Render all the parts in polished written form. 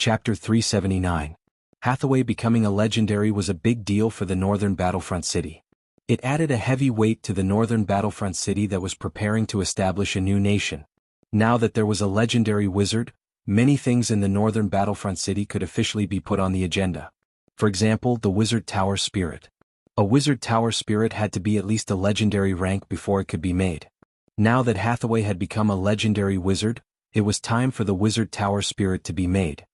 Chapter 379. Hathaway becoming a legendary was a big deal for the northern battlefront city. It added a heavy weight to the northern battlefront city that was preparing to establish a new nation. Now that there was a legendary wizard, many things in the northern battlefront city could officially be put on the agenda. For example, the Wizard Tower Spirit. A Wizard Tower Spirit had to be at least a legendary rank before it could be made. Now that Hathaway had become a legendary wizard, it was time for the Wizard Tower Spirit to be made.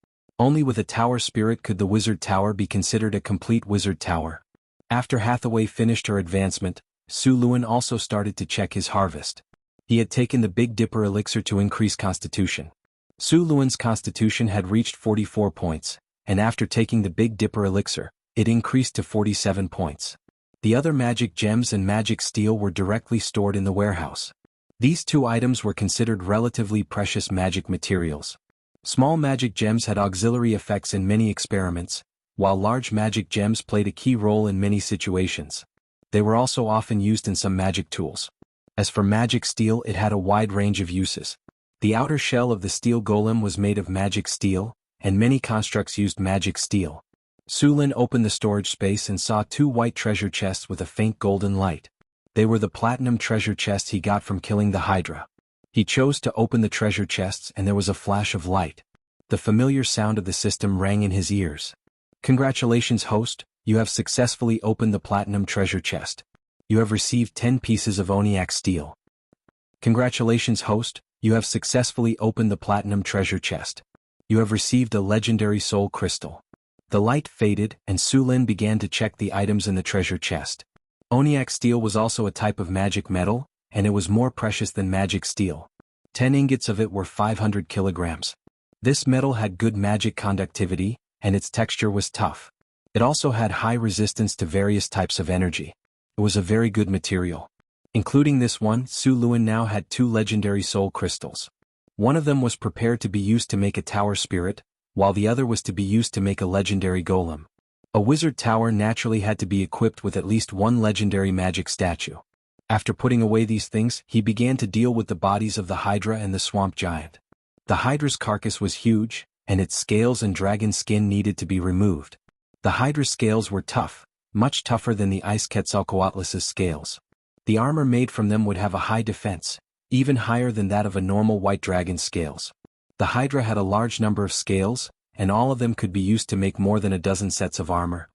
Only with a Tower Spirit could the Wizard Tower be considered a complete Wizard Tower. After Hathaway finished her advancement, Su Luan also started to check his harvest. He had taken the Big Dipper elixir to increase constitution. Su Luan's constitution had reached 44 points, and after taking the Big Dipper elixir, it increased to 47 points. The other magic gems and magic steel were directly stored in the warehouse. These two items were considered relatively precious magic materials. Small magic gems had auxiliary effects in many experiments, while large magic gems played a key role in many situations. They were also often used in some magic tools. As for magic steel, it had a wide range of uses. The outer shell of the steel golem was made of magic steel, and many constructs used magic steel. Su Lin opened the storage space and saw two white treasure chests with a faint golden light. They were the platinum treasure chests he got from killing the Hydra. He chose to open the treasure chests and there was a flash of light. The familiar sound of the system rang in his ears. Congratulations, host, you have successfully opened the platinum treasure chest. You have received 10 pieces of Oniac steel. Congratulations, host, you have successfully opened the platinum treasure chest. You have received a legendary soul crystal. The light faded and Su Lin began to check the items in the treasure chest. Oniac steel was also a type of magic metal, and it was more precious than magic steel. 10 ingots of it were 500 kilograms. This metal had good magic conductivity, and its texture was tough. It also had high resistance to various types of energy. It was a very good material. Including this one, Su Luan now had 2 legendary soul crystals. One of them was prepared to be used to make a tower spirit, while the other was to be used to make a legendary golem. A wizard tower naturally had to be equipped with at least one legendary magic statue. After putting away these things, he began to deal with the bodies of the Hydra and the swamp giant. The Hydra's carcass was huge, and its scales and dragon skin needed to be removed. The Hydra's scales were tough, much tougher than the Ice Quetzalcoatlus' scales. The armor made from them would have a high defense, even higher than that of a normal white dragon's scales. The Hydra had a large number of scales, and all of them could be used to make more than a dozen sets of armor.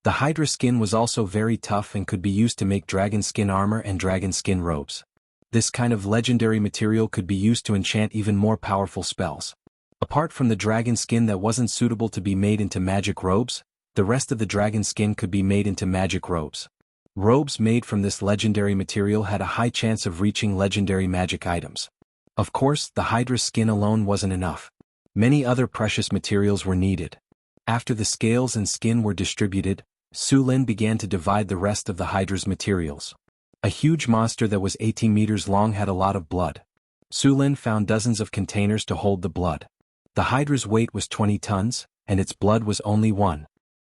The Hydra skin was also very tough and could be used to make dragon skin armor and dragon skin robes. This kind of legendary material could be used to enchant even more powerful spells. Apart from the dragon skin that wasn't suitable to be made into magic robes, the rest of the dragon skin could be made into magic robes. Robes made from this legendary material had a high chance of reaching legendary magic items. Of course, the Hydra skin alone wasn't enough. Many other precious materials were needed. After the scales and skin were distributed, Su Lin began to divide the rest of the Hydra's materials. A huge monster that was 18 meters long had a lot of blood. Su Lin found dozens of containers to hold the blood. The Hydra's weight was 20 tons, and its blood was only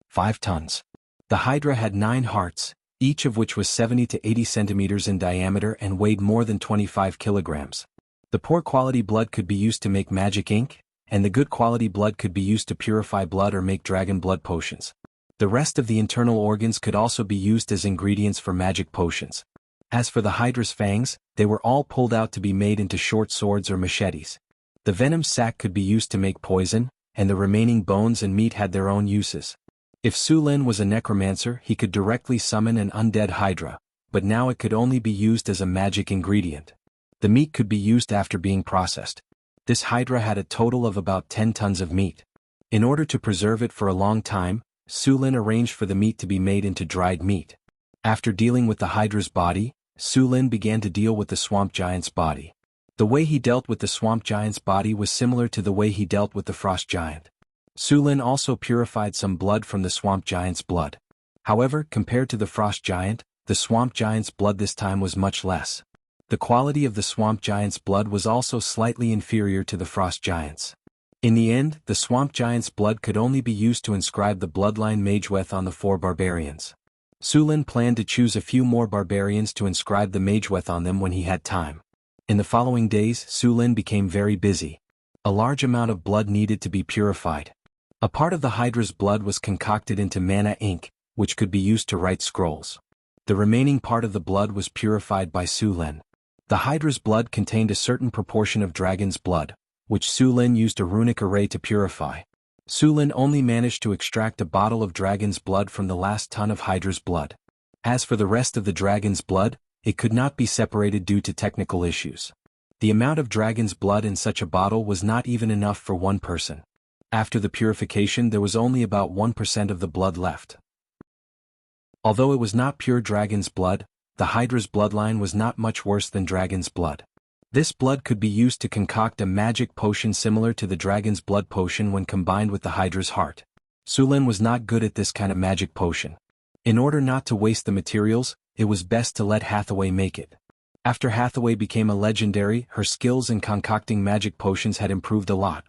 5 tons. The Hydra had 9 hearts, each of which was 70 to 80 centimeters in diameter and weighed more than 25 kilograms. The poor quality blood could be used to make magic ink, and the good quality blood could be used to purify blood or make dragon blood potions. The rest of the internal organs could also be used as ingredients for magic potions. As for the Hydra's fangs, they were all pulled out to be made into short swords or machetes. The venom sac could be used to make poison, and the remaining bones and meat had their own uses. If Su Lin was a necromancer, he could directly summon an undead Hydra, but now it could only be used as a magic ingredient. The meat could be used after being processed. This Hydra had a total of about 10 tons of meat. In order to preserve it for a long time, Su Lin arranged for the meat to be made into dried meat. After dealing with the Hydra's body, Su Lin began to deal with the swamp giant's body. The way he dealt with the swamp giant's body was similar to the way he dealt with the frost giant. Su Lin also purified some blood from the swamp giant's blood. However, compared to the frost giant, the swamp giant's blood this time was much less. The quality of the swamp giant's blood was also slightly inferior to the frost giant's. In the end, the swamp giant's blood could only be used to inscribe the bloodline Mageweth on the 4 barbarians. Su Lin planned to choose a few more barbarians to inscribe the Mageweth on them when he had time. In the following days, Su Lin became very busy. A large amount of blood needed to be purified. A part of the Hydra's blood was concocted into mana ink, which could be used to write scrolls. The remaining part of the blood was purified by Su Lin. The Hydra's blood contained a certain proportion of dragon's blood, which Su Lin used a runic array to purify. Su Lin only managed to extract a bottle of dragon's blood from the last ton of Hydra's blood. As for the rest of the dragon's blood, it could not be separated due to technical issues. The amount of dragon's blood in such a bottle was not even enough for one person. After the purification, there was only about 1% of the blood left. Although it was not pure dragon's blood, the Hydra's bloodline was not much worse than dragon's blood. This blood could be used to concoct a magic potion similar to the dragon's blood potion when combined with the Hydra's heart. Su Lin was not good at this kind of magic potion. In order not to waste the materials, it was best to let Hathaway make it. After Hathaway became a legendary, her skills in concocting magic potions had improved a lot.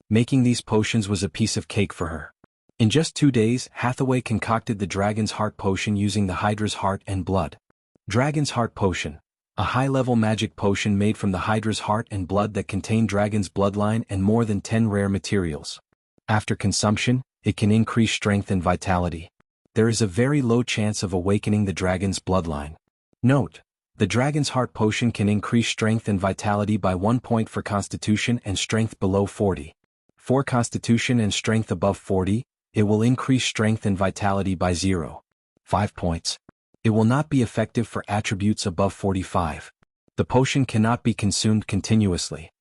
Making these potions was a piece of cake for her. In just 2 days, Hathaway concocted the Dragon's Heart Potion using the Hydra's heart and blood. Dragon's Heart Potion, a high-level magic potion made from the Hydra's heart and blood that contained dragon's bloodline and more than 10 rare materials. After consumption, it can increase strength and vitality. There is a very low chance of awakening the dragon's bloodline. Note: the Dragon's Heart Potion can increase strength and vitality by 1 point for Constitution and Strength below 40. For Constitution and Strength above 40, it will increase strength and vitality by 0.5 points. It will not be effective for attributes above 45. The potion cannot be consumed continuously.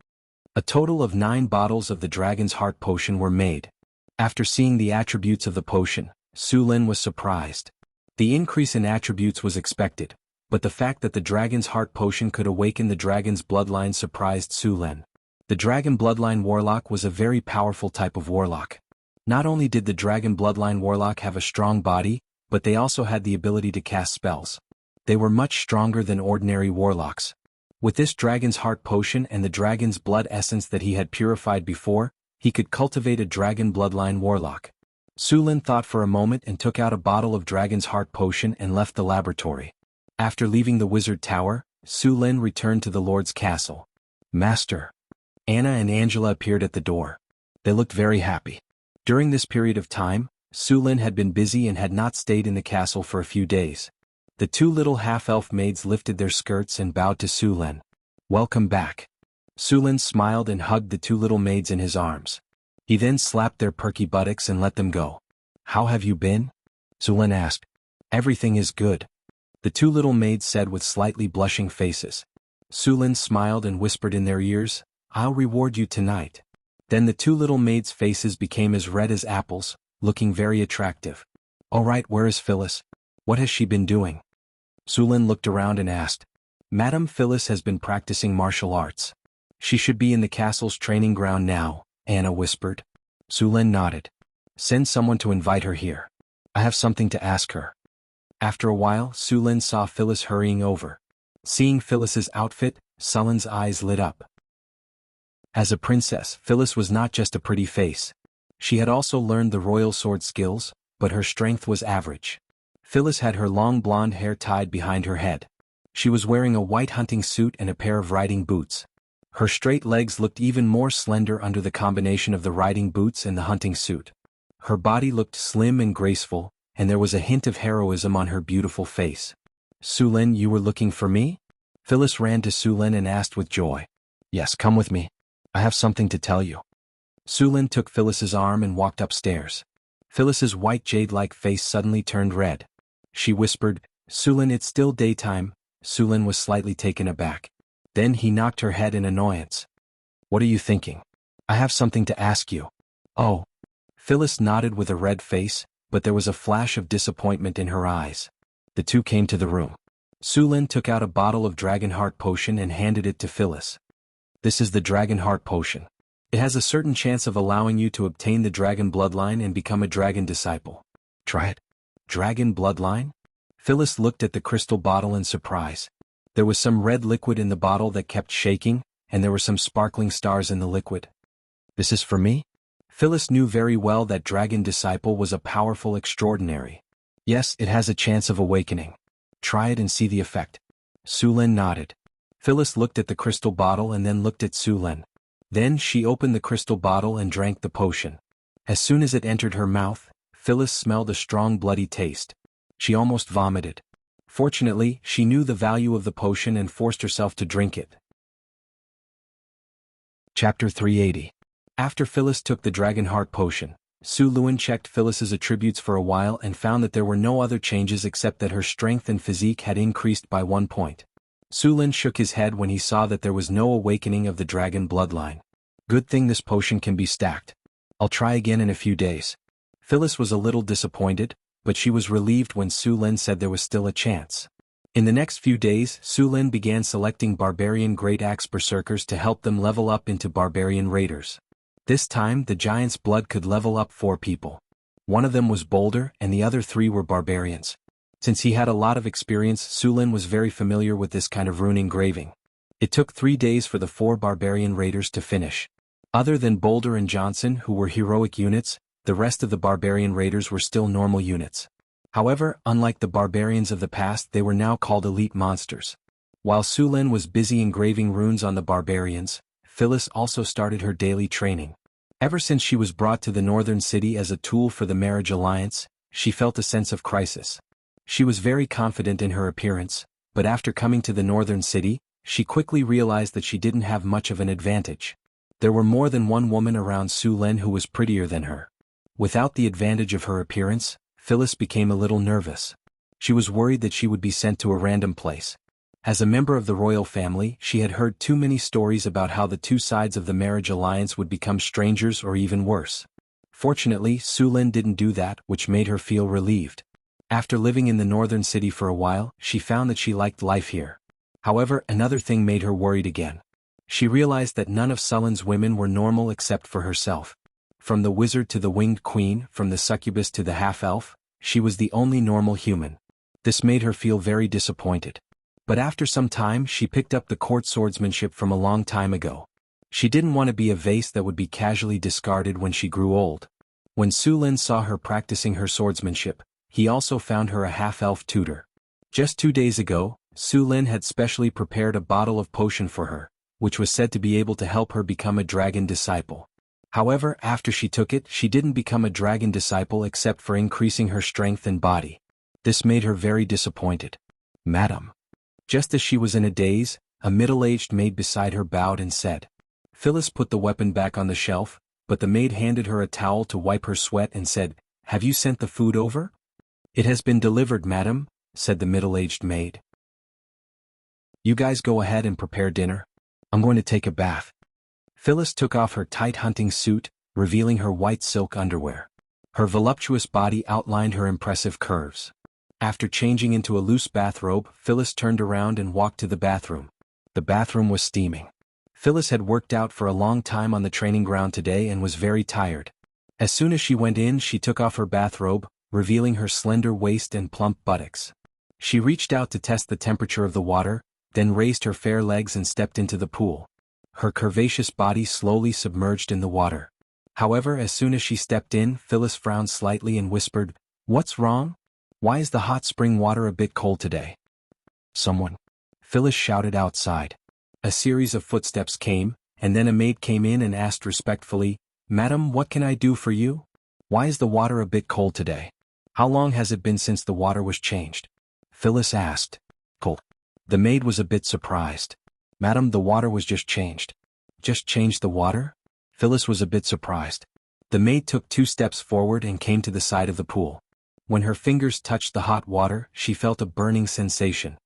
A total of 9 bottles of the Dragon's Heart Potion were made. After seeing the attributes of the potion, Su Lin was surprised. The increase in attributes was expected, but the fact that the Dragon's Heart Potion could awaken the dragon's bloodline surprised Su Lin. The Dragon Bloodline Warlock was a very powerful type of warlock. Not only did the Dragon Bloodline Warlock have a strong body, but they also had the ability to cast spells. They were much stronger than ordinary warlocks. With this Dragon's Heart Potion and the Dragon's Blood Essence that he had purified before, he could cultivate a Dragon Bloodline Warlock. Su Lin thought for a moment and took out a bottle of Dragon's Heart Potion and left the laboratory. After leaving the Wizard Tower, Su Lin returned to the Lord's castle. Master. Anna and Angela appeared at the door. They looked very happy. During this period of time, Su Lin had been busy and had not stayed in the castle for a few days. The 2 little half-elf maids lifted their skirts and bowed to Su Lin. Welcome back. Su Lin smiled and hugged the 2 little maids in his arms. He then slapped their perky buttocks and let them go. How have you been? Su Lin asked. Everything is good. The 2 little maids said with slightly blushing faces. Su Lin smiled and whispered in their ears, I'll reward you tonight. Then the 2 little maids' faces became as red as apples, looking very attractive. All right, where is Phyllis? What has she been doing? Su Lin looked around and asked. Madam Phyllis has been practicing martial arts. She should be in the castle's training ground now, Anna whispered. Su Lin nodded. Send someone to invite her here. I have something to ask her. After a while, Su Lin saw Phyllis hurrying over. Seeing Phyllis's outfit, Su Lin's eyes lit up. As a princess, Phyllis was not just a pretty face. She had also learned the royal sword skills, but her strength was average. Phyllis had her long blonde hair tied behind her head. She was wearing a white hunting suit and a pair of riding boots. Her straight legs looked even more slender under the combination of the riding boots and the hunting suit. Her body looked slim and graceful, and there was a hint of heroism on her beautiful face. Su Lin, you were looking for me? Phyllis ran to Su Lin and asked with joy. Yes, come with me. I have something to tell you. Su Lin took Phyllis's arm and walked upstairs. Phyllis's white jade-like face suddenly turned red. She whispered, Su Lin, it's still daytime. Su Lin was slightly taken aback. Then he knocked her head in annoyance. What are you thinking? I have something to ask you. Oh. Phyllis nodded with a red face, but there was a flash of disappointment in her eyes. The 2 came to the room. Su Lin took out a bottle of Dragon Heart Potion and handed it to Phyllis. This is the Dragon Heart Potion. It has a certain chance of allowing you to obtain the Dragon Bloodline and become a Dragon Disciple. Try it. Dragon Bloodline? Phyllis looked at the crystal bottle in surprise. There was some red liquid in the bottle that kept shaking, and there were some sparkling stars in the liquid. This is for me? Phyllis knew very well that Dragon Disciple was a powerful extraordinary. Yes, it has a chance of awakening. Try it and see the effect. Su Lin nodded. Phyllis looked at the crystal bottle and then looked at Su Lin. Then she opened the crystal bottle and drank the potion. As soon as it entered her mouth, Phyllis smelled a strong bloody taste. She almost vomited. Fortunately, she knew the value of the potion and forced herself to drink it. Chapter 380. After Phyllis took the Dragon Heart potion, Su Luan checked Phyllis's attributes for a while and found that there were no other changes except that her strength and physique had increased by 1 point. Su Lin shook his head when he saw that there was no awakening of the dragon bloodline. Good thing this potion can be stacked. I'll try again in a few days. Phyllis was a little disappointed, but she was relieved when Su Lin said there was still a chance. In the next few days, Su Lin began selecting barbarian Great Axe Berserkers to help them level up into barbarian raiders. This time the giant's blood could level up 4 people. One of them was Boulder and the other 3 were barbarians. Since he had a lot of experience, Su Lin was very familiar with this kind of rune engraving. It took 3 days for the 4 barbarian raiders to finish. Other than Boulder and Johnson, who were heroic units, the rest of the barbarian raiders were still normal units. However, unlike the barbarians of the past, they were now called elite monsters. While Su Lin was busy engraving runes on the barbarians, Phyllis also started her daily training. Ever since she was brought to the northern city as a tool for the marriage alliance, she felt a sense of crisis. She was very confident in her appearance, but after coming to the northern city, she quickly realized that she didn't have much of an advantage. There were more than one woman around Su Lin who was prettier than her. Without the advantage of her appearance, Phyllis became a little nervous. She was worried that she would be sent to a random place. As a member of the royal family, she had heard too many stories about how the 2 sides of the marriage alliance would become strangers or even worse. Fortunately, Su Lin didn't do that, which made her feel relieved. After living in the northern city for a while, she found that she liked life here. However, another thing made her worried again. She realized that none of Sulin's women were normal except for herself. From the wizard to the winged queen, from the succubus to the half-elf, she was the only normal human. This made her feel very disappointed. But after some time she picked up the court swordsmanship from a long time ago. She didn't want to be a vase that would be casually discarded when she grew old. When Su Lin saw her practicing her swordsmanship, he also found her a half-elf tutor. Just 2 days ago, Su Lin had specially prepared a bottle of potion for her, which was said to be able to help her become a dragon disciple. However, after she took it, she didn't become a dragon disciple except for increasing her strength and body. This made her very disappointed. "Madam." Just as she was in a daze, a middle-aged maid beside her bowed and said. Phyllis put the weapon back on the shelf, but the maid handed her a towel to wipe her sweat and said, "Have you sent the food over?" "It has been delivered, madam," said the middle-aged maid. "You guys go ahead and prepare dinner. I'm going to take a bath." Phyllis took off her tight hunting suit, revealing her white silk underwear. Her voluptuous body outlined her impressive curves. After changing into a loose bathrobe, Phyllis turned around and walked to the bathroom. The bathroom was steaming. Phyllis had worked out for a long time on the training ground today and was very tired. As soon as she went in, she took off her bathrobe, revealing her slender waist and plump buttocks. She reached out to test the temperature of the water, then raised her fair legs and stepped into the pool. Her curvaceous body slowly submerged in the water. However, as soon as she stepped in, Phyllis frowned slightly and whispered, "What's wrong? Why is the hot spring water a bit cold today?" "Someone!" Phyllis shouted outside. A series of footsteps came, and then a maid came in and asked respectfully, "Madam, what can I do for you? Why is the water a bit cold today? How long has it been since the water was changed?" Phyllis asked. "Cold." The maid was a bit surprised. "Madam, the water was just changed." "Just changed the water?" Phyllis was a bit surprised. The maid took 2 steps forward and came to the side of the pool. When her fingers touched the hot water, she felt a burning sensation.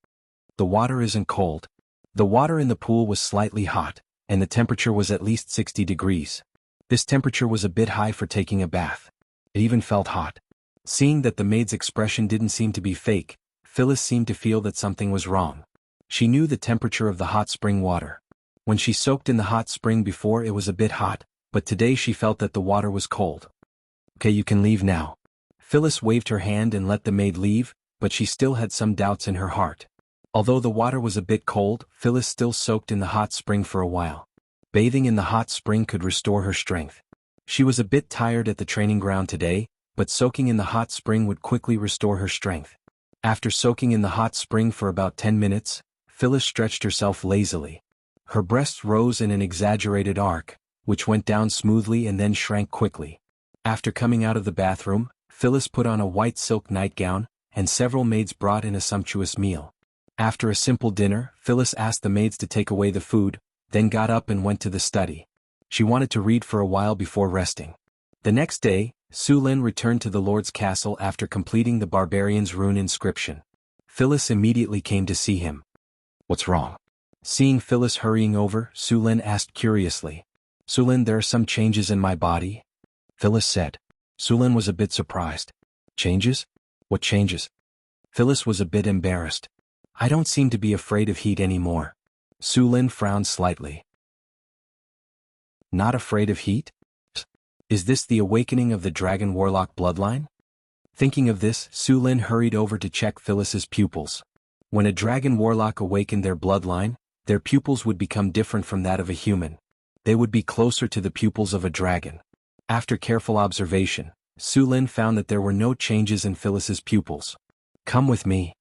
"The water isn't cold." The water in the pool was slightly hot, and the temperature was at least 60 degrees. This temperature was a bit high for taking a bath. It even felt hot. Seeing that the maid's expression didn't seem to be fake, Phyllis seemed to feel that something was wrong. She knew the temperature of the hot spring water. When she soaked in the hot spring before, it was a bit hot, but today she felt that the water was cold. "Okay, you can leave now." Phyllis waved her hand and let the maid leave, but she still had some doubts in her heart. Although the water was a bit cold, Phyllis still soaked in the hot spring for a while. Bathing in the hot spring could restore her strength. She was a bit tired at the training ground today, but soaking in the hot spring would quickly restore her strength. After soaking in the hot spring for about 10 minutes, Phyllis stretched herself lazily. Her breasts rose in an exaggerated arc, which went down smoothly and then shrank quickly. After coming out of the bathroom, Phyllis put on a white silk nightgown, and several maids brought in a sumptuous meal. After a simple dinner, Phyllis asked the maids to take away the food, then got up and went to the study. She wanted to read for a while before resting. The next day, Su Lin returned to the Lord's castle after completing the barbarian's rune inscription. Phyllis immediately came to see him. "What's wrong?" Seeing Phyllis hurrying over, Su Lin asked curiously. "Su Lin, there are some changes in my body," Phyllis said. Su Lin was a bit surprised. "Changes? What changes?" Phyllis was a bit embarrassed. "I don't seem to be afraid of heat anymore." Su Lin frowned slightly. "Not afraid of heat? Is this the awakening of the Dragon Warlock bloodline?" Thinking of this, Su Lin hurried over to check Phyllis's pupils. When a Dragon Warlock awakened their bloodline, their pupils would become different from that of a human. They would be closer to the pupils of a dragon. After careful observation, Su Lin found that there were no changes in Phyllis's pupils. "Come with me."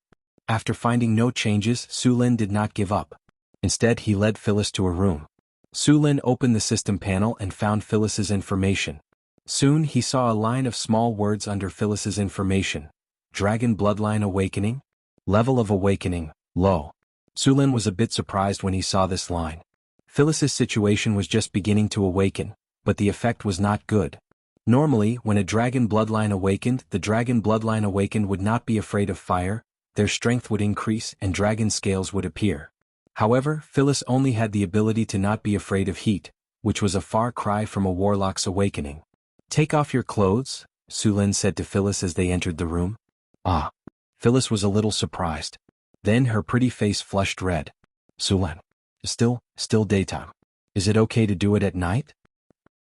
After finding no changes, Su Lin did not give up. Instead, he led Phyllis to a room. Su Lin opened the system panel and found Phyllis's information. Soon he saw a line of small words under Phyllis's information. Dragon Bloodline Awakening? Level of Awakening, low. Su Lin was a bit surprised when he saw this line. Phyllis's situation was just beginning to awaken, but the effect was not good. Normally, when a Dragon Bloodline awakened, the Dragon Bloodline awakened would not be afraid of fire, their strength would increase and dragon scales would appear. However, Phyllis only had the ability to not be afraid of heat, which was a far cry from a warlock's awakening. "Take off your clothes," Su Lin said to Phyllis as they entered the room. "Ah." Phyllis was a little surprised. Then her pretty face flushed red. "Su Lin. Still daytime. Is it okay to do it at night?"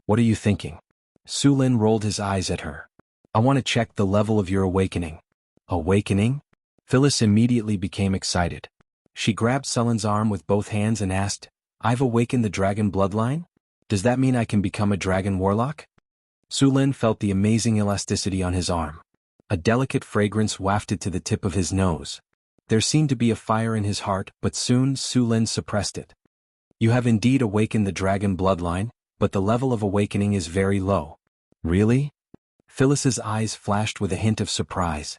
"What are you thinking?" Su Lin rolled his eyes at her. "I want to check the level of your awakening." "Awakening?" Phyllis immediately became excited. She grabbed Su Lin's arm with both hands and asked, "I've awakened the dragon bloodline? Does that mean I can become a dragon warlock?" Su Lin felt the amazing elasticity on his arm. A delicate fragrance wafted to the tip of his nose. There seemed to be a fire in his heart, but soon Su Lin suppressed it. "You have indeed awakened the dragon bloodline, but the level of awakening is very low." "Really?" Phyllis's eyes flashed with a hint of surprise.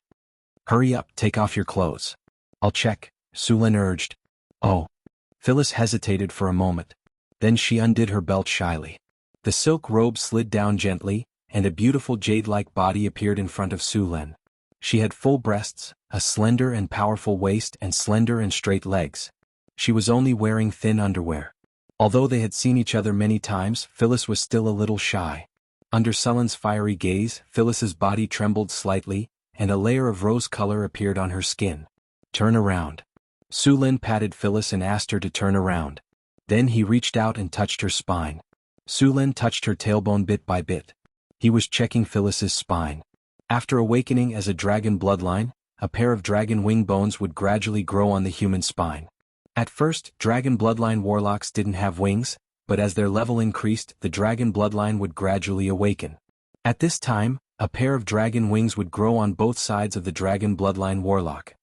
"Hurry up, take off your clothes." "I'll check," Su Lin urged. "Oh." Phyllis hesitated for a moment. Then she undid her belt shyly. The silk robe slid down gently, and a beautiful jade-like body appeared in front of Su Lin. She had full breasts, a slender and powerful waist and slender and straight legs. She was only wearing thin underwear. Although they had seen each other many times, Phyllis was still a little shy. Under Su Lin's fiery gaze, Phyllis's body trembled slightly, and a layer of rose color appeared on her skin. "Turn around." Su Lin patted Phyllis and asked her to turn around. Then he reached out and touched her spine. Su Lin touched her tailbone bit by bit. He was checking Phyllis's spine. After awakening as a dragon bloodline, a pair of dragon wing bones would gradually grow on the human spine. At first, dragon bloodline warlocks didn't have wings, but as their level increased, the dragon bloodline would gradually awaken. At this time, a pair of dragon wings would grow on both sides of the dragon bloodline warlock.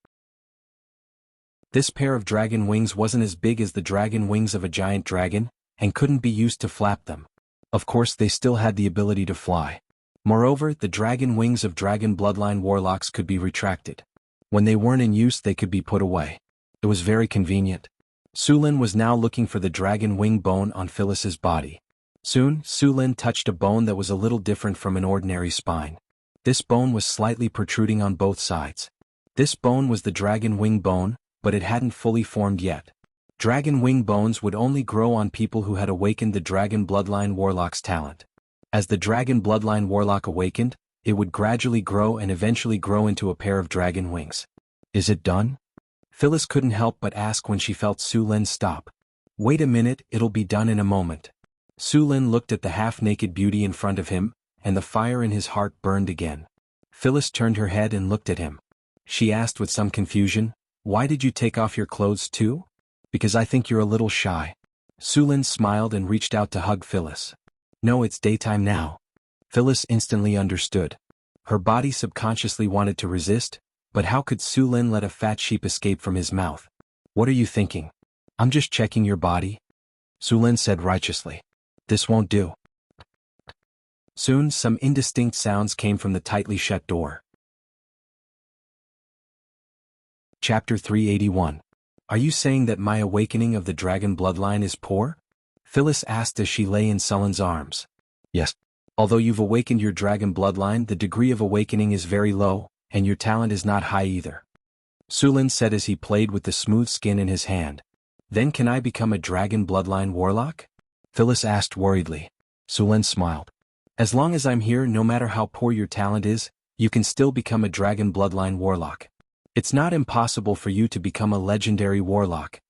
This pair of dragon wings wasn't as big as the dragon wings of a giant dragon, and couldn't be used to flap them. Of course, they still had the ability to fly. Moreover, the dragon wings of dragon bloodline warlocks could be retracted. When they weren't in use, they could be put away. It was very convenient. Su Lin was now looking for the dragon wing bone on Phyllis's body. Soon, Su Lin touched a bone that was a little different from an ordinary spine. This bone was slightly protruding on both sides. This bone was the dragon wing bone, but it hadn't fully formed yet. Dragon wing bones would only grow on people who had awakened the dragon bloodline warlock's talent. As the dragon bloodline warlock awakened, it would gradually grow and eventually grow into a pair of dragon wings. "Is it done?" Phyllis couldn't help but ask when she felt Su Lin stop. "Wait a minute, it'll be done in a moment." Su Lin looked at the half-naked beauty in front of him, and the fire in his heart burned again. Phyllis turned her head and looked at him. She asked with some confusion, "Why did you take off your clothes too?" "Because I think you're a little shy." Su Lin smiled and reached out to hug Phyllis. "No, it's daytime now." Phyllis instantly understood. Her body subconsciously wanted to resist, but how could Su Lin let a fat sheep escape from his mouth? "What are you thinking?" "I'm just checking your body." Su Lin said righteously. This won't do. Soon some indistinct sounds came from the tightly shut door. Chapter 381. Are you saying that my awakening of the dragon bloodline is poor? Phyllis asked as she lay in Sullen's arms. Yes. Although you've awakened your dragon bloodline, the degree of awakening is very low, and your talent is not high either. Su Lin said as he played with the smooth skin in his hand. Then can I become a dragon bloodline warlock? Phyllis asked worriedly. Su Lin smiled. As long as I'm here, no matter how poor your talent is, you can still become a dragon bloodline warlock. It's not impossible for you to become a legendary warlock.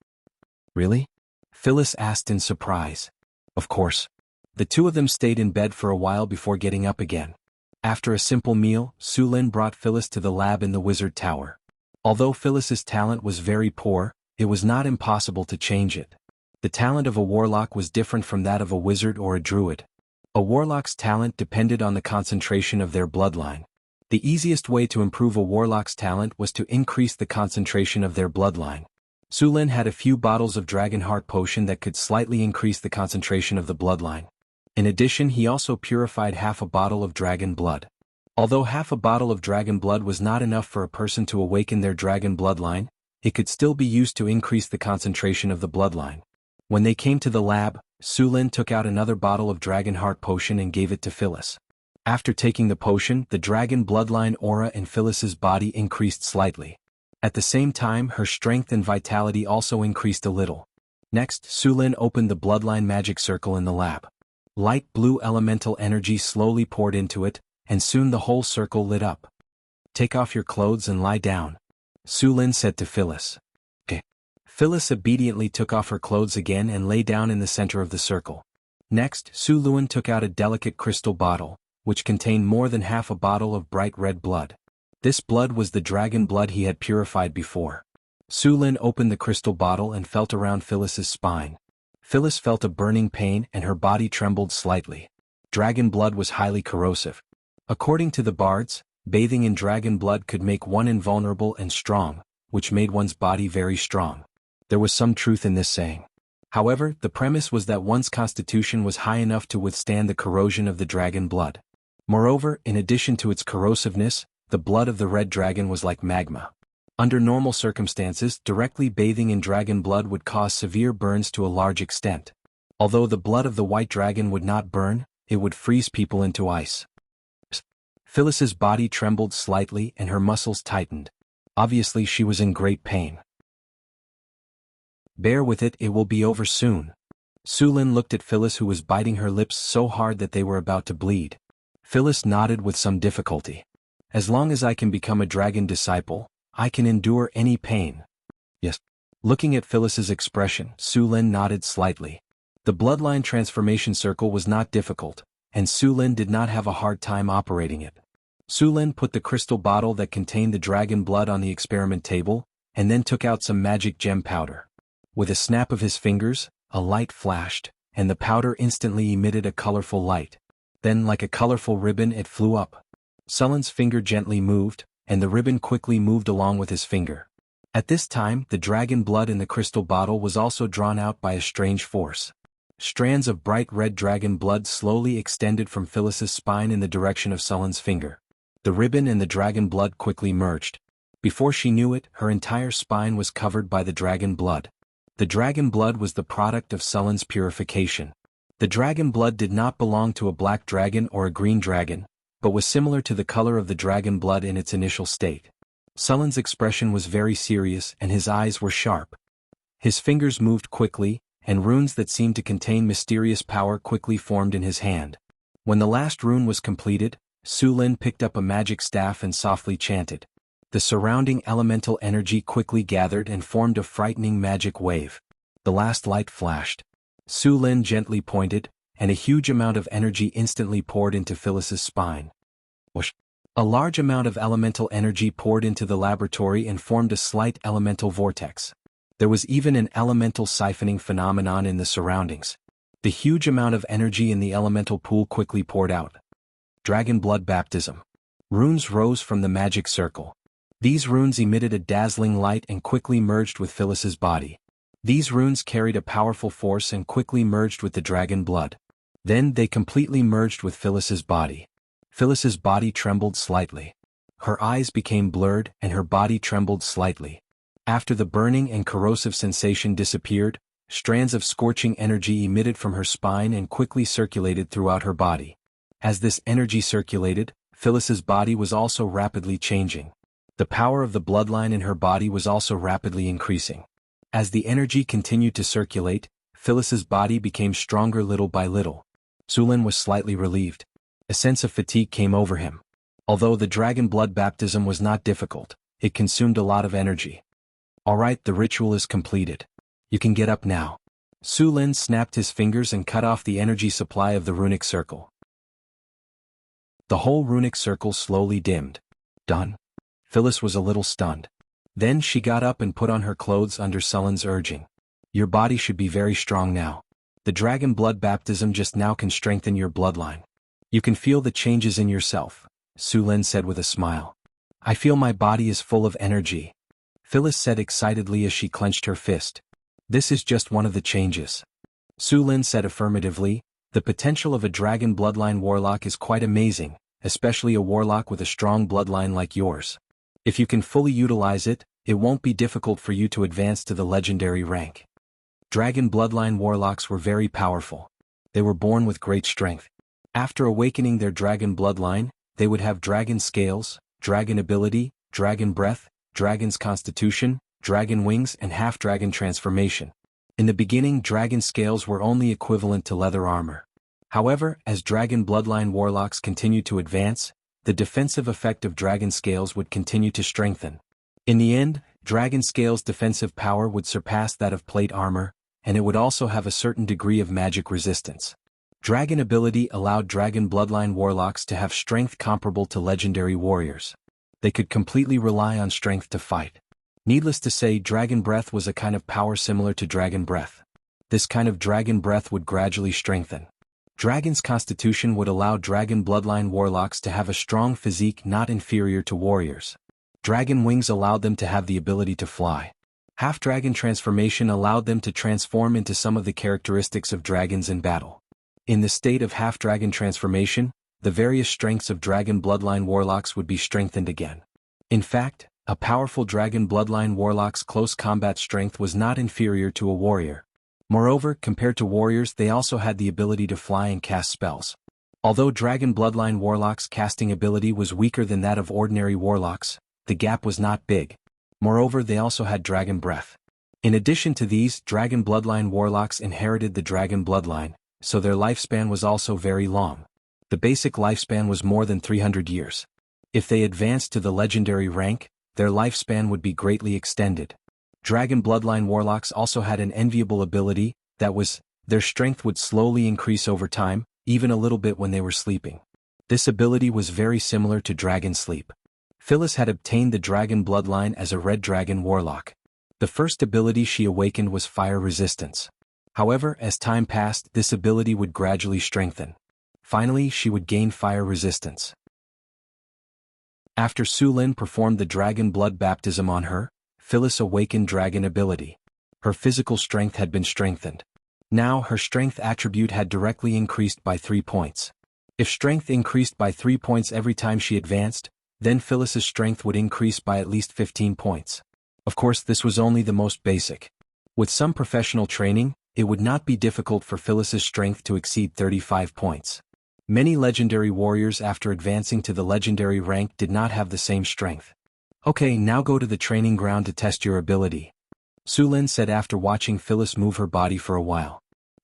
Really? Phyllis asked in surprise. Of course. The two of them stayed in bed for a while before getting up again. After a simple meal, Su Lin brought Phyllis to the lab in the wizard tower. Although Phyllis's talent was very poor, it was not impossible to change it. The talent of a warlock was different from that of a wizard or a druid. A warlock's talent depended on the concentration of their bloodline. The easiest way to improve a warlock's talent was to increase the concentration of their bloodline. Su Lin had a few bottles of Dragon Heart Potion that could slightly increase the concentration of the bloodline. In addition, he also purified half a bottle of dragon blood. Although half a bottle of dragon blood was not enough for a person to awaken their dragon bloodline, it could still be used to increase the concentration of the bloodline. When they came to the lab, Su Lin took out another bottle of Dragon Heart Potion and gave it to Phyllis. After taking the potion, the dragon bloodline aura in Phyllis's body increased slightly. At the same time, her strength and vitality also increased a little. Next, Su Lin opened the bloodline magic circle in the lab. Light blue elemental energy slowly poured into it, and soon the whole circle lit up. Take off your clothes and lie down, Su Lin said to Phyllis. Okay. Phyllis obediently took off her clothes again and lay down in the center of the circle. Next, Su Lin took out a delicate crystal bottle, which contained more than half a bottle of bright red blood. This blood was the dragon blood he had purified before. Su Lin opened the crystal bottle and felt around Phyllis's spine. Phyllis felt a burning pain and her body trembled slightly. Dragon blood was highly corrosive. According to the bards, bathing in dragon blood could make one invulnerable and strong, which made one's body very strong. There was some truth in this saying. However, the premise was that one's constitution was high enough to withstand the corrosion of the dragon blood. Moreover, in addition to its corrosiveness, the blood of the red dragon was like magma. Under normal circumstances, directly bathing in dragon blood would cause severe burns to a large extent. Although the blood of the white dragon would not burn, it would freeze people into ice. Phyllis's body trembled slightly and her muscles tightened. Obviously, she was in great pain. Bear with it, it will be over soon. Su Lin looked at Phyllis, who was biting her lips so hard that they were about to bleed. Phyllis nodded with some difficulty. As long as I can become a dragon disciple, I can endure any pain. Yes. Looking at Phyllis's expression, Su Lin nodded slightly. The bloodline transformation circle was not difficult, and Su Lin did not have a hard time operating it. Su Lin put the crystal bottle that contained the dragon blood on the experiment table, and then took out some magic gem powder. With a snap of his fingers, a light flashed, and the powder instantly emitted a colorful light. Then, like a colorful ribbon, it flew up. Sullen's finger gently moved, and the ribbon quickly moved along with his finger. At this time, the dragon blood in the crystal bottle was also drawn out by a strange force. Strands of bright red dragon blood slowly extended from Phyllis's spine in the direction of Sullen's finger. The ribbon and the dragon blood quickly merged. Before she knew it, her entire spine was covered by the dragon blood. The dragon blood was the product of Sullen's purification. The dragon blood did not belong to a black dragon or a green dragon, but was similar to the color of the dragon blood in its initial state. Sullen's expression was very serious and his eyes were sharp. His fingers moved quickly, and runes that seemed to contain mysterious power quickly formed in his hand. When the last rune was completed, Su Lin picked up a magic staff and softly chanted. The surrounding elemental energy quickly gathered and formed a frightening magic wave. The last light flashed. Su Lin gently pointed, and a huge amount of energy instantly poured into Phyllis's spine. Whoosh! A large amount of elemental energy poured into the laboratory and formed a slight elemental vortex. There was even an elemental siphoning phenomenon in the surroundings. The huge amount of energy in the elemental pool quickly poured out. Dragon blood baptism. Runes rose from the magic circle. These runes emitted a dazzling light and quickly merged with Phyllis's body. These runes carried a powerful force and quickly merged with the dragon blood. Then they completely merged with Phyllis's body. Phyllis's body trembled slightly. Her eyes became blurred and her body trembled slightly. After the burning and corrosive sensation disappeared, strands of scorching energy emitted from her spine and quickly circulated throughout her body. As this energy circulated, Phyllis's body was also rapidly changing. The power of the bloodline in her body was also rapidly increasing. As the energy continued to circulate, Phyllis's body became stronger little by little. Sulin was slightly relieved. A sense of fatigue came over him. Although the dragon blood baptism was not difficult, it consumed a lot of energy. Alright, the ritual is completed. You can get up now. Sulin snapped his fingers and cut off the energy supply of the runic circle. The whole runic circle slowly dimmed. Done? Phyllis was a little stunned. Then she got up and put on her clothes under Sulin's urging. Your body should be very strong now. The dragon blood baptism just now can strengthen your bloodline. You can feel the changes in yourself, Sulin said with a smile. I feel my body is full of energy, Phyllis said excitedly as she clenched her fist. This is just one of the changes. Sulin said affirmatively. The potential of a dragon bloodline warlock is quite amazing, especially a warlock with a strong bloodline like yours. If you can fully utilize it, it won't be difficult for you to advance to the legendary rank. Dragon bloodline warlocks were very powerful. They were born with great strength. After awakening their dragon bloodline, they would have dragon scales, dragon ability, dragon breath, dragon's constitution, dragon wings and half-dragon transformation. In the beginning, dragon scales were only equivalent to leather armor. However, as dragon bloodline warlocks continued to advance, the defensive effect of dragon scales would continue to strengthen. In the end, dragon scales' defensive power would surpass that of plate armor, and it would also have a certain degree of magic resistance. Dragon ability allowed dragon bloodline warlocks to have strength comparable to legendary warriors. They could completely rely on strength to fight. Needless to say, dragon breath was a kind of power similar to dragon breath. This kind of dragon breath would gradually strengthen. Dragon's constitution would allow dragon bloodline warlocks to have a strong physique not inferior to warriors. Dragon wings allowed them to have the ability to fly. Half-dragon transformation allowed them to transform into some of the characteristics of dragons in battle. In the state of half-dragon transformation, the various strengths of dragon bloodline warlocks would be strengthened again. In fact, a powerful dragon bloodline warlock's close combat strength was not inferior to a warrior. Moreover, compared to warriors, they also had the ability to fly and cast spells. Although dragon bloodline warlocks' casting ability was weaker than that of ordinary warlocks, the gap was not big. Moreover, they also had dragon breath. In addition to these, dragon bloodline warlocks inherited the dragon bloodline, so their lifespan was also very long. The basic lifespan was more than 300 years. If they advanced to the legendary rank, their lifespan would be greatly extended. Dragon bloodline warlocks also had an enviable ability, that was, their strength would slowly increase over time, even a little bit when they were sleeping. This ability was very similar to dragon sleep. Phyllis had obtained the dragon bloodline as a red dragon warlock. The first ability she awakened was fire resistance. However, as time passed, this ability would gradually strengthen. Finally, she would gain fire resistance. After Sulin performed the dragon blood baptism on her, Phyllis awakened dragon ability. Her physical strength had been strengthened. Now her strength attribute had directly increased by 3 points. If strength increased by 3 points every time she advanced, then Phyllis's strength would increase by at least 15 points. Of course, this was only the most basic. With some professional training, it would not be difficult for Phyllis's strength to exceed 35 points. Many legendary warriors after advancing to the legendary rank did not have the same strength. Okay, now go to the training ground to test your ability, Sulin said after watching Phyllis move her body for a while.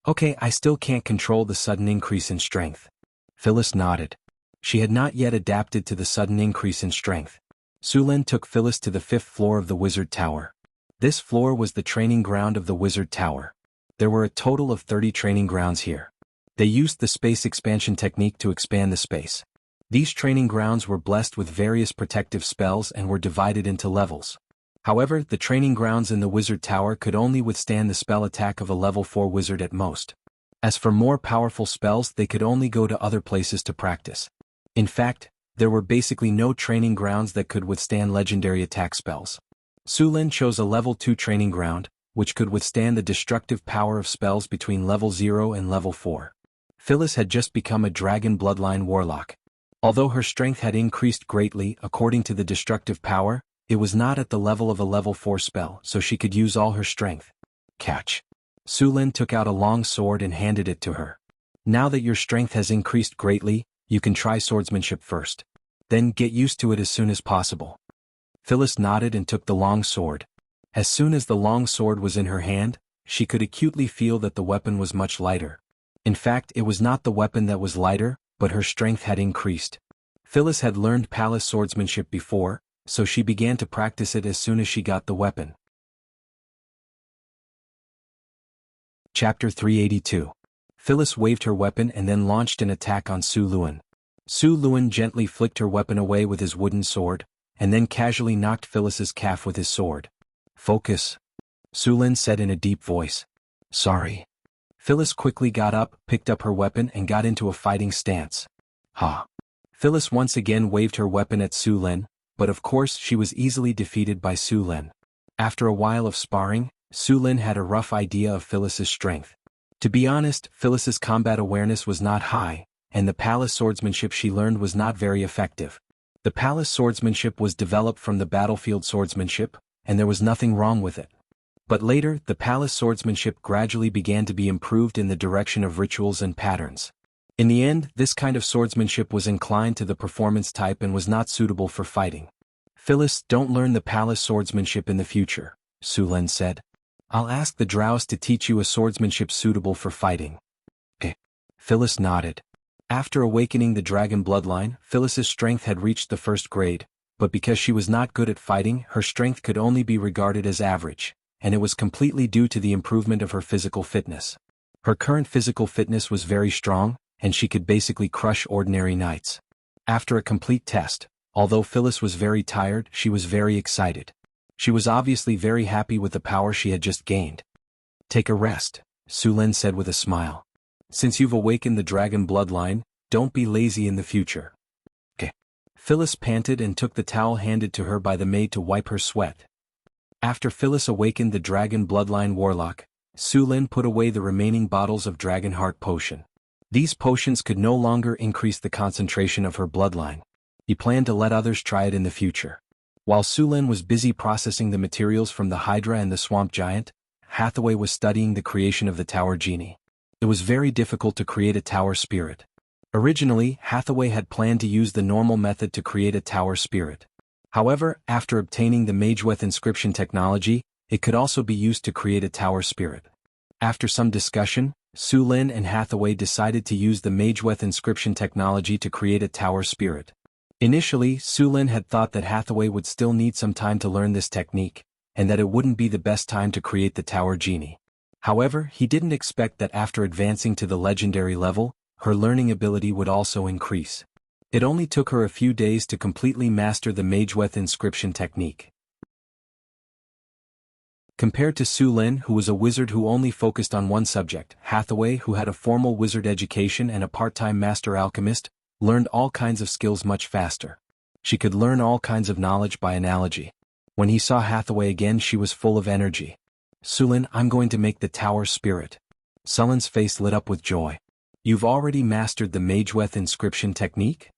Okay, I still can't control the sudden increase in strength. Phyllis nodded. She had not yet adapted to the sudden increase in strength. Sulin took Phyllis to the 5th floor of the Wizard Tower. This floor was the training ground of the Wizard Tower. There were a total of 30 training grounds here. They used the space expansion technique to expand the space. These training grounds were blessed with various protective spells and were divided into levels. However, the training grounds in the Wizard Tower could only withstand the spell attack of a level 4 wizard at most. As for more powerful spells, they could only go to other places to practice. In fact, there were basically no training grounds that could withstand legendary attack spells. Sulin chose a level 2 training ground, which could withstand the destructive power of spells between level 0 and level 4. Phyllis had just become a dragon bloodline warlock. Although her strength had increased greatly according to the destructive power, it was not at the level of a level 4 spell, so she could use all her strength. Catch. Su Lin took out a long sword and handed it to her. Now that your strength has increased greatly, you can try swordsmanship first. Then get used to it as soon as possible. Phyllis nodded and took the long sword. As soon as the long sword was in her hand, she could acutely feel that the weapon was much lighter. In fact, it was not the weapon that was lighter, but her strength had increased. Phyllis had learned palace swordsmanship before, so she began to practice it as soon as she got the weapon. Chapter 382. Phyllis waved her weapon and then launched an attack on Su Luan. Su Luan gently flicked her weapon away with his wooden sword, and then casually knocked Phyllis's calf with his sword. Focus, Su Lin said in a deep voice. Sorry. Phyllis quickly got up, picked up her weapon and got into a fighting stance. Ha! Phyllis once again waved her weapon at Su Lin, but of course she was easily defeated by Su Lin. After a while of sparring, Su Lin had a rough idea of Phyllis's strength. To be honest, Phyllis's combat awareness was not high, and the palace swordsmanship she learned was not very effective. The palace swordsmanship was developed from the battlefield swordsmanship, and there was nothing wrong with it. But later, the palace swordsmanship gradually began to be improved in the direction of rituals and patterns. In the end, this kind of swordsmanship was inclined to the performance type and was not suitable for fighting. Phyllis, don't learn the palace swordsmanship in the future, Su Lin said. I'll ask the drows to teach you a swordsmanship suitable for fighting. Phyllis nodded. After awakening the dragon bloodline, Phyllis's strength had reached the 1st grade, but because she was not good at fighting, her strength could only be regarded as average, and it was completely due to the improvement of her physical fitness. Her current physical fitness was very strong, and she could basically crush ordinary knights. After a complete test, although Phyllis was very tired, she was very excited. She was obviously very happy with the power she had just gained. Take a rest, Su Lin said with a smile. Since you've awakened the dragon bloodline, don't be lazy in the future. Phyllis panted and took the towel handed to her by the maid to wipe her sweat. After Phyllis awakened the dragon bloodline warlock, Su Lin put away the remaining bottles of dragon heart potion. These potions could no longer increase the concentration of her bloodline. He planned to let others try it in the future. While Su Lin was busy processing the materials from the Hydra and the Swamp Giant, Hathaway was studying the creation of the Tower Genie. It was very difficult to create a tower spirit. Originally, Hathaway had planned to use the normal method to create a tower spirit. However, after obtaining the Mageweth inscription technology, it could also be used to create a tower spirit. After some discussion, Su Lin and Hathaway decided to use the Mageweth inscription technology to create a tower spirit. Initially, Su Lin had thought that Hathaway would still need some time to learn this technique, and that it wouldn't be the best time to create the Tower Genie. However, he didn't expect that after advancing to the legendary level, her learning ability would also increase. It only took her a few days to completely master the Mageweth inscription technique. Compared to Su Lin, who was a wizard who only focused on one subject, Hathaway, who had a formal wizard education and a part-time master alchemist, learned all kinds of skills much faster. She could learn all kinds of knowledge by analogy. When he saw Hathaway again, she was full of energy. Su Lin, I'm going to make the tower spirit. Su Lin's face lit up with joy. You've already mastered the Mageweth inscription technique?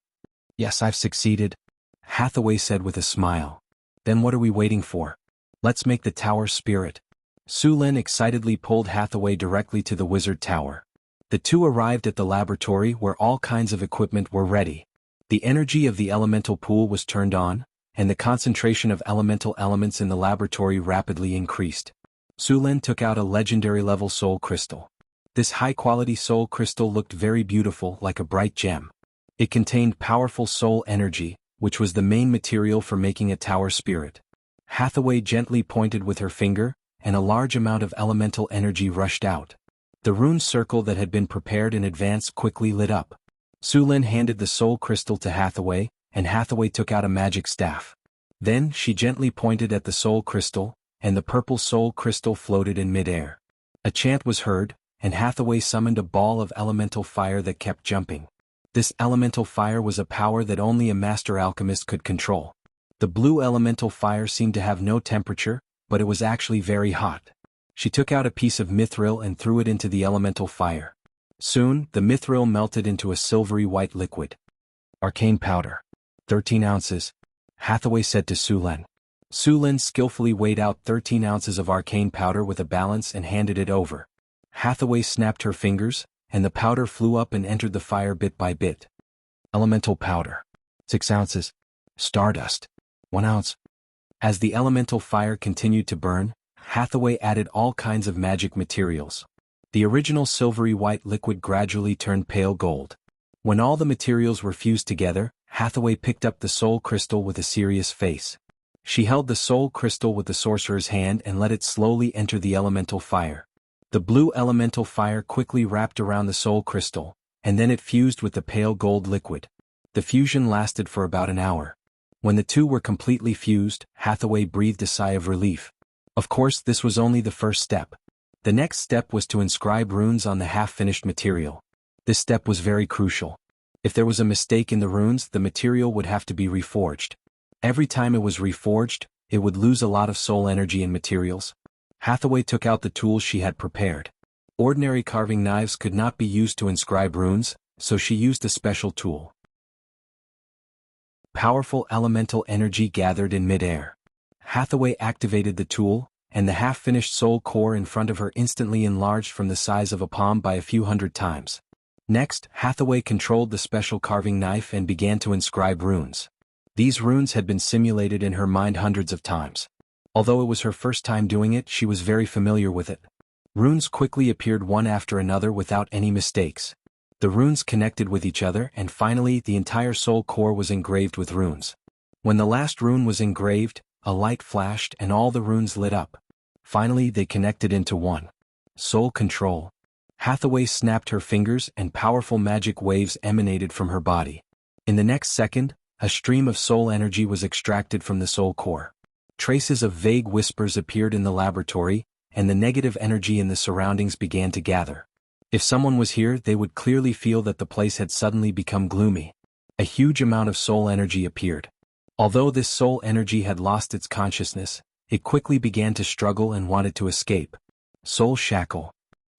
Yes, I've succeeded, Hathaway said with a smile. Then what are we waiting for? Let's make the tower spirit. Su Lin excitedly pulled Hathaway directly to the wizard tower. The two arrived at the laboratory where all kinds of equipment were ready. The energy of the elemental pool was turned on, and the concentration of elemental elements in the laboratory rapidly increased. Su Lin took out a legendary level soul crystal. This high-quality soul crystal looked very beautiful, like a bright gem. It contained powerful soul energy, which was the main material for making a tower spirit. Hathaway gently pointed with her finger, and a large amount of elemental energy rushed out. The rune circle that had been prepared in advance quickly lit up. Su Lin handed the soul crystal to Hathaway, and Hathaway took out a magic staff. Then she gently pointed at the soul crystal, and the purple soul crystal floated in midair. A chant was heard, and Hathaway summoned a ball of elemental fire that kept jumping. This elemental fire was a power that only a master alchemist could control. The blue elemental fire seemed to have no temperature, but it was actually very hot. She took out a piece of mithril and threw it into the elemental fire. Soon, the mithril melted into a silvery white liquid. Arcane powder. 13 ounces. Hathaway said to Su Lin. Su Lin skillfully weighed out 13 ounces of arcane powder with a balance and handed it over. Hathaway snapped her fingers, and the powder flew up and entered the fire bit by bit. Elemental powder. 6 ounces. Stardust. 1 ounce. As the elemental fire continued to burn, Hathaway added all kinds of magic materials. The original silvery white liquid gradually turned pale gold. When all the materials were fused together, Hathaway picked up the soul crystal with a serious face. She held the soul crystal with the sorcerer's hand and let it slowly enter the elemental fire. The blue elemental fire quickly wrapped around the soul crystal, and then it fused with the pale gold liquid. The fusion lasted for about an hour. When the two were completely fused, Hathaway breathed a sigh of relief. Of course, this was only the first step. The next step was to inscribe runes on the half-finished material. This step was very crucial. If there was a mistake in the runes, the material would have to be reforged. Every time it was reforged, it would lose a lot of soul energy and materials. Hathaway took out the tools she had prepared. Ordinary carving knives could not be used to inscribe runes, so she used a special tool. Powerful elemental energy gathered in mid-air. Hathaway activated the tool, and the half-finished soul core in front of her instantly enlarged from the size of a palm by a few hundred times. Next, Hathaway controlled the special carving knife and began to inscribe runes. These runes had been simulated in her mind hundreds of times. Although it was her first time doing it, she was very familiar with it. Runes quickly appeared one after another without any mistakes. The runes connected with each other, and finally the entire soul core was engraved with runes. When the last rune was engraved, a light flashed and all the runes lit up. Finally they connected into one. Soul control. Hathaway snapped her fingers and powerful magic waves emanated from her body. In the next second, a stream of soul energy was extracted from the soul core. Traces of vague whispers appeared in the laboratory, and the negative energy in the surroundings began to gather. If someone was here, they would clearly feel that the place had suddenly become gloomy. A huge amount of soul energy appeared. Although this soul energy had lost its consciousness, it quickly began to struggle and wanted to escape. Soul shackle.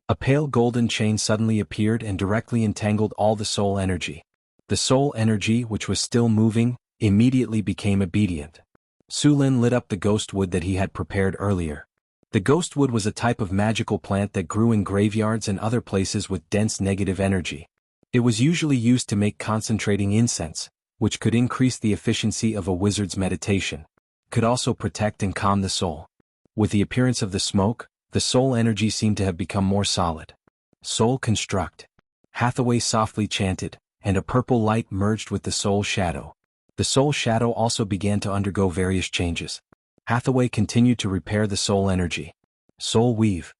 A pale golden chain suddenly appeared and directly entangled all the soul energy. The soul energy, which was still moving, immediately became obedient. Su Lin lit up the ghost wood that he had prepared earlier. The ghost wood was a type of magical plant that grew in graveyards and other places with dense negative energy. It was usually used to make concentrating incense, which could increase the efficiency of a wizard's meditation. Could also protect and calm the soul. With the appearance of the smoke, the soul energy seemed to have become more solid. Soul construct. Hathaway softly chanted, and a purple light merged with the soul shadow. The soul shadow also began to undergo various changes. Hathaway continued to repair the soul energy. Soul weave.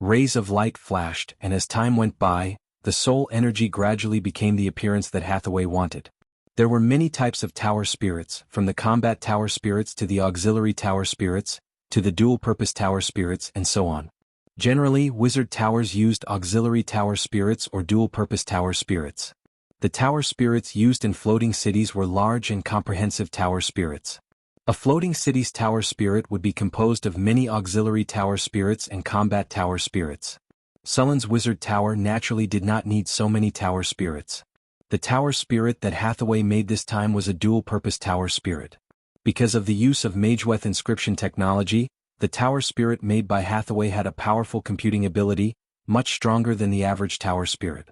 Rays of light flashed, and as time went by, the soul energy gradually became the appearance that Hathaway wanted. There were many types of tower spirits, from the combat tower spirits to the auxiliary tower spirits, to the dual-purpose tower spirits, and so on. Generally, wizard towers used auxiliary tower spirits or dual-purpose tower spirits. The tower spirits used in floating cities were large and comprehensive tower spirits. A floating city's tower spirit would be composed of many auxiliary tower spirits and combat tower spirits. Sullen's wizard tower naturally did not need so many tower spirits. The tower spirit that Hathaway made this time was a dual-purpose tower spirit. Because of the use of Mageweth inscription technology, the tower spirit made by Hathaway had a powerful computing ability, much stronger than the average tower spirit.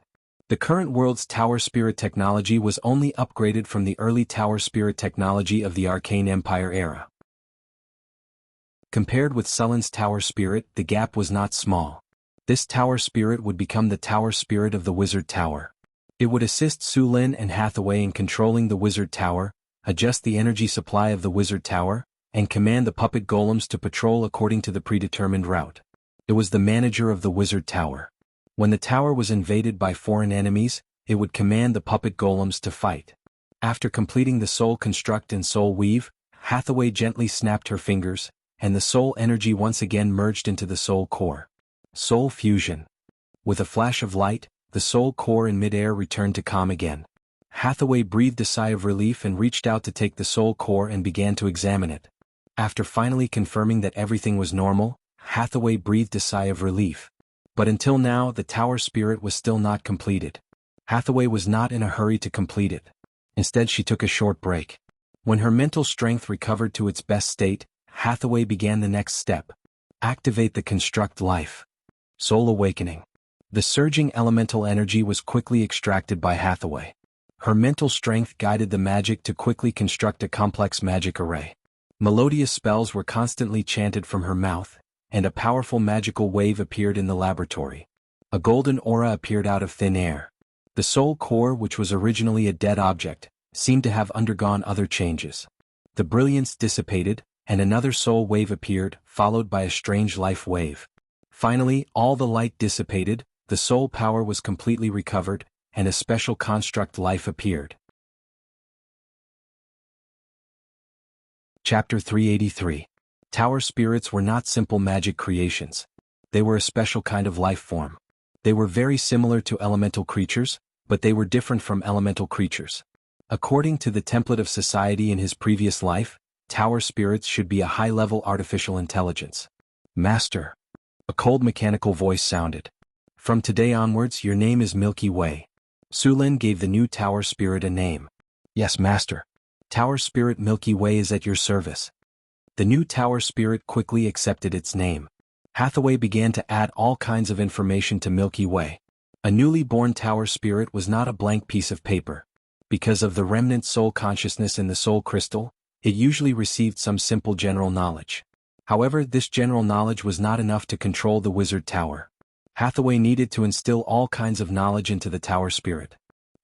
The current world's tower spirit technology was only upgraded from the early tower spirit technology of the Arcane Empire era. Compared with Sullen's tower spirit, the gap was not small. This tower spirit would become the tower spirit of the wizard tower. It would assist Su Lin and Hathaway in controlling the wizard tower, adjust the energy supply of the wizard tower, and command the puppet golems to patrol according to the predetermined route. It was the manager of the wizard tower. When the tower was invaded by foreign enemies, it would command the puppet golems to fight. After completing the soul construct and soul weave, Hathaway gently snapped her fingers, and the soul energy once again merged into the soul core. Soul fusion. With a flash of light, the soul core in midair returned to calm again. Hathaway breathed a sigh of relief and reached out to take the soul core and began to examine it. After finally confirming that everything was normal, Hathaway breathed a sigh of relief. But until now, the tower spirit was still not completed. Hathaway was not in a hurry to complete it. Instead, she took a short break. When her mental strength recovered to its best state, Hathaway began the next step. Activate the construct life. Soul awakening. The surging elemental energy was quickly extracted by Hathaway. Her mental strength guided the magic to quickly construct a complex magic array. Melodious spells were constantly chanted from her mouth, and a powerful magical wave appeared in the laboratory. A golden aura appeared out of thin air. The soul core, which was originally a dead object, seemed to have undergone other changes. The brilliance dissipated, and another soul wave appeared, followed by a strange life wave. Finally, all the light dissipated, the soul power was completely recovered, and a special construct life appeared. Chapter 383. Tower spirits were not simple magic creations. They were a special kind of life form. They were very similar to elemental creatures, but they were different from elemental creatures. According to the template of society in his previous life, tower spirits should be a high-level artificial intelligence. Master. A cold mechanical voice sounded. From today onwards, your name is Milky Way. Sulin gave the new tower spirit a name. Yes, Master. Tower spirit Milky Way is at your service. The new tower spirit quickly accepted its name. Hathaway began to add all kinds of information to Milky Way. A newly born tower spirit was not a blank piece of paper. Because of the remnant soul consciousness in the soul crystal, it usually received some simple general knowledge. However, this general knowledge was not enough to control the wizard tower. Hathaway needed to instill all kinds of knowledge into the tower spirit.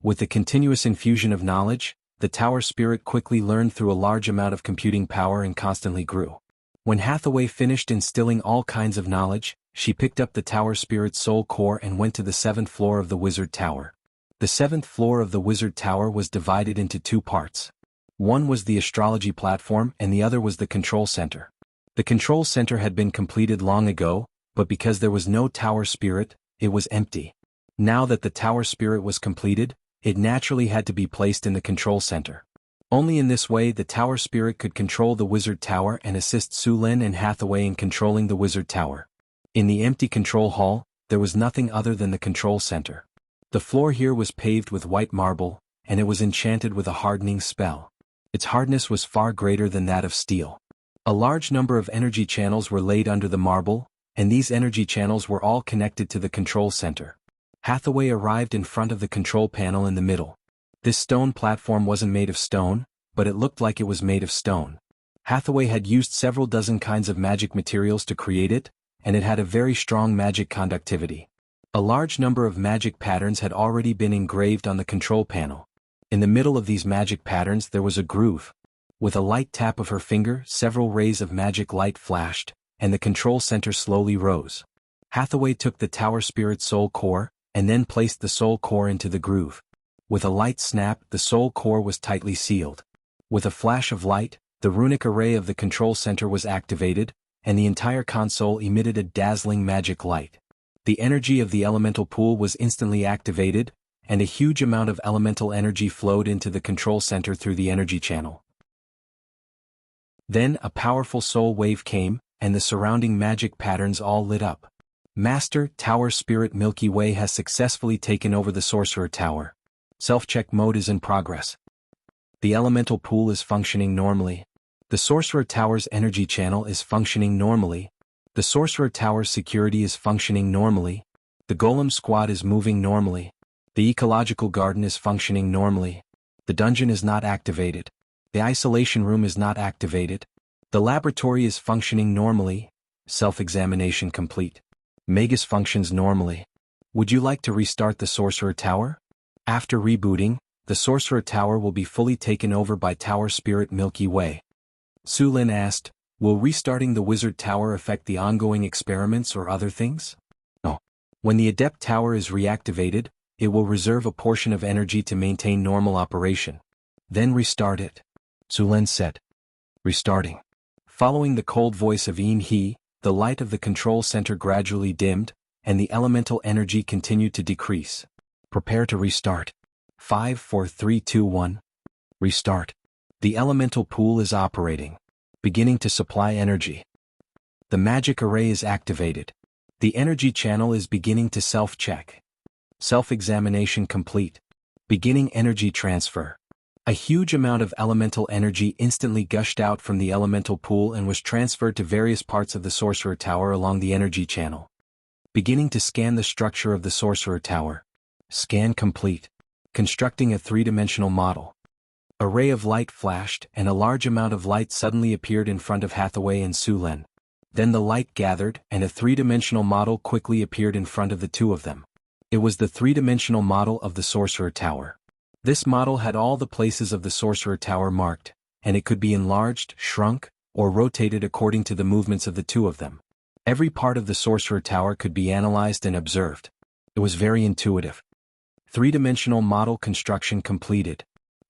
With the continuous infusion of knowledge, the tower spirit quickly learned through a large amount of computing power and constantly grew. When Hathaway finished instilling all kinds of knowledge, she picked up the tower spirit's soul core and went to the 7th floor of the wizard tower. The 7th floor of the wizard tower was divided into two parts. One was the astrology platform and the other was the control center. The control center had been completed long ago, but because there was no tower spirit, it was empty. Now that the tower spirit was completed, it naturally had to be placed in the control center. Only in this way the tower spirit could control the wizard tower and assist Sulin and Hathaway in controlling the wizard tower. In the empty control hall, there was nothing other than the control center. The floor here was paved with white marble, and it was enchanted with a hardening spell. Its hardness was far greater than that of steel. A large number of energy channels were laid under the marble, and these energy channels were all connected to the control center. Hathaway arrived in front of the control panel in the middle. This stone platform wasn't made of stone, but it looked like it was made of stone. Hathaway had used several dozen kinds of magic materials to create it, and it had a very strong magic conductivity. A large number of magic patterns had already been engraved on the control panel. In the middle of these magic patterns there was a groove. With a light tap of her finger, several rays of magic light flashed, and the control center slowly rose. Hathaway took the tower spirit's soul core, and then placed the soul core into the groove. With a light snap, the soul core was tightly sealed. With a flash of light, the runic array of the control center was activated, and the entire console emitted a dazzling magic light. The energy of the elemental pool was instantly activated, and a huge amount of elemental energy flowed into the control center through the energy channel. Then a powerful soul wave came, and the surrounding magic patterns all lit up. Master, Tower Spirit Milky Way has successfully taken over the Sorcerer Tower. Self-check mode is in progress. The elemental pool is functioning normally. The Sorcerer Tower's energy channel is functioning normally. The Sorcerer Tower's security is functioning normally. The Golem Squad is moving normally. The Ecological Garden is functioning normally. The dungeon is not activated. The isolation room is not activated. The laboratory is functioning normally. Self-examination complete. Magus functions normally. Would you like to restart the Sorcerer Tower? After rebooting, the Sorcerer Tower will be fully taken over by Tower Spirit Milky Way. Sulin asked, will restarting the Wizard Tower affect the ongoing experiments or other things? No. When the Adept Tower is reactivated, it will reserve a portion of energy to maintain normal operation. Then restart it. Sulin said. Restarting. Following the cold voice of Yin-He, the light of the control center gradually dimmed, and the elemental energy continued to decrease. Prepare to restart. 5, 4, 3, 2, 1. Restart. The elemental pool is operating. Beginning to supply energy. The magic array is activated. The energy channel is beginning to self-check. Self-examination complete. Beginning energy transfer. A huge amount of elemental energy instantly gushed out from the elemental pool and was transferred to various parts of the Sorcerer Tower along the energy channel. Beginning to scan the structure of the Sorcerer Tower. Scan complete. Constructing a three-dimensional model. A ray of light flashed, and a large amount of light suddenly appeared in front of Hathaway and Sulen. Then the light gathered, and a three-dimensional model quickly appeared in front of the two of them. It was the three-dimensional model of the Sorcerer Tower. This model had all the places of the Sorcerer Tower marked, and it could be enlarged, shrunk, or rotated according to the movements of the two of them. Every part of the Sorcerer Tower could be analyzed and observed. It was very intuitive. Three-dimensional model construction completed.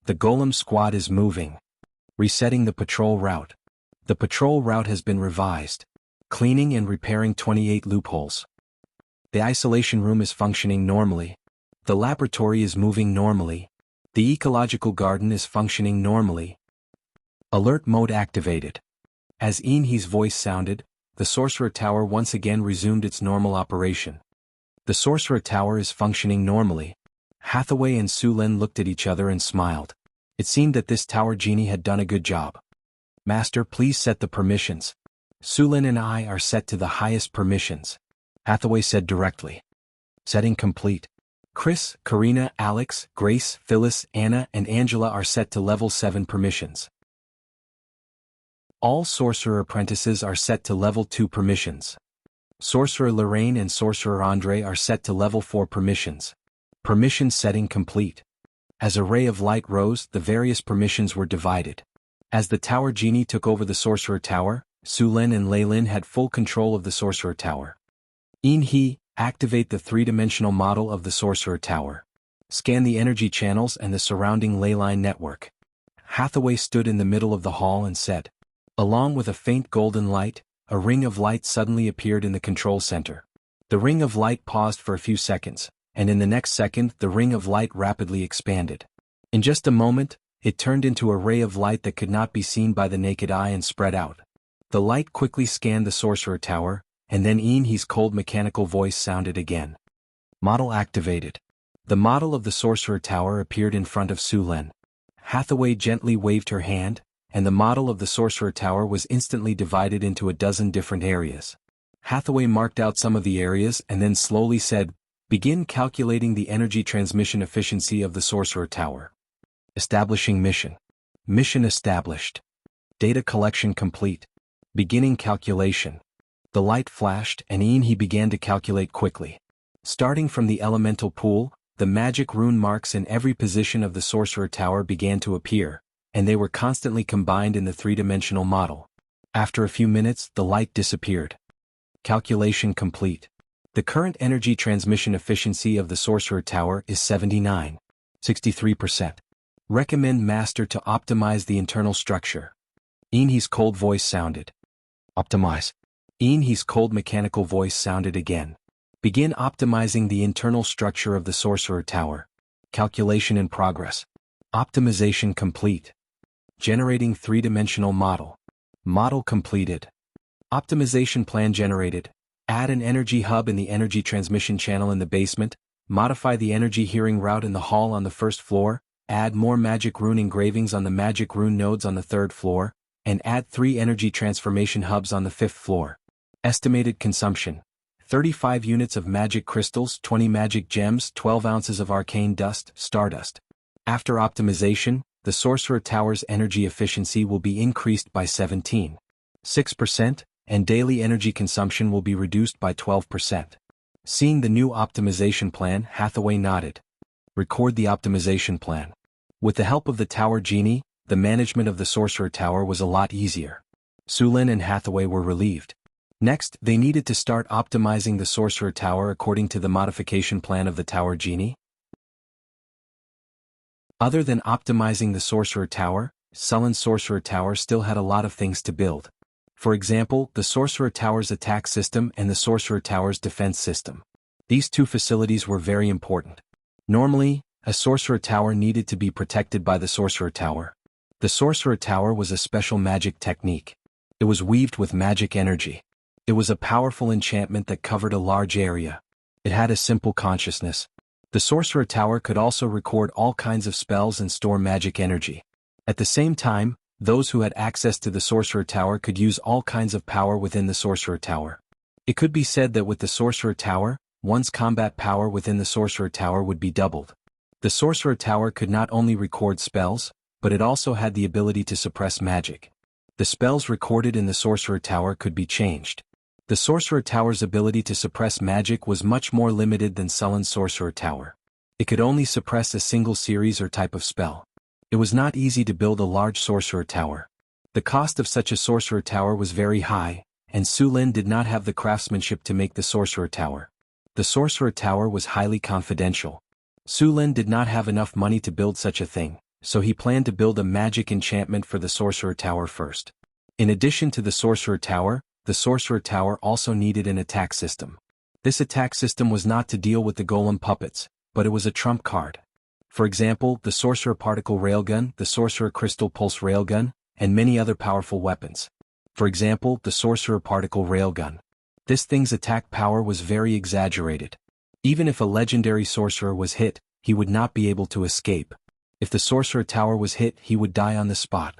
The Golem squad is moving. Resetting the patrol route. The patrol route has been revised. Cleaning and repairing 28 loopholes. The isolation room is functioning normally. The laboratory is moving normally. The ecological garden is functioning normally. Alert mode activated. As Inhe's voice sounded, the Sorcerer Tower once again resumed its normal operation. The Sorcerer Tower is functioning normally. Hathaway and Sulen looked at each other and smiled. It seemed that this tower genie had done a good job. Master, please set the permissions. Sulen and I are set to the highest permissions. Hathaway said directly. Setting complete. Chris, Karina, Alex, Grace, Phyllis, Anna, and Angela are set to level 7 permissions. All Sorcerer apprentices are set to level 2 permissions. Sorcerer Lorraine and Sorcerer Andre are set to level 4 permissions. Permission setting complete. As a ray of light rose, the various permissions were divided. As the Tower Genie took over the Sorcerer Tower, Sulen and Leylin had full control of the Sorcerer Tower. Inhe, activate the three-dimensional model of the Sorcerer Tower. Scan the energy channels and the surrounding ley line network. Hathaway stood in the middle of the hall and said. Along with a faint golden light, a ring of light suddenly appeared in the control center. The ring of light paused for a few seconds, and in the next second the ring of light rapidly expanded. In just a moment, it turned into a ray of light that could not be seen by the naked eye and spread out. The light quickly scanned the Sorcerer Tower, and then Inhe's cold mechanical voice sounded again. Model activated. The model of the Sorcerer Tower appeared in front of Sulen. Hathaway gently waved her hand, and the model of the Sorcerer Tower was instantly divided into a dozen different areas. Hathaway marked out some of the areas and then slowly said, Begin calculating the energy transmission efficiency of the Sorcerer Tower. Establishing mission. Mission established. Data collection complete. Beginning calculation. The light flashed and Inhe began to calculate quickly. Starting from the elemental pool, the magic rune marks in every position of the Sorcerer Tower began to appear, and they were constantly combined in the three-dimensional model. After a few minutes, the light disappeared. Calculation complete. The current energy transmission efficiency of the Sorcerer Tower is 63%. Recommend Master to optimize the internal structure. Inhe's cold voice sounded. Optimize. Inhe's cold mechanical voice sounded again. Begin optimizing the internal structure of the Sorcerer Tower. Calculation in progress. Optimization complete. Generating three-dimensional model. Model completed. Optimization plan generated. Add an energy hub in the energy transmission channel in the basement. Modify the energy hearing route in the hall on the first floor. Add more magic rune engravings on the magic rune nodes on the third floor. And add 3 energy transformation hubs on the 5th floor. Estimated consumption. 35 units of magic crystals, 20 magic gems, 12 ounces of arcane dust, stardust. After optimization, the Sorcerer Tower's energy efficiency will be increased by 17.6%, and daily energy consumption will be reduced by 12%. Seeing the new optimization plan, Hathaway nodded. Record the optimization plan. With the help of the Tower Genie, the management of the Sorcerer Tower was a lot easier. Sulen and Hathaway were relieved. Next, they needed to start optimizing the Sorcerer Tower according to the modification plan of the Tower Genie. Other than optimizing the Sorcerer Tower, Sullen's Sorcerer Tower still had a lot of things to build. For example, the Sorcerer Tower's attack system and the Sorcerer Tower's defense system. These two facilities were very important. Normally, a Sorcerer Tower needed to be protected by the Sorcerer Tower. The Sorcerer Tower was a special magic technique. It was weaved with magic energy. It was a powerful enchantment that covered a large area. It had a simple consciousness. The Sorcerer Tower could also record all kinds of spells and store magic energy. At the same time, those who had access to the Sorcerer Tower could use all kinds of power within the Sorcerer Tower. It could be said that with the Sorcerer Tower, one's combat power within the Sorcerer Tower would be doubled. The Sorcerer Tower could not only record spells, but it also had the ability to suppress magic. The spells recorded in the Sorcerer Tower could be changed. The Sorcerer Tower's ability to suppress magic was much more limited than Sullen's Sorcerer Tower. It could only suppress a single series or type of spell. It was not easy to build a large Sorcerer Tower. The cost of such a Sorcerer Tower was very high, and Su Lin did not have the craftsmanship to make the Sorcerer Tower. The Sorcerer Tower was highly confidential. Su Lin did not have enough money to build such a thing, so he planned to build a magic enchantment for the Sorcerer Tower first. In addition to the Sorcerer Tower, the Sorcerer Tower also needed an attack system. This attack system was not to deal with the golem puppets, but it was a trump card. For example, the Sorcerer Particle Railgun, the Sorcerer Crystal Pulse Railgun, and many other powerful weapons. For example, the Sorcerer Particle Railgun. This thing's attack power was very exaggerated. Even if a legendary sorcerer was hit, he would not be able to escape. If the Sorcerer Tower was hit, he would die on the spot.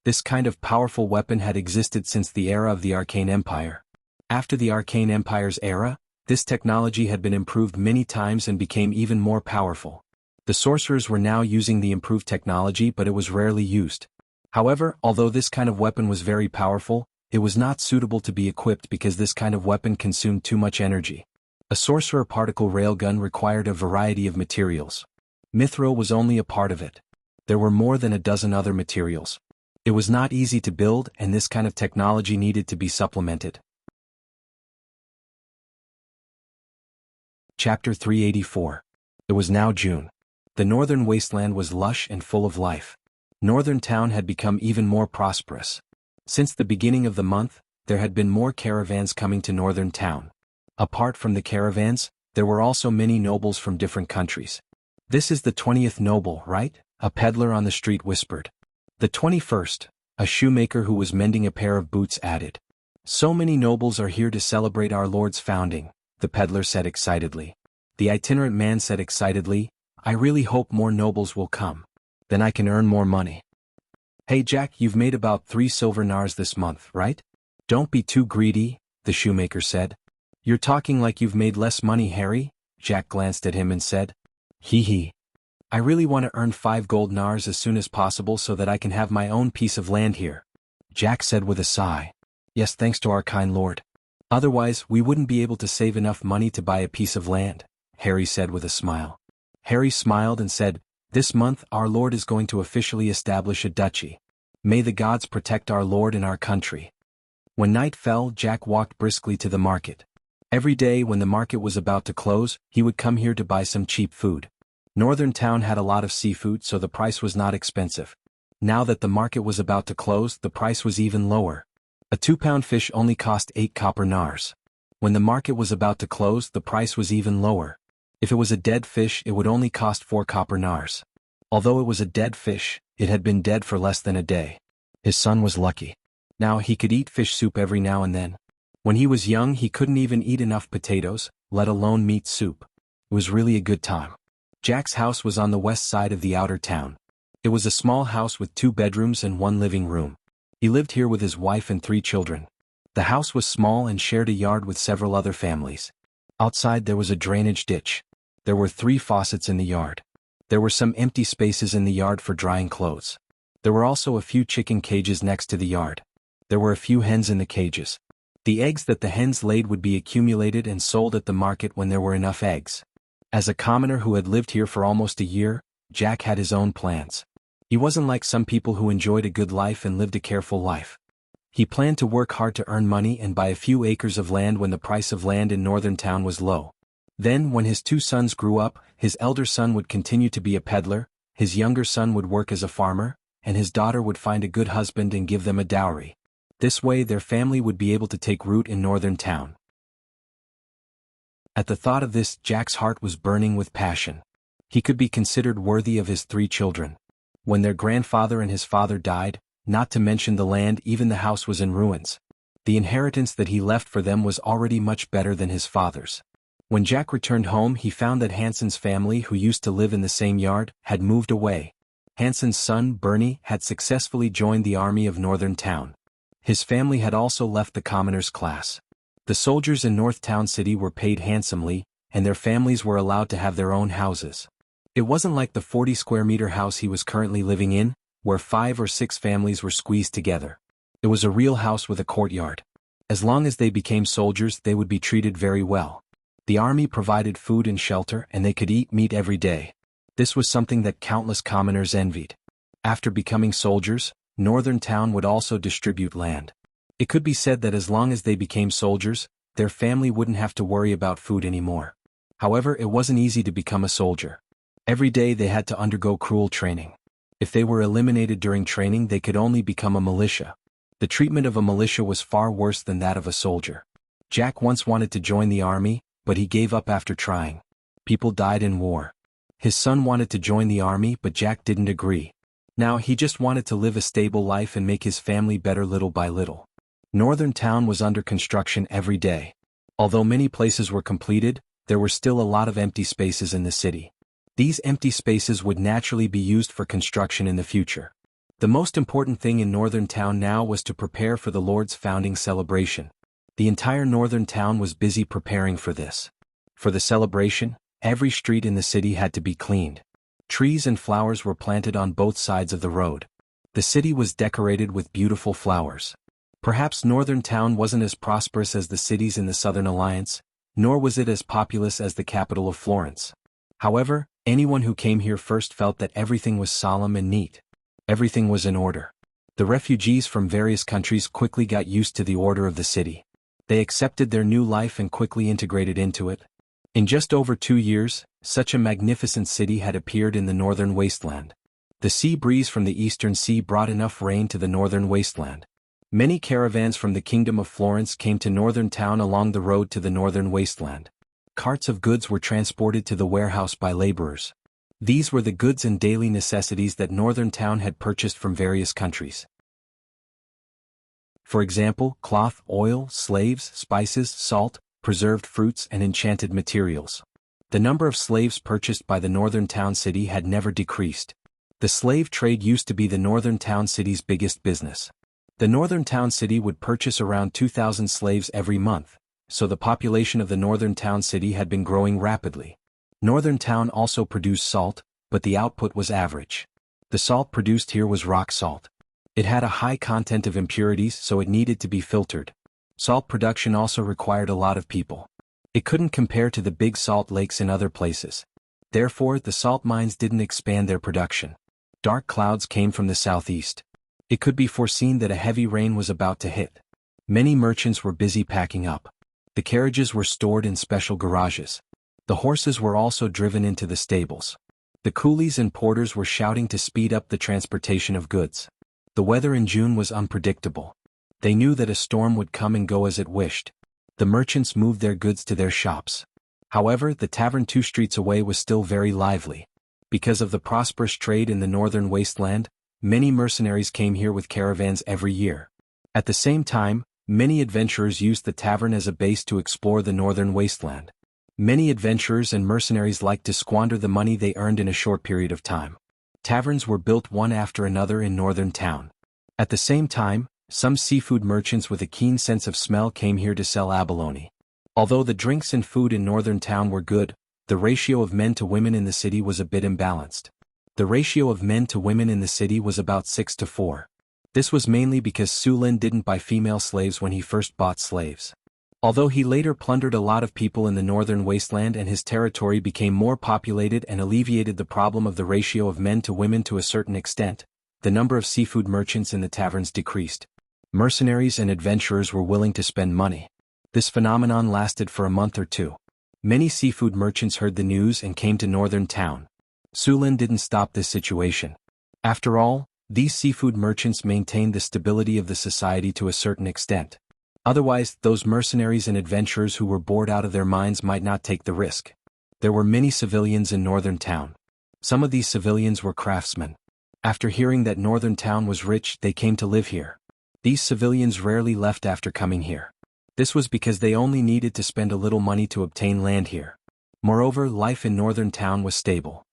This kind of powerful weapon had existed since the era of the Arcane Empire. After the Arcane Empire's era, this technology had been improved many times and became even more powerful. The sorcerers were now using the improved technology, but it was rarely used. However, although this kind of weapon was very powerful, it was not suitable to be equipped because this kind of weapon consumed too much energy. A Sorcerer Particle Railgun required a variety of materials. Mithril was only a part of it. There were more than a dozen other materials. It was not easy to build, and this kind of technology needed to be supplemented. Chapter 384. It was now June. The northern wasteland was lush and full of life. Northern Town had become even more prosperous. Since the beginning of the month, there had been more caravans coming to Northern Town. Apart from the caravans, there were also many nobles from different countries. "This is the 20th noble, right?" a peddler on the street whispered. "The 21st, a shoemaker who was mending a pair of boots added. "So many nobles are here to celebrate our Lord's founding," the peddler said excitedly. The itinerant man said excitedly, "I really hope more nobles will come. Then I can earn more money." "Hey Jack, you've made about 3 silver nars this month, right?" "Don't be too greedy," the shoemaker said. "You're talking like you've made less money, Harry," Jack glanced at him and said. "Hee hee. I really want to earn 5 gold nars as soon as possible so that I can have my own piece of land here," Jack said with a sigh. "Yes, thanks to our kind Lord. Otherwise, we wouldn't be able to save enough money to buy a piece of land," Harry said with a smile. Harry smiled and said, "This month our Lord is going to officially establish a duchy. May the gods protect our Lord and our country." When night fell, Jack walked briskly to the market. Every day when the market was about to close, he would come here to buy some cheap food. Northern Town had a lot of seafood, so the price was not expensive. Now that the market was about to close, the price was even lower. A 2-pound fish only cost 8 copper nars. When the market was about to close, the price was even lower. If it was a dead fish, it would only cost 4 copper nars. Although it was a dead fish, it had been dead for less than a day. His son was lucky. Now he could eat fish soup every now and then. When he was young, he couldn't even eat enough potatoes, let alone meat soup. It was really a good time. Jack's house was on the west side of the outer town. It was a small house with 2 bedrooms and 1 living room. He lived here with his wife and 3 children. The house was small and shared a yard with several other families. Outside there was a drainage ditch. There were 3 faucets in the yard. There were some empty spaces in the yard for drying clothes. There were also a few chicken cages next to the yard. There were a few hens in the cages. The eggs that the hens laid would be accumulated and sold at the market when there were enough eggs. As a commoner who had lived here for almost a year, Jack had his own plans. He wasn't like some people who enjoyed a good life and lived a careful life. He planned to work hard to earn money and buy a few acres of land when the price of land in Northern Town was low. Then, when his 2 sons grew up, his elder son would continue to be a peddler, his younger son would work as a farmer, and his daughter would find a good husband and give them a dowry. This way their family would be able to take root in Northern Town. At the thought of this, Jack's heart was burning with passion. He could be considered worthy of his 3 children. When their grandfather and his father died, not to mention the land, even the house was in ruins. The inheritance that he left for them was already much better than his father's. When Jack returned home, he found that Hansen's family, who used to live in the same yard, had moved away. Hansen's son, Bernie, had successfully joined the army of Northern Town. His family had also left the commoners' class. The soldiers in North Town City were paid handsomely, and their families were allowed to have their own houses. It wasn't like the 40-square-meter house he was currently living in, where 5 or 6 families were squeezed together. It was a real house with a courtyard. As long as they became soldiers, they would be treated very well. The army provided food and shelter, and they could eat meat every day. This was something that countless commoners envied. After becoming soldiers, Northern Town would also distribute land. It could be said that as long as they became soldiers, their family wouldn't have to worry about food anymore. However, it wasn't easy to become a soldier. Every day they had to undergo cruel training. If they were eliminated during training, they could only become a militia. The treatment of a militia was far worse than that of a soldier. Jack once wanted to join the army, but he gave up after trying. People died in war. His son wanted to join the army, but Jack didn't agree. Now he just wanted to live a stable life and make his family better little by little. Northern Town was under construction every day. Although many places were completed, there were still a lot of empty spaces in the city. These empty spaces would naturally be used for construction in the future. The most important thing in Northern Town now was to prepare for the Lord's founding celebration. The entire Northern Town was busy preparing for this. For the celebration, every street in the city had to be cleaned. Trees and flowers were planted on both sides of the road. The city was decorated with beautiful flowers. Perhaps Northern Town wasn't as prosperous as the cities in the Southern Alliance, nor was it as populous as the capital of Florence. However, anyone who came here first felt that everything was solemn and neat. Everything was in order. The refugees from various countries quickly got used to the order of the city. They accepted their new life and quickly integrated into it. In just over 2 years, such a magnificent city had appeared in the northern wasteland. The sea breeze from the eastern sea brought enough rain to the northern wasteland. Many caravans from the Kingdom of Florence came to Northern Town along the road to the northern wasteland. Carts of goods were transported to the warehouse by laborers. These were the goods and daily necessities that Northern Town had purchased from various countries. For example, cloth, oil, slaves, spices, salt, preserved fruits, and enchanted materials. The number of slaves purchased by the Northern Town City had never decreased. The slave trade used to be the Northern Town City's biggest business. The Northern Town City would purchase around 2,000 slaves every month, so the population of the Northern Town City had been growing rapidly. Northern Town also produced salt, but the output was average. The salt produced here was rock salt. It had a high content of impurities, so it needed to be filtered. Salt production also required a lot of people. It couldn't compare to the big salt lakes in other places. Therefore, the salt mines didn't expand their production. Dark clouds came from the southeast. It could be foreseen that a heavy rain was about to hit. Many merchants were busy packing up. The carriages were stored in special garages. The horses were also driven into the stables. The coolies and porters were shouting to speed up the transportation of goods. The weather in June was unpredictable. They knew that a storm would come and go as it wished. The merchants moved their goods to their shops. However, the tavern 2 streets away was still very lively. Because of the prosperous trade in the northern wasteland, many mercenaries came here with caravans every year. At the same time, many adventurers used the tavern as a base to explore the northern wasteland. Many adventurers and mercenaries liked to squander the money they earned in a short period of time. Taverns were built one after another in Northern Town. At the same time, some seafood merchants with a keen sense of smell came here to sell abalone. Although the drinks and food in Northern Town were good, the ratio of men to women in the city was a bit imbalanced. The ratio of men to women in the city was about 6 to 4. This was mainly because Sulin didn't buy female slaves when he first bought slaves. Although he later plundered a lot of people in the northern wasteland and his territory became more populated and alleviated the problem of the ratio of men to women to a certain extent, the number of seafood merchants in the taverns decreased. Mercenaries and adventurers were willing to spend money. This phenomenon lasted for a month or 2. Many seafood merchants heard the news and came to Northern Town. Sulin didn't stop this situation. After all, these seafood merchants maintained the stability of the society to a certain extent. Otherwise, those mercenaries and adventurers who were bored out of their minds might not take the risk. There were many civilians in Northern Town. Some of these civilians were craftsmen. After hearing that Northern Town was rich, they came to live here. These civilians rarely left after coming here. This was because they only needed to spend a little money to obtain land here. Moreover, life in northern town was stable.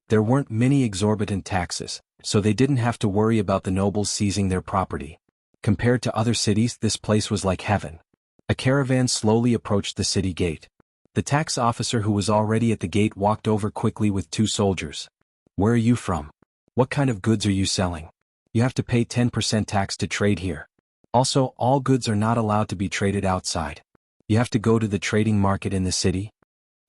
There weren't many exorbitant taxes, so they didn't have to worry about the nobles seizing their property. Compared to other cities, this place was like heaven. A caravan slowly approached the city gate. The tax officer who was already at the gate walked over quickly with 2 soldiers. "Where are you from? What kind of goods are you selling? You have to pay 10% tax to trade here. Also, all goods are not allowed to be traded outside. You have to go to the trading market in the city."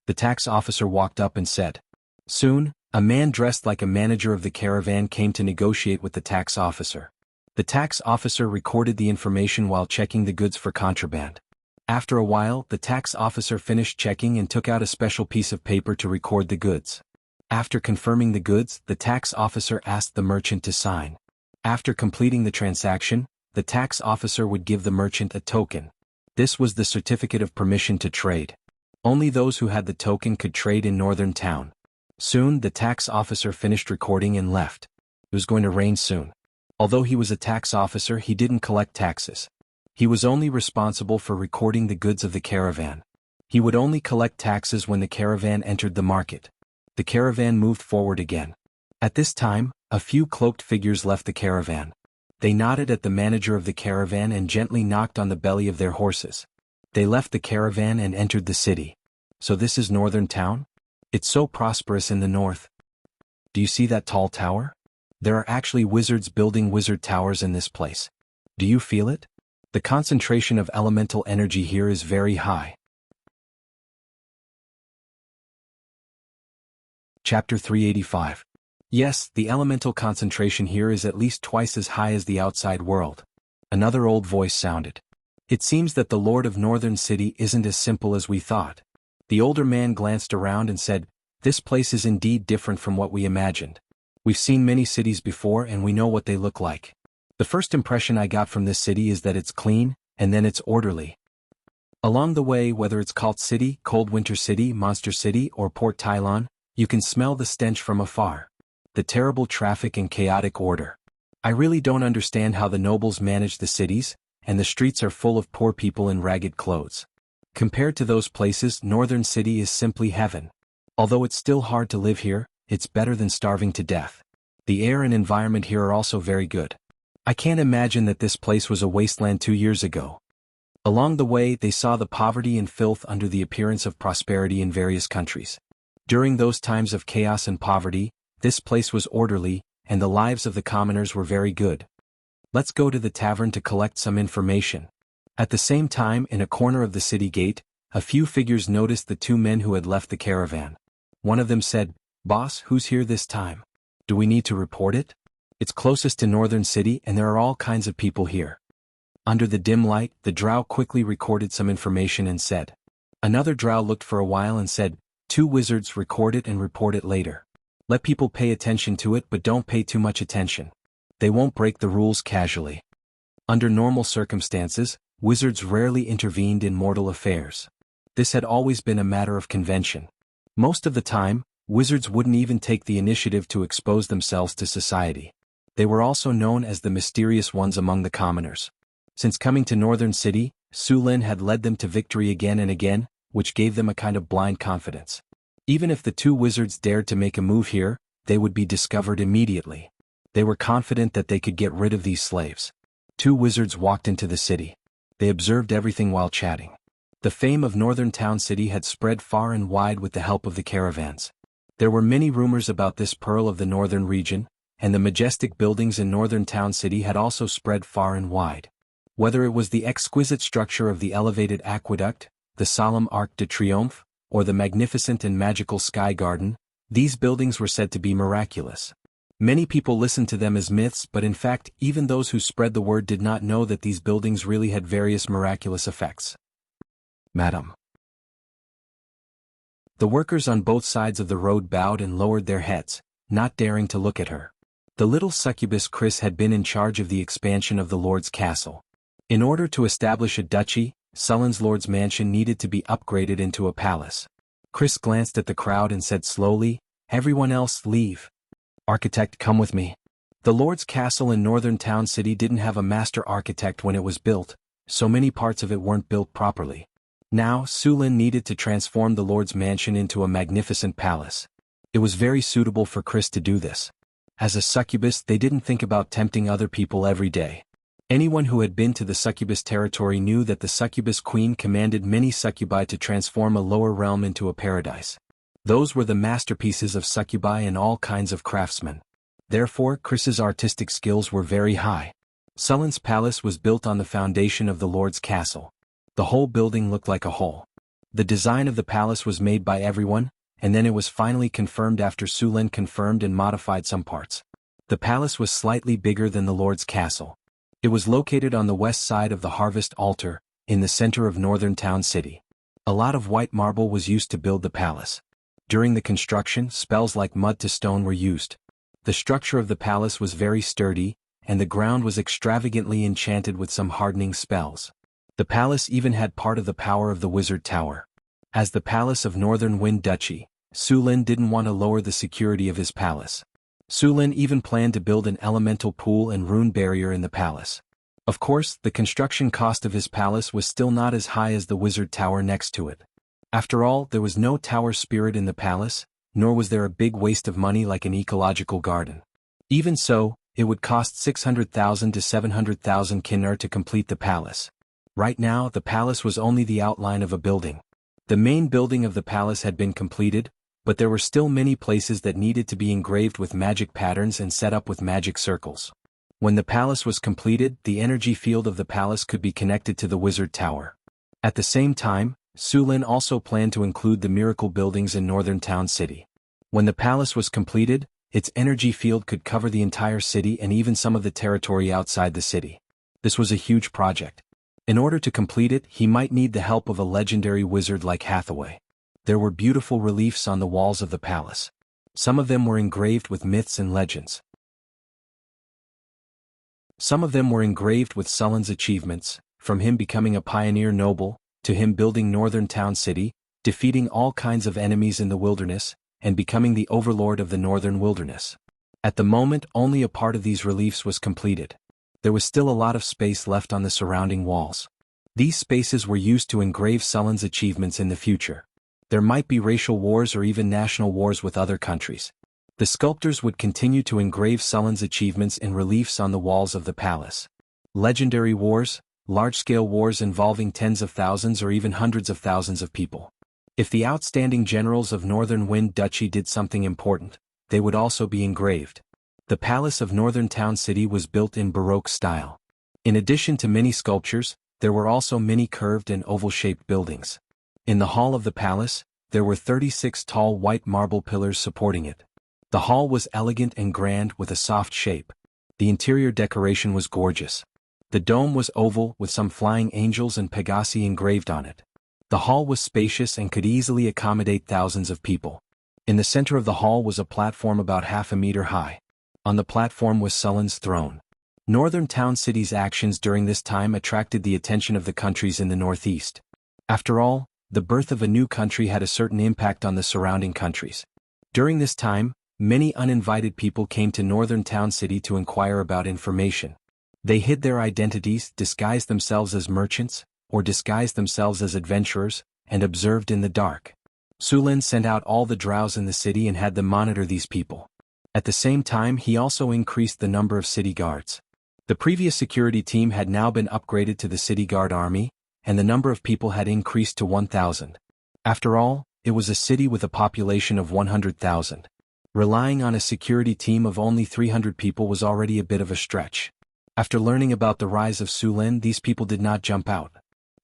The tax officer walked up and said. Soon, a man dressed like a manager of the caravan came to negotiate with the tax officer. The tax officer recorded the information while checking the goods for contraband. After a while, the tax officer finished checking and took out a special piece of paper to record the goods. After confirming the goods, the tax officer asked the merchant to sign. After completing the transaction, the tax officer would give the merchant a token. This was the certificate of permission to trade. Only those who had the token could trade in northern town. Soon, the tax officer finished recording and left. It was going to rain soon. Although he was a tax officer, he didn't collect taxes. He was only responsible for recording the goods of the caravan. He would only collect taxes when the caravan entered the market. The caravan moved forward again. At this time, a few cloaked figures left the caravan. They nodded at the manager of the caravan and gently knocked on the belly of their horses. They left the caravan and entered the city. So this is northern town? It's so prosperous in the north. Do you see that tall tower? There are actually wizards building wizard towers in this place. Do you feel it? The concentration of elemental energy here is very high. Chapter 385. Yes, the elemental concentration here is at least twice as high as the outside world. Another old voice sounded. It seems that the Lord of Northern City isn't as simple as we thought. The older man glanced around and said, "This place is indeed different from what we imagined. We've seen many cities before and we know what they look like. The first impression I got from this city is that it's clean, and then it's orderly. Along the way, whether it's Cult City, Cold Winter City, Monster City, or Port Tylon, you can smell the stench from afar. The terrible traffic and chaotic order. I really don't understand how the nobles manage the cities, and the streets are full of poor people in ragged clothes. Compared to those places, Northern City is simply heaven. Although it's still hard to live here, it's better than starving to death. The air and environment here are also very good. I can't imagine that this place was a wasteland 2 years ago." Along the way, they saw the poverty and filth under the appearance of prosperity in various countries. During those times of chaos and poverty, this place was orderly, and the lives of the commoners were very good. "Let's go to the tavern to collect some information." At the same time, in a corner of the city gate, a few figures noticed the 2 men who had left the caravan. One of them said, "Boss, who's here this time? Do we need to report it? It's closest to Northern City and there are all kinds of people here." Under the dim light, the drow quickly recorded some information and said. Another drow looked for a while and said, "2 wizards, record it and report it later. Let people pay attention to it but don't pay too much attention. They won't break the rules casually." Under normal circumstances, wizards rarely intervened in mortal affairs. This had always been a matter of convention. Most of the time, wizards wouldn't even take the initiative to expose themselves to society. They were also known as the mysterious ones among the commoners. Since coming to Northern City, Su Lin had led them to victory again and again, which gave them a kind of blind confidence. Even if the 2 wizards dared to make a move here, they would be discovered immediately. They were confident that they could get rid of these slaves. 2 wizards walked into the city. They observed everything while chatting. The fame of Northern Town City had spread far and wide with the help of the caravans. There were many rumors about this pearl of the northern region, and the majestic buildings in Northern Town City had also spread far and wide. Whether it was the exquisite structure of the elevated aqueduct, the solemn Arc de Triomphe, or the magnificent and magical Sky Garden, these buildings were said to be miraculous. Many people listened to them as myths, but in fact, even those who spread the word did not know that these buildings really had various miraculous effects. "Madam." The workers on both sides of the road bowed and lowered their heads, not daring to look at her. The little succubus Chris had been in charge of the expansion of the Lord's castle. In order to establish a duchy, Sullen's Lord's mansion needed to be upgraded into a palace. Chris glanced at the crowd and said slowly, "Everyone else leave. Architect, come with me." The Lord's castle in northern town city didn't have a master architect when it was built, so many parts of it weren't built properly. Now, Su Lin needed to transform the Lord's mansion into a magnificent palace. It was very suitable for Chris to do this. As a succubus, they didn't think about tempting other people every day. Anyone who had been to the succubus territory knew that the succubus queen commanded many succubi to transform a lower realm into a paradise. Those were the masterpieces of succubi and all kinds of craftsmen. Therefore, Chris's artistic skills were very high. Sulin's palace was built on the foundation of the Lord's castle. The whole building looked like a whole. The design of the palace was made by everyone, and then it was finally confirmed after Su Lin confirmed and modified some parts. The palace was slightly bigger than the Lord's castle. It was located on the west side of the harvest altar, in the center of northern town city. A lot of white marble was used to build the palace. During the construction, spells like mud to stone were used. The structure of the palace was very sturdy, and the ground was extravagantly enchanted with some hardening spells. The palace even had part of the power of the Wizard Tower. As the palace of Northern Wind Duchy, Su Lin didn't want to lower the security of his palace. Su Lin even planned to build an elemental pool and rune barrier in the palace. Of course, the construction cost of his palace was still not as high as the Wizard Tower next to it. After all, there was no tower spirit in the palace, nor was there a big waste of money like an ecological garden. Even so, it would cost 600,000 to 700,000 kinar to complete the palace. Right now, the palace was only the outline of a building. The main building of the palace had been completed, but there were still many places that needed to be engraved with magic patterns and set up with magic circles. When the palace was completed, the energy field of the palace could be connected to the Wizard Tower. At the same time, Su Lin also planned to include the miracle buildings in northern town city. When the palace was completed, its energy field could cover the entire city and even some of the territory outside the city. This was a huge project. In order to complete it, he might need the help of a legendary wizard like Hathaway. There were beautiful reliefs on the walls of the palace. Some of them were engraved with myths and legends. Some of them were engraved with Sulin's achievements, from him becoming a pioneer noble, to him building northern town city, defeating all kinds of enemies in the wilderness, and becoming the overlord of the northern wilderness. At the moment, only a part of these reliefs was completed. There was still a lot of space left on the surrounding walls. These spaces were used to engrave Sulin's achievements in the future. There might be racial wars or even national wars with other countries. The sculptors would continue to engrave Sulin's achievements in reliefs on the walls of the palace. Legendary wars, large-scale wars involving tens of thousands or even hundreds of thousands of people. If the outstanding generals of Northern Wind Duchy did something important, they would also be engraved. The palace of Northern Town City was built in Baroque style. In addition to many sculptures, there were also many curved and oval-shaped buildings. In the hall of the palace, there were 36 tall white marble pillars supporting it. The hall was elegant and grand with a soft shape. The interior decoration was gorgeous. The dome was oval with some flying angels and Pegasi engraved on it. The hall was spacious and could easily accommodate thousands of people. In the center of the hall was a platform about half a meter high. On the platform was Sulin's throne. Northern Town City's actions during this time attracted the attention of the countries in the northeast. After all, the birth of a new country had a certain impact on the surrounding countries. During this time, many uninvited people came to Northern Town City to inquire about information. They hid their identities, disguised themselves as merchants, or disguised themselves as adventurers, and observed in the dark. Su Lin sent out all the drows in the city and had them monitor these people. At the same time, he also increased the number of city guards. The previous security team had now been upgraded to the city guard army, and the number of people had increased to 1,000. After all, it was a city with a population of 100,000. Relying on a security team of only 300 people was already a bit of a stretch. After learning about the rise of Su Lin, these people did not jump out.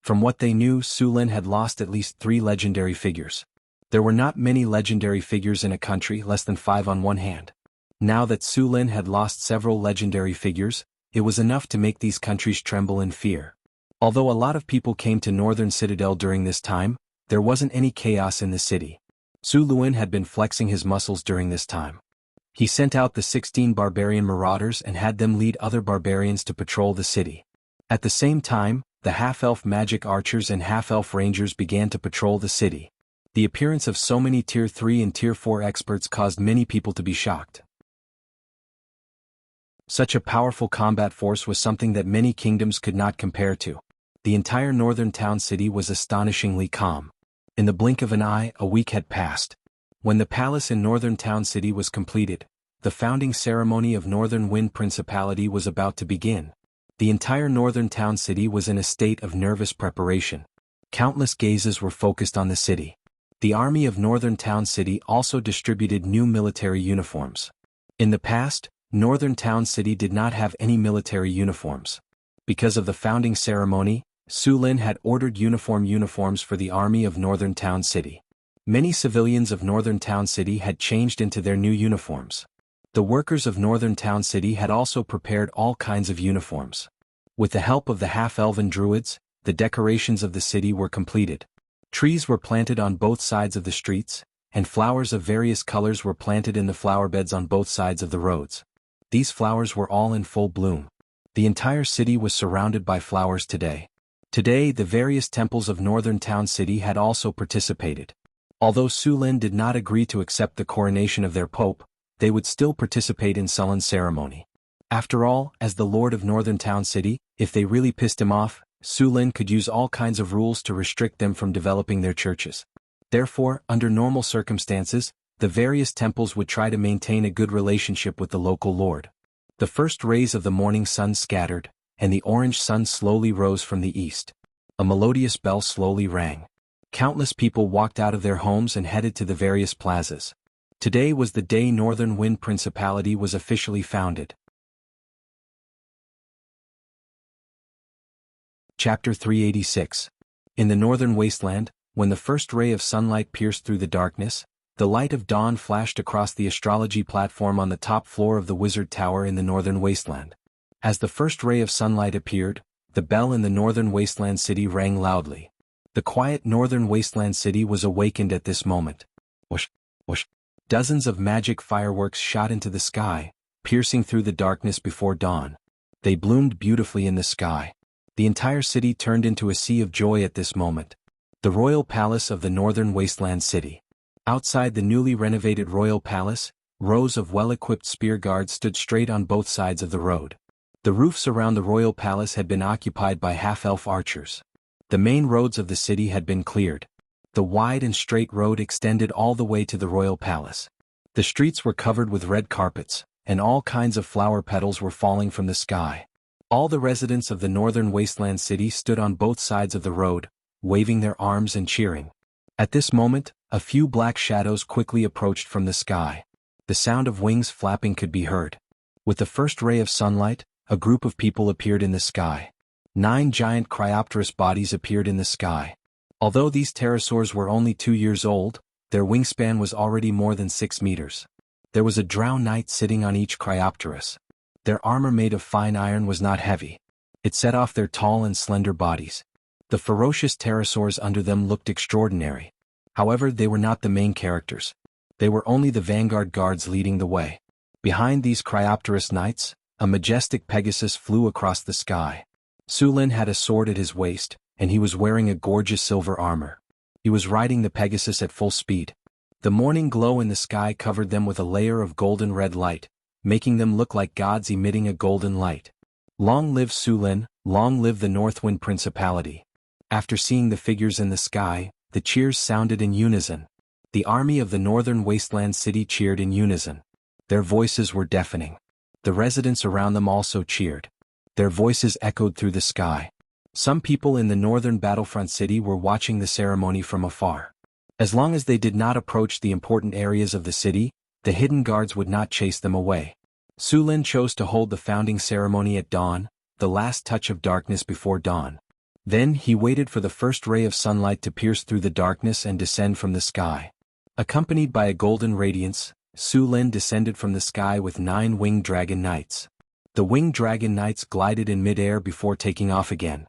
From what they knew, Su Lin had lost at least 3 legendary figures. There were not many legendary figures in a country, less than 5 on one hand. Now that Su Lin had lost several legendary figures, it was enough to make these countries tremble in fear. Although a lot of people came to Northern Citadel during this time, there wasn't any chaos in the city. Su Lin had been flexing his muscles during this time. He sent out the 16 barbarian marauders and had them lead other barbarians to patrol the city. At the same time, the half-elf magic archers and half-elf rangers began to patrol the city. The appearance of so many Tier 3 and Tier 4 experts caused many people to be shocked. Such a powerful combat force was something that many kingdoms could not compare to. The entire northern town city was astonishingly calm. In the blink of an eye, a week had passed. When the palace in northern town city was completed, the founding ceremony of Northern Wind Principality was about to begin. The entire northern town city was in a state of nervous preparation. Countless gazes were focused on the city. The army of northern town city also distributed new military uniforms. In the past, northern town city did not have any military uniforms. Because of the founding ceremony, Su Lin had ordered uniforms for the army of northern town city. Many civilians of northern town city had changed into their new uniforms. The workers of northern town city had also prepared all kinds of uniforms. With the help of the half-elven druids, the decorations of the city were completed. Trees were planted on both sides of the streets, and flowers of various colors were planted in the flower beds on both sides of the roads. These flowers were all in full bloom. The entire city was surrounded by flowers today. Today, the various temples of northern town city had also participated. Although Su Lin did not agree to accept the coronation of their pope, they would still participate in Sullen's ceremony. After all, as the lord of northern town city, if they really pissed him off, Su Lin could use all kinds of rules to restrict them from developing their churches. Therefore, under normal circumstances, the various temples would try to maintain a good relationship with the local lord. The first rays of the morning sun scattered, and the orange sun slowly rose from the east. A melodious bell slowly rang. Countless people walked out of their homes and headed to the various plazas. Today was the day Northern Wind Principality was officially founded. Chapter 386. In the northern wasteland, when the first ray of sunlight pierced through the darkness, the light of dawn flashed across the astrology platform on the top floor of the wizard tower in the northern wasteland. As the first ray of sunlight appeared, the bell in the northern wasteland city rang loudly. The quiet northern wasteland city was awakened at this moment. Whoosh, whoosh. Dozens of magic fireworks shot into the sky, piercing through the darkness before dawn. They bloomed beautifully in the sky. The entire city turned into a sea of joy at this moment. The royal palace of the northern wasteland city. Outside the newly renovated royal palace, rows of well-equipped spear guards stood straight on both sides of the road. The roofs around the royal palace had been occupied by half-elf archers. The main roads of the city had been cleared. The wide and straight road extended all the way to the royal palace. The streets were covered with red carpets, and all kinds of flower petals were falling from the sky. All the residents of the northern wasteland city stood on both sides of the road, waving their arms and cheering. At this moment, a few black shadows quickly approached from the sky. The sound of wings flapping could be heard. With the first ray of sunlight, a group of people appeared in the sky. 9 giant Cryopterus bodies appeared in the sky. Although these pterosaurs were only 2 years old, their wingspan was already more than 6 meters. There was a drow knight sitting on each Cryopterus. Their armor made of fine iron was not heavy. It set off their tall and slender bodies. The ferocious pterosaurs under them looked extraordinary. However, they were not the main characters. They were only the vanguard guards leading the way. Behind these Cryopterus knights, a majestic Pegasus flew across the sky. Su Lin had a sword at his waist, and he was wearing a gorgeous silver armor. He was riding the Pegasus at full speed. The morning glow in the sky covered them with a layer of golden red light, making them look like gods emitting a golden light. Long live Su Lin, long live the Northwind Principality. After seeing the figures in the sky, the cheers sounded in unison. The army of the northern wasteland city cheered in unison. Their voices were deafening. The residents around them also cheered. Their voices echoed through the sky. Some people in the northern battlefront city were watching the ceremony from afar. As long as they did not approach the important areas of the city, the hidden guards would not chase them away. Su Lin chose to hold the founding ceremony at dawn, the last touch of darkness before dawn. Then he waited for the first ray of sunlight to pierce through the darkness and descend from the sky. Accompanied by a golden radiance, Su Lin descended from the sky with 9 winged dragon knights. The winged dragon knights glided in mid-air before taking off again.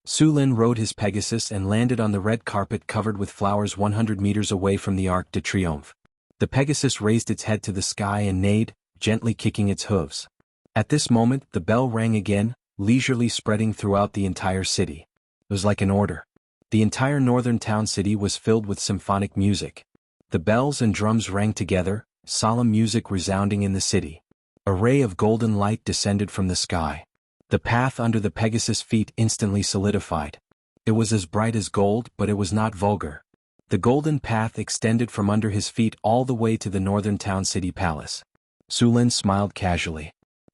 Su Lin rode his Pegasus and landed on the red carpet covered with flowers 100 meters away from the Arc de Triomphe. The Pegasus raised its head to the sky and neighed, gently kicking its hooves. At this moment, the bell rang again, leisurely spreading throughout the entire city. It was like an order. The entire northern town city was filled with symphonic music. The bells and drums rang together, solemn music resounding in the city. A ray of golden light descended from the sky. The path under the Pegasus' feet instantly solidified. It was as bright as gold, but it was not vulgar. The golden path extended from under his feet all the way to the northern town city palace. Su Lin smiled casually.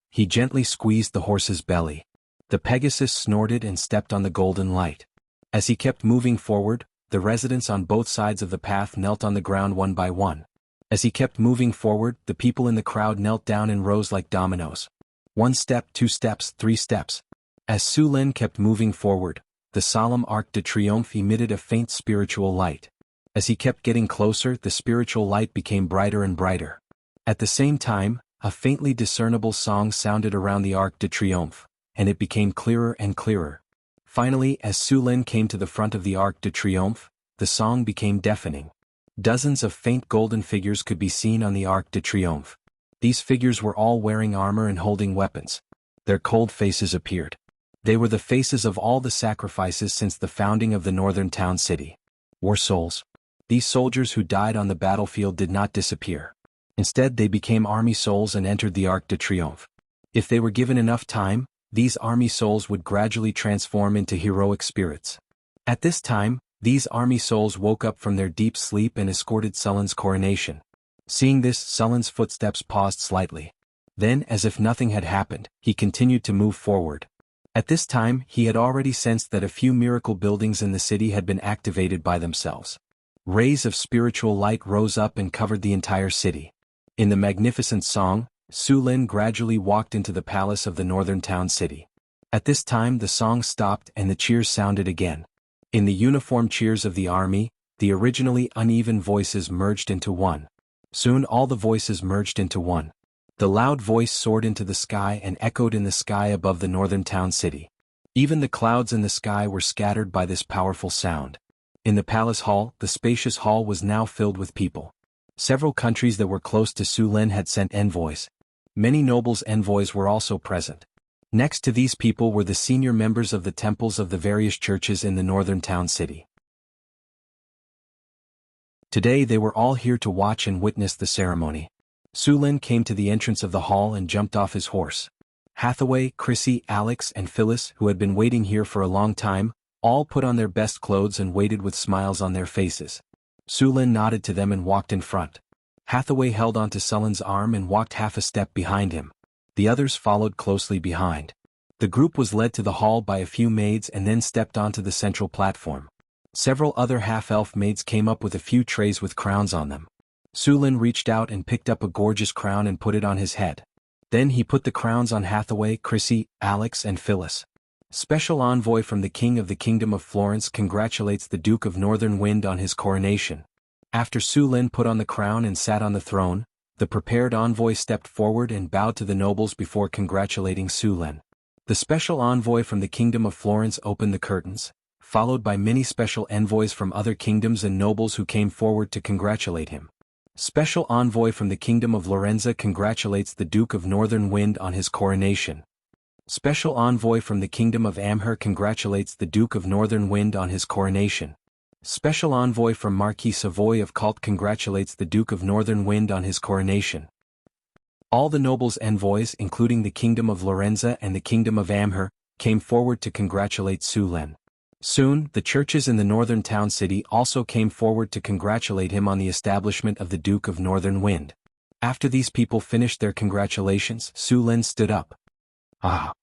He gently squeezed the horse's belly. The Pegasus snorted and stepped on the golden light. As he kept moving forward, the residents on both sides of the path knelt on the ground one by one. As he kept moving forward, the people in the crowd knelt down in rows like dominoes. 1 step, 2 steps, 3 steps. As Su Lin kept moving forward, the solemn Arc de Triomphe emitted a faint spiritual light. As he kept getting closer, the spiritual light became brighter and brighter. At the same time, a faintly discernible song sounded around the Arc de Triomphe, and it became clearer and clearer. Finally, as Su Lin came to the front of the Arc de Triomphe, the song became deafening. Dozens of faint golden figures could be seen on the Arc de Triomphe. These figures were all wearing armor and holding weapons. Their cold faces appeared. They were the faces of all the sacrifices since the founding of the northern town city. War souls. These soldiers who died on the battlefield did not disappear. Instead, they became army souls and entered the Arc de Triomphe. If they were given enough time, these army souls would gradually transform into heroic spirits. At this time, these army souls woke up from their deep sleep and escorted Sullen's coronation. Seeing this, Sullen's footsteps paused slightly. Then, as if nothing had happened, he continued to move forward. At this time, he had already sensed that a few miracle buildings in the city had been activated by themselves. Rays of spiritual light rose up and covered the entire city. In the magnificent song, Su Lin gradually walked into the palace of the northern town city. At this time the song stopped and the cheers sounded again. In the uniform cheers of the army, the originally uneven voices merged into one. Soon all the voices merged into one. The loud voice soared into the sky and echoed in the sky above the northern town city. Even the clouds in the sky were scattered by this powerful sound. In the palace hall, the spacious hall was now filled with people. Several countries that were close to Su Lin had sent envoys. Many nobles' envoys were also present. Next to these people were the senior members of the temples of the various churches in the northern town city. Today they were all here to watch and witness the ceremony. Su Lin came to the entrance of the hall and jumped off his horse. Hathaway, Chrissy, Alex, and Phyllis, who had been waiting here for a long time, all put on their best clothes and waited with smiles on their faces. Su Lin nodded to them and walked in front. Hathaway held onto Sullen's arm and walked half a step behind him. The others followed closely behind. The group was led to the hall by a few maids and then stepped onto the central platform. Several other half-elf maids came up with a few trays with crowns on them. Su Lin reached out and picked up a gorgeous crown and put it on his head. Then he put the crowns on Hathaway, Chrissy, Alex, and Phyllis. Special envoy from the King of the Kingdom of Florence congratulates the Duke of Northern Wind on his coronation. After Su Lin put on the crown and sat on the throne, the prepared envoy stepped forward and bowed to the nobles before congratulating Su Lin. The special envoy from the Kingdom of Florence opened the curtains, followed by many special envoys from other kingdoms and nobles who came forward to congratulate him. Special envoy from the Kingdom of Lorenza congratulates the Duke of Northern Wind on his coronation. Special envoy from the Kingdom of Amher congratulates the Duke of Northern Wind on his coronation. Special envoy from Marquis Savoy of Cult congratulates the Duke of Northern Wind on his coronation. All the nobles' envoys, including the Kingdom of Lorenza and the Kingdom of Amher, came forward to congratulate Su Lin. Soon, the churches in the northern town city also came forward to congratulate him on the establishment of the Duke of Northern Wind. After these people finished their congratulations, Su Lin stood up. Ah!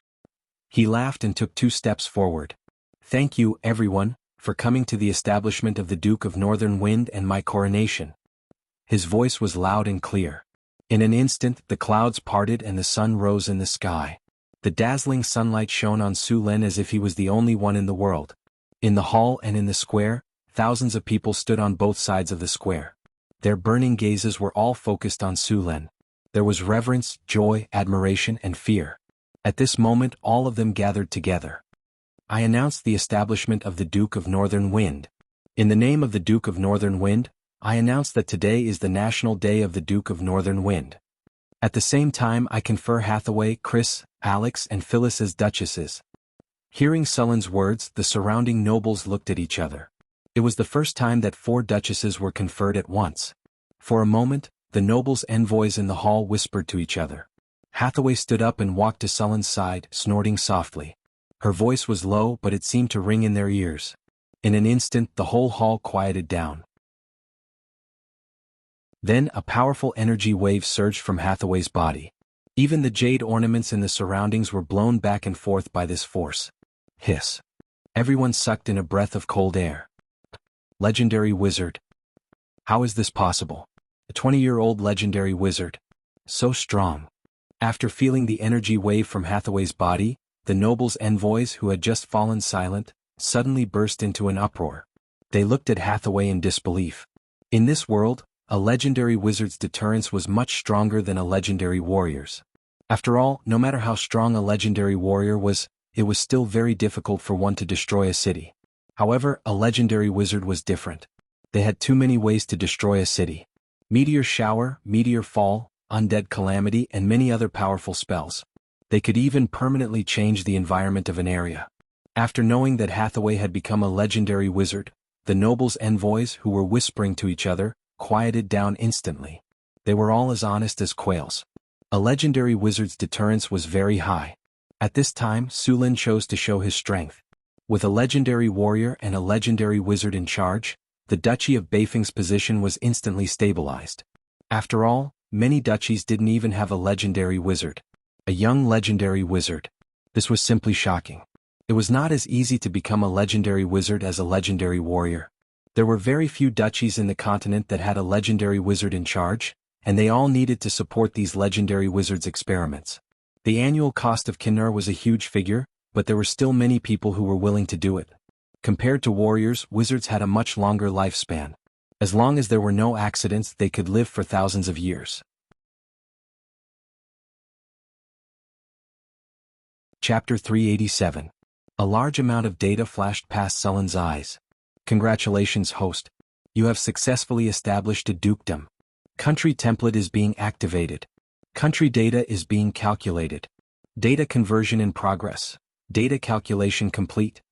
He laughed and took 2 steps forward. Thank you, everyone, for coming to the establishment of the Duke of Northern Wind and my coronation. His voice was loud and clear. In an instant, the clouds parted and the sun rose in the sky. The dazzling sunlight shone on Su Lin as if he was the only one in the world. In the hall and in the square, thousands of people stood on both sides of the square. Their burning gazes were all focused on Su Lin. There was reverence, joy, admiration, and fear. At this moment, all of them gathered together. I announced the establishment of the Duke of Northern Wind. In the name of the Duke of Northern Wind, I announce that today is the National Day of the Duke of Northern Wind. At the same time, I confer Hathaway, Chris, Alex, and Phyllis as duchesses. Hearing Sullen's words, the surrounding nobles looked at each other. It was the first time that 4 duchesses were conferred at once. For a moment, the nobles' envoys in the hall whispered to each other. Hathaway stood up and walked to Sullen's side, snorting softly. Her voice was low, but it seemed to ring in their ears. In an instant, the whole hall quieted down. Then a powerful energy wave surged from Hathaway's body. Even the jade ornaments in the surroundings were blown back and forth by this force. Hiss. Everyone sucked in a breath of cold air. Legendary wizard. How is this possible? A 20-year-old legendary wizard. So strong. After feeling the energy wave from Hathaway's body, the nobles' envoys who had just fallen silent, suddenly burst into an uproar. They looked at Hathaway in disbelief. In this world, a legendary wizard's deterrence was much stronger than a legendary warrior's. After all, no matter how strong a legendary warrior was, it was still very difficult for one to destroy a city. However, a legendary wizard was different. They had too many ways to destroy a city. Meteor shower, meteor fall, undead calamity, and many other powerful spells. They could even permanently change the environment of an area. After knowing that Hathaway had become a legendary wizard, the nobles' envoys who were whispering to each other quieted down instantly. They were all as honest as quails. A legendary wizard's deterrence was very high. At this time, Sulin chose to show his strength. With a legendary warrior and a legendary wizard in charge, the Duchy of Beifeng's position was instantly stabilized. After all, many duchies didn't even have a legendary wizard. A young legendary wizard. This was simply shocking. It was not as easy to become a legendary wizard as a legendary warrior. There were very few duchies in the continent that had a legendary wizard in charge, and they all needed to support these legendary wizards' experiments. The annual cost of Kinur was a huge figure, but there were still many people who were willing to do it. Compared to warriors, wizards had a much longer lifespan. As long as there were no accidents, they could live for thousands of years. Chapter 387. A large amount of data flashed past Sullen's eyes. Congratulations, host. You have successfully established a dukedom. Country template is being activated. Country data is being calculated. Data conversion in progress. Data calculation complete.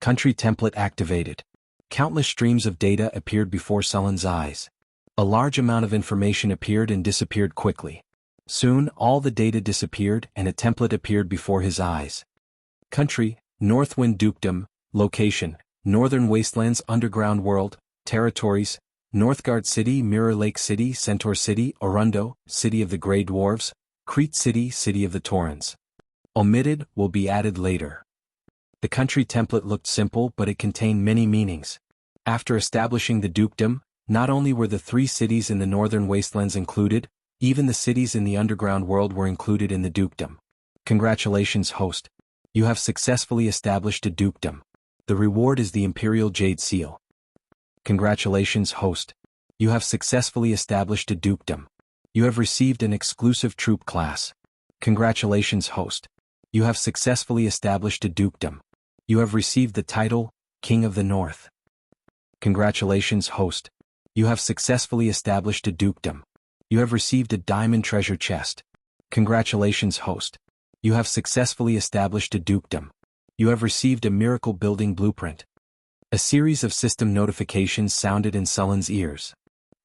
Country template activated. Countless streams of data appeared before Sullen's eyes. A large amount of information appeared and disappeared quickly. Soon, all the data disappeared and a template appeared before his eyes. Country, Northwind Dukedom, Location, Northern Wastelands Underground World, Territories, Northgard City, Mirror Lake City, Centaur City, Orundo, City of the Grey Dwarves, Crete City, City of the Taurens. Omitted, will be added later. The country template looked simple, but it contained many meanings. After establishing the dukedom, not only were the 3 cities in the Northern Wastelands included, even the cities in the underground world were included in the dukedom. Congratulations, host. You have successfully established a dukedom. The reward is the Imperial Jade Seal. Congratulations, host. You have successfully established a dukedom. You have received an exclusive troop class. Congratulations, host. You have successfully established a dukedom. You have received the title, King of the North. Congratulations, host. You have successfully established a dukedom. You have received a diamond treasure chest. Congratulations, host. You have successfully established a dukedom. You have received a miracle building blueprint. A series of system notifications sounded in Sullen's ears.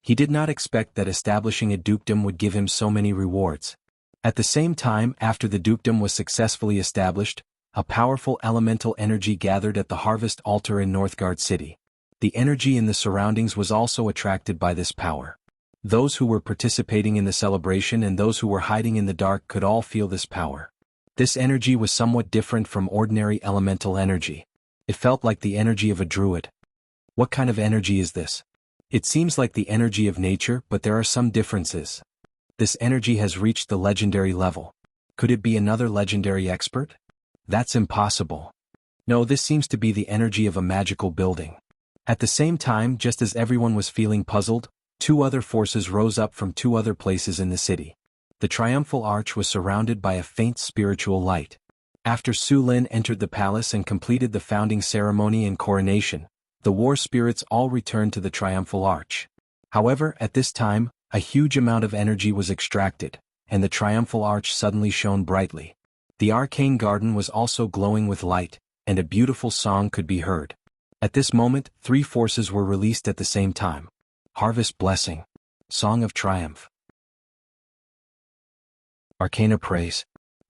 He did not expect that establishing a dukedom would give him so many rewards. At the same time, after the dukedom was successfully established, a powerful elemental energy gathered at the harvest altar in Northgard City. The energy in the surroundings was also attracted by this power. Those who were participating in the celebration and those who were hiding in the dark could all feel this power. This energy was somewhat different from ordinary elemental energy. It felt like the energy of a druid. What kind of energy is this? It seems like the energy of nature, but there are some differences. This energy has reached the legendary level. Could it be another legendary expert? That's impossible. No, this seems to be the energy of a magical building. At the same time, just as everyone was feeling puzzled, 2 other forces rose up from 2 other places in the city. The triumphal arch was surrounded by a faint spiritual light. After Su Lin entered the palace and completed the founding ceremony and coronation, the war spirits all returned to the triumphal arch. However, at this time, a huge amount of energy was extracted, and the triumphal arch suddenly shone brightly. The arcane garden was also glowing with light, and a beautiful song could be heard. At this moment, 3 forces were released at the same time. Harvest Blessing. Song of Triumph. Arcana Praise.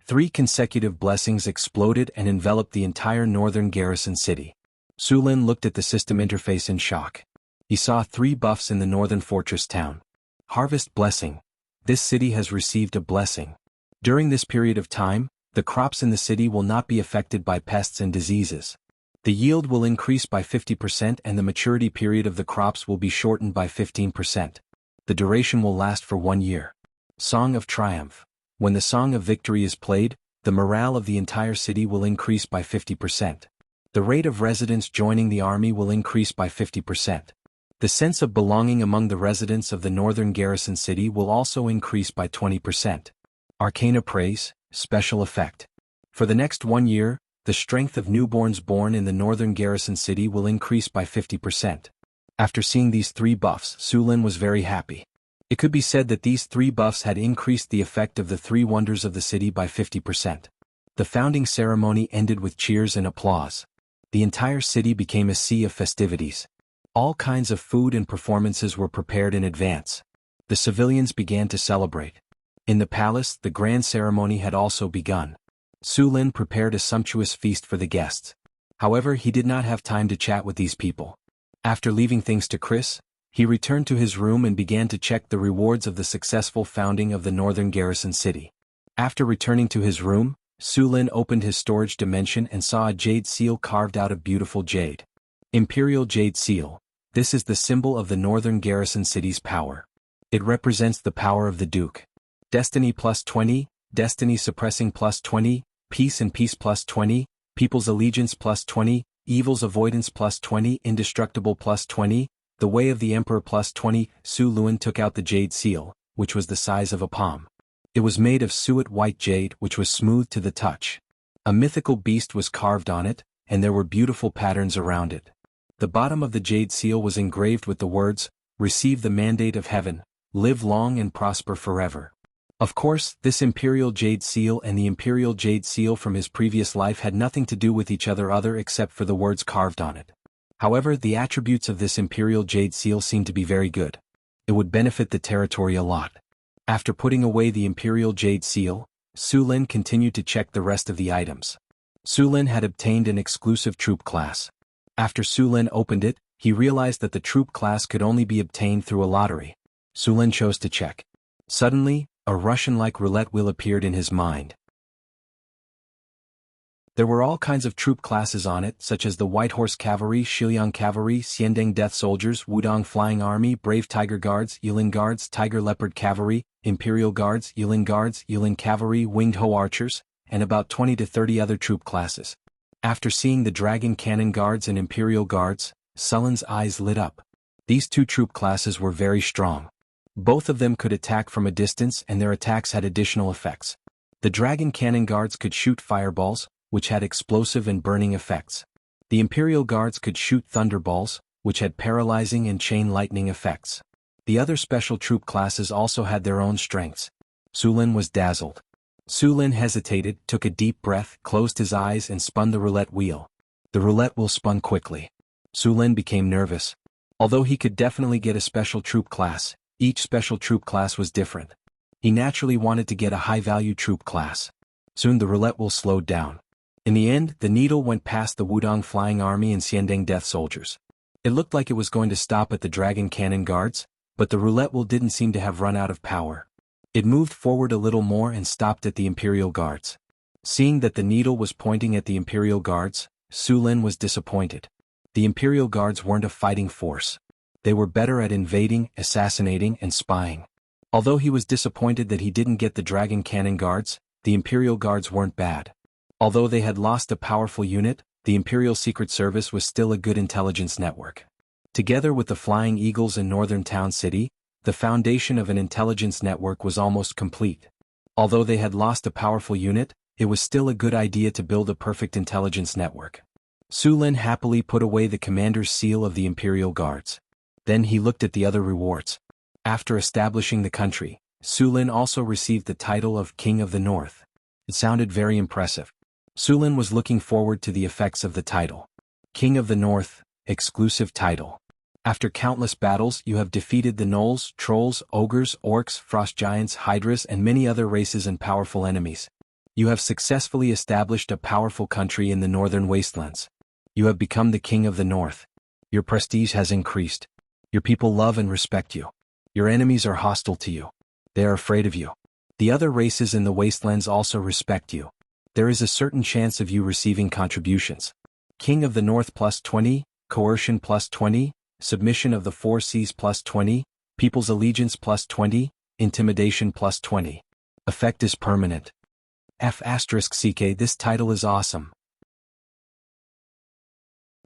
3 consecutive blessings exploded and enveloped the entire northern garrison city. Su Lin looked at the system interface in shock. He saw 3 buffs in the northern fortress town. Harvest Blessing. This city has received a blessing. During this period of time, the crops in the city will not be affected by pests and diseases. The yield will increase by 50% and the maturity period of the crops will be shortened by 15%. The duration will last for 1 year. Song of Triumph. When the Song of Victory is played, the morale of the entire city will increase by 50%. The rate of residents joining the army will increase by 50%. The sense of belonging among the residents of the northern garrison city will also increase by 20%. Arcana Praise, Special Effect. For the next 1 year, the strength of newborns born in the northern garrison city will increase by 50%. After seeing these 3 buffs, Su Lin was very happy. It could be said that these 3 buffs had increased the effect of the 3 wonders of the city by 50%. The founding ceremony ended with cheers and applause. The entire city became a sea of festivities. All kinds of food and performances were prepared in advance. The civilians began to celebrate. In the palace, the grand ceremony had also begun. Su Lin prepared a sumptuous feast for the guests. However, he did not have time to chat with these people. After leaving things to Chris, he returned to his room and began to check the rewards of the successful founding of the northern garrison city. After returning to his room, Su Lin opened his storage dimension and saw a jade seal carved out of beautiful jade. Imperial Jade Seal. This is the symbol of the northern garrison city's power. It represents the power of the Duke. Destiny plus 20, Destiny Suppressing plus 20, Peace and Peace plus 20, People's Allegiance plus 20, Evil's Avoidance plus 20, Indestructible plus 20, The Way of the Emperor plus 20. Su Lin took out the jade seal, which was the size of a palm. It was made of suet white jade which was smooth to the touch. A mythical beast was carved on it, and there were beautiful patterns around it. The bottom of the jade seal was engraved with the words, "Receive the mandate of heaven, live long and prosper forever." Of course, this Imperial Jade Seal and the Imperial Jade Seal from his previous life had nothing to do with each other except for the words carved on it. However, the attributes of this Imperial Jade Seal seemed to be very good. It would benefit the territory a lot. After putting away the Imperial Jade Seal, Su Lin continued to check the rest of the items. Su Lin had obtained an exclusive troop class. After Su Lin opened it, he realized that the troop class could only be obtained through a lottery. Su Lin chose to check. Suddenly, a Russian-like roulette wheel appeared in his mind. There were all kinds of troop classes on it, such as the White Horse Cavalry, Shiliang Cavalry, Xiandeng Death Soldiers, Wudong Flying Army, Brave Tiger Guards, Yilin Guards, Tiger Leopard Cavalry, Imperial Guards, Yilin Cavalry, Winged Ho Archers, and about 20 to 30 other troop classes. After seeing the Dragon Cannon Guards and Imperial Guards, Su Lin's eyes lit up. These 2 troop classes were very strong. Both of them could attack from a distance and their attacks had additional effects. The Dragon Cannon Guards could shoot fireballs, which had explosive and burning effects. The Imperial Guards could shoot thunderballs, which had paralyzing and chain lightning effects. The other special troop classes also had their own strengths. Su Lin was dazzled. Su Lin hesitated, took a deep breath, closed his eyes and spun the roulette wheel. The roulette wheel spun quickly. Su Lin became nervous. Although he could definitely get a special troop class, each special troop class was different. He naturally wanted to get a high-value troop class. Soon the roulette wheel slowed down. In the end, the needle went past the Wudong Flying Army and Xiandeng Death Soldiers. It looked like it was going to stop at the Dragon Cannon Guards, but the roulette wheel didn't seem to have run out of power. It moved forward a little more and stopped at the Imperial Guards. Seeing that the needle was pointing at the Imperial Guards, Su Lin was disappointed. The Imperial Guards weren't a fighting force. They were better at invading, assassinating, and spying. Although he was disappointed that he didn't get the Dragon Cannon Guards, the Imperial Guards weren't bad. Although they had lost a powerful unit, the Imperial Secret Service was still a good intelligence network. Together with the Flying Eagles in Northern Town City, the foundation of an intelligence network was almost complete. Although they had lost a powerful unit, it was still a good idea to build a perfect intelligence network. Su Lin happily put away the commander's seal of the Imperial Guards. Then he looked at the other rewards. After establishing the country, Su Lin also received the title of King of the North. It sounded very impressive. Su Lin was looking forward to the effects of the title. King of the North, exclusive title. After countless battles, you have defeated the gnolls, trolls, ogres, orcs, frost giants, hydras, and many other races and powerful enemies. You have successfully established a powerful country in the northern wastelands. You have become the king of the north. Your prestige has increased. Your people love and respect you. Your enemies are hostile to you. They are afraid of you. The other races in the wastelands also respect you. There is a certain chance of you receiving contributions. King of the North plus 20, Coercion plus 20, Submission of the Four Seas plus 20, People's Allegiance plus 20, Intimidation plus 20. Effect is permanent. F***CK This title is awesome.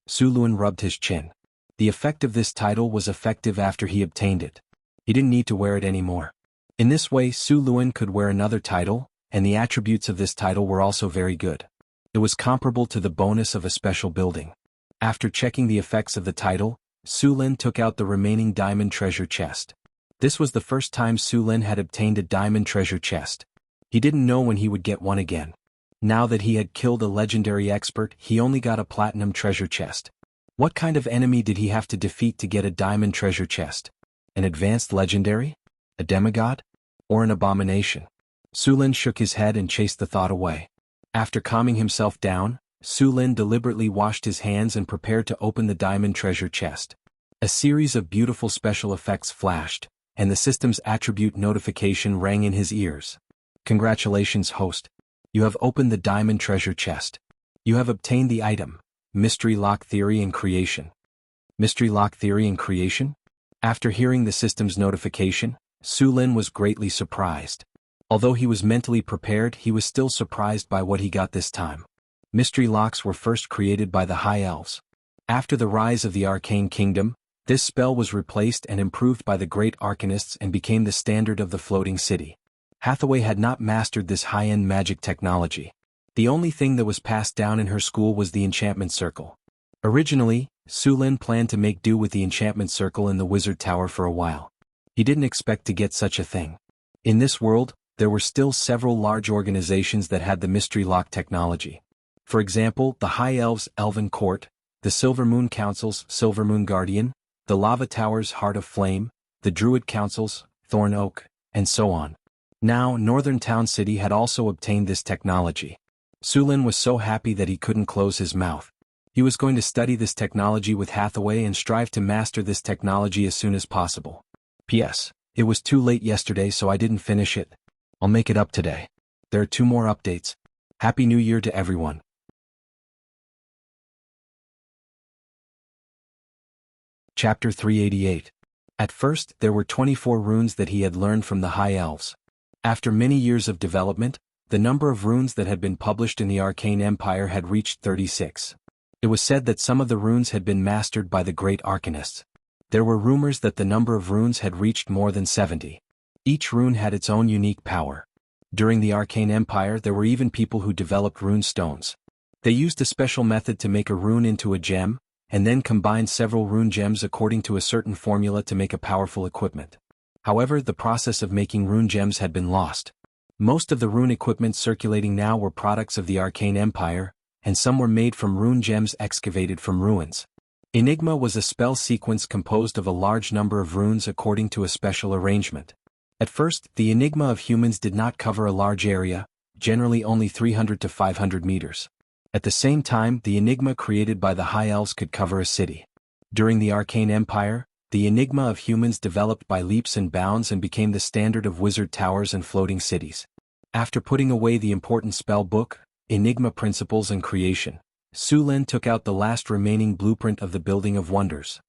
Su Luan rubbed his chin. The effect of this title was effective after he obtained it. He didn't need to wear it anymore. In this way, Su Luan could wear another title, and the attributes of this title were also very good. It was comparable to the bonus of a special building. After checking the effects of the title, Su Lin took out the remaining diamond treasure chest. This was the first time Su Lin had obtained a diamond treasure chest. He didn't know when he would get one again. Now that he had killed a legendary expert, he only got a platinum treasure chest. What kind of enemy did he have to defeat to get a diamond treasure chest? An advanced legendary? A demigod? Or an abomination? Su Lin shook his head and chased the thought away. After calming himself down, Su Lin deliberately washed his hands and prepared to open the diamond treasure chest. A series of beautiful special effects flashed, and the system's attribute notification rang in his ears. Congratulations, host. You have opened the diamond treasure chest. You have obtained the item, Mystery Lock Theory and Creation. Mystery Lock Theory and Creation? After hearing the system's notification, Su Lin was greatly surprised. Although he was mentally prepared, he was still surprised by what he got this time. Mystery locks were first created by the High Elves. After the rise of the Arcane Kingdom, this spell was replaced and improved by the Great Arcanists and became the standard of the floating city. Hathaway had not mastered this high-end magic technology. The only thing that was passed down in her school was the enchantment circle. Originally, Su Lin planned to make do with the enchantment circle in the wizard tower for a while. He didn't expect to get such a thing. In this world, there were still several large organizations that had the mystery lock technology. For example, the High Elves' Elven Court, the Silver Moon Council's Silver Moon Guardian, the Lava Tower's Heart of Flame, the Druid Council's Thorn Oak, and so on. Now, Northern Town City had also obtained this technology. Su Lin was so happy that he couldn't close his mouth. He was going to study this technology with Hathaway and strive to master this technology as soon as possible. P.S. It was too late yesterday, so I didn't finish it. I'll make it up today. There are 2 more updates. Happy New Year to everyone. Chapter 388. At first, there were 24 runes that he had learned from the High Elves. After many years of development, the number of runes that had been published in the Arcane Empire had reached 36. It was said that some of the runes had been mastered by the Great Arcanists. There were rumors that the number of runes had reached more than 70. Each rune had its own unique power. During the Arcane Empire, there were even people who developed rune stones. They used a special method to make a rune into a gem, and then combined several rune gems according to a certain formula to make a powerful equipment. However, the process of making rune gems had been lost. Most of the rune equipment circulating now were products of the Arcane Empire, and some were made from rune gems excavated from ruins. Enigma was a spell sequence composed of a large number of runes according to a special arrangement. At first, the Enigma of humans did not cover a large area, generally only 300 to 500 meters. At the same time, the Enigma created by the High Elves could cover a city. During the Arcane Empire, the Enigma of humans developed by leaps and bounds and became the standard of wizard towers and floating cities. After putting away the important spell book, Enigma Principles and Creation, Su Lin took out the last remaining blueprint of the Building of Wonders.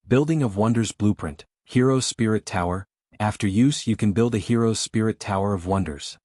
Building of Wonders Blueprint, Hero's Spirit Tower. After use, you can build a Hero's Spirit Tower of Wonders.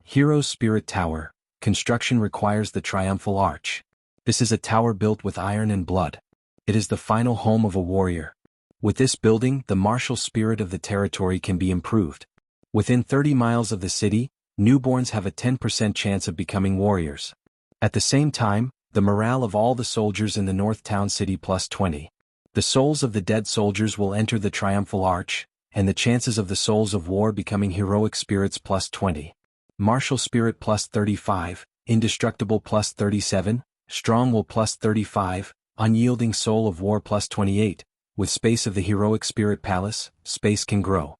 Hero's Spirit Tower. Construction requires the Triumphal Arch. This is a tower built with iron and blood. It is the final home of a warrior. With this building, the martial spirit of the territory can be improved. Within 30 miles of the city, newborns have a 10% chance of becoming warriors. At the same time, the morale of all the soldiers in the North Town City plus 20. The souls of the dead soldiers will enter the Triumphal Arch, and the chances of the souls of war becoming heroic spirits plus 20. Martial Spirit plus 35, Indestructible plus 37, Strong Will plus 35, Unyielding Soul of War plus 28, with space of the heroic spirit palace, space can grow.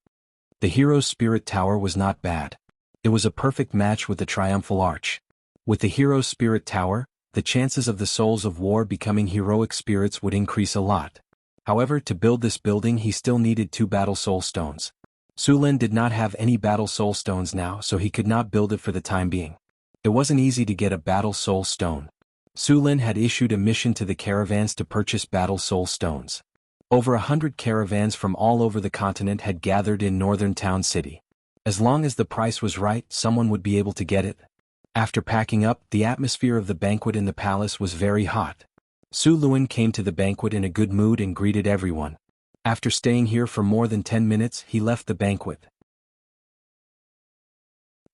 The hero's spirit tower was not bad. It was a perfect match with the triumphal arch. With the hero's spirit tower, the chances of the souls of war becoming heroic spirits would increase a lot. However, to build this building he still needed 2 battle soul stones. Su Lin did not have any battle soul stones now, so he could not build it for the time being. It wasn't easy to get a battle soul stone. Su Lin had issued a mission to the caravans to purchase battle soul stones. Over 100 caravans from all over the continent had gathered in northern town city. As long as the price was right, someone would be able to get it. After packing up, the atmosphere of the banquet in the palace was very hot. Su Lin came to the banquet in a good mood and greeted everyone. After staying here for more than 10 minutes, he left the banquet.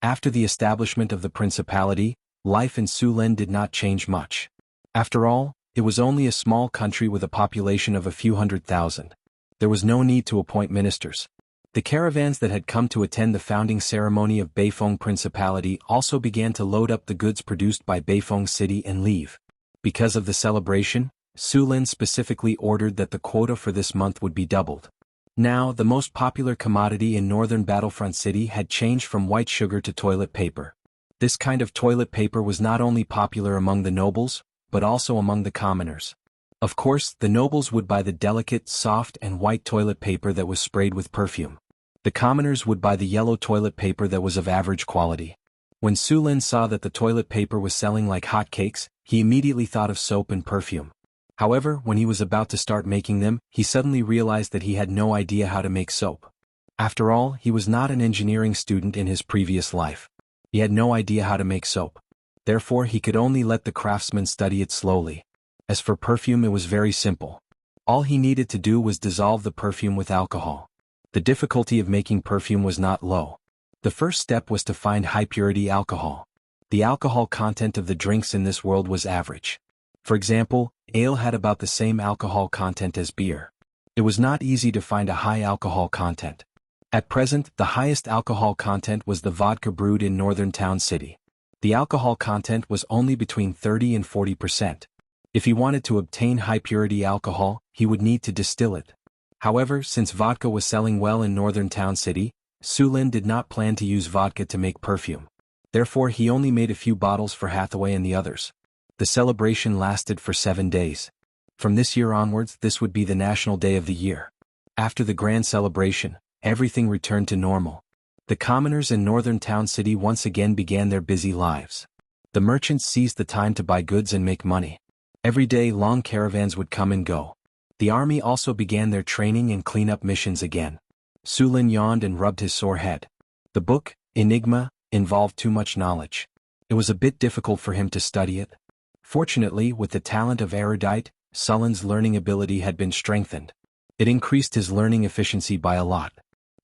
After the establishment of the principality, life in Su Lin did not change much. After all, it was only a small country with a population of a few 100,000. There was no need to appoint ministers. The caravans that had come to attend the founding ceremony of Beifeng Principality also began to load up the goods produced by Beifeng City and leave. Because of the celebration, Su Lin specifically ordered that the quota for this month would be doubled. Now, the most popular commodity in northern Battlefront City had changed from white sugar to toilet paper. This kind of toilet paper was not only popular among the nobles, but also among the commoners. Of course, the nobles would buy the delicate, soft and white toilet paper that was sprayed with perfume. The commoners would buy the yellow toilet paper that was of average quality. When Su Lin saw that the toilet paper was selling like hotcakes, he immediately thought of soap and perfume. However, when he was about to start making them, he suddenly realized that he had no idea how to make soap. After all, he was not an engineering student in his previous life. He had no idea how to make soap. Therefore, he could only let the craftsman study it slowly. As for perfume, it was very simple. All he needed to do was dissolve the perfume with alcohol. The difficulty of making perfume was not low. The first step was to find high-purity alcohol. The alcohol content of the drinks in this world was average. For example, ale had about the same alcohol content as beer. It was not easy to find a high alcohol content. At present, the highest alcohol content was the vodka brewed in northern town city. The alcohol content was only between 30 and 40%. If he wanted to obtain high-purity alcohol, he would need to distill it. However, since vodka was selling well in northern town city, Su Lin did not plan to use vodka to make perfume. Therefore, he only made a few bottles for Hathaway and the others. The celebration lasted for 7 days. From this year onwards, this would be the national day of the year. After the grand celebration, everything returned to normal. The commoners in northern town city once again began their busy lives. The merchants seized the time to buy goods and make money. Every day long caravans would come and go. The army also began their training and cleanup missions again. Su Lin yawned and rubbed his sore head. The book, Enigma, involved too much knowledge. It was a bit difficult for him to study it. Fortunately, with the talent of erudite, Su Lin's learning ability had been strengthened. It increased his learning efficiency by a lot.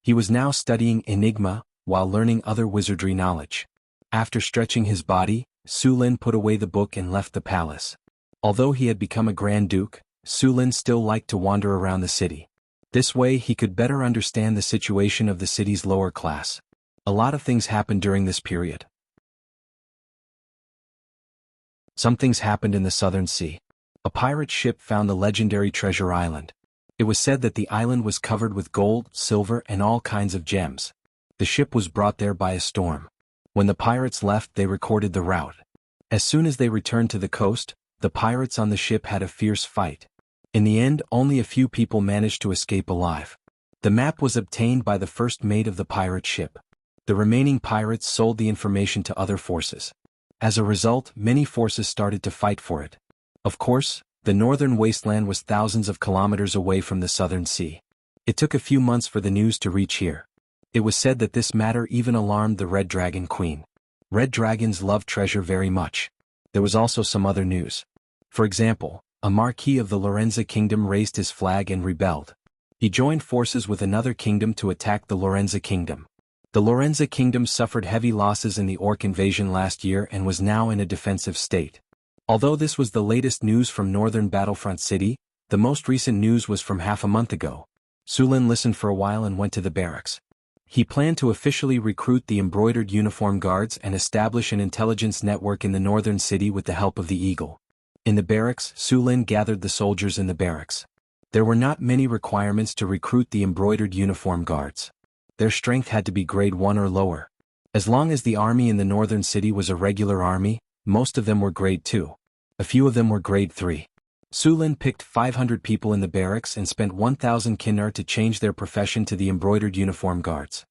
He was now studying Enigma, while learning other wizardry knowledge. After stretching his body, Su Lin put away the book and left the palace. Although he had become a Grand Duke, Su Lin still liked to wander around the city. This way he could better understand the situation of the city's lower class. A lot of things happened during this period. Some things happened in the Southern Sea. A pirate ship found the legendary treasure island. It was said that the island was covered with gold, silver, and all kinds of gems. The ship was brought there by a storm. When the pirates left, they recorded the route. As soon as they returned to the coast, the pirates on the ship had a fierce fight. In the end, only a few people managed to escape alive. The map was obtained by the first mate of the pirate ship. The remaining pirates sold the information to other forces. As a result, many forces started to fight for it. Of course, the northern wasteland was thousands of kilometers away from the Southern Sea. It took a few months for the news to reach here. It was said that this matter even alarmed the Red Dragon Queen. Red dragons love treasure very much. There was also some other news. For example, a marquis of the Lorenza kingdom raised his flag and rebelled. He joined forces with another kingdom to attack the Lorenza kingdom. The Lorenza kingdom suffered heavy losses in the orc invasion last year and was now in a defensive state. Although this was the latest news from northern Battlefront City, the most recent news was from half a month ago. Su Lin listened for a while and went to the barracks. He planned to officially recruit the embroidered uniform guards and establish an intelligence network in the northern city with the help of the Eagle. In the barracks, Su Lin gathered the soldiers in the barracks. There were not many requirements to recruit the embroidered uniform guards. Their strength had to be grade 1 or lower. As long as the army in the northern city was a regular army, most of them were grade 2. A few of them were grade 3. Su Lin picked 500 people in the barracks and spent 1,000 kinar to change their profession to the embroidered uniform guards.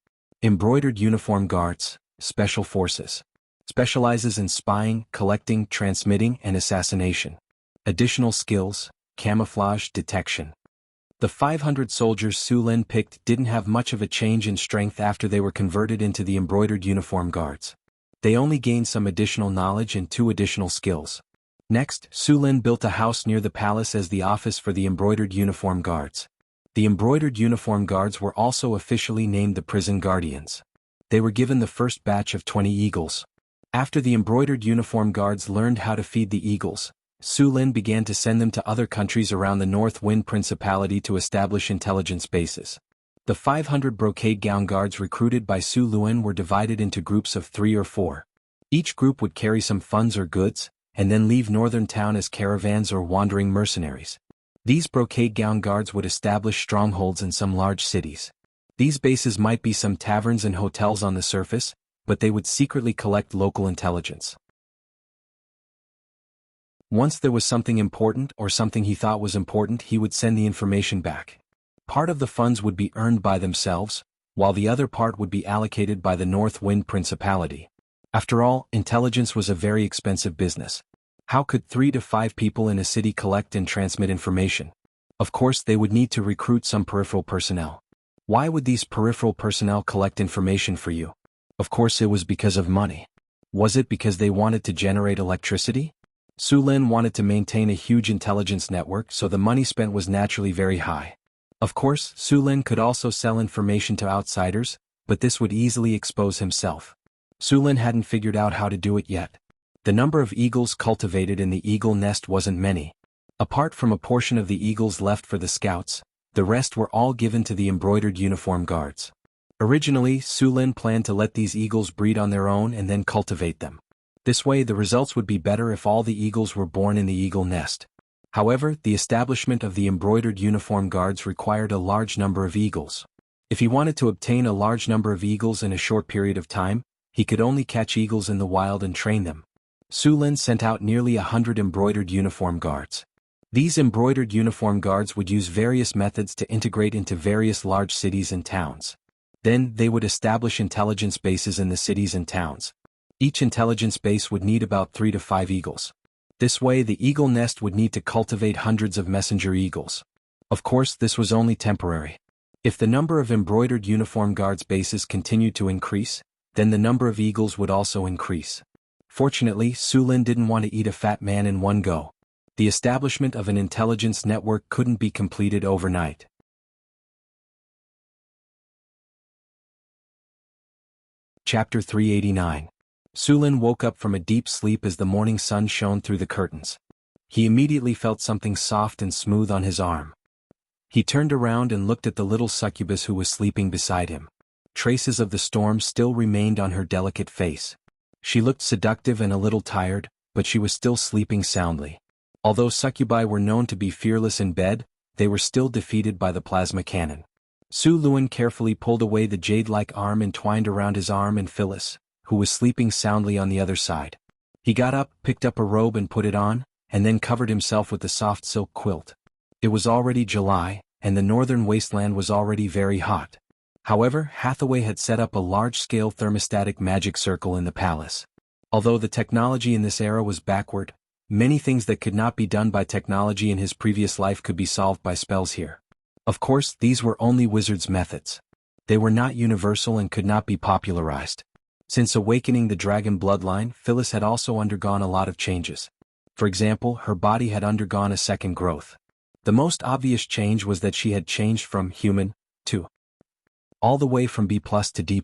Embroidered uniform guards, special forces. Specializes in spying, collecting, transmitting, and assassination. Additional skills, camouflage, detection. The 500 soldiers Su Lin picked didn't have much of a change in strength after they were converted into the embroidered uniform guards. They only gained some additional knowledge and 2 additional skills. Next, Su Lin built a house near the palace as the office for the embroidered uniform guards. The embroidered uniform guards were also officially named the prison guardians. They were given the first batch of 20 eagles. After the embroidered uniform guards learned how to feed the eagles, Su Lin began to send them to other countries around the North Wind Principality to establish intelligence bases. The 500 brocade gown guards recruited by Su Lin were divided into groups of 3 or 4. Each group would carry some funds or goods, and then leave northern town as caravans or wandering mercenaries. These brocade gown guards would establish strongholds in some large cities. These bases might be some taverns and hotels on the surface, but they would secretly collect local intelligence. Once there was something important or something he thought was important, he would send the information back. Part of the funds would be earned by themselves, while the other part would be allocated by the North Wind Principality. After all, intelligence was a very expensive business. How could 3 to 5 people in a city collect and transmit information? Of course, they would need to recruit some peripheral personnel. Why would these peripheral personnel collect information for you? Of course, it was because of money. Was it because they wanted to generate electricity? Su Lin wanted to maintain a huge intelligence network, so the money spent was naturally very high. Of course, Su Lin could also sell information to outsiders, but this would easily expose himself. Su Lin hadn't figured out how to do it yet. The number of eagles cultivated in the eagle nest wasn't many. Apart from a portion of the eagles left for the scouts, the rest were all given to the embroidered uniform guards. Originally, Su Lin planned to let these eagles breed on their own and then cultivate them. This way the results would be better if all the eagles were born in the eagle nest. However, the establishment of the embroidered uniform guards required a large number of eagles. If he wanted to obtain a large number of eagles in a short period of time, he could only catch eagles in the wild and train them. Su Lin sent out nearly 100 embroidered uniform guards. These embroidered uniform guards would use various methods to integrate into various large cities and towns. Then, they would establish intelligence bases in the cities and towns. Each intelligence base would need about 3 to 5 eagles. This way the eagle nest would need to cultivate hundreds of messenger eagles. Of course, this was only temporary. If the number of embroidered uniform guards bases continued to increase, then the number of eagles would also increase. Fortunately, Su Lin didn't want to eat a fat man in one go. The establishment of an intelligence network couldn't be completed overnight. Chapter 389. Su Lin woke up from a deep sleep as the morning sun shone through the curtains. He immediately felt something soft and smooth on his arm. He turned around and looked at the little succubus who was sleeping beside him. Traces of the storm still remained on her delicate face. She looked seductive and a little tired, but she was still sleeping soundly. Although succubi were known to be fearless in bed, they were still defeated by the plasma cannon. Su Lin carefully pulled away the jade-like arm entwined around his arm and Phyllis, who was sleeping soundly on the other side. He got up, picked up a robe and put it on, and then covered himself with the soft silk quilt. It was already July, and the northern wasteland was already very hot. However, Hathaway had set up a large-scale thermostatic magic circle in the palace. Although the technology in this era was backward, many things that could not be done by technology in his previous life could be solved by spells here. Of course, these were only wizards' methods. They were not universal and could not be popularized. Since awakening the dragon bloodline, Phyllis had also undergone a lot of changes. For example, her body had undergone a second growth. The most obvious change was that she had changed from human to all the way from B+ to D+.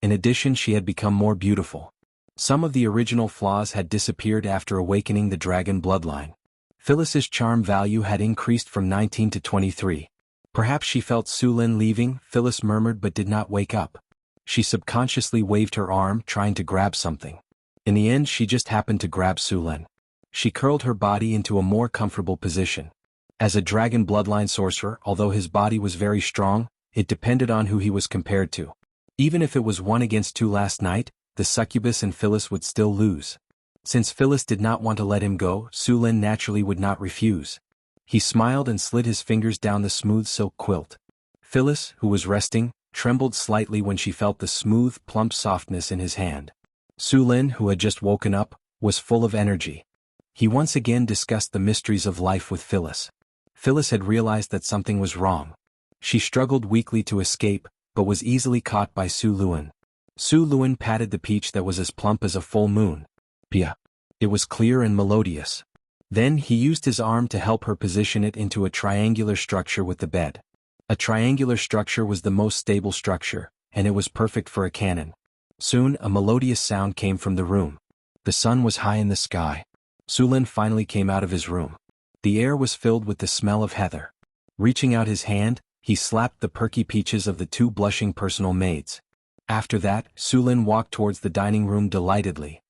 In addition, she had become more beautiful. Some of the original flaws had disappeared after awakening the dragon bloodline. Phyllis's charm value had increased from 19 to 23. Perhaps she felt Su Lin leaving, Phyllis murmured but did not wake up. She subconsciously waved her arm, trying to grab something. In the end, she just happened to grab Su Lin. She curled her body into a more comfortable position. As a dragon bloodline sorcerer, although his body was very strong, it depended on who he was compared to. Even if it was 1 against 2 last night, the succubus and Phyllis would still lose. Since Phyllis did not want to let him go, Su Lin naturally would not refuse. He smiled and slid his fingers down the smooth silk quilt. Phyllis, who was resting, trembled slightly when she felt the smooth, plump softness in his hand. Su Lin, who had just woken up, was full of energy. He once again discussed the mysteries of life with Phyllis. Phyllis had realized that something was wrong. She struggled weakly to escape, but was easily caught by Su Lin. Su Lin patted the peach that was as plump as a full moon. Pia. It was clear and melodious. Then he used his arm to help her position it into a triangular structure with the bed. A triangular structure was the most stable structure, and it was perfect for a cannon. Soon a melodious sound came from the room. The sun was high in the sky. Su Lin finally came out of his room. The air was filled with the smell of heather. Reaching out his hand, he slapped the perky peaches of the 2 blushing personal maids. After that, Su Lin walked towards the dining room delightedly.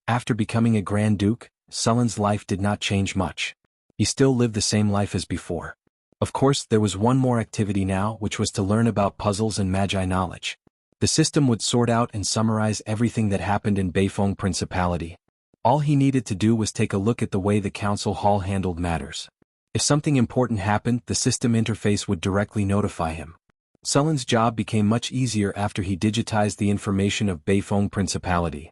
After becoming a Grand Duke, Su Lin's life did not change much. He still lived the same life as before. Of course, there was one more activity now, which was to learn about puzzles and magi knowledge. The system would sort out and summarize everything that happened in Beifeng Principality. All he needed to do was take a look at the way the council hall handled matters. If something important happened, the system interface would directly notify him. Su Lin's job became much easier after he digitized the information of Beifeng Principality.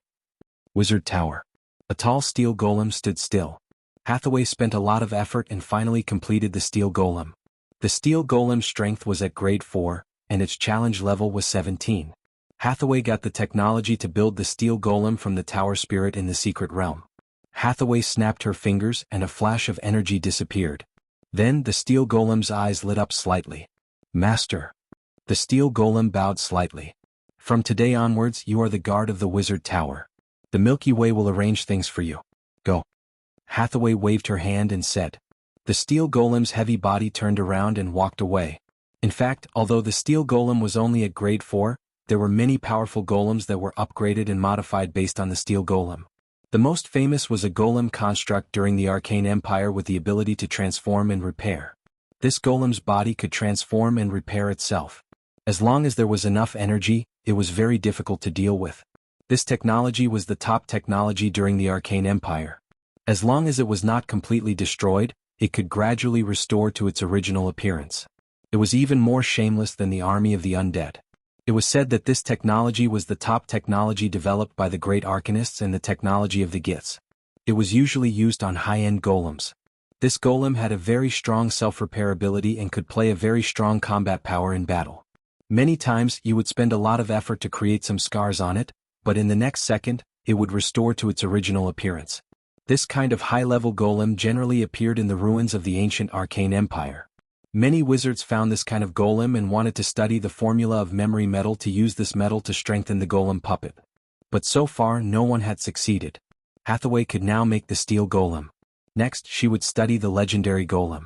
Wizard Tower. A tall steel golem stood still. Hathaway spent a lot of effort and finally completed the steel golem. The steel golem's strength was at grade 4, and its challenge level was 17. Hathaway got the technology to build the steel golem from the tower spirit in the secret realm. Hathaway snapped her fingers and a flash of energy disappeared. Then the steel golem's eyes lit up slightly. Master. The steel golem bowed slightly. From today onwards you are the guard of the wizard tower. The Milky Way will arrange things for you. Go. Hathaway waved her hand and said. The steel golem's heavy body turned around and walked away. In fact, although the steel golem was only at grade 4, there were many powerful golems that were upgraded and modified based on the steel golem. The most famous was a golem construct during the Arcane Empire with the ability to transform and repair. This golem's body could transform and repair itself. As long as there was enough energy, it was very difficult to deal with. This technology was the top technology during the Arcane Empire. As long as it was not completely destroyed, it could gradually restore to its original appearance. It was even more shameless than the army of the undead. It was said that this technology was the top technology developed by the great arcanists and the technology of the Giths. It was usually used on high-end golems. This golem had a very strong self-repair ability and could play a very strong combat power in battle. Many times you would spend a lot of effort to create some scars on it, but in the next second, it would restore to its original appearance. This kind of high-level golem generally appeared in the ruins of the ancient Arcane Empire. Many wizards found this kind of golem and wanted to study the formula of memory metal to use this metal to strengthen the golem puppet. But so far no one had succeeded. Hathaway could now make the steel golem. Next she would study the legendary golem.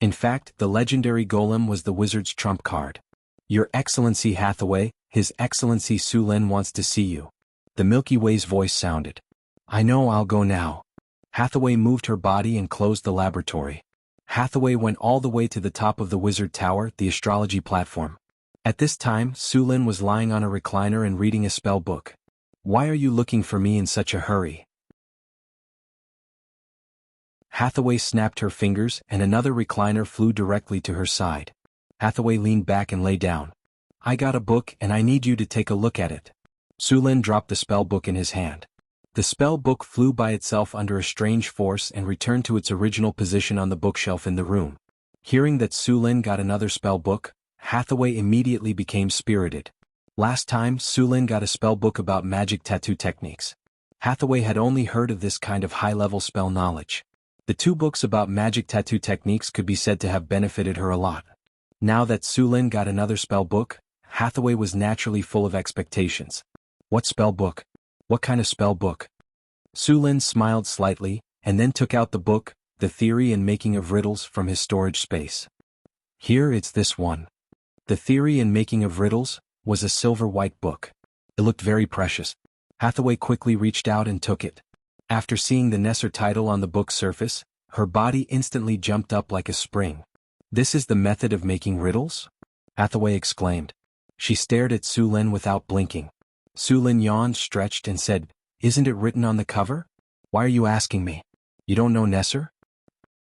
In fact, the legendary golem was the wizard's trump card. Your Excellency Hathaway, His Excellency Su Lin wants to see you. The Milky Way's voice sounded. I know, I'll go now. Hathaway moved her body and closed the laboratory. Hathaway went all the way to the top of the wizard tower, the astrology platform. At this time, Su Lin was lying on a recliner and reading a spell book. Why are you looking for me in such a hurry? Hathaway snapped her fingers and another recliner flew directly to her side. Hathaway leaned back and lay down. I got a book and I need you to take a look at it. Su Lin dropped the spell book in his hand. The spell book flew by itself under a strange force and returned to its original position on the bookshelf in the room. Hearing that Su Lin got another spell book, Hathaway immediately became spirited. Last time, Su Lin got a spell book about magic tattoo techniques. Hathaway had only heard of this kind of high-level spell knowledge. The 2 books about magic tattoo techniques could be said to have benefited her a lot. Now that Su Lin got another spell book, Hathaway was naturally full of expectations. What spell book? What kind of spell book? Su Lin smiled slightly, and then took out the book, The Theory and Making of Riddles, from his storage space. Here it's this one. The Theory and Making of Riddles was a silver-white book. It looked very precious. Hathaway quickly reached out and took it. After seeing the Nesser title on the book's surface, Her body instantly jumped up like a spring. "This is the method of making riddles?" Hathaway exclaimed. She stared at Su Lin without blinking. Su Lin yawned, stretched, and said, "Isn't it written on the cover? Why are you asking me? You don't know Nesser?"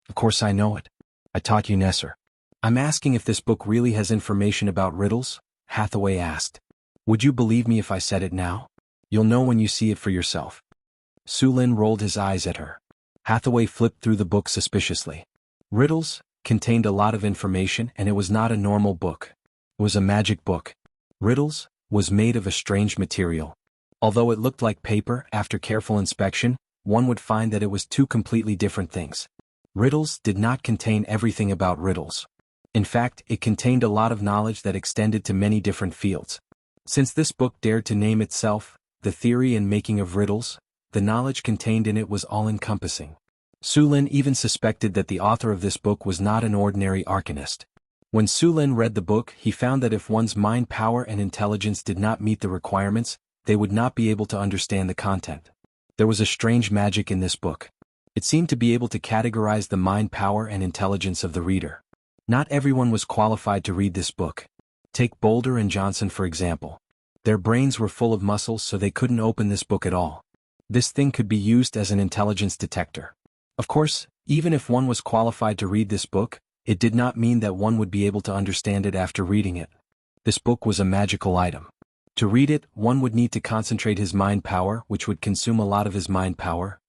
"Of course I know it. I taught you Nesser." "I'm asking if this book really has information about riddles," Hathaway asked. "Would you believe me if I said it now? You'll know when you see it for yourself." Su Lin rolled his eyes at her. Hathaway flipped through the book suspiciously. Riddles contained a lot of information, and it was not a normal book. It was a magic book. Riddles was made of a strange material. Although it looked like paper, after careful inspection, one would find that it was two completely different things. Riddles did not contain everything about riddles. In fact, it contained a lot of knowledge that extended to many different fields. Since this book dared to name itself, The Theory and Making of Riddles, the knowledge contained in it was all-encompassing. Su Lin even suspected that the author of this book was not an ordinary arcanist. When Su Lin read the book, he found that if one's mind power and intelligence did not meet the requirements, they would not be able to understand the content. There was a strange magic in this book. It seemed to be able to categorize the mind power and intelligence of the reader. Not everyone was qualified to read this book. Take Boulder and Johnson for example. Their brains were full of muscles, so they couldn't open this book at all. This thing could be used as an intelligence detector. Of course, even if one was qualified to read this book, it did not mean that one would be able to understand it after reading it. This book was a magical item. To read it, one would need to concentrate his mind power, which would consume a lot of his mind power.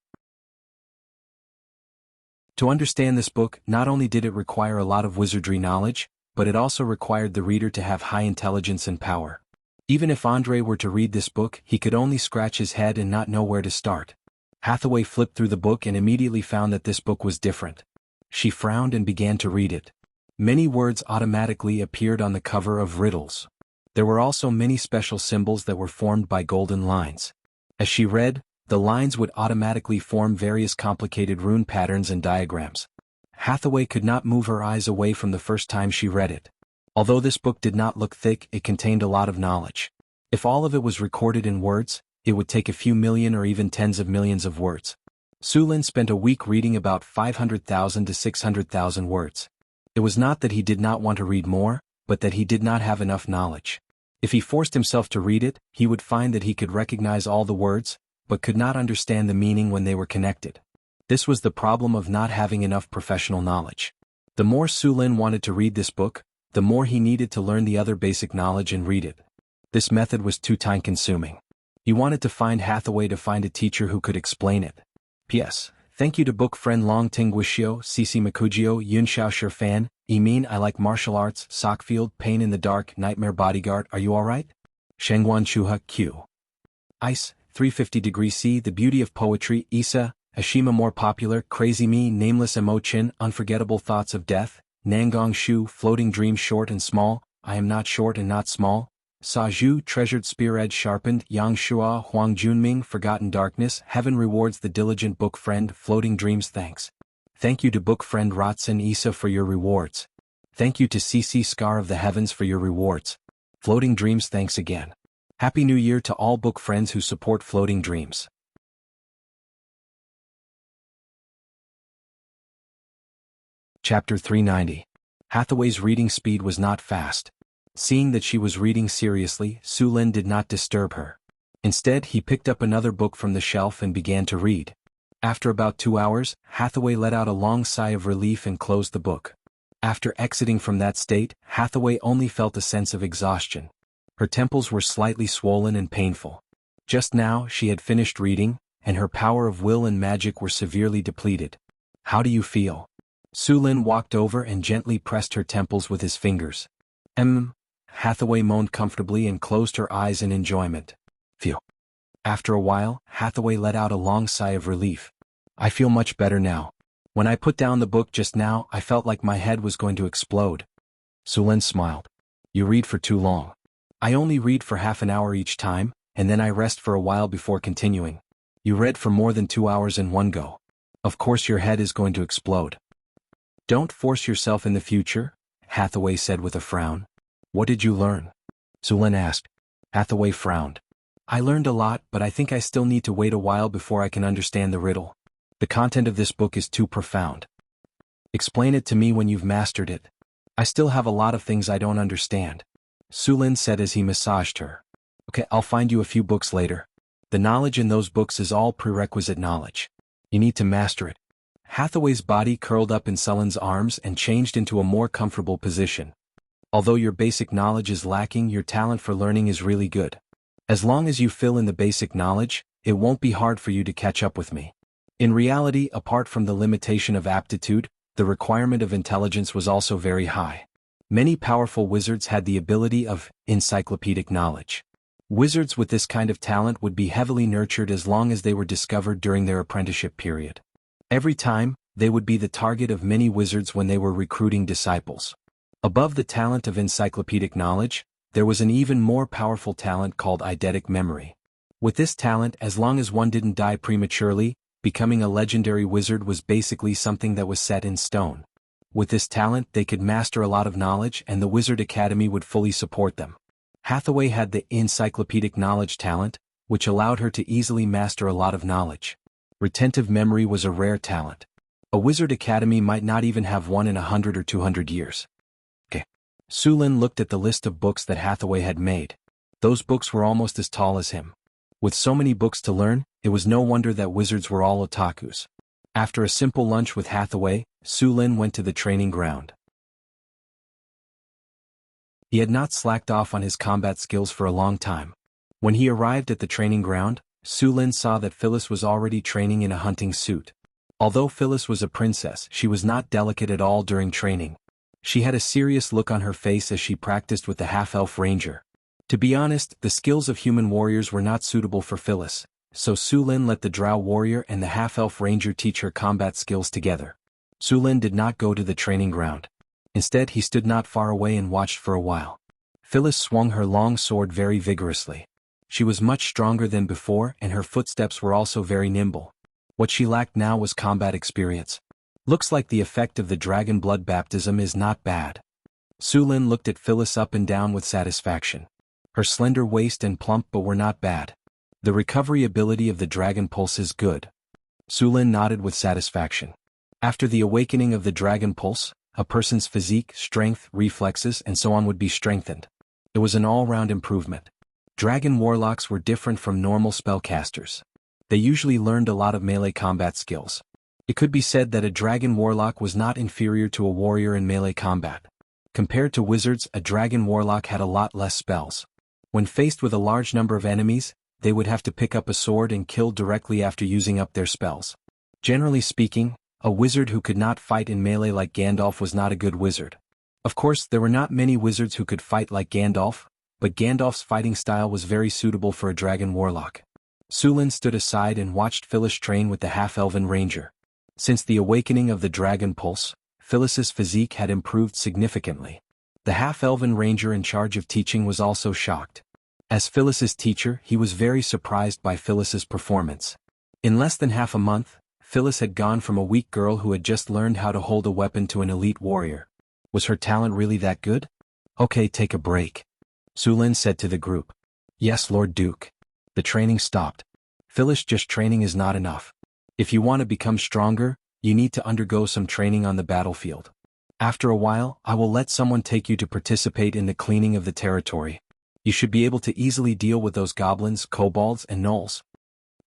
To understand this book, not only did it require a lot of wizardry knowledge, but it also required the reader to have high intelligence and power. Even if Andre were to read this book, he could only scratch his head and not know where to start. Hathaway flipped through the book and immediately found that this book was different. She frowned and began to read it. Many words automatically appeared on the cover of Riddles. There were also many special symbols that were formed by golden lines. As she read, the lines would automatically form various complicated rune patterns and diagrams. Hathaway could not move her eyes away from the first time she read it. Although this book did not look thick, it contained a lot of knowledge. If all of it was recorded in words, it would take a few million or even tens of millions of words. Su Lin spent a week reading about 500,000 to 600,000 words. It was not that he did not want to read more, but that he did not have enough knowledge. If he forced himself to read it, he would find that he could recognize all the words, but could not understand the meaning when they were connected. This was the problem of not having enough professional knowledge. The more Su Lin wanted to read this book, the more he needed to learn the other basic knowledge and read it. This method was too time-consuming. He wanted to find Hathaway to find a teacher who could explain it. P.S. Thank you to book friend Long Ting Guishio, Cici Makujio, Yun Xiao Shirfan, Emin I like martial arts, Sockfield, Pain in the Dark, Nightmare Bodyguard, are you alright? Shengguan Chuha, Q. Ice, 350°C, The Beauty of Poetry, Isa, Ashima More Popular, Crazy Me, Nameless Emo Chin, Unforgettable Thoughts of Death, Nangong Shu, Floating Dreams Short and Small, I Am Not Short and Not Small, Sa Zhu, Treasured Spear Edge Sharpened, Yang Shua, Huang Junming, Forgotten Darkness, Heaven Rewards the Diligent Book Friend, Floating Dreams. Thanks. Thank you to book friend Ratsan Isa for your rewards. Thank you to CC Scar of the Heavens for your rewards. Floating Dreams. Thanks again. Happy New Year to all book friends who support Floating Dreams. Chapter 390. Hathaway's reading speed was not fast. Seeing that she was reading seriously, Su Lin did not disturb her. Instead, he picked up another book from the shelf and began to read. After about 2 hours, Hathaway let out a long sigh of relief and closed the book. After exiting from that state, Hathaway only felt a sense of exhaustion. Her temples were slightly swollen and painful. Just now, she had finished reading, and her power of will and magic were severely depleted. How do you feel? Su Lin walked over and gently pressed her temples with his fingers. Hathaway moaned comfortably and closed her eyes in enjoyment. Phew. After a while, Hathaway let out a long sigh of relief. I feel much better now. When I put down the book just now, I felt like my head was going to explode. Su Lin smiled. You read for too long. I only read for half an hour each time, and then I rest for a while before continuing. You read for more than 2 hours in one go. Of course your head is going to explode. Don't force yourself in the future, Hathaway said with a frown. What did you learn? Su Lin asked. Hathaway frowned. I learned a lot, but I think I still need to wait a while before I can understand the riddle. The content of this book is too profound. Explain it to me when you've mastered it. I still have a lot of things I don't understand. Sulin said as he massaged her. Okay, I'll find you a few books later. The knowledge in those books is all prerequisite knowledge. You need to master it. Hathaway's body curled up in Sulin's arms and changed into a more comfortable position. Although your basic knowledge is lacking, your talent for learning is really good. As long as you fill in the basic knowledge, it won't be hard for you to catch up with me. In reality, apart from the limitation of aptitude, the requirement of intelligence was also very high. Many powerful wizards had the ability of encyclopedic knowledge. Wizards with this kind of talent would be heavily nurtured as long as they were discovered during their apprenticeship period. Every time, they would be the target of many wizards when they were recruiting disciples. Above the talent of encyclopedic knowledge, there was an even more powerful talent called eidetic memory. With this talent, as long as one didn't die prematurely, becoming a legendary wizard was basically something that was set in stone. With this talent, they could master a lot of knowledge and the Wizard Academy would fully support them. Hathaway had the encyclopedic knowledge talent, which allowed her to easily master a lot of knowledge. Retentive memory was a rare talent. A Wizard Academy might not even have one in 100 or 200 years. Okay. Sulin looked at the list of books that Hathaway had made. Those books were almost as tall as him. With so many books to learn, it was no wonder that wizards were all otakus. After a simple lunch with Hathaway, Sulin went to the training ground. He had not slacked off on his combat skills for a long time. When he arrived at the training ground, Sulin saw that Phyllis was already training in a hunting suit. Although Phyllis was a princess, she was not delicate at all during training. She had a serious look on her face as she practiced with the half-elf ranger. To be honest, the skills of human warriors were not suitable for Phyllis, so Sulin let the drow warrior and the half-elf ranger teach her combat skills together. Sulin did not go to the training ground. Instead, he stood not far away and watched for a while. Phyllis swung her long sword very vigorously. She was much stronger than before and her footsteps were also very nimble. What she lacked now was combat experience. Looks like the effect of the dragon blood baptism is not bad. Sulin looked at Phyllis up and down with satisfaction. Her slender waist and plump but were not bad. The recovery ability of the dragon pulse is good. Sulin nodded with satisfaction. After the awakening of the dragon pulse, a person's physique, strength, reflexes, and so on would be strengthened. It was an all-round improvement. Dragon warlocks were different from normal spellcasters. They usually learned a lot of melee combat skills. It could be said that a dragon warlock was not inferior to a warrior in melee combat. Compared to wizards, a dragon warlock had a lot less spells. When faced with a large number of enemies, they would have to pick up a sword and kill directly after using up their spells. Generally speaking, a wizard who could not fight in melee like Gandalf was not a good wizard. Of course, there were not many wizards who could fight like Gandalf, but Gandalf's fighting style was very suitable for a dragon warlock. Sulin stood aside and watched Phyllis train with the half-elven ranger. Since the awakening of the dragon pulse, Phyllis's physique had improved significantly. The half-elven ranger in charge of teaching was also shocked. As Phyllis's teacher, he was very surprised by Phyllis's performance. In less than half a month, Phyllis had gone from a weak girl who had just learned how to hold a weapon to an elite warrior. Was her talent really that good? Okay, take a break. Sulin said to the group. Yes, Lord Duke. The training stopped. Phyllis, just training is not enough. If you want to become stronger, you need to undergo some training on the battlefield. After a while, I will let someone take you to participate in the cleaning of the territory. You should be able to easily deal with those goblins, kobolds, and gnolls.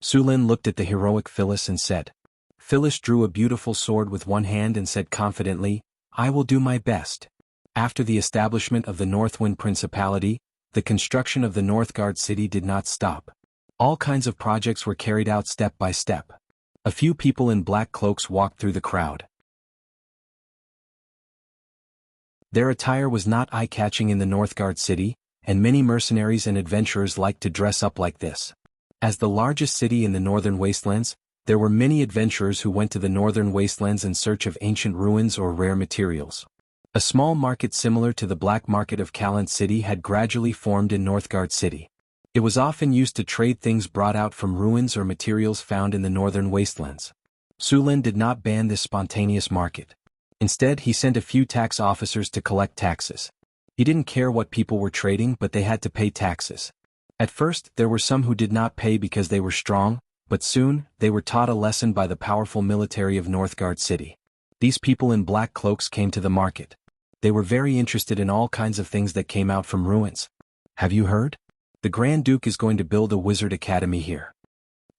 Sulin looked at the heroic Phyllis and said. Phyllis drew a beautiful sword with one hand and said confidently, I will do my best. After the establishment of the Northwind Principality, the construction of the Northgard city did not stop. All kinds of projects were carried out step by step. A few people in black cloaks walked through the crowd. Their attire was not eye-catching in the Northgard city, and many mercenaries and adventurers liked to dress up like this. As the largest city in the northern wastelands, there were many adventurers who went to the northern wastelands in search of ancient ruins or rare materials. A small market similar to the black market of Callan City had gradually formed in Northgard City. It was often used to trade things brought out from ruins or materials found in the northern wastelands. Sulin did not ban this spontaneous market. Instead, he sent a few tax officers to collect taxes. He didn't care what people were trading, but they had to pay taxes. At first, there were some who did not pay because they were strong, But soon, they were taught a lesson by the powerful military of Northgard City. These people in black cloaks came to the market. They were very interested in all kinds of things that came out from ruins. Have you heard? The Grand Duke is going to build a wizard academy here.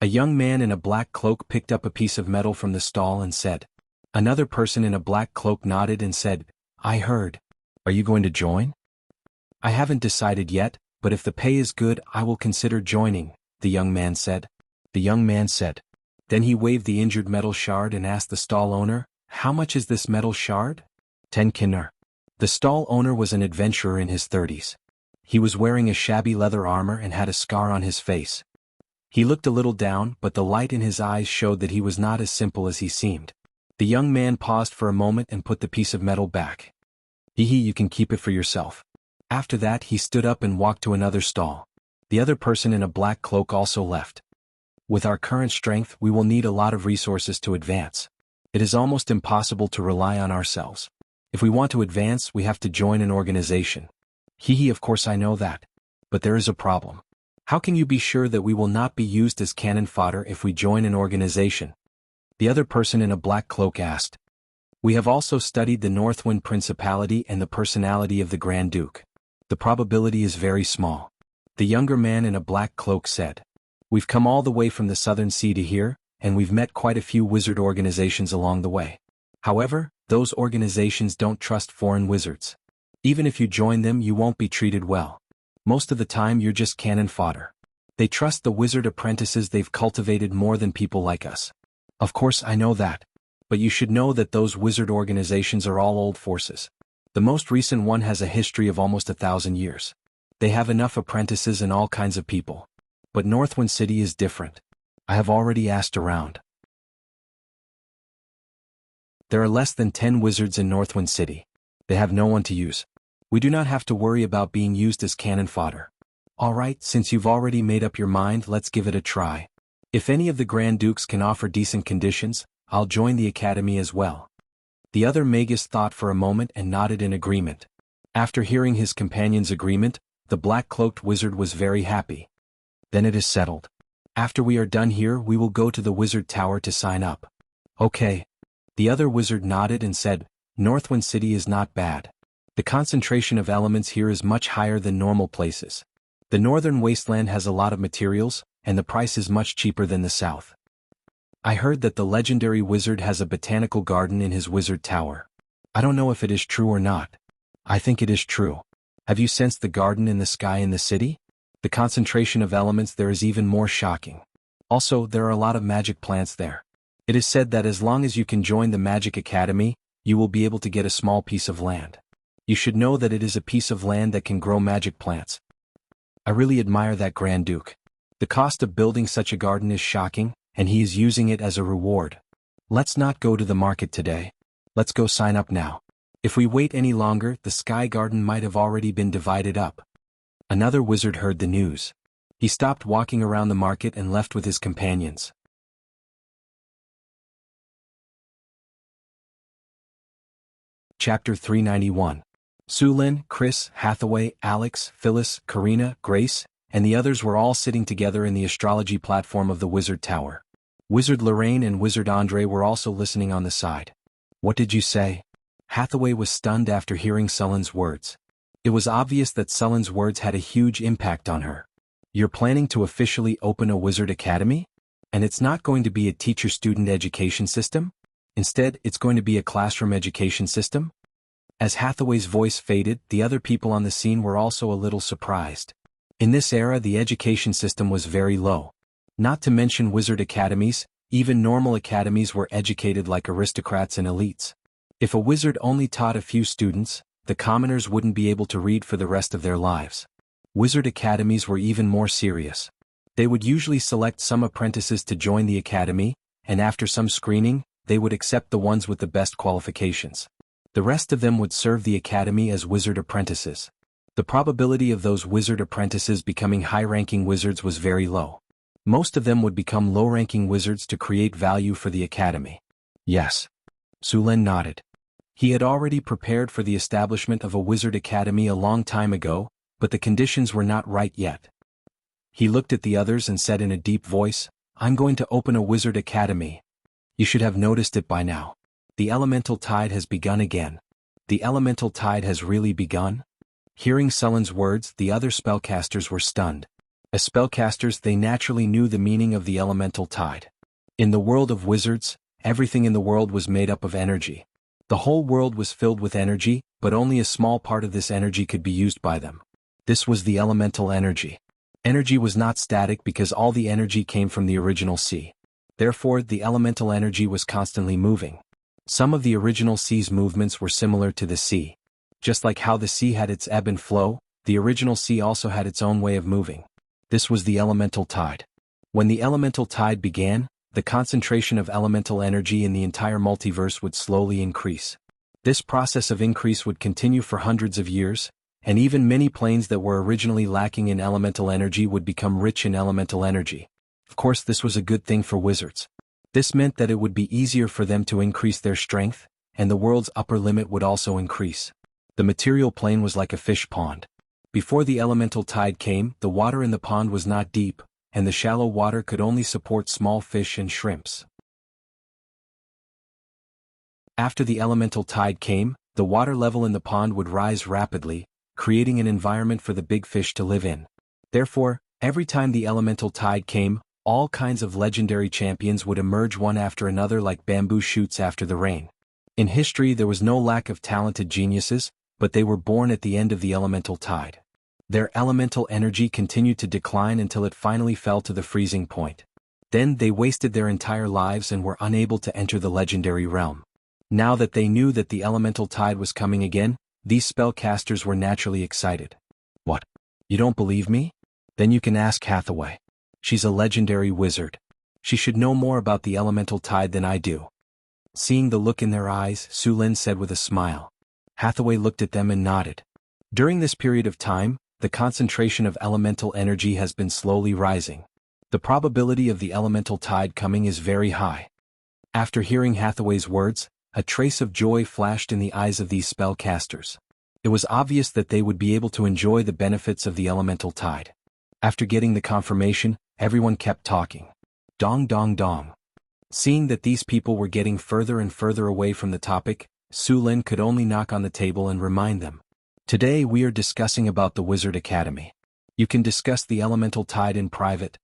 A young man in a black cloak picked up a piece of metal from the stall and said. Another person in a black cloak nodded and said, I heard. Are you going to join? I haven't decided yet, but if the pay is good, I will consider joining, the young man said. The young man said. Then he waved the injured metal shard and asked the stall owner, How much is this metal shard? 10 kinder. The stall owner was an adventurer in his 30s. He was wearing a shabby leather armor and had a scar on his face. He looked a little down, but the light in his eyes showed that he was not as simple as he seemed. The young man paused for a moment and put the piece of metal back. You can keep it for yourself. After that he stood up and walked to another stall. The other person in a black cloak also left. With our current strength we will need a lot of resources to advance. It is almost impossible to rely on ourselves. If we want to advance we have to join an organization. Of course I know that. But there is a problem. How can you be sure that we will not be used as cannon fodder if we join an organization? The other person in a black cloak asked. We have also studied the Northwind Principality and the personality of the Grand Duke. The probability is very small. The younger man in a black cloak said. We've come all the way from the Southern Sea to here, and we've met quite a few wizard organizations along the way. However, those organizations don't trust foreign wizards. Even if you join them you won't be treated well. Most of the time you're just cannon fodder. They trust the wizard apprentices they've cultivated more than people like us. Of course I know that. But you should know that those wizard organizations are all old forces. The most recent one has a history of almost 1,000 years. They have enough apprentices and all kinds of people. But Northwind City is different. I have already asked around. There are less than 10 wizards in Northwind City. They have no one to use. We do not have to worry about being used as cannon fodder. Alright, since you've already made up your mind, let's give it a try. If any of the Grand Dukes can offer decent conditions, I'll join the academy as well. The other magus thought for a moment and nodded in agreement. After hearing his companion's agreement, the black-cloaked wizard was very happy. Then it is settled. After we are done here we will go to the wizard tower to sign up. Okay. The other wizard nodded and said, Northwind City is not bad. The concentration of elements here is much higher than normal places. The northern wasteland has a lot of materials, and the price is much cheaper than the south. I heard that the legendary wizard has a botanical garden in his wizard tower. I don't know if it is true or not. I think it is true. Have you sensed the garden in the sky in the city? The concentration of elements there is even more shocking. Also, there are a lot of magic plants there. It is said that as long as you can join the Magic Academy, you will be able to get a small piece of land. You should know that it is a piece of land that can grow magic plants. I really admire that Grand Duke. The cost of building such a garden is shocking, and he is using it as a reward. Let's not go to the market today. Let's go sign up now. If we wait any longer, the Sky Garden might have already been divided up. Another wizard heard the news. He stopped walking around the market and left with his companions. Chapter 391. Sulin, Chris, Hathaway, Alex, Phyllis, Karina, Grace, and the others were all sitting together in the astrology platform of the Wizard Tower. Wizard Lorraine and Wizard Andre were also listening on the side. What did you say? Hathaway was stunned after hearing Sullen's words. It was obvious that Sullen's words had a huge impact on her. You're planning to officially open a wizard academy? And it's not going to be a teacher-student education system? Instead, it's going to be a classroom education system? As Hathaway's voice faded, the other people on the scene were also a little surprised. In this era, the education system was very low. Not to mention wizard academies, even normal academies were educated like aristocrats and elites. If a wizard only taught a few students, the commoners wouldn't be able to read for the rest of their lives. Wizard academies were even more serious. They would usually select some apprentices to join the academy, and after some screening, they would accept the ones with the best qualifications. The rest of them would serve the academy as wizard apprentices. The probability of those wizard apprentices becoming high-ranking wizards was very low. Most of them would become low-ranking wizards to create value for the academy. Yes. Sulin nodded. He had already prepared for the establishment of a wizard academy a long time ago, but the conditions were not right yet. He looked at the others and said in a deep voice, I'm going to open a wizard academy. You should have noticed it by now. The elemental tide has begun again. The elemental tide has really begun? Hearing Sullen's words, the other spellcasters were stunned. As spellcasters, they naturally knew the meaning of the elemental tide. In the world of wizards, everything in the world was made up of energy. The whole world was filled with energy, but only a small part of this energy could be used by them. This was the elemental energy. Energy was not static because all the energy came from the original sea. Therefore, the elemental energy was constantly moving. Some of the original sea's movements were similar to the sea. Just like how the sea had its ebb and flow, the original sea also had its own way of moving. This was the elemental tide. When the elemental tide began, the concentration of elemental energy in the entire multiverse would slowly increase. This process of increase would continue for hundreds of years, and even many planes that were originally lacking in elemental energy would become rich in elemental energy. Of course, this was a good thing for wizards. This meant that it would be easier for them to increase their strength, and the world's upper limit would also increase. The material plane was like a fish pond. Before the elemental tide came, the water in the pond was not deep, and the shallow water could only support small fish and shrimps. After the elemental tide came, the water level in the pond would rise rapidly, creating an environment for the big fish to live in. Therefore, every time the elemental tide came, all kinds of legendary champions would emerge one after another like bamboo shoots after the rain. In history, there was no lack of talented geniuses, but they were born at the end of the elemental tide. Their elemental energy continued to decline until it finally fell to the freezing point. Then they wasted their entire lives and were unable to enter the legendary realm. Now that they knew that the elemental tide was coming again, these spellcasters were naturally excited. What? You don't believe me? Then you can ask Hathaway. She's a legendary wizard. She should know more about the elemental tide than I do. Seeing the look in their eyes, Su Lin said with a smile. Hathaway looked at them and nodded. During this period of time, the concentration of elemental energy has been slowly rising. The probability of the elemental tide coming is very high. After hearing Hathaway's words, a trace of joy flashed in the eyes of these spellcasters. It was obvious that they would be able to enjoy the benefits of the elemental tide. After getting the confirmation, everyone kept talking. Dong dong dong. Seeing that these people were getting further and further away from the topic, Su Lin could only knock on the table and remind them. Today we are discussing about the Wizard Academy. You can discuss the elemental tide in private.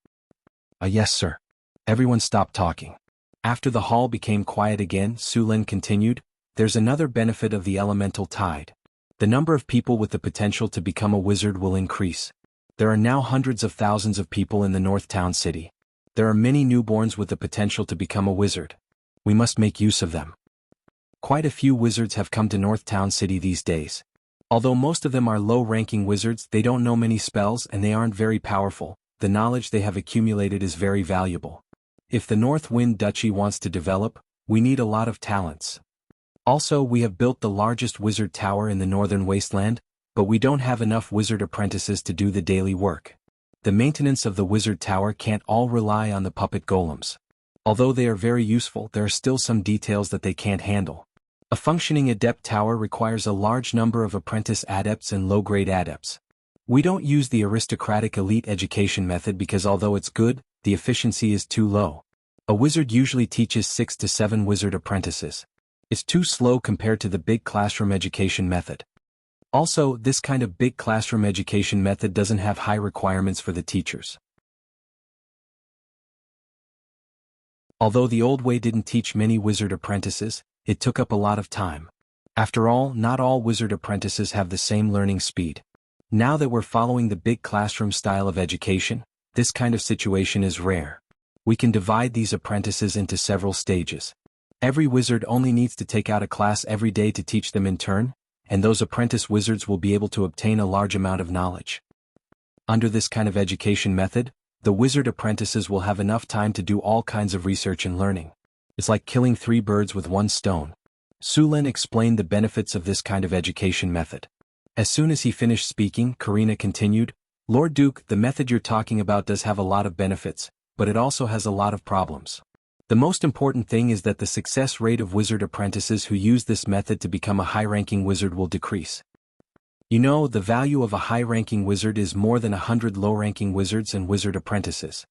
Yes, sir. Everyone stopped talking. After the hall became quiet again, Su Lin continued, there's another benefit of the elemental tide. The number of people with the potential to become a wizard will increase. There are now hundreds of thousands of people in the North Town City. There are many newborns with the potential to become a wizard. We must make use of them. Quite a few wizards have come to North Town City these days. Although most of them are low-ranking wizards, they don't know many spells and they aren't very powerful. The knowledge they have accumulated is very valuable. If the North Wind Duchy wants to develop, we need a lot of talents. Also, we have built the largest wizard tower in the Northern Wasteland, but we don't have enough wizard apprentices to do the daily work. The maintenance of the wizard tower can't all rely on the puppet golems. Although they are very useful, there are still some details that they can't handle. A functioning adept tower requires a large number of apprentice adepts and low-grade adepts. We don't use the aristocratic elite education method because although it's good, the efficiency is too low. A wizard usually teaches 6 to 7 wizard apprentices. It's too slow compared to the big classroom education method. Also, this kind of big classroom education method doesn't have high requirements for the teachers. Although the old way didn't teach many wizard apprentices, it took up a lot of time. After all, not all wizard apprentices have the same learning speed. Now that we're following the big classroom style of education, this kind of situation is rare. We can divide these apprentices into several stages. Every wizard only needs to take out a class every day to teach them in turn, and those apprentice wizards will be able to obtain a large amount of knowledge. Under this kind of education method, the wizard apprentices will have enough time to do all kinds of research and learning. It's like killing 3 birds with 1 stone. Su Lin explained the benefits of this kind of education method. As soon as he finished speaking, Karina continued, Lord Duke, the method you're talking about does have a lot of benefits, but it also has a lot of problems. The most important thing is that the success rate of wizard apprentices who use this method to become a high-ranking wizard will decrease. You know, the value of a high-ranking wizard is more than 100 low-ranking wizards and wizard apprentices.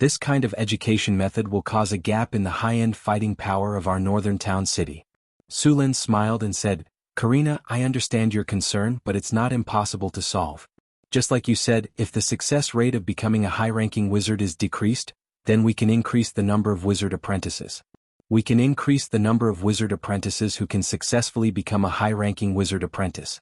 This kind of education method will cause a gap in the high-end fighting power of our northern town city. Su Lin smiled and said, Karina, I understand your concern, but it's not impossible to solve. Just like you said, if the success rate of becoming a high-ranking wizard is decreased, then we can increase the number of wizard apprentices. We can increase the number of wizard apprentices who can successfully become a high-ranking wizard apprentice.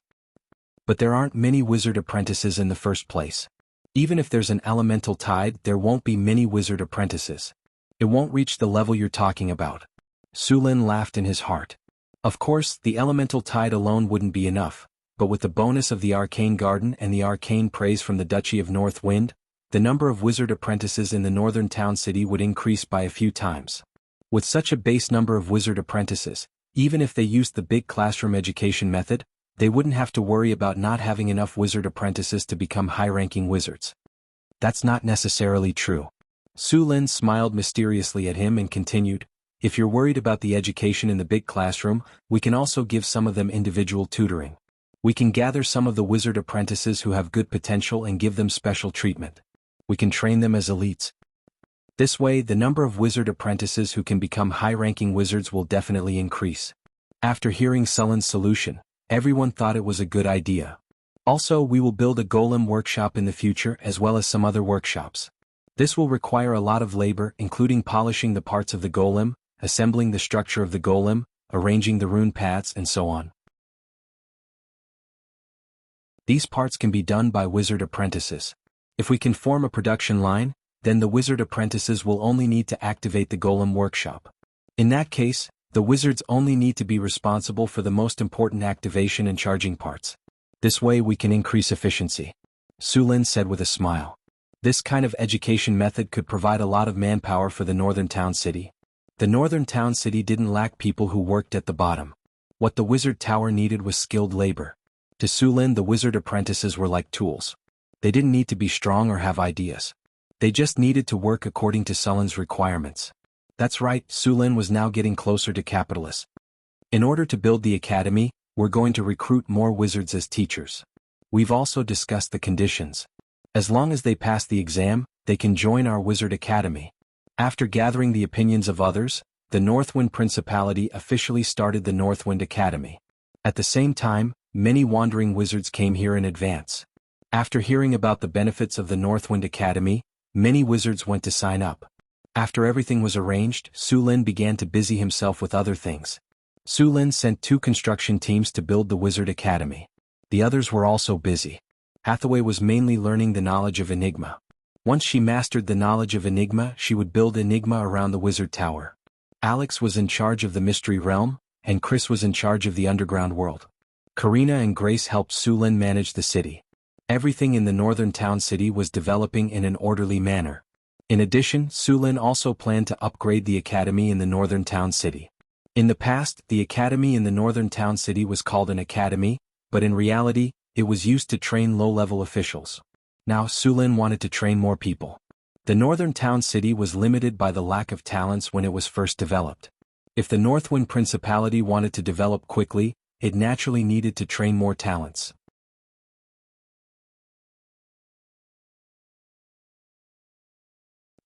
But there aren't many wizard apprentices in the first place. Even if there's an elemental tide, there won't be many wizard apprentices. It won't reach the level you're talking about. Su Lin laughed in his heart. Of course, the elemental tide alone wouldn't be enough, but with the bonus of the arcane garden and the arcane praise from the Duchy of North Wind, the number of wizard apprentices in the northern town city would increase by a few times. With such a base number of wizard apprentices, even if they used the big classroom education method, they wouldn't have to worry about not having enough wizard apprentices to become high-ranking wizards. That's not necessarily true. Su Lin smiled mysteriously at him and continued, if you're worried about the education in the big classroom, we can also give some of them individual tutoring. We can gather some of the wizard apprentices who have good potential and give them special treatment. We can train them as elites. This way, the number of wizard apprentices who can become high-ranking wizards will definitely increase. After hearing Sullen's solution, everyone thought it was a good idea. Also, we will build a golem workshop in the future as well as some other workshops. This will require a lot of labor, including polishing the parts of the golem, assembling the structure of the golem, arranging the rune paths, and so on. These parts can be done by wizard apprentices. If we can form a production line, then the wizard apprentices will only need to activate the golem workshop. In that case, the wizards only need to be responsible for the most important activation and charging parts. This way we can increase efficiency. Su Lin said with a smile. This kind of education method could provide a lot of manpower for the northern town city. The northern town city didn't lack people who worked at the bottom. What the wizard tower needed was skilled labor. To Su Lin, the wizard apprentices were like tools. They didn't need to be strong or have ideas. They just needed to work according to Sullen's requirements. That's right, Su Lin was now getting closer to capitalists. In order to build the academy, we're going to recruit more wizards as teachers. We've also discussed the conditions. As long as they pass the exam, they can join our wizard academy. After gathering the opinions of others, the Northwind Principality officially started the Northwind Academy. At the same time, many wandering wizards came here in advance. After hearing about the benefits of the Northwind Academy, many wizards went to sign up. After everything was arranged, Su Lin began to busy himself with other things. Su Lin sent 2 construction teams to build the Wizard Academy. The others were also busy. Hathaway was mainly learning the knowledge of Enigma. Once she mastered the knowledge of Enigma, she would build Enigma around the Wizard Tower. Alex was in charge of the Mystery Realm, and Chris was in charge of the Underground World. Karina and Grace helped Su Lin manage the city. Everything in the northern town city was developing in an orderly manner. In addition, Su Lin also planned to upgrade the academy in the northern town city. In the past, the academy in the northern town city was called an academy, but in reality, it was used to train low-level officials. Now Su Lin wanted to train more people. The northern town city was limited by the lack of talents when it was first developed. If the Northwind Principality wanted to develop quickly, it naturally needed to train more talents.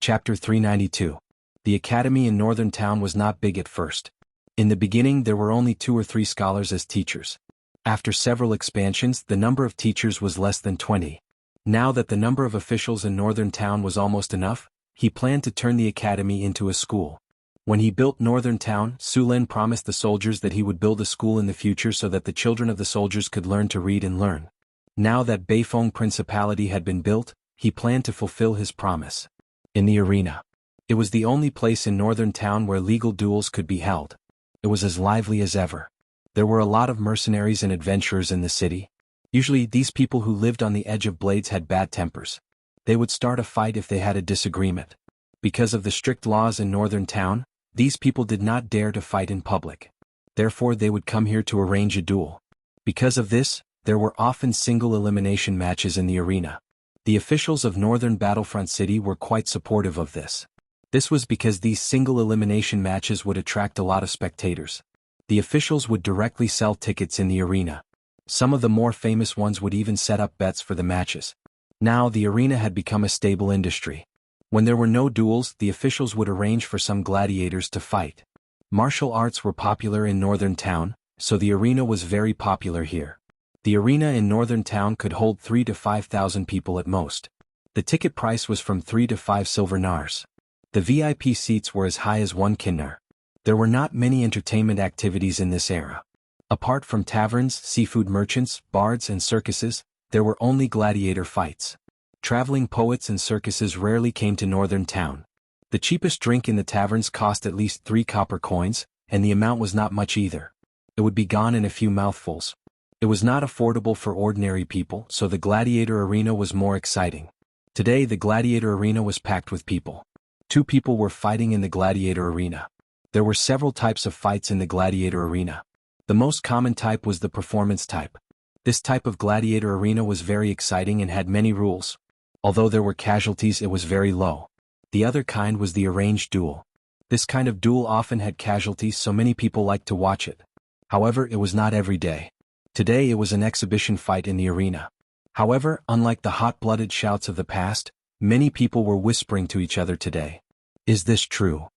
Chapter 392. The academy in Northern Town was not big at first. In the beginning there were only 2 or 3 scholars as teachers. After several expansions, the number of teachers was less than 20. Now that the number of officials in Northern Town was almost enough, he planned to turn the academy into a school. When he built Northern Town, Su Lin promised the soldiers that he would build a school in the future so that the children of the soldiers could learn to read and learn. Now that Beifeng Principality had been built, he planned to fulfill his promise. In the arena. It was the only place in Northern Town where legal duels could be held. It was as lively as ever. There were a lot of mercenaries and adventurers in the city. Usually these people who lived on the edge of blades had bad tempers. They would start a fight if they had a disagreement. Because of the strict laws in Northern Town, these people did not dare to fight in public. Therefore they would come here to arrange a duel. Because of this, there were often single elimination matches in the arena. The officials of Northern Battlefront City were quite supportive of this. This was because these single elimination matches would attract a lot of spectators. The officials would directly sell tickets in the arena. Some of the more famous ones would even set up bets for the matches. Now the arena had become a stable industry. When there were no duels, the officials would arrange for some gladiators to fight. Martial arts were popular in Northern Town, so the arena was very popular here. The arena in Northern Town could hold 3,000 to 5,000 people at most. The ticket price was from 3 to 5 silver nars. The VIP seats were as high as 1 kinnar. There were not many entertainment activities in this era. Apart from taverns, seafood merchants, bards and circuses, there were only gladiator fights. Traveling poets and circuses rarely came to Northern Town. The cheapest drink in the taverns cost at least 3 copper coins, and the amount was not much either. It would be gone in a few mouthfuls. It was not affordable for ordinary people, so the gladiator arena was more exciting. Today the gladiator arena was packed with people. 2 people were fighting in the gladiator arena. There were several types of fights in the gladiator arena. The most common type was the performance type. This type of gladiator arena was very exciting and had many rules. Although there were casualties, it was very low. The other kind was the arranged duel. This kind of duel often had casualties, so many people liked to watch it. However, it was not every day. Today it was an exhibition fight in the arena. However, unlike the hot-blooded shouts of the past, many people were whispering to each other today. Is this true?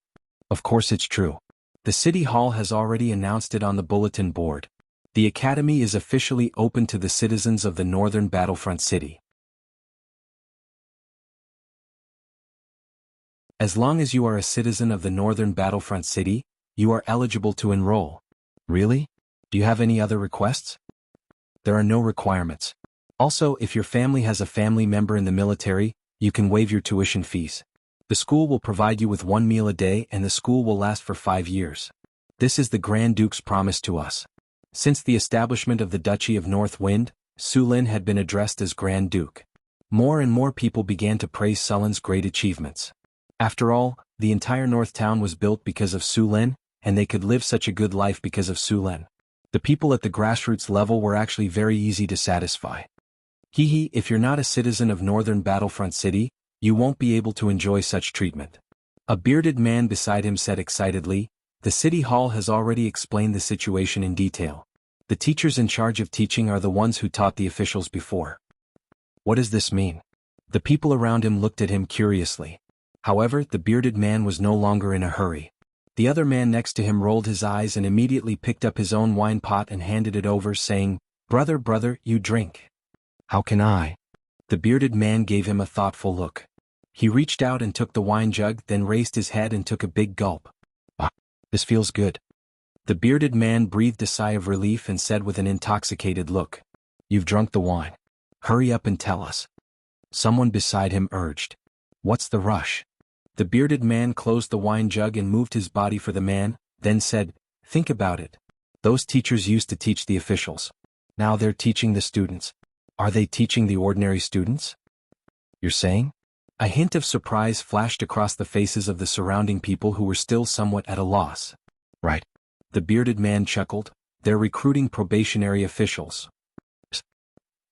Of course it's true. The city hall has already announced it on the bulletin board. The academy is officially open to the citizens of the northern battlefront city. As long as you are a citizen of the northern battlefront city, you are eligible to enroll. Really? Do you have any other requests? There are no requirements. Also, if your family has a family member in the military, you can waive your tuition fees. The school will provide you with 1 meal a day and the school will last for 5 years. This is the Grand Duke's promise to us. Since the establishment of the Duchy of North Wind, Sulin had been addressed as Grand Duke. More and more people began to praise Sulin's great achievements. After all, the entire North Town was built because of Sulin, and they could live such a good life because of Sulin. The people at the grassroots level were actually very easy to satisfy. If you're not a citizen of Northern Battlefront City, you won't be able to enjoy such treatment. A bearded man beside him said excitedly, the city hall has already explained the situation in detail. The teachers in charge of teaching are the ones who taught the officials before. What does this mean? The people around him looked at him curiously. However, the bearded man was no longer in a hurry. The other man next to him rolled his eyes and immediately picked up his own wine pot and handed it over, saying, brother, you drink. How can I? The bearded man gave him a thoughtful look. He reached out and took the wine jug, then raised his head and took a big gulp. Ah, this feels good. The bearded man breathed a sigh of relief and said with an intoxicated look, you've drunk the wine. Hurry up and tell us. Someone beside him urged. What's the rush? The bearded man closed the wine jug and moved his body for the man, then said, think about it. Those teachers used to teach the officials. Now they're teaching the students. Are they teaching the ordinary students? You're saying? A hint of surprise flashed across the faces of the surrounding people who were still somewhat at a loss. Right. The bearded man chuckled, they're recruiting probationary officials.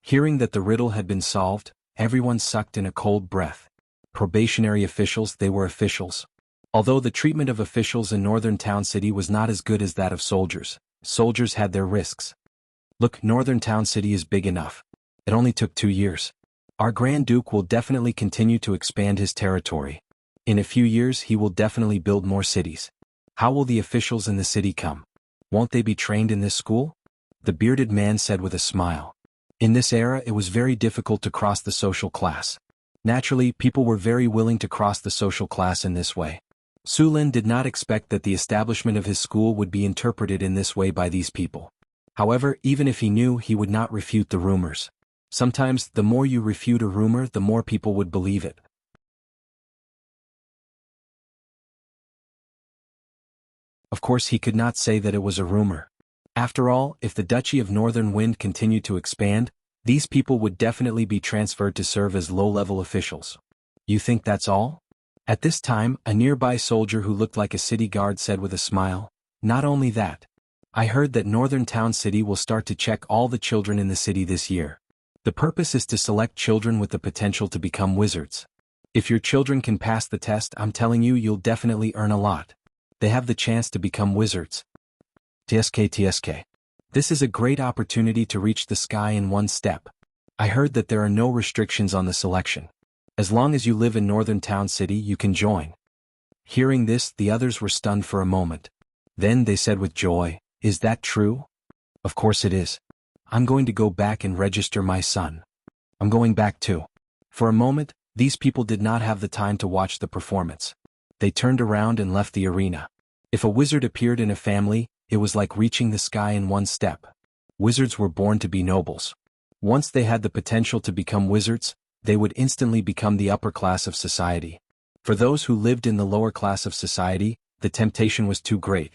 Hearing that the riddle had been solved, everyone sucked in a cold breath. Probationary officials, they were officials. Although the treatment of officials in Northern Town City was not as good as that of soldiers, soldiers had their risks. Look, Northern Town City is big enough. It only took 2 years. Our Grand Duke will definitely continue to expand his territory. In a few years he will definitely build more cities. How will the officials in the city come? Won't they be trained in this school? The bearded man said with a smile. In this era it was very difficult to cross the social class. Naturally, people were very willing to cross the social class in this way. Sulin did not expect that the establishment of his school would be interpreted in this way by these people. However, even if he knew, he would not refute the rumors. Sometimes, the more you refute a rumor, the more people would believe it. Of course, he could not say that it was a rumor. After all, if the Duchy of Northern Wind continued to expand, these people would definitely be transferred to serve as low-level officials. You think that's all? At this time, a nearby soldier who looked like a city guard said with a smile, not only that. I heard that Northern Town City will start to check all the children in the city this year. The purpose is to select children with the potential to become wizards. If your children can pass the test, I'm telling you, you'll definitely earn a lot. They have the chance to become wizards. TSK. This is a great opportunity to reach the sky in one step. I heard that there are no restrictions on the selection. As long as you live in Northern Town City, you can join. Hearing this, the others were stunned for a moment. Then they said with joy, "Is that true?" "Of course it is. I'm going to go back and register my son." "I'm going back too." For a moment, these people did not have the time to watch the performance. They turned around and left the arena. If a wizard appeared in a family, it was like reaching the sky in one step. Wizards were born to be nobles. Once they had the potential to become wizards, they would instantly become the upper class of society. For those who lived in the lower class of society, the temptation was too great.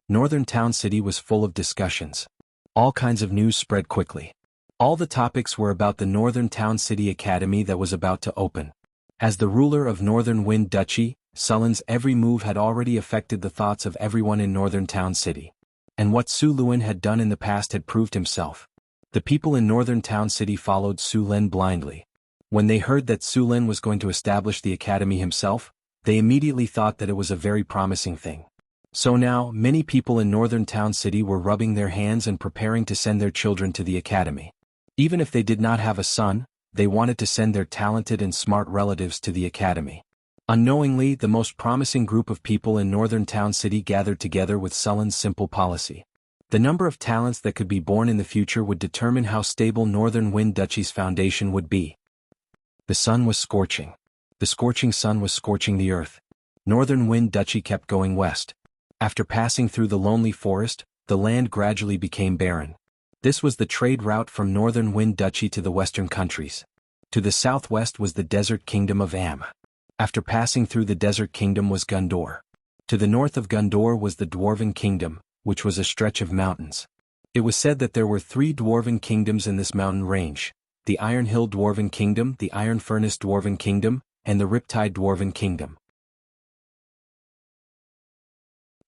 Northern Town City was full of discussions. All kinds of news spread quickly. All the topics were about the Northern Town City Academy that was about to open. As the ruler of Northern Wind Duchy, Sullen's every move had already affected the thoughts of everyone in Northern Town City. And what Su Luen had done in the past had proved himself. The people in Northern Town City followed Su Len blindly. When they heard that Su Len was going to establish the academy himself, they immediately thought that it was a very promising thing. So now, many people in Northern Town City were rubbing their hands and preparing to send their children to the academy. Even if they did not have a son, they wanted to send their talented and smart relatives to the academy. Unknowingly, the most promising group of people in Northern Town City gathered together with Sullen's simple policy. The number of talents that could be born in the future would determine how stable Northern Wind Duchy's foundation would be. The sun was scorching. The scorching sun was scorching the earth. Northern Wind Duchy kept going west. After passing through the lonely forest, the land gradually became barren. This was the trade route from Northern Wind Duchy to the western countries. To the southwest was the desert kingdom of Am. After passing through the desert kingdom was Gundor. To the north of Gundor was the Dwarven Kingdom, which was a stretch of mountains. It was said that there were 3 Dwarven kingdoms in this mountain range: the Iron Hill Dwarven Kingdom, the Iron Furnace Dwarven Kingdom, and the Riptide Dwarven Kingdom.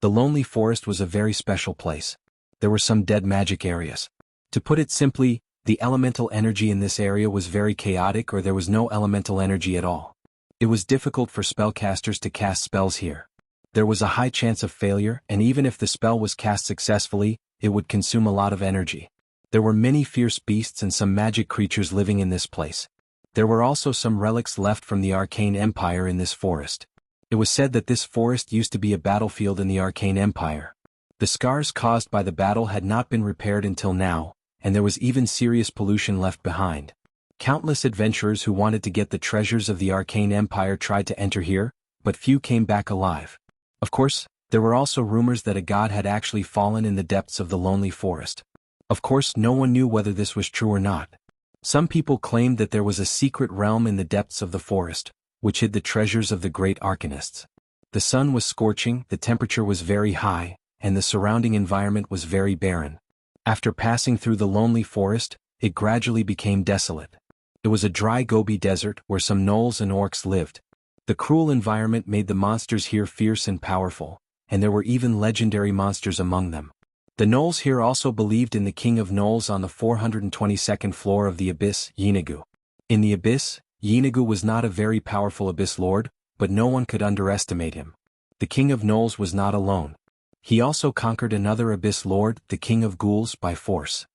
The Lonely Forest was a very special place. There were some dead magic areas. To put it simply, the elemental energy in this area was very chaotic, or there was no elemental energy at all. It was difficult for spellcasters to cast spells here. There was a high chance of failure, and even if the spell was cast successfully, it would consume a lot of energy. There were many fierce beasts and some magic creatures living in this place. There were also some relics left from the Arcane Empire in this forest. It was said that this forest used to be a battlefield in the Arcane Empire. The scars caused by the battle had not been repaired until now, and there was even serious pollution left behind. Countless adventurers who wanted to get the treasures of the Arcane Empire tried to enter here, but few came back alive. Of course, there were also rumors that a god had actually fallen in the depths of the lonely forest. Of course, no one knew whether this was true or not. Some people claimed that there was a secret realm in the depths of the forest, which hid the treasures of the great arcanists. The sun was scorching, the temperature was very high, and the surrounding environment was very barren. After passing through the lonely forest, it gradually became desolate. It was a dry Gobi desert where some gnolls and orcs lived. The cruel environment made the monsters here fierce and powerful, and there were even legendary monsters among them. The gnolls here also believed in the king of gnolls on the 422nd floor of the abyss, Jianghu. In the abyss, Jianghu was not a very powerful abyss lord, but no one could underestimate him. The king of gnolls was not alone. He also conquered another abyss lord, the king of ghouls, by force.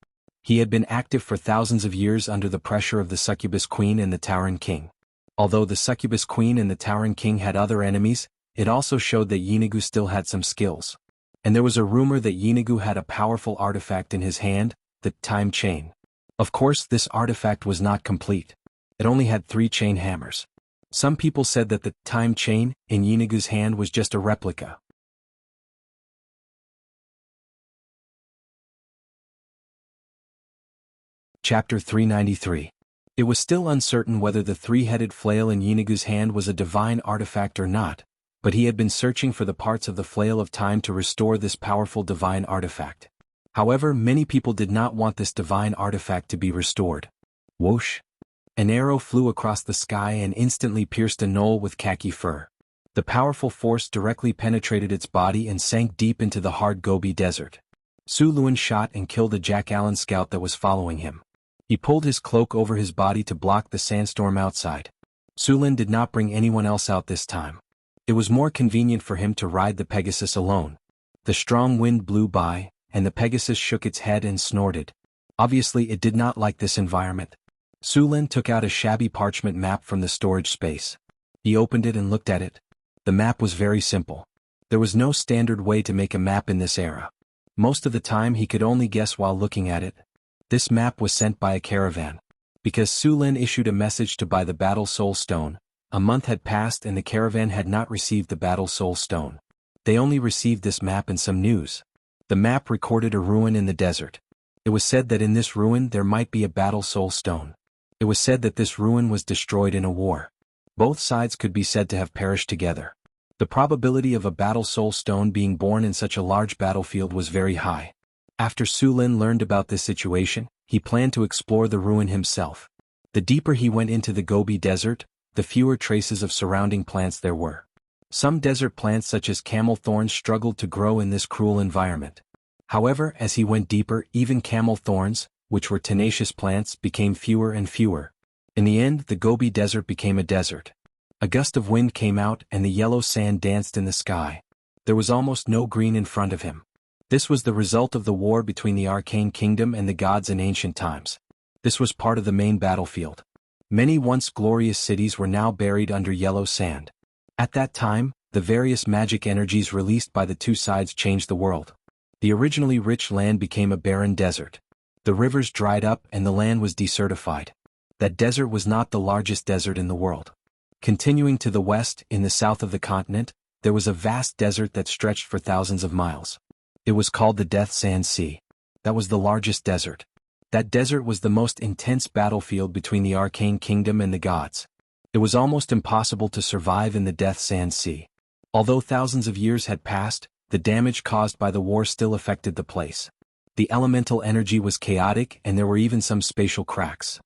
He had been active for thousands of years under the pressure of the Succubus Queen and the Tauren King. Although the Succubus Queen and the Tauren King had other enemies, it also showed that Jianghu still had some skills. And there was a rumor that Jianghu had a powerful artifact in his hand, the Time Chain. Of course, this artifact was not complete. It only had 3 chain hammers. Some people said that the Time Chain in Jianghu's hand was just a replica. Chapter 393. It was still uncertain whether the 3-headed flail in Jianghu's hand was a divine artifact or not, but he had been searching for the parts of the flail of time to restore this powerful divine artifact. However, many people did not want this divine artifact to be restored. Whoosh! An arrow flew across the sky and instantly pierced a gnoll with khaki fur. The powerful force directly penetrated its body and sank deep into the hard Gobi desert. Su Luen shot and killed a Jack Allen scout that was following him. He pulled his cloak over his body to block the sandstorm outside. Su Luen did not bring anyone else out this time. It was more convenient for him to ride the Pegasus alone. The strong wind blew by, and the Pegasus shook its head and snorted. Obviously, it did not like this environment. Su Lin took out a shabby parchment map from the storage space. He opened it and looked at it. The map was very simple. There was no standard way to make a map in this era. Most of the time he could only guess while looking at it. This map was sent by a caravan. Because Su Lin issued a message to buy the Battle Soul Stone, a month had passed and the caravan had not received the Battle Soul Stone. They only received this map and some news. The map recorded a ruin in the desert. It was said that in this ruin there might be a Battle Soul Stone. It was said that this ruin was destroyed in a war. Both sides could be said to have perished together. The probability of a Battle Soul Stone being born in such a large battlefield was very high. After Su Lin learned about this situation, he planned to explore the ruin himself. The deeper he went into the Gobi Desert, the fewer traces of surrounding plants there were. Some desert plants such as camel thorns struggled to grow in this cruel environment. However, as he went deeper, even camel thorns, which were tenacious plants, became fewer and fewer. In the end, the Gobi Desert became a desert. A gust of wind came out and the yellow sand danced in the sky. There was almost no green in front of him. This was the result of the war between the Arcane Kingdom and the gods in ancient times. This was part of the main battlefield. Many once glorious cities were now buried under yellow sand. At that time, the various magic energies released by the two sides changed the world. The originally rich land became a barren desert. The rivers dried up and the land was desertified. That desert was not the largest desert in the world. Continuing to the west, in the south of the continent, there was a vast desert that stretched for thousands of miles. It was called the Death Sand Sea. That was the largest desert. That desert was the most intense battlefield between the Arcane Kingdom and the gods. It was almost impossible to survive in the Death Sand Sea. Although thousands of years had passed, the damage caused by the war still affected the place. The elemental energy was chaotic and there were even some spatial cracks.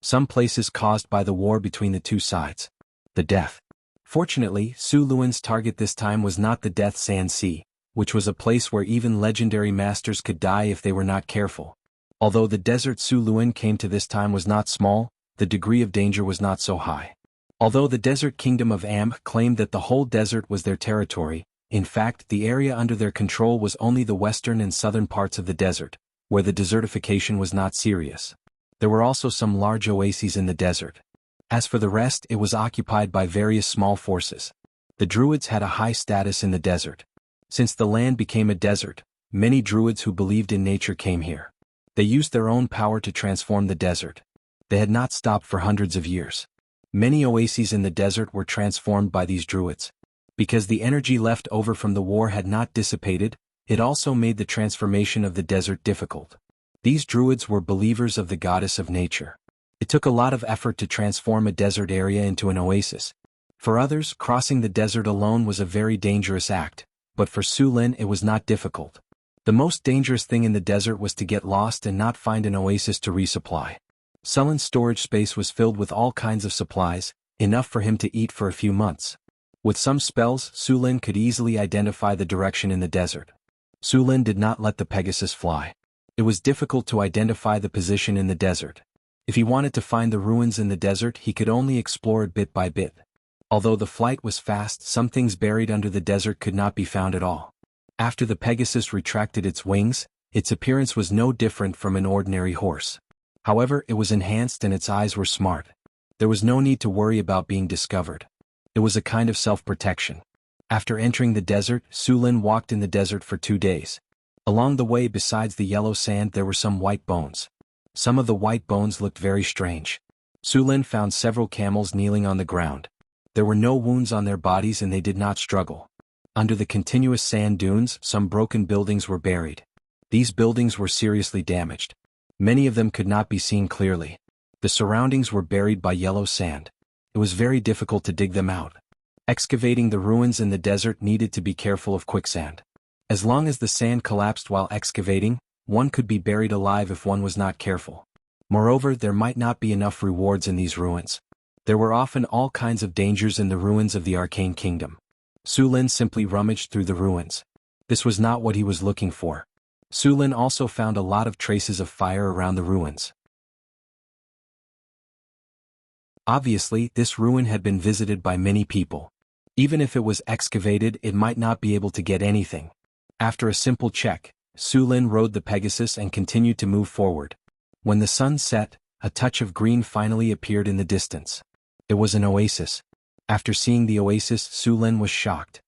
Some places caused by the war between the two sides. The death. Fortunately, Su Lin's target this time was not the Death Sand Sea, which was a place where even legendary masters could die if they were not careful. Although the desert Su Lin came to this time was not small, the degree of danger was not so high. Although the desert kingdom of Am claimed that the whole desert was their territory, in fact the area under their control was only the western and southern parts of the desert, where the desertification was not serious. There were also some large oases in the desert. As for the rest, it was occupied by various small forces. The Druids had a high status in the desert. Since the land became a desert, many Druids who believed in nature came here. They used their own power to transform the desert. They had not stopped for hundreds of years. Many oases in the desert were transformed by these Druids. Because the energy left over from the war had not dissipated, it also made the transformation of the desert difficult. These Druids were believers of the goddess of nature. It took a lot of effort to transform a desert area into an oasis. For others, crossing the desert alone was a very dangerous act, but for Su Lin it was not difficult. The most dangerous thing in the desert was to get lost and not find an oasis to resupply. Su Lin's storage space was filled with all kinds of supplies, enough for him to eat for a few months. With some spells, Su Lin could easily identify the direction in the desert. Su Lin did not let the Pegasus fly. It was difficult to identify the position in the desert. If he wanted to find the ruins in the desert, he could only explore it bit by bit. Although the flight was fast, some things buried under the desert could not be found at all. After the Pegasus retracted its wings, its appearance was no different from an ordinary horse. However, it was enhanced and its eyes were smart. There was no need to worry about being discovered. It was a kind of self-protection. After entering the desert, Su Lin walked in the desert for 2 days. Along the way, besides the yellow sand, there were some white bones. Some of the white bones looked very strange. Su Lin found several camels kneeling on the ground. There were no wounds on their bodies and they did not struggle. Under the continuous sand dunes, some broken buildings were buried. These buildings were seriously damaged. Many of them could not be seen clearly. The surroundings were buried by yellow sand. It was very difficult to dig them out. Excavating the ruins in the desert needed to be careful of quicksand. As long as the sand collapsed while excavating, one could be buried alive if one was not careful. Moreover, there might not be enough rewards in these ruins. There were often all kinds of dangers in the ruins of the Arcane Kingdom. Su Lin simply rummaged through the ruins. This was not what he was looking for. Su Lin also found a lot of traces of fire around the ruins. Obviously, this ruin had been visited by many people. Even if it was excavated, it might not be able to get anything. After a simple check, Su Lin rode the Pegasus and continued to move forward. When the sun set, a touch of green finally appeared in the distance. It was an oasis. After seeing the oasis, Su Lin was shocked.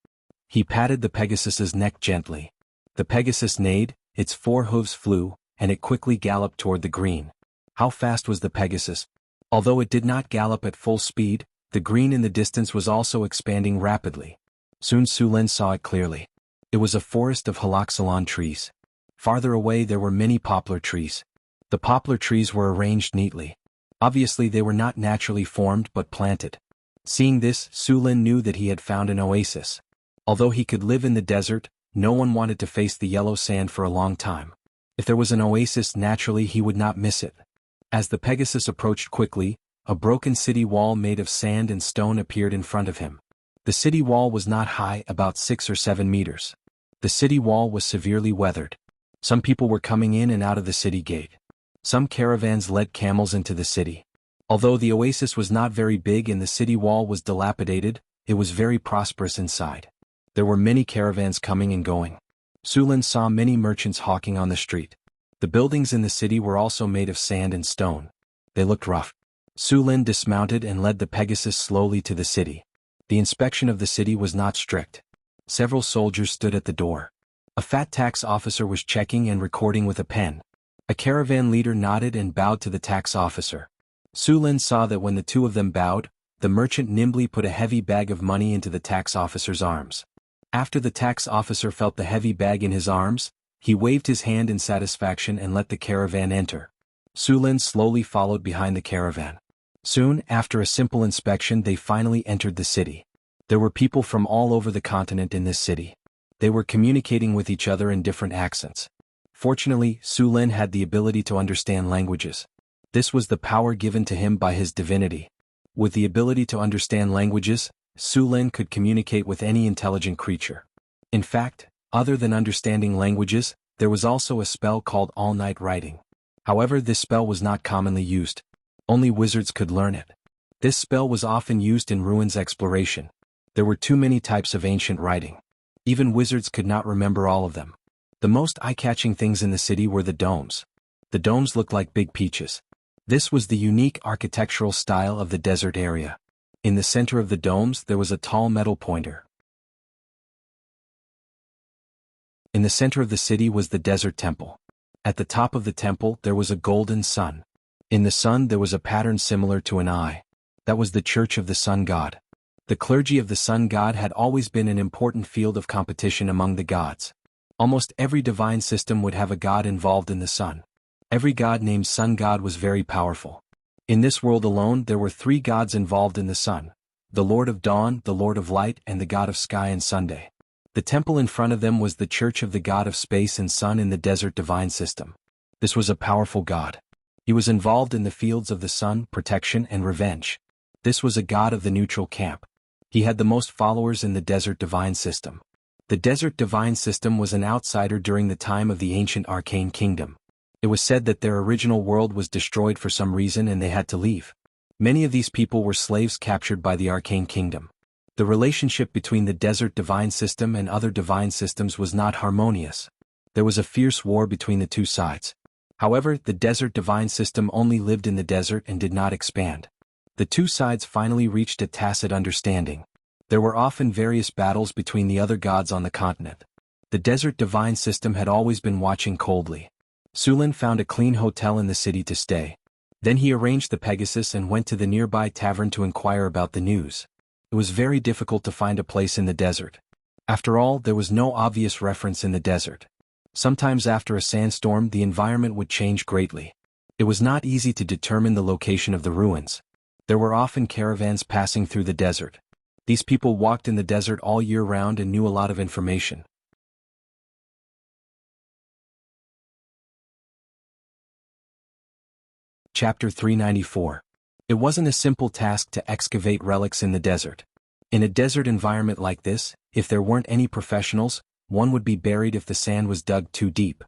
He patted the Pegasus's neck gently. The Pegasus neighed, its 4 hooves flew, and it quickly galloped toward the green. How fast was the Pegasus? Although it did not gallop at full speed, the green in the distance was also expanding rapidly. Soon Su Lin saw it clearly. It was a forest of haloxylon trees. Farther away there were many poplar trees. The poplar trees were arranged neatly. Obviously they were not naturally formed but planted. Seeing this, Su Lin knew that he had found an oasis. Although he could live in the desert, no one wanted to face the yellow sand for a long time. If there was an oasis, naturally he would not miss it. As the Pegasus approached quickly, a broken city wall made of sand and stone appeared in front of him. The city wall was not high, about 6 or 7 meters. The city wall was severely weathered. Some people were coming in and out of the city gate. Some caravans led camels into the city. Although the oasis was not very big and the city wall was dilapidated, it was very prosperous inside. There were many caravans coming and going. Su Lin saw many merchants hawking on the street. The buildings in the city were also made of sand and stone. They looked rough. Su Lin dismounted and led the Pegasus slowly to the city. The inspection of the city was not strict. Several soldiers stood at the door. A fat tax officer was checking and recording with a pen. A caravan leader nodded and bowed to the tax officer. Su Lin saw that when the two of them bowed, the merchant nimbly put a heavy bag of money into the tax officer's arms. After the tax officer felt the heavy bag in his arms, he waved his hand in satisfaction and let the caravan enter. Su Lin slowly followed behind the caravan. Soon, after a simple inspection, they finally entered the city. There were people from all over the continent in this city. They were communicating with each other in different accents. Fortunately, Su Lin had the ability to understand languages. This was the power given to him by his divinity. With the ability to understand languages, Su Lin could communicate with any intelligent creature. In fact, other than understanding languages, there was also a spell called all-night writing. However, this spell was not commonly used. Only wizards could learn it. This spell was often used in ruins exploration. There were too many types of ancient writing. Even wizards could not remember all of them. The most eye-catching things in the city were the domes. The domes looked like big peaches. This was the unique architectural style of the desert area. In the center of the domes there was a tall metal pointer. In the center of the city was the desert temple. At the top of the temple there was a golden sun. In the sun there was a pattern similar to an eye. That was the church of the sun god. The clergy of the sun god had always been an important field of competition among the gods. Almost every divine system would have a god involved in the sun. Every god named sun god was very powerful. In this world alone there were 3 gods involved in the sun: the Lord of Dawn, the Lord of Light, and the god of Sky and Sunday. The temple in front of them was the church of the god of space and sun in the desert divine system. This was a powerful god. He was involved in the fields of the sun, protection, and revenge. This was a god of the neutral camp. He had the most followers in the desert divine system. The desert divine system was an outsider during the time of the ancient arcane kingdom. It was said that their original world was destroyed for some reason and they had to leave. Many of these people were slaves captured by the arcane kingdom. The relationship between the desert divine system and other divine systems was not harmonious. There was a fierce war between the two sides. However, the desert divine system only lived in the desert and did not expand. The two sides finally reached a tacit understanding. There were often various battles between the other gods on the continent. The desert divine system had always been watching coldly. Su Lin found a clean hotel in the city to stay. Then he arranged the Pegasus and went to the nearby tavern to inquire about the news. It was very difficult to find a place in the desert. After all, there was no obvious reference in the desert. Sometimes after a sandstorm the environment would change greatly. It was not easy to determine the location of the ruins. There were often caravans passing through the desert. These people walked in the desert all year round and knew a lot of information. Chapter 394. It wasn't a simple task to excavate relics in the desert. In a desert environment like this, if there weren't any professionals, one would be buried if the sand was dug too deep.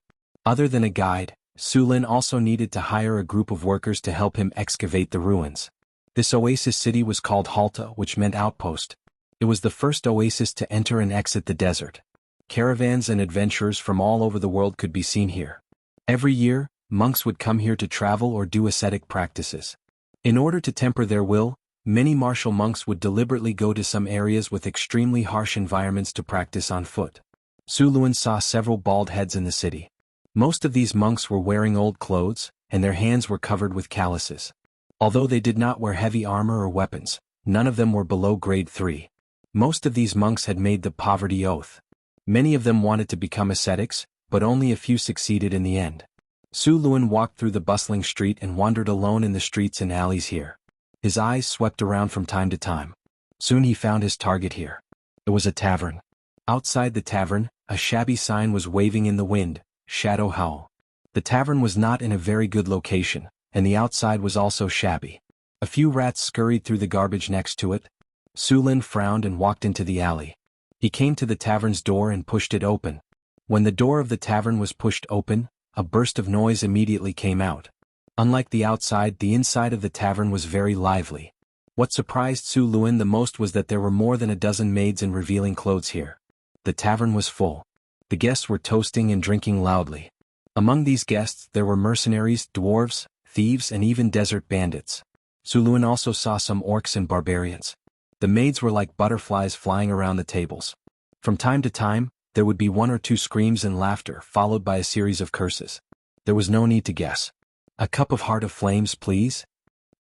Other than a guide, Su Lin also needed to hire a group of workers to help him excavate the ruins. This oasis city was called Halta, which meant outpost. It was the first oasis to enter and exit the desert. Caravans and adventurers from all over the world could be seen here. Every year, monks would come here to travel or do ascetic practices. In order to temper their will, many martial monks would deliberately go to some areas with extremely harsh environments to practice on foot. Su Luan saw several bald heads in the city. Most of these monks were wearing old clothes, and their hands were covered with calluses. Although they did not wear heavy armor or weapons, none of them were below grade 3. Most of these monks had made the poverty oath. Many of them wanted to become ascetics, but only a few succeeded in the end. Su Luan walked through the bustling street and wandered alone in the streets and alleys here. His eyes swept around from time to time. Soon he found his target here. It was a tavern. Outside the tavern, a shabby sign was waving in the wind, "Shadow Howl." The tavern was not in a very good location, and the outside was also shabby. A few rats scurried through the garbage next to it. Su Lin frowned and walked into the alley. He came to the tavern's door and pushed it open. When the door of the tavern was pushed open, a burst of noise immediately came out. Unlike the outside, the inside of the tavern was very lively. What surprised Su Luan the most was that there were more than a dozen maids in revealing clothes here. The tavern was full. The guests were toasting and drinking loudly. Among these guests there were mercenaries, dwarves, thieves and even desert bandits. Su Luan also saw some orcs and barbarians. The maids were like butterflies flying around the tables. From time to time, there would be one or two screams and laughter followed by a series of curses. There was no need to guess. "A cup of Heart of Flames, please?"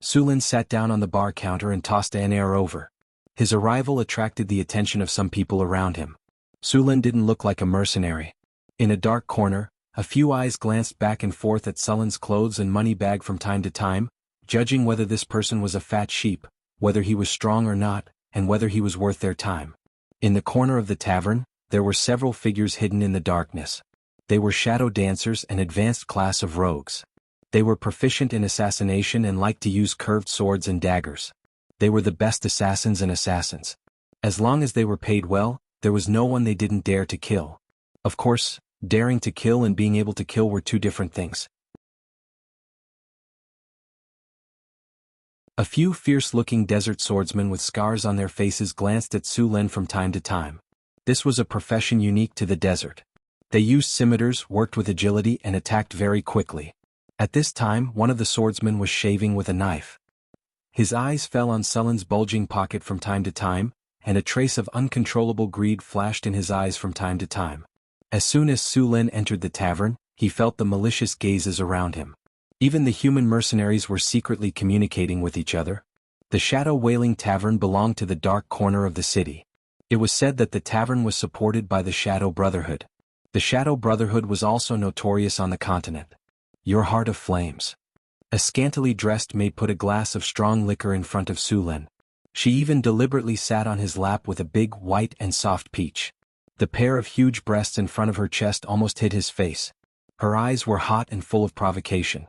Su Lin sat down on the bar counter and tossed an air over. His arrival attracted the attention of some people around him. Su Lin didn't look like a mercenary. In a dark corner, a few eyes glanced back and forth at Su Lin's clothes and money bag from time to time, judging whether this person was a fat sheep, whether he was strong or not, and whether he was worth their time. In the corner of the tavern, there were several figures hidden in the darkness. They were shadow dancers, an advanced class of rogues. They were proficient in assassination and liked to use curved swords and daggers. They were the best assassins and assassins. As long as they were paid well, there was no one they didn't dare to kill. Of course, daring to kill and being able to kill were two different things. A few fierce-looking desert swordsmen with scars on their faces glanced at Su Lin from time to time. This was a profession unique to the desert. They used scimitars, worked with agility and attacked very quickly. At this time, one of the swordsmen was shaving with a knife. His eyes fell on Su Lin's bulging pocket from time to time, and a trace of uncontrollable greed flashed in his eyes from time to time. As soon as Su Lin entered the tavern, he felt the malicious gazes around him. Even the human mercenaries were secretly communicating with each other. The Shadow Wailing Tavern belonged to the dark corner of the city. It was said that the tavern was supported by the Shadow Brotherhood. The Shadow Brotherhood was also notorious on the continent. "Your Heart of Flames." A scantily dressed maid put a glass of strong liquor in front of Su Lin. She even deliberately sat on his lap with a big, white and soft peach. The pair of huge breasts in front of her chest almost hid his face. Her eyes were hot and full of provocation.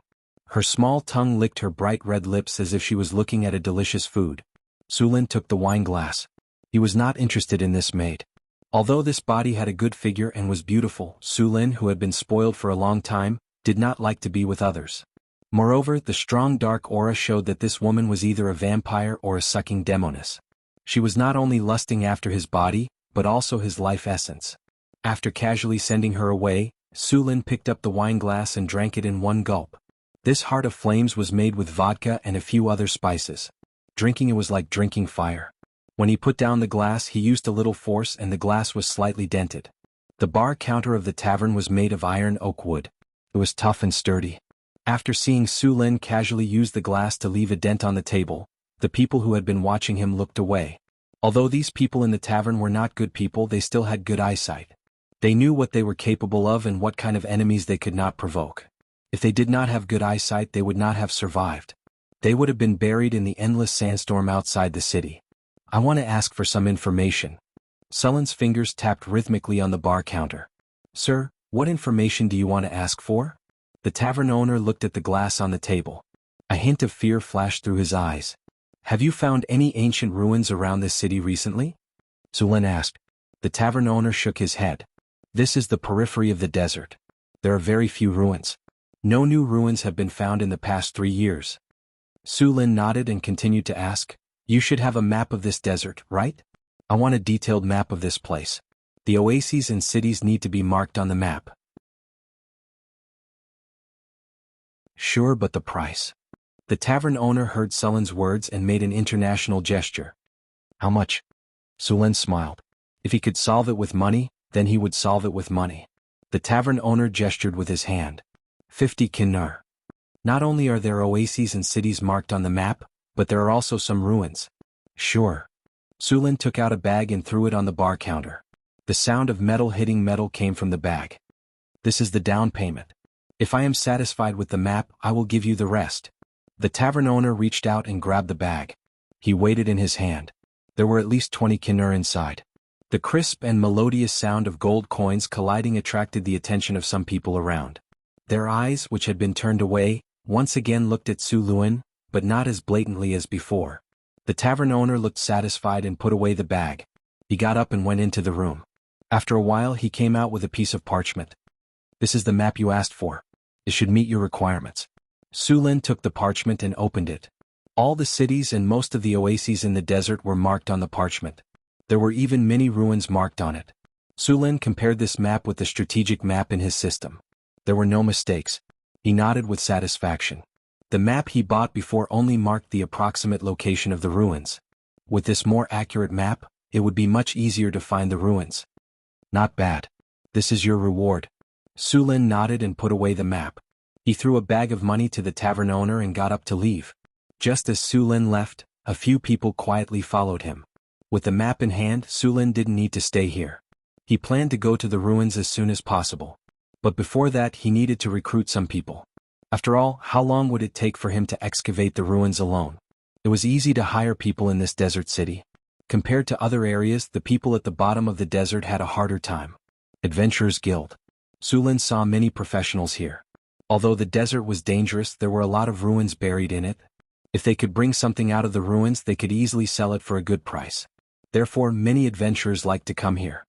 Her small tongue licked her bright red lips as if she was looking at a delicious food. Su Lin took the wine glass. He was not interested in this maid. Although this body had a good figure and was beautiful, Su Lin, who had been spoiled for a long time, did not like to be with others. Moreover, the strong dark aura showed that this woman was either a vampire or a sucking demoness. She was not only lusting after his body, but also his life essence. After casually sending her away, Su Lin picked up the wine glass and drank it in one gulp. This Heart of Flames was made with vodka and a few other spices. Drinking it was like drinking fire. When he put down the glass, he used a little force and the glass was slightly dented. The bar counter of the tavern was made of iron oak wood. It was tough and sturdy. After seeing Su Lin casually use the glass to leave a dent on the table, the people who had been watching him looked away. Although these people in the tavern were not good people, they still had good eyesight. They knew what they were capable of and what kind of enemies they could not provoke. If they did not have good eyesight, they would not have survived. They would have been buried in the endless sandstorm outside the city. "I want to ask for some information." Su Lin's fingers tapped rhythmically on the bar counter. "Sir, what information do you want to ask for?" The tavern owner looked at the glass on the table. A hint of fear flashed through his eyes. "Have you found any ancient ruins around this city recently?" Su Lin asked. The tavern owner shook his head. "This is the periphery of the desert. There are very few ruins. No new ruins have been found in the past 3 years. Su Lin nodded and continued to ask, "You should have a map of this desert, right? I want a detailed map of this place." The oases and cities need to be marked on the map. Sure, but the price. The tavern owner heard Sullen's words and made an international gesture. How much? Sullen smiled. If he could solve it with money, then he would solve it with money. The tavern owner gestured with his hand. 50 kinnur. Not only are there oases and cities marked on the map, but there are also some ruins. Sure. Sullen took out a bag and threw it on the bar counter. The sound of metal hitting metal came from the bag. This is the down payment. If I am satisfied with the map, I will give you the rest. The tavern owner reached out and grabbed the bag. He weighed it in his hand. There were at least 20 kinnur inside. The crisp and melodious sound of gold coins colliding attracted the attention of some people around. Their eyes, which had been turned away, once again looked at Su Luan, but not as blatantly as before. The tavern owner looked satisfied and put away the bag. He got up and went into the room. After a while he came out with a piece of parchment. This is the map you asked for. It should meet your requirements. Su Lin took the parchment and opened it. All the cities and most of the oases in the desert were marked on the parchment. There were even many ruins marked on it. Su Lin compared this map with the strategic map in his system. There were no mistakes. He nodded with satisfaction. The map he bought before only marked the approximate location of the ruins. With this more accurate map, it would be much easier to find the ruins. Not bad. This is your reward. Su Lin nodded and put away the map. He threw a bag of money to the tavern owner and got up to leave. Just as Su Lin left, a few people quietly followed him. With the map in hand, Su Lin didn't need to stay here. He planned to go to the ruins as soon as possible. But before that he needed to recruit some people. After all, how long would it take for him to excavate the ruins alone? It was easy to hire people in this desert city. Compared to other areas, the people at the bottom of the desert had a harder time. Adventurers Guild. Su Lin saw many professionals here. Although the desert was dangerous, there were a lot of ruins buried in it. If they could bring something out of the ruins, they could easily sell it for a good price. Therefore, many adventurers liked to come here.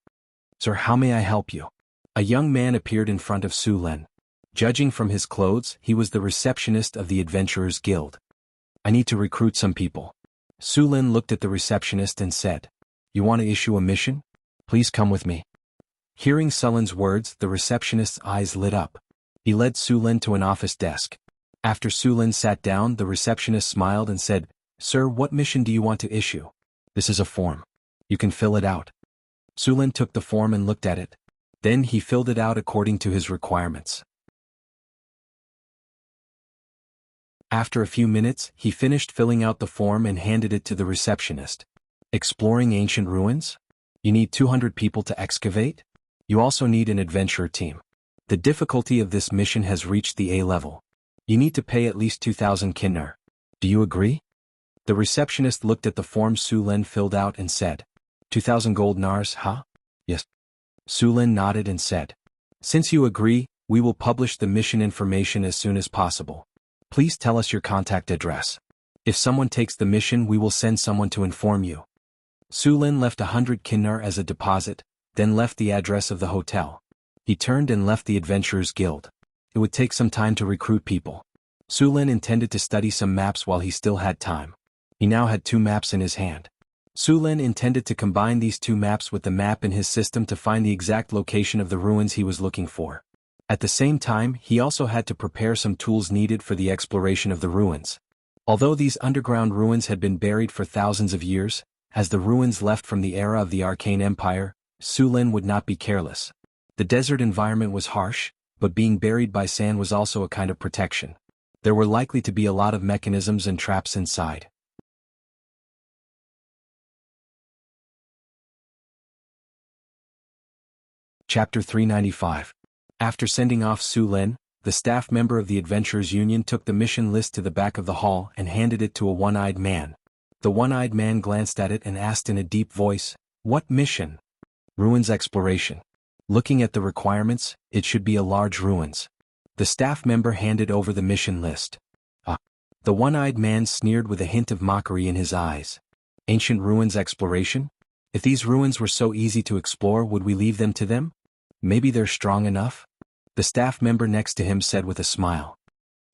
Sir, how may I help you? A young man appeared in front of Su Lin. Judging from his clothes, he was the receptionist of the Adventurers Guild. I need to recruit some people. Su Lin looked at the receptionist and said, You want to issue a mission? Please come with me. Hearing Sullen's words, the receptionist's eyes lit up. He led Su Lin to an office desk. After Su Lin sat down, the receptionist smiled and said, Sir, what mission do you want to issue? This is a form. You can fill it out. Su Lin took the form and looked at it. Then he filled it out according to his requirements. After a few minutes, he finished filling out the form and handed it to the receptionist. Exploring ancient ruins? You need 200 people to excavate? You also need an adventurer team. The difficulty of this mission has reached the A level. You need to pay at least 2,000 kinnur. Do you agree? The receptionist looked at the form Su Lin filled out and said, 2,000 gold nars, huh? Yes. Su Lin nodded and said, Since you agree, we will publish the mission information as soon as possible. Please tell us your contact address. If someone takes the mission, we will send someone to inform you. Su Lin left 100 kinnur as a deposit, then left the address of the hotel. He turned and left the Adventurers Guild. It would take some time to recruit people. Su Lin intended to study some maps while he still had time. He now had 2 maps in his hand. Su Lin intended to combine these 2 maps with the map in his system to find the exact location of the ruins he was looking for. At the same time, he also had to prepare some tools needed for the exploration of the ruins. Although these underground ruins had been buried for thousands of years, as the ruins left from the era of the Arcane Empire, Su Lin would not be careless. The desert environment was harsh, but being buried by sand was also a kind of protection. There were likely to be a lot of mechanisms and traps inside. Chapter 395. After sending off Su Lin, the staff member of the Adventurers Union took the mission list to the back of the hall and handed it to a one-eyed man. The one-eyed man glanced at it and asked in a deep voice, What mission? Ruins exploration. Looking at the requirements, it should be a large ruins. The staff member handed over the mission list. The one-eyed man sneered with a hint of mockery in his eyes. Ancient ruins exploration? If these ruins were so easy to explore, would we leave them to them? Maybe they're strong enough? The staff member next to him said with a smile.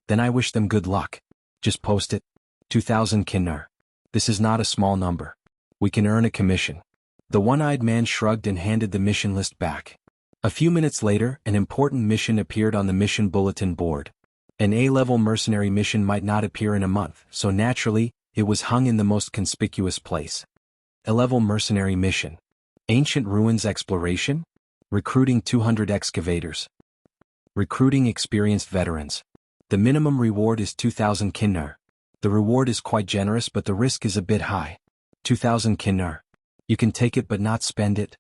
Then I wish them good luck. Just post it. 2,000 kinnur. This is not a small number. We can earn a commission. The one-eyed man shrugged and handed the mission list back. A few minutes later, an important mission appeared on the mission bulletin board. An A-level mercenary mission might not appear in a month, so naturally, it was hung in the most conspicuous place. A-level mercenary mission. Ancient ruins exploration? Recruiting 200 excavators. Recruiting experienced veterans. The minimum reward is 2,000 kinnar. The reward is quite generous but the risk is a bit high. 2,000 kinnar. You can take it but not spend it.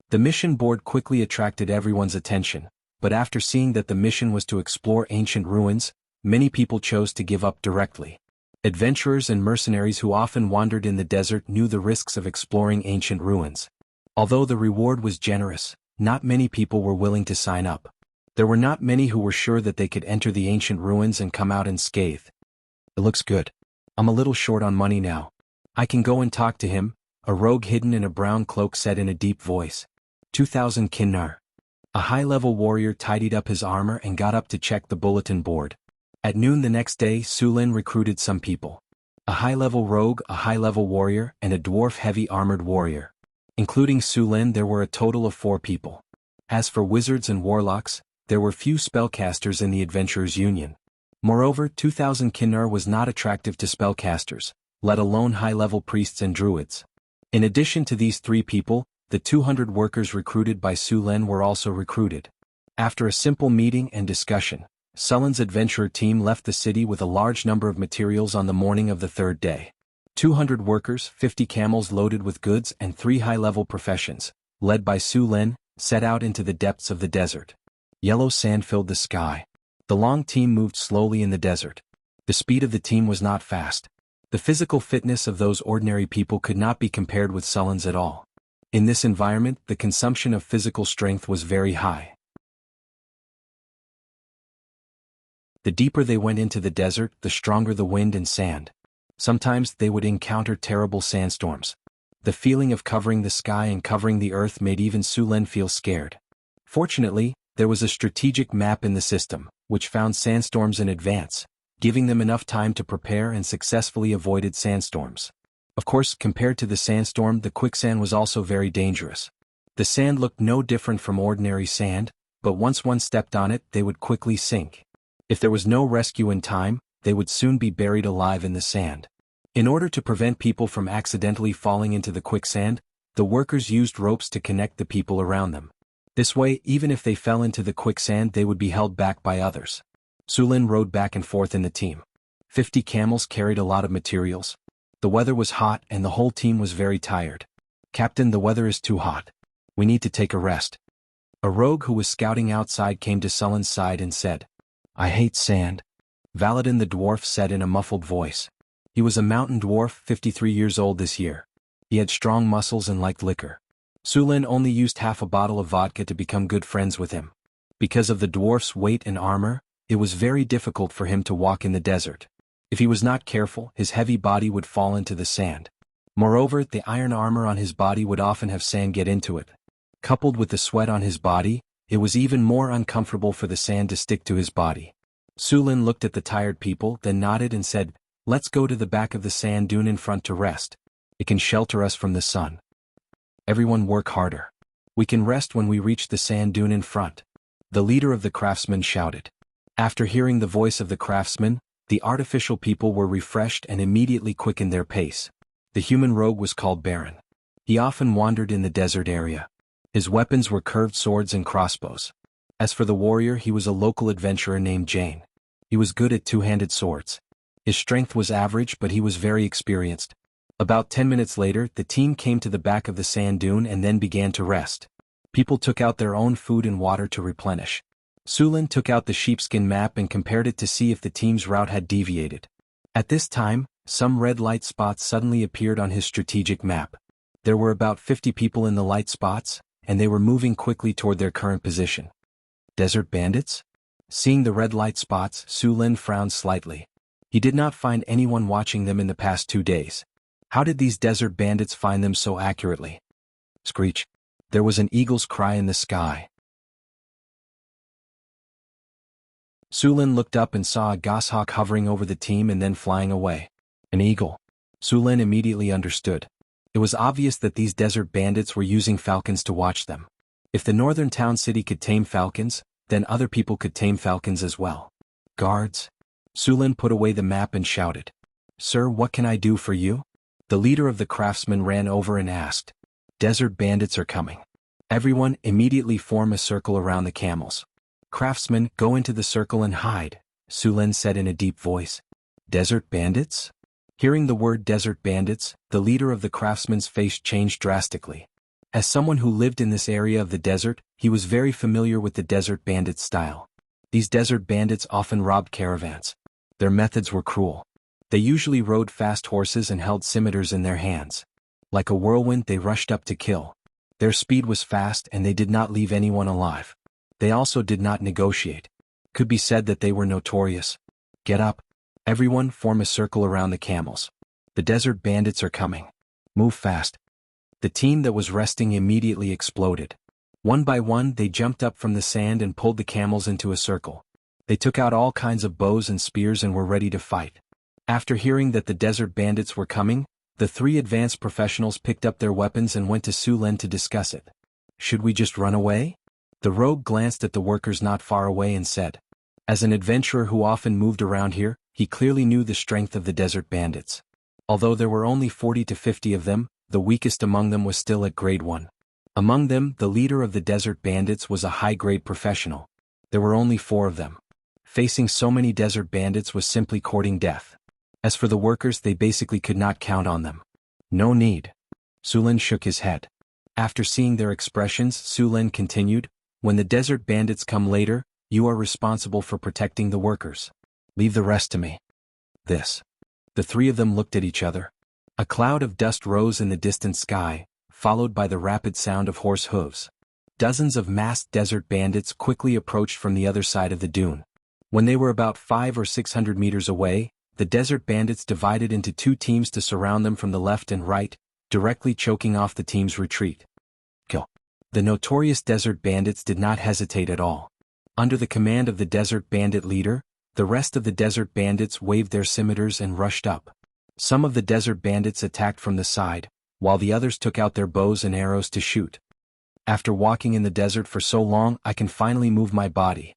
The mission board quickly attracted everyone's attention, but after seeing that the mission was to explore ancient ruins, many people chose to give up directly. Adventurers and mercenaries who often wandered in the desert knew the risks of exploring ancient ruins. Although the reward was generous, not many people were willing to sign up. There were not many who were sure that they could enter the ancient ruins and come out unscathed. It looks good. I'm a little short on money now. I can go and talk to him, a rogue hidden in a brown cloak said in a deep voice. 2,000 kinnar. A high-level warrior tidied up his armor and got up to check the bulletin board. At noon the next day, Sulin recruited some people. A high-level rogue, a high-level warrior, and a dwarf heavy-armored warrior. Including Sulin, there were a total of 4 people. As for wizards and warlocks, there were few spellcasters in the Adventurers' Union. Moreover, 2,000 kinnar was not attractive to spellcasters, let alone high-level priests and druids. In addition to these 3 people, the 200 workers recruited by Sulin were also recruited. After a simple meeting and discussion, Sulin's adventurer team left the city with a large number of materials on the morning of the 3rd day. 200 workers, 50 camels loaded with goods and 3 high-level professions, led by Sulin, set out into the depths of the desert. Yellow sand filled the sky. The long team moved slowly in the desert. The speed of the team was not fast. The physical fitness of those ordinary people could not be compared with Sulin's at all. In this environment, the consumption of physical strength was very high. The deeper they went into the desert, the stronger the wind and sand. Sometimes they would encounter terrible sandstorms. The feeling of covering the sky and covering the earth made even Sulin feel scared. Fortunately, there was a strategic map in the system, which found sandstorms in advance, giving them enough time to prepare and successfully avoided sandstorms. Of course, compared to the sandstorm, the quicksand was also very dangerous. The sand looked no different from ordinary sand, but once one stepped on it, they would quickly sink. If there was no rescue in time, they would soon be buried alive in the sand. In order to prevent people from accidentally falling into the quicksand, the workers used ropes to connect the people around them. This way, even if they fell into the quicksand, they would be held back by others. Sulin rode back and forth in the team. 50 camels carried a lot of materials. The weather was hot and the whole team was very tired. Captain, the weather is too hot. We need to take a rest. A rogue who was scouting outside came to Sulin's side and said, I hate sand. Valadin the dwarf said in a muffled voice. He was a mountain dwarf, 53 years old this year. He had strong muscles and liked liquor. Sulin only used half a bottle of vodka to become good friends with him. Because of the dwarf's weight and armor, it was very difficult for him to walk in the desert. If he was not careful, his heavy body would fall into the sand. Moreover, the iron armor on his body would often have sand get into it. Coupled with the sweat on his body, it was even more uncomfortable for the sand to stick to his body. Sulin looked at the tired people, then nodded and said, Let's go to the back of the sand dune in front to rest. It can shelter us from the sun. Everyone work harder. We can rest when we reach the sand dune in front. The leader of the craftsmen shouted. After hearing the voice of the craftsman, the artificial people were refreshed and immediately quickened their pace. The human rogue was called Baron. He often wandered in the desert area. His weapons were curved swords and crossbows. As for the warrior, he was a local adventurer named Jane. He was good at two-handed swords. His strength was average, but he was very experienced. About 10 minutes later, the team came to the back of the sand dune and then began to rest. People took out their own food and water to replenish. Sulin took out the sheepskin map and compared it to see if the team's route had deviated. At this time, some red light spots suddenly appeared on his strategic map. There were about 50 people in the light spots, and they were moving quickly toward their current position. Desert bandits? Seeing the red light spots, Sulin frowned slightly. He did not find anyone watching them in the past 2 days. How did these desert bandits find them so accurately? Screech. There was an eagle's cry in the sky. Sulin looked up and saw a goshawk hovering over the team and then flying away. An eagle. Sulin immediately understood. It was obvious that these desert bandits were using falcons to watch them. If the northern town city could tame falcons, then other people could tame falcons as well. Guards? Su Lin put away the map and shouted. Sir, what can I do for you? The leader of the craftsmen ran over and asked. Desert bandits are coming. Everyone immediately form a circle around the camels. Craftsmen, go into the circle and hide, Su Lin said in a deep voice. Desert bandits? Hearing the word desert bandits, the leader of the craftsmen's face changed drastically. As someone who lived in this area of the desert, he was very familiar with the desert bandit style. These desert bandits often robbed caravans. Their methods were cruel. They usually rode fast horses and held scimitars in their hands. Like a whirlwind, they rushed up to kill. Their speed was fast and they did not leave anyone alive. They also did not negotiate. Could be said that they were notorious. Get up. Everyone form a circle around the camels. The desert bandits are coming. Move fast. The team that was resting immediately exploded. One by one they jumped up from the sand and pulled the camels into a circle. They took out all kinds of bows and spears and were ready to fight. After hearing that the desert bandits were coming, the three advanced professionals picked up their weapons and went to Su Lin to discuss it. Should we just run away? The rogue glanced at the workers not far away and said. As an adventurer who often moved around here, he clearly knew the strength of the desert bandits. Although there were only 40 to 50 of them, the weakest among them was still at grade 1. Among them, the leader of the desert bandits was a high-grade professional. There were only 4 of them. Facing so many desert bandits was simply courting death. As for the workers, they basically could not count on them. No need. Su Lin shook his head. After seeing their expressions, Su Lin continued, when the desert bandits come later, you are responsible for protecting the workers. Leave the rest to me. This. The 3 of them looked at each other. A cloud of dust rose in the distant sky, followed by the rapid sound of horse hooves. Dozens of masked desert bandits quickly approached from the other side of the dune. When they were about 500 or 600 meters away, the desert bandits divided into 2 teams to surround them from the left and right, directly choking off the team's retreat. Kill. The notorious desert bandits did not hesitate at all. Under the command of the desert bandit leader, the rest of the desert bandits waved their scimitars and rushed up. Some of the desert bandits attacked from the side, while the others took out their bows and arrows to shoot. After walking in the desert for so long, I can finally move my body.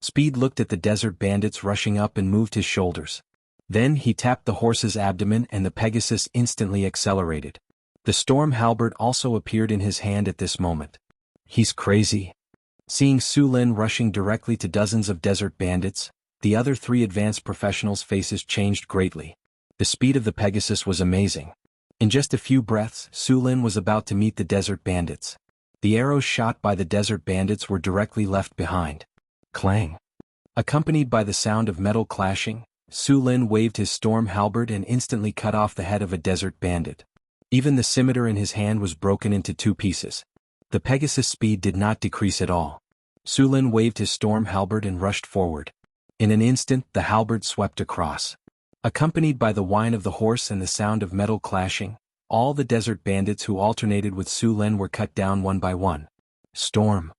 Speed looked at the desert bandits rushing up and moved his shoulders. Then he tapped the horse's abdomen and the Pegasus instantly accelerated. The storm halberd also appeared in his hand at this moment. He's crazy. Seeing Su Lin rushing directly to dozens of desert bandits, the other 3 advanced professionals' faces changed greatly. The speed of the Pegasus was amazing. In just a few breaths, Su Lin was about to meet the desert bandits. The arrows shot by the desert bandits were directly left behind. Clang. Accompanied by the sound of metal clashing, Su Lin waved his storm halberd and instantly cut off the head of a desert bandit. Even the scimitar in his hand was broken into 2 pieces. The Pegasus' speed did not decrease at all. Su Lin waved his storm halberd and rushed forward. In an instant, the halberd swept across. Accompanied by the whine of the horse and the sound of metal clashing, all the desert bandits who alternated with Su Lin were cut down one by one. Storm.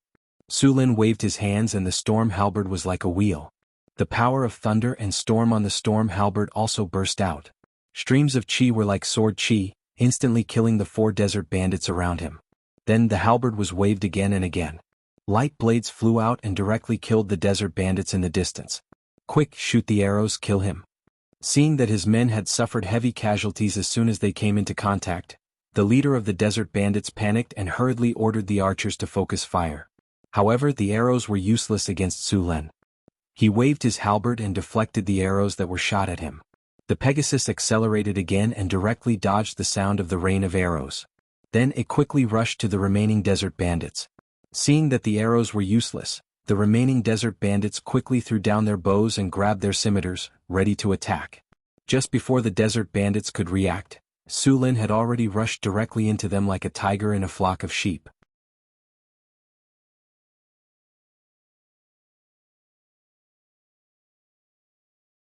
Su Lin waved his hands and the storm halberd was like a wheel. The power of thunder and storm on the storm halberd also burst out. Streams of chi were like sword chi, instantly killing the 4 desert bandits around him. Then the halberd was waved again and again. Light blades flew out and directly killed the desert bandits in the distance. Quick, shoot the arrows, kill him. Seeing that his men had suffered heavy casualties as soon as they came into contact, the leader of the desert bandits panicked and hurriedly ordered the archers to focus fire. However, the arrows were useless against Su Lin. He waved his halberd and deflected the arrows that were shot at him. The Pegasus accelerated again and directly dodged the sound of the rain of arrows. Then it quickly rushed to the remaining desert bandits. Seeing that the arrows were useless, the remaining desert bandits quickly threw down their bows and grabbed their scimitars, ready to attack. Just before the desert bandits could react, Su Lin had already rushed directly into them like a tiger in a flock of sheep.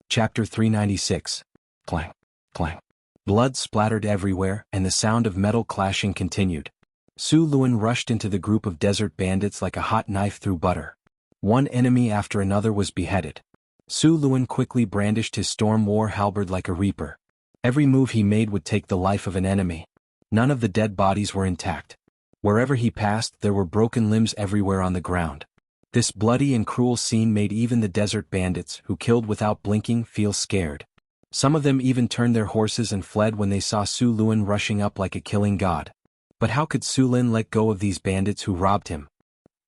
Chapter 396. Clang, clang. Blood splattered everywhere, and the sound of metal clashing continued. Su Lin rushed into the group of desert bandits like a hot knife through butter. One enemy after another was beheaded. Su Lun quickly brandished his storm war halberd like a reaper. Every move he made would take the life of an enemy. None of the dead bodies were intact. Wherever he passed, there were broken limbs everywhere on the ground. This bloody and cruel scene made even the desert bandits, who killed without blinking, feel scared. Some of them even turned their horses and fled when they saw Su Lun rushing up like a killing god. But how could Su Lun let go of these bandits who robbed him?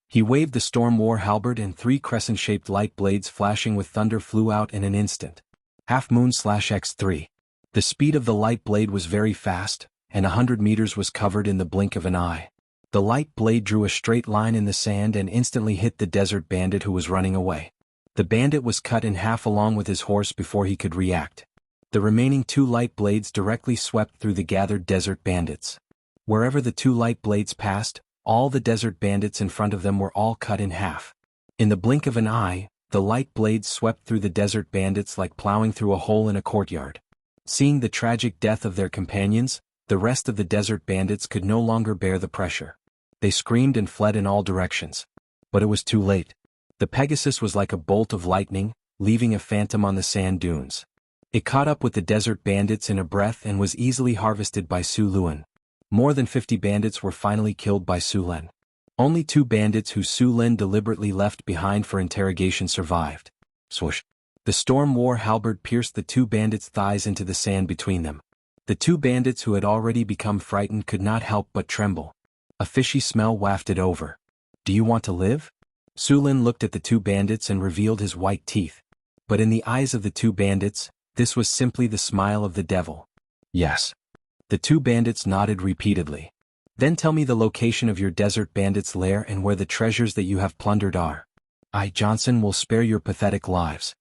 He waved the storm war halberd and 3 crescent-shaped light blades flashing with thunder flew out in an instant. Half Moon/X3. The speed of the light blade was very fast, and 100 meters was covered in the blink of an eye. The light blade drew a straight line in the sand and instantly hit the desert bandit who was running away. The bandit was cut in half along with his horse before he could react. The remaining 2 light blades directly swept through the gathered desert bandits. Wherever the 2 light blades passed, all the desert bandits in front of them were all cut in half. In the blink of an eye, the light blades swept through the desert bandits like plowing through a hole in a courtyard. Seeing the tragic death of their companions, the rest of the desert bandits could no longer bear the pressure. They screamed and fled in all directions. But it was too late. The Pegasus was like a bolt of lightning, leaving a phantom on the sand dunes. It caught up with the desert bandits in a breath and was easily harvested by Su Lun. More than 50 bandits were finally killed by Su Lun. Only 2 bandits who Su Lun deliberately left behind for interrogation survived. Swoosh! The storm war halberd pierced the 2 bandits' thighs into the sand between them. The 2 bandits who had already become frightened could not help but tremble. A fishy smell wafted over. Do you want to live? Su Lun looked at the 2 bandits and revealed his white teeth. But in the eyes of the 2 bandits, this was simply the smile of the devil. Yes. The 2 bandits nodded repeatedly. Then tell me the location of your desert bandits' lair and where the treasures that you have plundered are. I, Johnson, will spare your pathetic lives.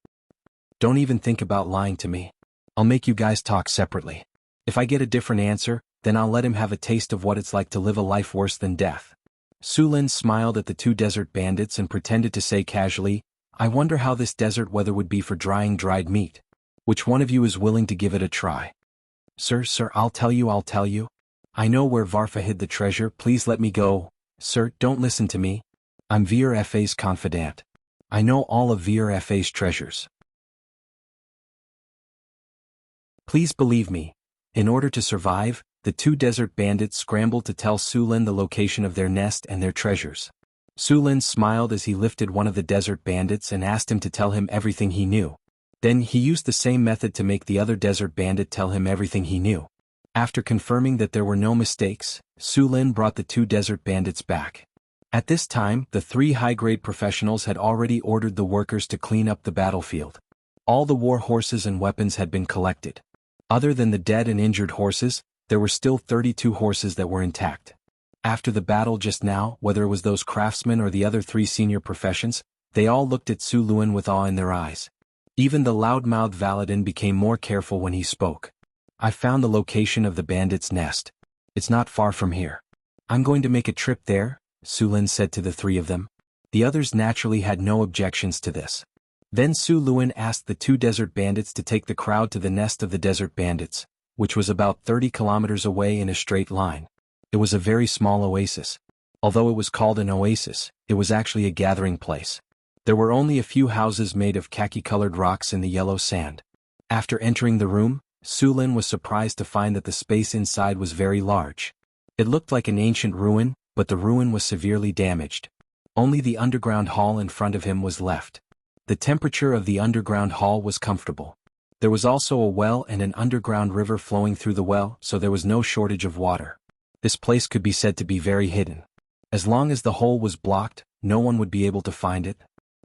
Don't even think about lying to me. I'll make you guys talk separately. If I get a different answer, then I'll let him have a taste of what it's like to live a life worse than death. Su Lun smiled at the 2 desert bandits and pretended to say casually, I wonder how this desert weather would be for drying dried meat. Which one of you is willing to give it a try? Sir, I'll tell you. I know where Varfa hid the treasure, please let me go. Sir, don't listen to me. I'm VRFA's confidant. I know all of VRFA's treasures. Please believe me. In order to survive, the 2 desert bandits scrambled to tell Su Lun the location of their nest and their treasures. Su Lun smiled as he lifted one of the desert bandits and asked him to tell him everything he knew. Then he used the same method to make the other desert bandit tell him everything he knew. After confirming that there were no mistakes, Su Lun brought the 2 desert bandits back. At this time, the 3 high-grade professionals had already ordered the workers to clean up the battlefield. All the war horses and weapons had been collected. Other than the dead and injured horses, there were still 32 horses that were intact. After the battle just now, whether it was those craftsmen or the other 3 senior professions, they all looked at Su Lun with awe in their eyes. Even the loud-mouthed Valadin became more careful when he spoke. I found the location of the bandits' nest. It's not far from here. I'm going to make a trip there, Su Lun said to the 3 of them. The others naturally had no objections to this. Then Su Lun asked the 2 desert bandits to take the crowd to the nest of the desert bandits, which was about 30 kilometers away in a straight line. It was a very small oasis. Although it was called an oasis, it was actually a gathering place. There were only a few houses made of khaki-colored rocks in the yellow sand. After entering the room, Su Lun was surprised to find that the space inside was very large. It looked like an ancient ruin, but the ruin was severely damaged. Only the underground hall in front of him was left. The temperature of the underground hall was comfortable. There was also a well and an underground river flowing through the well, so there was no shortage of water. This place could be said to be very hidden. As long as the hole was blocked, no one would be able to find it.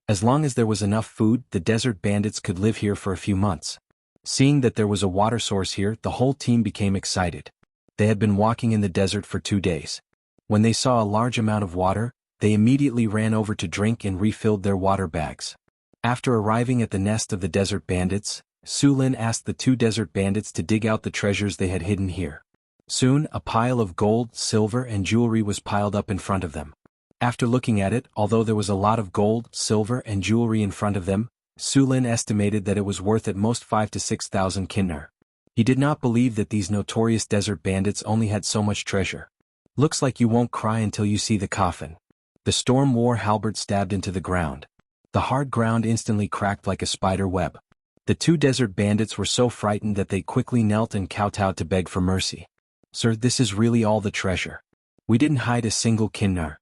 As long as there was enough food, the desert bandits could live here for a few months. Seeing that there was a water source here, the whole team became excited. They had been walking in the desert for 2 days. When they saw a large amount of water, they immediately ran over to drink and refilled their water bags. After arriving at the nest of the desert bandits, Su Lun asked the 2 desert bandits to dig out the treasures they had hidden here. Soon, a pile of gold, silver, and jewelry was piled up in front of them. After looking at it, although there was a lot of gold, silver, and jewelry in front of them, Su Lun estimated that it was worth at most 5,000 to 6,000 kinnar. He did not believe that these notorious desert bandits only had so much treasure. Looks like you won't cry until you see the coffin. The storm war halberd stabbed into the ground. The hard ground instantly cracked like a spider web. The two desert bandits were so frightened that they quickly knelt and kowtowed to beg for mercy. "Sir, this is really all the treasure. We didn't hide a single kinnar.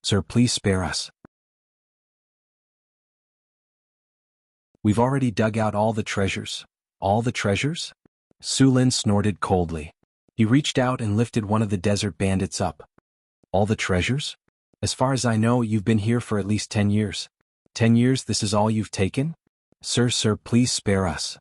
Sir, please spare us. We've already dug out all the treasures." "All the treasures?" Su Lin snorted coldly. He reached out and lifted one of the desert bandits up. "All the treasures? As far as I know, you've been here for at least 10 years. 10 years, this is all you've taken? Sir, please spare us.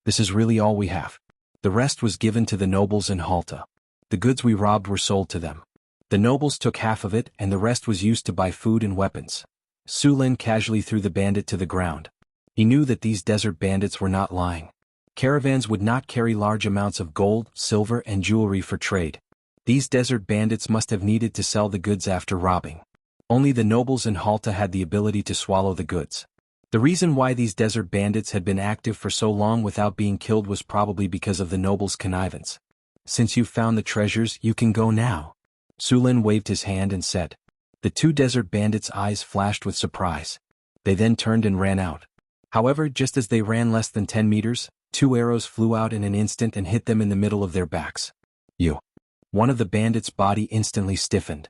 This is really all we have. The rest was given to the nobles in Halta. The goods we robbed were sold to them. The nobles took half of it and the rest was used to buy food and weapons." Su Lin casually threw the bandit to the ground. He knew that these desert bandits were not lying. Caravans would not carry large amounts of gold, silver and jewelry for trade. These desert bandits must have needed to sell the goods after robbing. Only the nobles in Halta had the ability to swallow the goods. The reason why these desert bandits had been active for so long without being killed was probably because of the nobles' connivance. "Since you've found the treasures, you can go now." Su Lin waved his hand and said. The two desert bandits' eyes flashed with surprise. They then turned and ran out. However, just as they ran less than 10 meters, 2 arrows flew out in an instant and hit them in the middle of their backs. "You." One of the bandits' body instantly stiffened.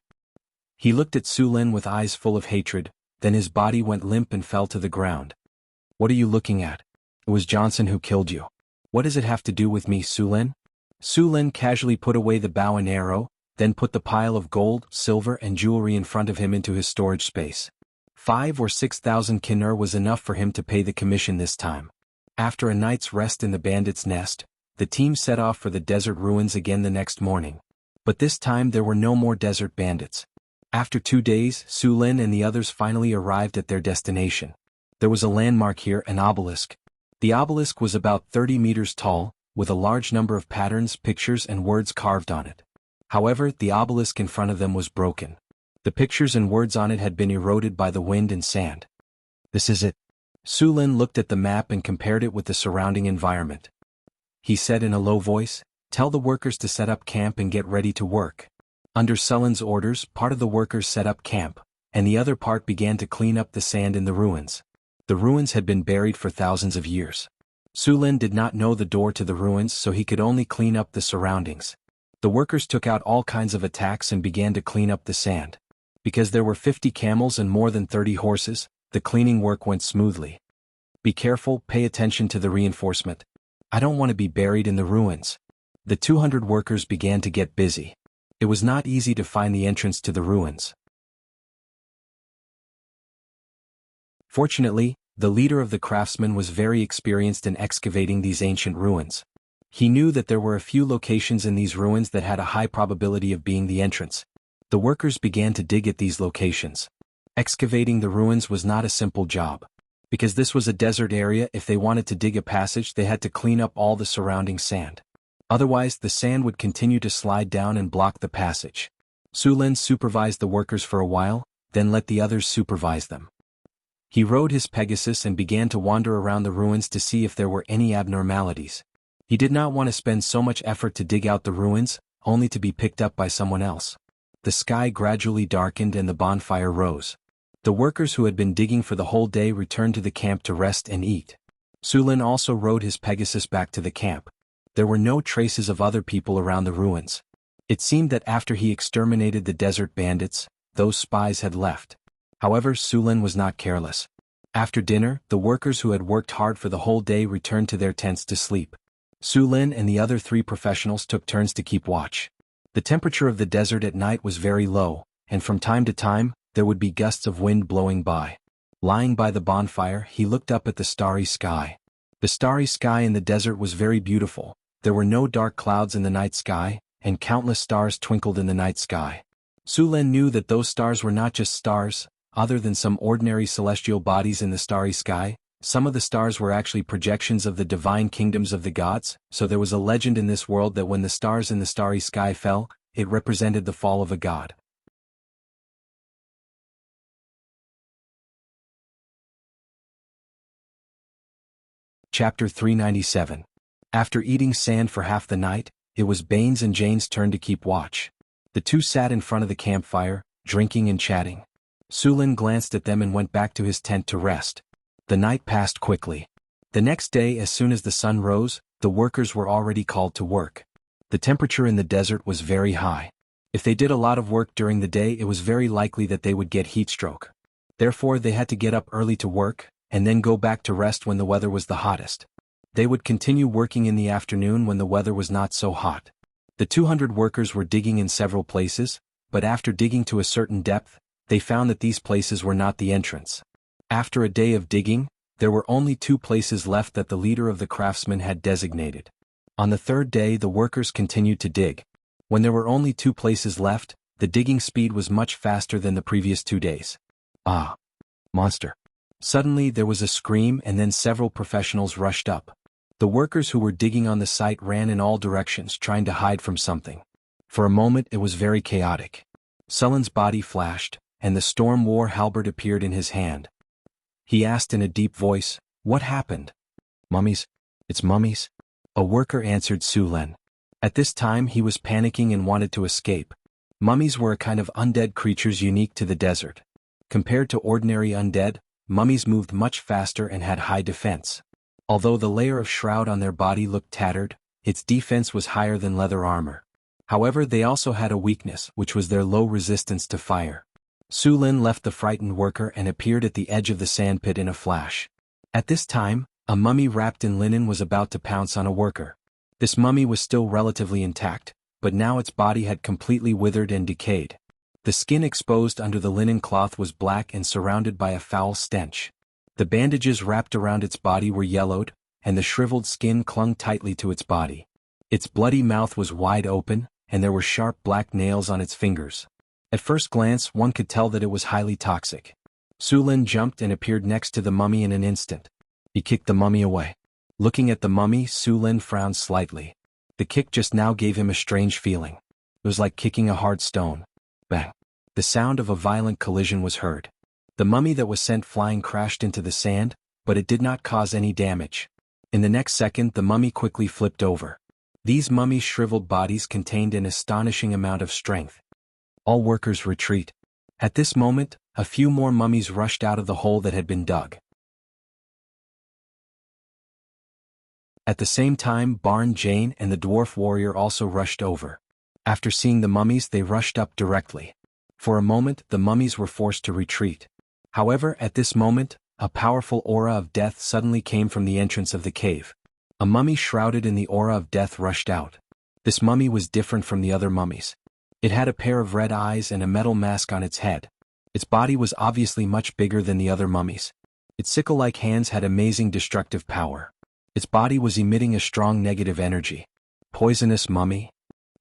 He looked at Su Lin with eyes full of hatred, then his body went limp and fell to the ground. "What are you looking at? It was Johnson who killed you. What does it have to do with me, Su Lin?" Su Lin casually put away the bow and arrow, then put the pile of gold, silver and jewelry in front of him into his storage space. 5,000 or 6,000 kinnar was enough for him to pay the commission this time. After a night's rest in the bandits' nest, the team set off for the desert ruins again the next morning. But this time there were no more desert bandits. After 2 days, Su Lin and the others finally arrived at their destination. There was a landmark here, an obelisk. The obelisk was about 30 meters tall, with a large number of patterns, pictures and words carved on it. However, the obelisk in front of them was broken. The pictures and words on it had been eroded by the wind and sand. "This is it." Su Lin looked at the map and compared it with the surrounding environment. He said in a low voice, "Tell the workers to set up camp and get ready to work." Under Sulin's orders, part of the workers set up camp, and the other part began to clean up the sand in the ruins. The ruins had been buried for thousands of years. Su Lin did not know the door to the ruins, so he could only clean up the surroundings. The workers took out all kinds of attacks and began to clean up the sand. Because there were 50 camels and more than 30 horses, the cleaning work went smoothly. "Be careful, pay attention to the reinforcement. I don't want to be buried in the ruins." The 200 workers began to get busy. It was not easy to find the entrance to the ruins. Fortunately, the leader of the craftsmen was very experienced in excavating these ancient ruins. He knew that there were a few locations in these ruins that had a high probability of being the entrance. The workers began to dig at these locations. Excavating the ruins was not a simple job. Because this was a desert area, if they wanted to dig a passage they had to clean up all the surrounding sand. Otherwise, the sand would continue to slide down and block the passage. Su Lin supervised the workers for a while, then let the others supervise them. He rode his Pegasus and began to wander around the ruins to see if there were any abnormalities. He did not want to spend so much effort to dig out the ruins, only to be picked up by someone else. The sky gradually darkened and the bonfire rose. The workers who had been digging for the whole day returned to the camp to rest and eat. Su Lin also rode his Pegasus back to the camp. There were no traces of other people around the ruins. It seemed that after he exterminated the desert bandits, those spies had left. However, Su Lin was not careless. After dinner, the workers who had worked hard for the whole day returned to their tents to sleep. Su Lin and the other 3 professionals took turns to keep watch. The temperature of the desert at night was very low, and from time to time, there would be gusts of wind blowing by. Lying by the bonfire, he looked up at the starry sky. The starry sky in the desert was very beautiful. There were no dark clouds in the night sky, and countless stars twinkled in the night sky. Su Lin knew that those stars were not just stars, other than some ordinary celestial bodies in the starry sky. Some of the stars were actually projections of the divine kingdoms of the gods, so there was a legend in this world that when the stars in the starry sky fell, it represented the fall of a god. Chapter 397. After eating sand for half the night, it was Baines and Jane's turn to keep watch. The two sat in front of the campfire, drinking and chatting. Su Lin glanced at them and went back to his tent to rest. The night passed quickly. The next day, as soon as the sun rose, the workers were already called to work. The temperature in the desert was very high. If they did a lot of work during the day, it was very likely that they would get heat stroke. Therefore, they had to get up early to work, and then go back to rest when the weather was the hottest. They would continue working in the afternoon when the weather was not so hot. The 200 workers were digging in several places, but after digging to a certain depth, they found that these places were not the entrance. After a day of digging, there were only 2 places left that the leader of the craftsmen had designated. On the 3rd day, the workers continued to dig. When there were only 2 places left, the digging speed was much faster than the previous 2 days. Ah! Monster! Suddenly there was a scream, and then several professionals rushed up. The workers who were digging on the site ran in all directions trying to hide from something. For a moment it was very chaotic. Sullen's body flashed, and the storm war halberd appeared in his hand. He asked in a deep voice, "What happened?" "Mummies. It's mummies." A worker answered Su Lin. At this time he was panicking and wanted to escape. Mummies were a kind of undead creatures unique to the desert. Compared to ordinary undead, mummies moved much faster and had high defense. Although the layer of shroud on their body looked tattered, its defense was higher than leather armor. However, they also had a weakness, which was their low resistance to fire. Su Lin left the frightened worker and appeared at the edge of the sandpit in a flash. At this time, a mummy wrapped in linen was about to pounce on a worker. This mummy was still relatively intact, but now its body had completely withered and decayed. The skin exposed under the linen cloth was black and surrounded by a foul stench. The bandages wrapped around its body were yellowed, and the shriveled skin clung tightly to its body. Its bloody mouth was wide open, and there were sharp black nails on its fingers. At first glance, one could tell that it was highly toxic. Su Lin jumped and appeared next to the mummy in an instant. He kicked the mummy away. Looking at the mummy, Su Lin frowned slightly. The kick just now gave him a strange feeling. It was like kicking a hard stone. Bang! The sound of a violent collision was heard. The mummy that was sent flying crashed into the sand, but it did not cause any damage. In the next second, the mummy quickly flipped over. These mummies' shriveled bodies contained an astonishing amount of strength. All workers retreat. At this moment, a few more mummies rushed out of the hole that had been dug. At the same time, Barn Jane and the dwarf warrior also rushed over. After seeing the mummies, they rushed up directly. For a moment, the mummies were forced to retreat. However, at this moment, a powerful aura of death suddenly came from the entrance of the cave. A mummy shrouded in the aura of death rushed out. This mummy was different from the other mummies. It had a pair of red eyes and a metal mask on its head. Its body was obviously much bigger than the other mummies. Its sickle-like hands had amazing destructive power. Its body was emitting a strong negative energy. Poisonous mummy?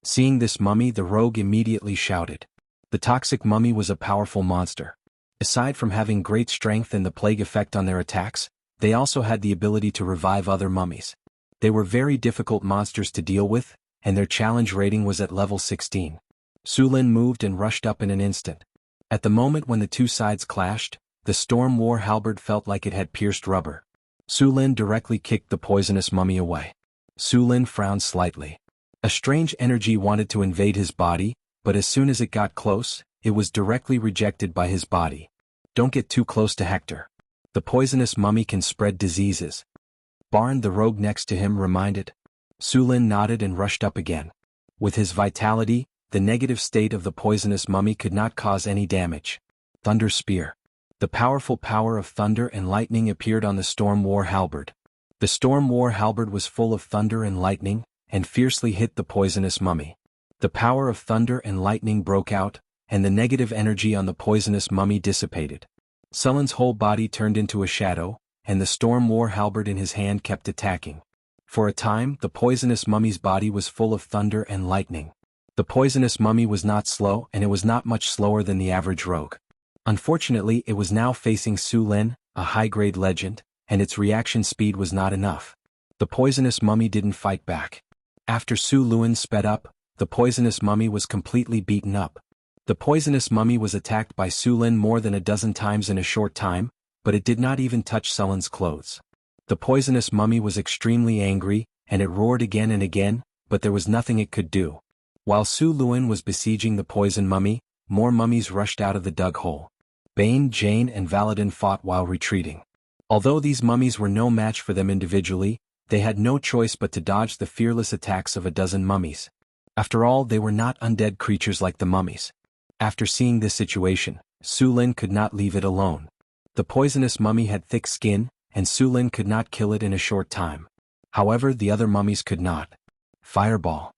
Seeing this mummy, the rogue immediately shouted. The toxic mummy was a powerful monster. Aside from having great strength and the plague effect on their attacks, they also had the ability to revive other mummies. They were very difficult monsters to deal with, and their challenge rating was at level 16. Su Lin moved and rushed up in an instant. At the moment when the two sides clashed, the storm war halberd felt like it had pierced rubber. Su Lin directly kicked the poisonous mummy away. Su Lin frowned slightly. A strange energy wanted to invade his body, but as soon as it got close, it was directly rejected by his body. Don't get too close to Hector. The poisonous mummy can spread diseases. Barn, the rogue next to him, reminded. Su Lin nodded and rushed up again. With his vitality, the negative state of the poisonous mummy could not cause any damage. Thunder Spear. The powerful power of thunder and lightning appeared on the Storm War Halberd. The Storm War Halberd was full of thunder and lightning, and fiercely hit the poisonous mummy. The power of thunder and lightning broke out, and the negative energy on the poisonous mummy dissipated. Sullen's whole body turned into a shadow, and the Storm War Halberd in his hand kept attacking. For a time, the poisonous mummy's body was full of thunder and lightning. The poisonous mummy was not slow, and it was not much slower than the average rogue. Unfortunately, it was now facing Su Lin, a high-grade legend, and its reaction speed was not enough. The poisonous mummy didn't fight back. After Su Lin sped up, the poisonous mummy was completely beaten up. The poisonous mummy was attacked by Su Lin more than a dozen times in a short time, but it did not even touch Sullen's clothes. The poisonous mummy was extremely angry, and it roared again and again, but there was nothing it could do. While Su Lin was besieging the poison mummy, more mummies rushed out of the dug hole. Bane, Jane and Valadin fought while retreating. Although these mummies were no match for them individually, they had no choice but to dodge the fearless attacks of a dozen mummies. After all, they were not undead creatures like the mummies. After seeing this situation, Su Lin could not leave it alone. The poisonous mummy had thick skin, and Su Lin could not kill it in a short time. However, the other mummies could not. Fireball.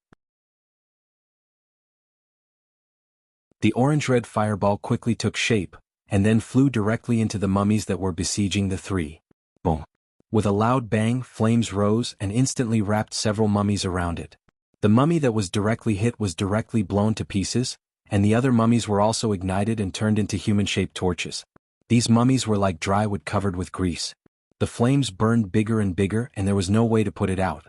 The orange-red fireball quickly took shape, and then flew directly into the mummies that were besieging the three. Boom. With a loud bang, flames rose and instantly wrapped several mummies around it. The mummy that was directly hit was directly blown to pieces, and the other mummies were also ignited and turned into human-shaped torches. These mummies were like dry wood covered with grease. The flames burned bigger and bigger, and there was no way to put it out.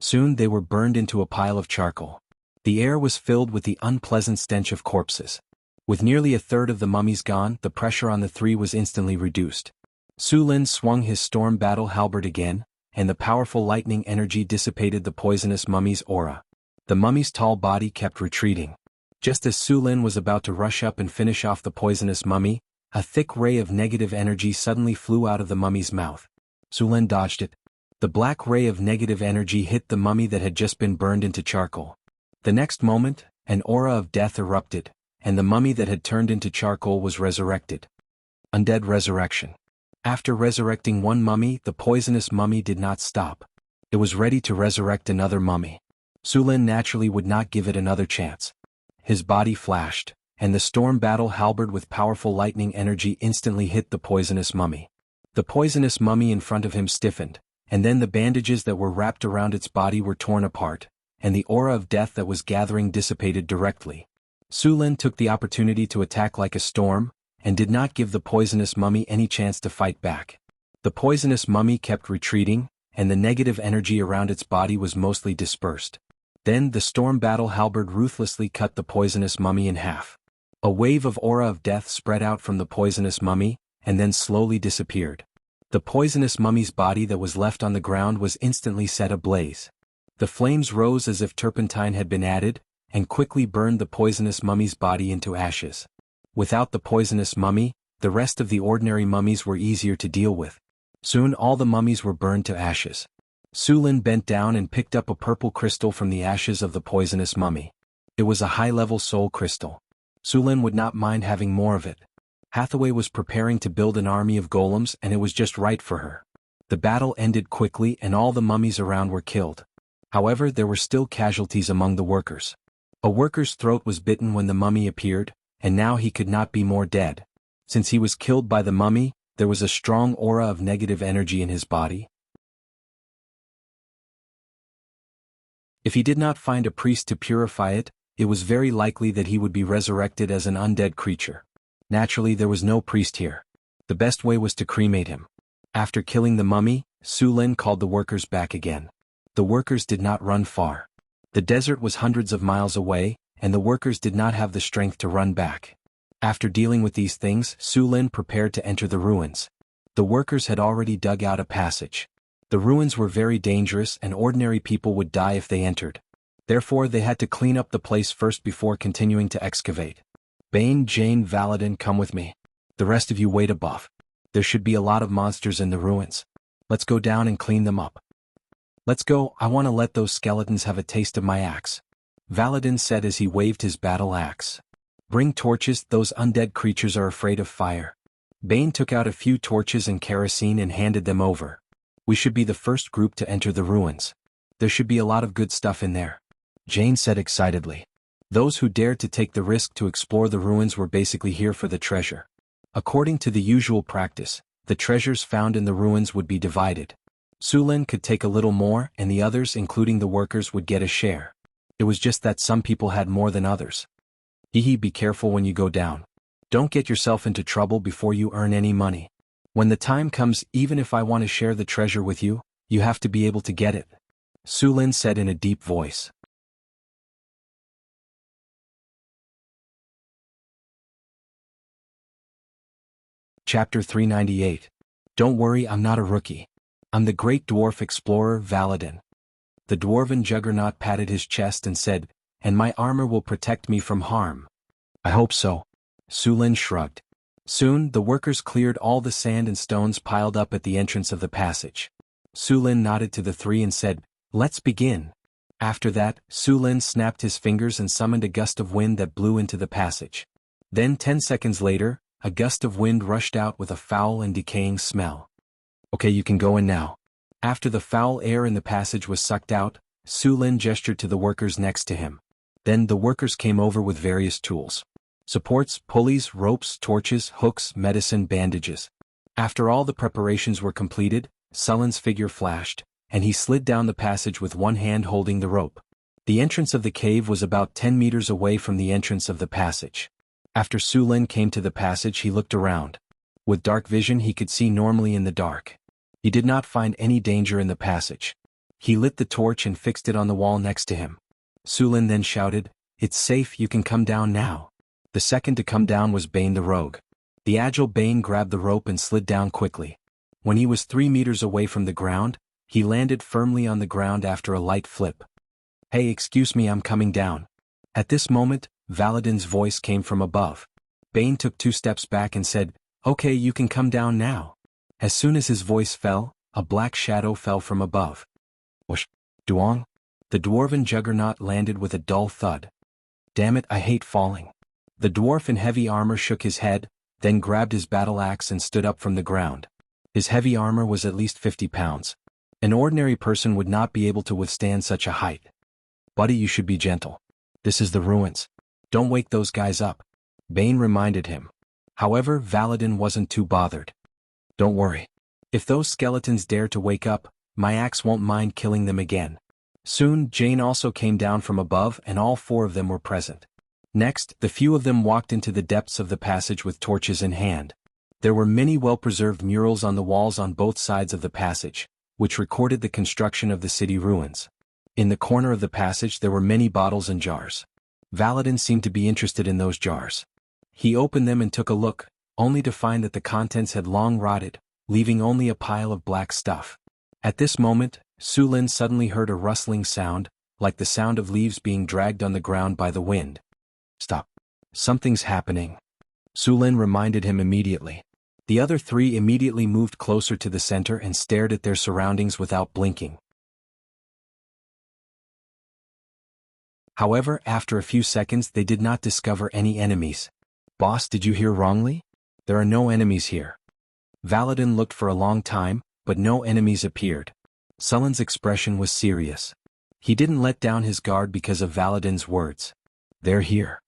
Soon they were burned into a pile of charcoal. The air was filled with the unpleasant stench of corpses. With nearly a third of the mummies gone, the pressure on the three was instantly reduced. Su Lin swung his storm battle halberd again, and the powerful lightning energy dissipated the poisonous mummy's aura. The mummy's tall body kept retreating. Just as Su Lin was about to rush up and finish off the poisonous mummy, a thick ray of negative energy suddenly flew out of the mummy's mouth. Su Lin dodged it. The black ray of negative energy hit the mummy that had just been burned into charcoal. The next moment, an aura of death erupted, and the mummy that had turned into charcoal was resurrected. Undead resurrection. After resurrecting one mummy, the poisonous mummy did not stop. It was ready to resurrect another mummy. Su Lin naturally would not give it another chance. His body flashed, and the storm battle halberd with powerful lightning energy instantly hit the poisonous mummy. The poisonous mummy in front of him stiffened, and then the bandages that were wrapped around its body were torn apart, and the aura of death that was gathering dissipated directly. Su Lin took the opportunity to attack like a storm, and did not give the poisonous mummy any chance to fight back. The poisonous mummy kept retreating, and the negative energy around its body was mostly dispersed. Then the storm battle halberd ruthlessly cut the poisonous mummy in half. A wave of aura of death spread out from the poisonous mummy, and then slowly disappeared. The poisonous mummy's body that was left on the ground was instantly set ablaze. The flames rose as if turpentine had been added, and quickly burned the poisonous mummy's body into ashes. Without the poisonous mummy, the rest of the ordinary mummies were easier to deal with. Soon all the mummies were burned to ashes. Su Lin bent down and picked up a purple crystal from the ashes of the poisonous mummy. It was a high-level soul crystal. Su Lin would not mind having more of it. Hathaway was preparing to build an army of golems, and it was just right for her. The battle ended quickly and all the mummies around were killed. However, there were still casualties among the workers. A worker's throat was bitten when the mummy appeared, and now he could not be more dead. Since he was killed by the mummy, there was a strong aura of negative energy in his body. If he did not find a priest to purify it, it was very likely that he would be resurrected as an undead creature. Naturally, there was no priest here. The best way was to cremate him. After killing the mummy, Su Lin called the workers back again. The workers did not run far. The desert was hundreds of miles away, and the workers did not have the strength to run back. After dealing with these things, Su Lin prepared to enter the ruins. The workers had already dug out a passage. The ruins were very dangerous and ordinary people would die if they entered. Therefore they had to clean up the place first before continuing to excavate. Bane, Jane, Valadin, come with me. The rest of you wait above. There should be a lot of monsters in the ruins. Let's go down and clean them up. Let's go, I want to let those skeletons have a taste of my axe. Valadin said as he waved his battle axe. Bring torches, those undead creatures are afraid of fire. Bane took out a few torches and kerosene and handed them over. We should be the first group to enter the ruins. There should be a lot of good stuff in there. Jane said excitedly. Those who dared to take the risk to explore the ruins were basically here for the treasure. According to the usual practice, the treasures found in the ruins would be divided. Su Lin could take a little more and the others, including the workers, would get a share. It was just that some people had more than others. Hehe, be careful when you go down. Don't get yourself into trouble before you earn any money. When the time comes, even if I want to share the treasure with you, you have to be able to get it. Su Lin said in a deep voice. Chapter 398. Don't worry, I'm not a rookie. I'm the great dwarf explorer Valadin. The dwarven juggernaut patted his chest and said, and my armor will protect me from harm. I hope so. Su Lin shrugged. Soon, the workers cleared all the sand and stones piled up at the entrance of the passage. Su Lin nodded to the three and said, "Let's begin." After that, Su Lin snapped his fingers and summoned a gust of wind that blew into the passage. Then 10 seconds later, a gust of wind rushed out with a foul and decaying smell. "Okay, you can go in now." After the foul air in the passage was sucked out, Su Lin gestured to the workers next to him. Then the workers came over with various tools. Supports, pulleys, ropes, torches, hooks, medicine, bandages. After all the preparations were completed, Su Lin's figure flashed, and he slid down the passage with one hand holding the rope. The entrance of the cave was about 10 meters away from the entrance of the passage. After Su Lin came to the passage, he looked around. With dark vision, he could see normally in the dark. He did not find any danger in the passage. He lit the torch and fixed it on the wall next to him. Su Lin then shouted, "It's safe, you can come down now." The second to come down was Bane the rogue. The agile Bane grabbed the rope and slid down quickly. When he was 3 meters away from the ground, he landed firmly on the ground after a light flip. "Hey, excuse me, I'm coming down." At this moment, Valadin's voice came from above. Bane took 2 steps back and said, "Okay, you can come down now." As soon as his voice fell, a black shadow fell from above. Whoosh! Duong! The dwarven juggernaut landed with a dull thud. "Damn it, I hate falling." The dwarf in heavy armor shook his head, then grabbed his battle axe and stood up from the ground. His heavy armor was at least 50 pounds. An ordinary person would not be able to withstand such a height. "Buddy, you should be gentle. This is the ruins. Don't wake those guys up," Bane reminded him. However, Valadin wasn't too bothered. "Don't worry. If those skeletons dare to wake up, my axe won't mind killing them again." Soon, Jane also came down from above and all 4 of them were present. Next, the few of them walked into the depths of the passage with torches in hand. There were many well-preserved murals on the walls on both sides of the passage, which recorded the construction of the city ruins. In the corner of the passage there were many bottles and jars. Valadin seemed to be interested in those jars. He opened them and took a look, only to find that the contents had long rotted, leaving only a pile of black stuff. At this moment, Su Lin suddenly heard a rustling sound, like the sound of leaves being dragged on the ground by the wind. "Stop. Something's happening." Su Lin reminded him immediately. The other 3 immediately moved closer to the center and stared at their surroundings without blinking. However, after a few seconds they did not discover any enemies. "Boss, did you hear wrongly? There are no enemies here." Valadin looked for a long time, but no enemies appeared. Su Lin's expression was serious. He didn't let down his guard because of Valadin's words. "They're here."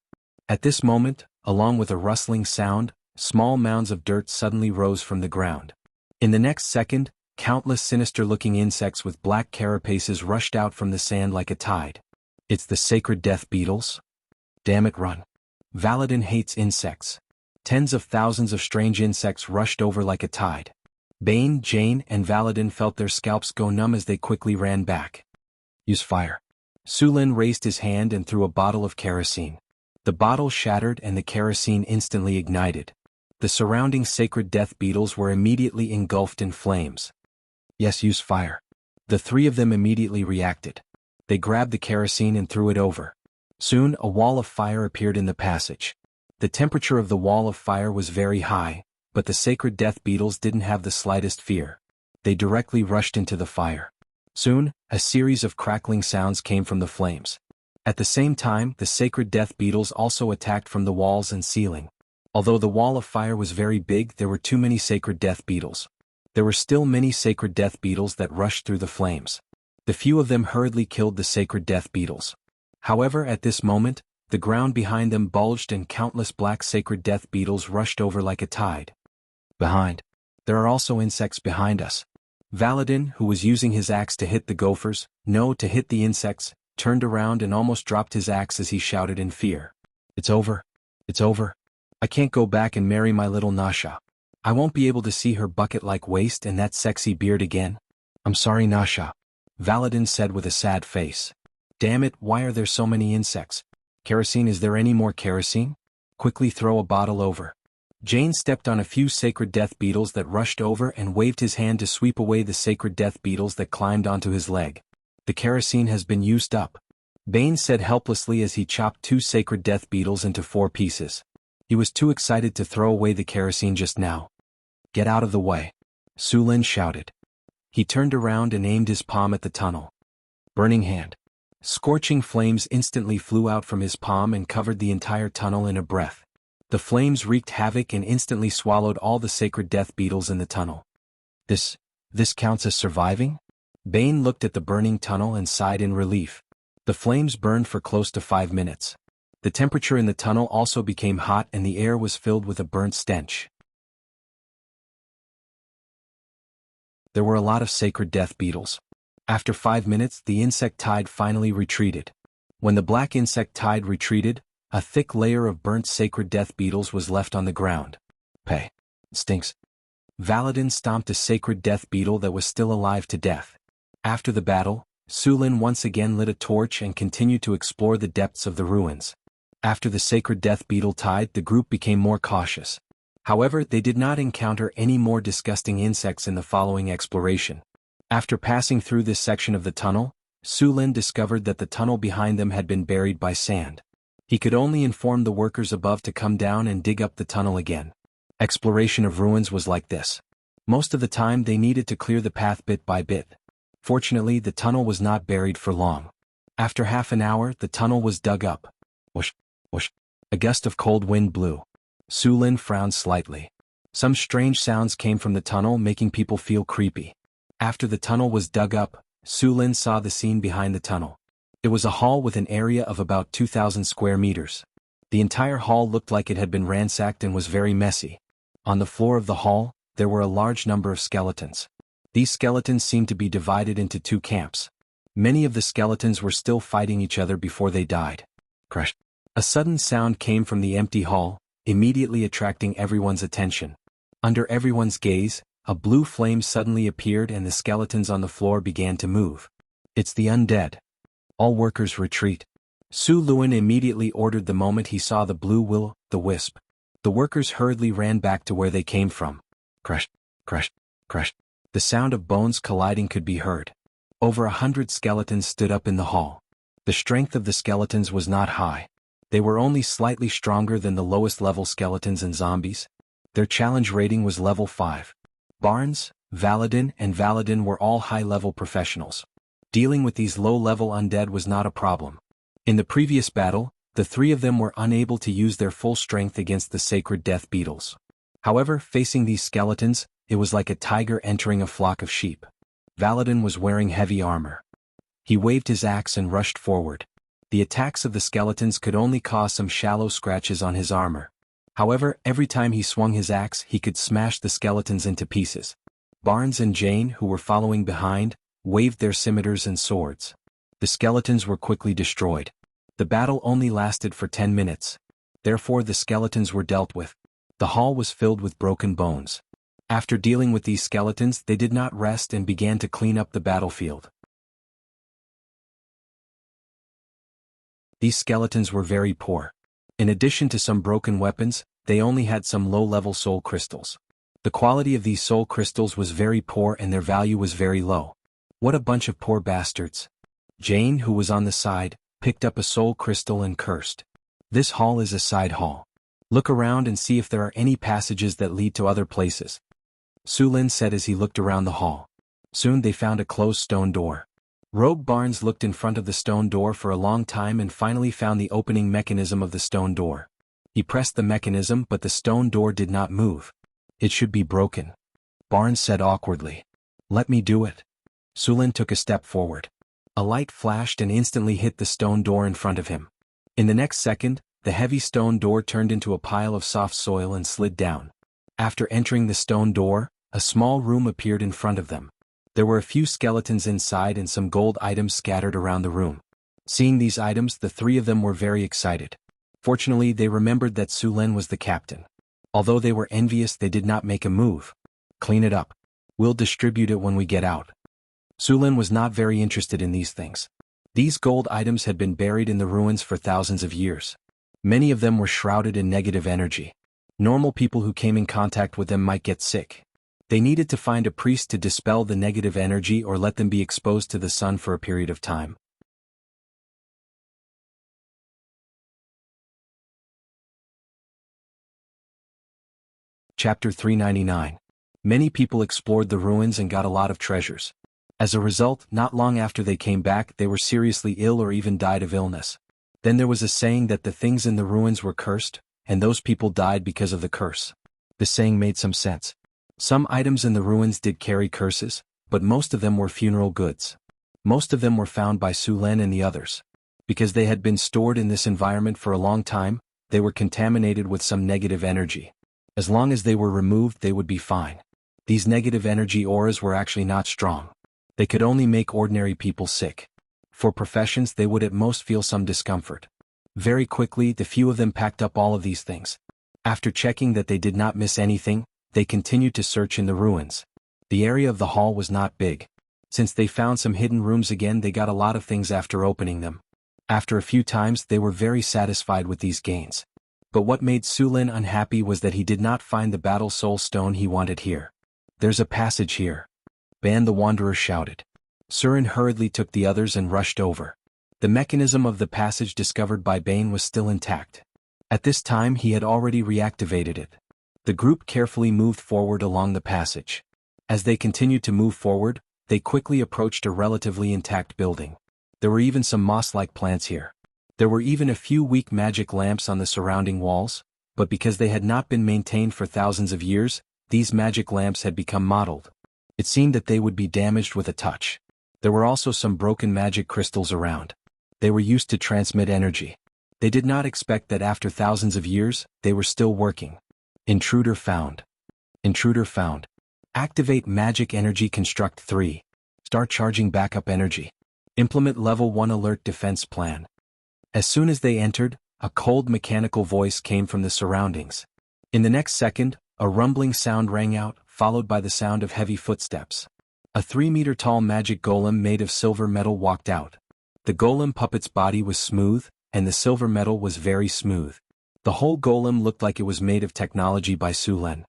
At this moment, along with a rustling sound, small mounds of dirt suddenly rose from the ground. In the next second, countless sinister-looking insects with black carapaces rushed out from the sand like a tide. "It's the sacred death beetles? Damn it, run." Valadin hates insects. Tens of thousands of strange insects rushed over like a tide. Bane, Jane, and Valadin felt their scalps go numb as they quickly ran back. "Use fire." Su Lin raised his hand and threw a bottle of kerosene. The bottle shattered and the kerosene instantly ignited. The surrounding sacred death beetles were immediately engulfed in flames. "Yes, use fire." The 3 of them immediately reacted. They grabbed the kerosene and threw it over. Soon, a wall of fire appeared in the passage. The temperature of the wall of fire was very high, but the sacred death beetles didn't have the slightest fear. They directly rushed into the fire. Soon, a series of crackling sounds came from the flames. At the same time, the sacred death beetles also attacked from the walls and ceiling. Although the wall of fire was very big, there were too many sacred death beetles. There were still many sacred death beetles that rushed through the flames. The few of them hurriedly killed the sacred death beetles. However, at this moment, the ground behind them bulged and countless black sacred death beetles rushed over like a tide. "Behind. There are also insects behind us." Valadin, who was using his axe to hit the gophers, no, to hit the insects, turned around and almost dropped his axe as he shouted in fear. "It's over. It's over. I can't go back and marry my little Nasha. I won't be able to see her bucket-like waist and that sexy beard again. I'm sorry, Nasha," Valadin said with a sad face. "Damn it, why are there so many insects? Kerosene, is there any more kerosene? Quickly throw a bottle over." Jane stepped on a few sacred death beetles that rushed over and waved his hand to sweep away the sacred death beetles that climbed onto his leg. "The kerosene has been used up," Bane said helplessly as he chopped 2 sacred death beetles into 4 pieces. He was too excited to throw away the kerosene just now. "Get out of the way," Su Lin shouted. He turned around and aimed his palm at the tunnel. Burning hand. Scorching flames instantly flew out from his palm and covered the entire tunnel in a breath. The flames wreaked havoc and instantly swallowed all the sacred death beetles in the tunnel. This counts as surviving? Bane looked at the burning tunnel and sighed in relief. The flames burned for close to 5 minutes. The temperature in the tunnel also became hot and the air was filled with a burnt stench. There were a lot of sacred death beetles. After 5 minutes, the insect tide finally retreated. When the black insect tide retreated, a thick layer of burnt sacred death beetles was left on the ground. "Pay. Stinks." Valadin stomped a sacred death beetle that was still alive to death. After the battle, Su Lin once again lit a torch and continued to explore the depths of the ruins. After the sacred death beetle tide, the group became more cautious. However, they did not encounter any more disgusting insects in the following exploration. After passing through this section of the tunnel, Su Lin discovered that the tunnel behind them had been buried by sand. He could only inform the workers above to come down and dig up the tunnel again. Exploration of ruins was like this. Most of the time they needed to clear the path bit by bit. Fortunately, the tunnel was not buried for long. After half an hour, the tunnel was dug up. Whoosh, whoosh. A gust of cold wind blew. Su Lin frowned slightly. Some strange sounds came from the tunnel, making people feel creepy. After the tunnel was dug up, Su Lin saw the scene behind the tunnel. It was a hall with an area of about 2,000 square meters. The entire hall looked like it had been ransacked and was very messy. On the floor of the hall, there were a large number of skeletons. These skeletons seemed to be divided into 2 camps. Many of the skeletons were still fighting each other before they died. Crash. A sudden sound came from the empty hall, immediately attracting everyone's attention. Under everyone's gaze, a blue flame suddenly appeared and the skeletons on the floor began to move. "It's the undead. All workers retreat." Su Lin immediately ordered the moment he saw the blue will-o'-the-wisp. The workers hurriedly ran back to where they came from. Crash, crash, crash. The sound of bones colliding could be heard. Over 100 skeletons stood up in the hall. The strength of the skeletons was not high. They were only slightly stronger than the lowest level skeletons and zombies. Their challenge rating was level 5. Barnes, Valadin, and Valadin were all high-level professionals. Dealing with these low-level undead was not a problem. In the previous battle, the 3 of them were unable to use their full strength against the sacred death beetles. However, facing these skeletons, it was like a tiger entering a flock of sheep. Valadin was wearing heavy armor. He waved his axe and rushed forward. The attacks of the skeletons could only cause some shallow scratches on his armor. However, every time he swung his axe, he could smash the skeletons into pieces. Barnes and Jane, who were following behind, waved their scimitars and swords. The skeletons were quickly destroyed. The battle only lasted for 10 minutes. Therefore the skeletons were dealt with. The hall was filled with broken bones. After dealing with these skeletons, they did not rest and began to clean up the battlefield. These skeletons were very poor. In addition to some broken weapons, they only had some low-level soul crystals. The quality of these soul crystals was very poor and their value was very low. What a bunch of poor bastards. Jane, who was on the side, picked up a soul crystal and cursed. "This hall is a side hall. Look around and see if there are any passages that lead to other places," Su Lin said as he looked around the hall. Soon they found a closed stone door. Rogue Barnes looked in front of the stone door for a long time and finally found the opening mechanism of the stone door. He pressed the mechanism but the stone door did not move. "It should be broken," Barnes said awkwardly. "Let me do it." Su Lin took a step forward. A light flashed and instantly hit the stone door in front of him. In the next second, the heavy stone door turned into a pile of soft soil and slid down. After entering the stone door, a small room appeared in front of them. There were a few skeletons inside and some gold items scattered around the room. Seeing these items, the 3 of them were very excited. Fortunately, they remembered that Su Lin was the captain. Although they were envious, they did not make a move. "Clean it up. We'll distribute it when we get out." Su Lin was not very interested in these things. These gold items had been buried in the ruins for thousands of years. Many of them were shrouded in negative energy. Normal people who came in contact with them might get sick. They needed to find a priest to dispel the negative energy or let them be exposed to the sun for a period of time. Chapter 399. Many people explored the ruins and got a lot of treasures. As a result, not long after they came back they were seriously ill or even died of illness. Then there was a saying that the things in the ruins were cursed, and those people died because of the curse. The saying made some sense. Some items in the ruins did carry curses, but most of them were funeral goods. Most of them were found by Su Lin and the others. Because they had been stored in this environment for a long time, they were contaminated with some negative energy. As long as they were removed they would be fine. These negative energy auras were actually not strong. They could only make ordinary people sick. For professions they would at most feel some discomfort. Very quickly the few of them packed up all of these things. After checking that they did not miss anything, they continued to search in the ruins. The area of the hall was not big. Since they found some hidden rooms again they got a lot of things after opening them. After a few times they were very satisfied with these gains. But what made Su Lin unhappy was that he did not find the battle soul stone he wanted here. "There's a passage here," Ban the Wanderer shouted. Surin hurriedly took the others and rushed over. The mechanism of the passage discovered by Bane was still intact. At this time he had already reactivated it. The group carefully moved forward along the passage. As they continued to move forward, they quickly approached a relatively intact building. There were even some moss-like plants here. There were even a few weak magic lamps on the surrounding walls, but because they had not been maintained for thousands of years, these magic lamps had become mottled. It seemed that they would be damaged with a touch. There were also some broken magic crystals around. They were used to transmit energy. They did not expect that after thousands of years, they were still working. Intruder found. Intruder found. Activate magic energy construct 3. Start charging backup energy. Implement level 1 alert defense plan. As soon as they entered, a cold mechanical voice came from the surroundings. In the next second, a rumbling sound rang out, followed by the sound of heavy footsteps. A 3-meter-tall magic golem made of silver metal walked out. The golem puppet's body was smooth, and the silver metal was very smooth. The whole golem looked like it was made of technology by Su Lin.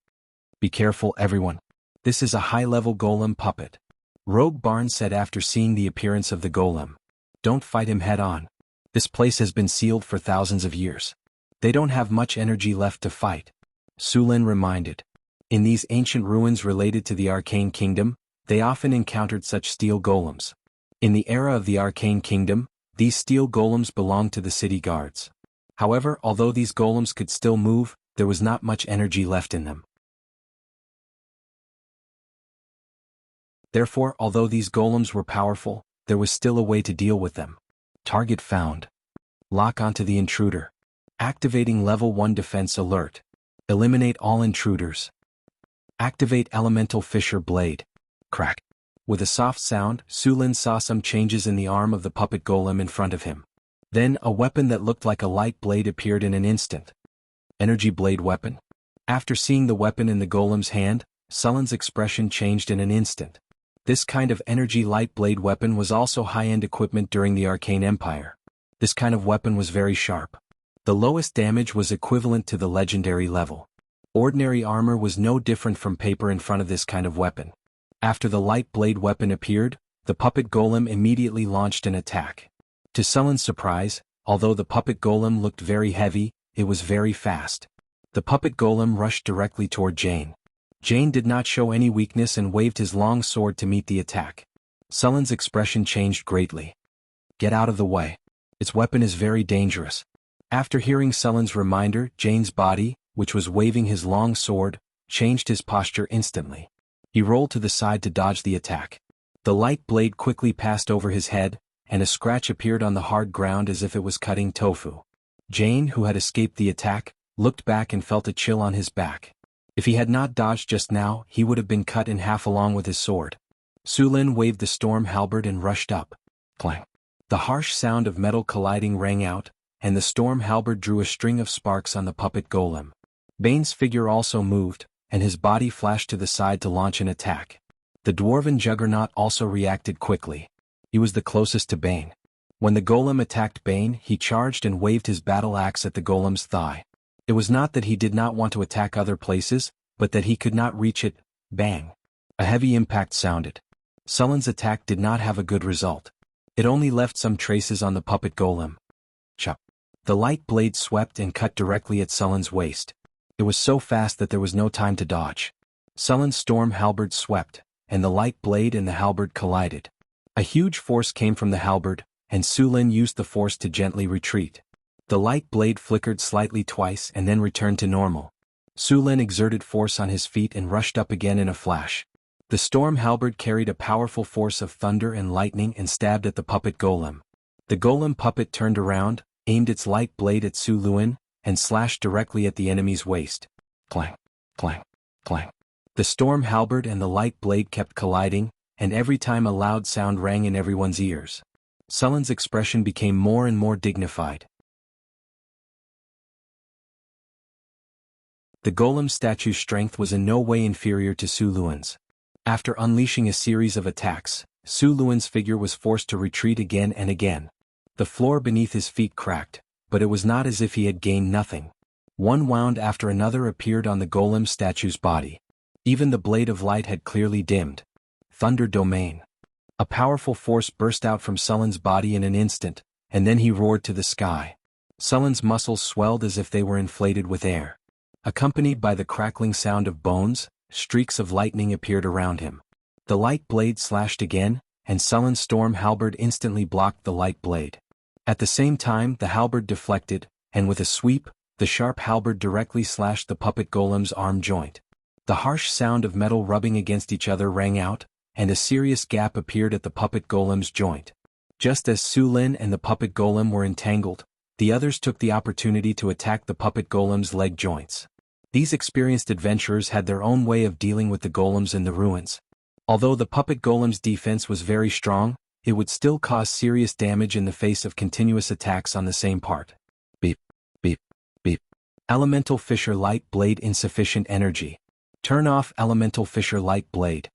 "Be careful, everyone. This is a high-level golem puppet," Rogue Barnes said after seeing the appearance of the golem. "Don't fight him head-on. This place has been sealed for thousands of years. They don't have much energy left to fight," Su Lin reminded. In these ancient ruins related to the Arcane Kingdom, they often encountered such steel golems. In the era of the Arcane Kingdom, these steel golems belonged to the city guards. However, although these golems could still move, there was not much energy left in them. Therefore, although these golems were powerful, there was still a way to deal with them. Target found. Lock onto the intruder. Activating level 1 defense alert. Eliminate all intruders. Activate elemental fissure blade. Crack. With a soft sound, Su Lin saw some changes in the arm of the puppet golem in front of him. Then, a weapon that looked like a light blade appeared in an instant. Energy blade weapon? After seeing the weapon in the golem's hand, Su Lin's expression changed in an instant. This kind of energy light blade weapon was also high-end equipment during the Arcane Empire. This kind of weapon was very sharp. The lowest damage was equivalent to the legendary level. Ordinary armor was no different from paper in front of this kind of weapon. After the light blade weapon appeared, the puppet golem immediately launched an attack. To Su Lin's surprise, although the puppet golem looked very heavy, it was very fast. The puppet golem rushed directly toward Jane. Jane did not show any weakness and waved his long sword to meet the attack. Su Lin's expression changed greatly. "Get out of the way. Its weapon is very dangerous." After hearing Su Lin's reminder, Jane's body, which was waving his long sword, changed his posture instantly. He rolled to the side to dodge the attack. The light blade quickly passed over his head, and a scratch appeared on the hard ground as if it was cutting tofu. Jane, who had escaped the attack, looked back and felt a chill on his back. If he had not dodged just now, he would have been cut in half along with his sword. Su Lin waved the storm halberd and rushed up. Clang. The harsh sound of metal colliding rang out, and the storm halberd drew a string of sparks on the puppet golem. Bane's figure also moved, and his body flashed to the side to launch an attack. The dwarven juggernaut also reacted quickly. He was the closest to Bane. When the golem attacked Bane, he charged and waved his battle axe at the golem's thigh. It was not that he did not want to attack other places, but that he could not reach it. Bang! A heavy impact sounded. Su Lin's attack did not have a good result. It only left some traces on the puppet golem. Chop! The light blade swept and cut directly at Su Lin's waist. It was so fast that there was no time to dodge. Sullen's storm halberd swept, and the light blade and the halberd collided. A huge force came from the halberd, and Su Lin used the force to gently retreat. The light blade flickered slightly twice and then returned to normal. Su Lin exerted force on his feet and rushed up again in a flash. The storm halberd carried a powerful force of thunder and lightning and stabbed at the puppet golem. The golem puppet turned around, aimed its light blade at Su Lin, and slashed directly at the enemy's waist. Clang, clang, clang. The storm halberd and the light blade kept colliding, and every time a loud sound rang in everyone's ears. Sullen's expression became more and more dignified. The golem statue's strength was in no way inferior to Su Lin's. After unleashing a series of attacks, Su Lin's figure was forced to retreat again and again. The floor beneath his feet cracked, but it was not as if he had gained nothing. One wound after another appeared on the golem statue's body. Even the blade of light had clearly dimmed. Thunder domain. A powerful force burst out from Sullen's body in an instant, and then he roared to the sky. Sullen's muscles swelled as if they were inflated with air. Accompanied by the crackling sound of bones, streaks of lightning appeared around him. The light blade slashed again, and Sullen's storm halberd instantly blocked the light blade. At the same time, the halberd deflected, and with a sweep, the sharp halberd directly slashed the puppet golem's arm joint. The harsh sound of metal rubbing against each other rang out, and a serious gap appeared at the puppet golem's joint. Just as Su Lin and the puppet golem were entangled, the others took the opportunity to attack the puppet golem's leg joints. These experienced adventurers had their own way of dealing with the golems in the ruins. Although the puppet golem's defense was very strong, it would still cause serious damage in the face of continuous attacks on the same part. Beep, beep, beep. Elemental Fissure Light Blade insufficient energy. Turn off Elemental Fissure Light Blade.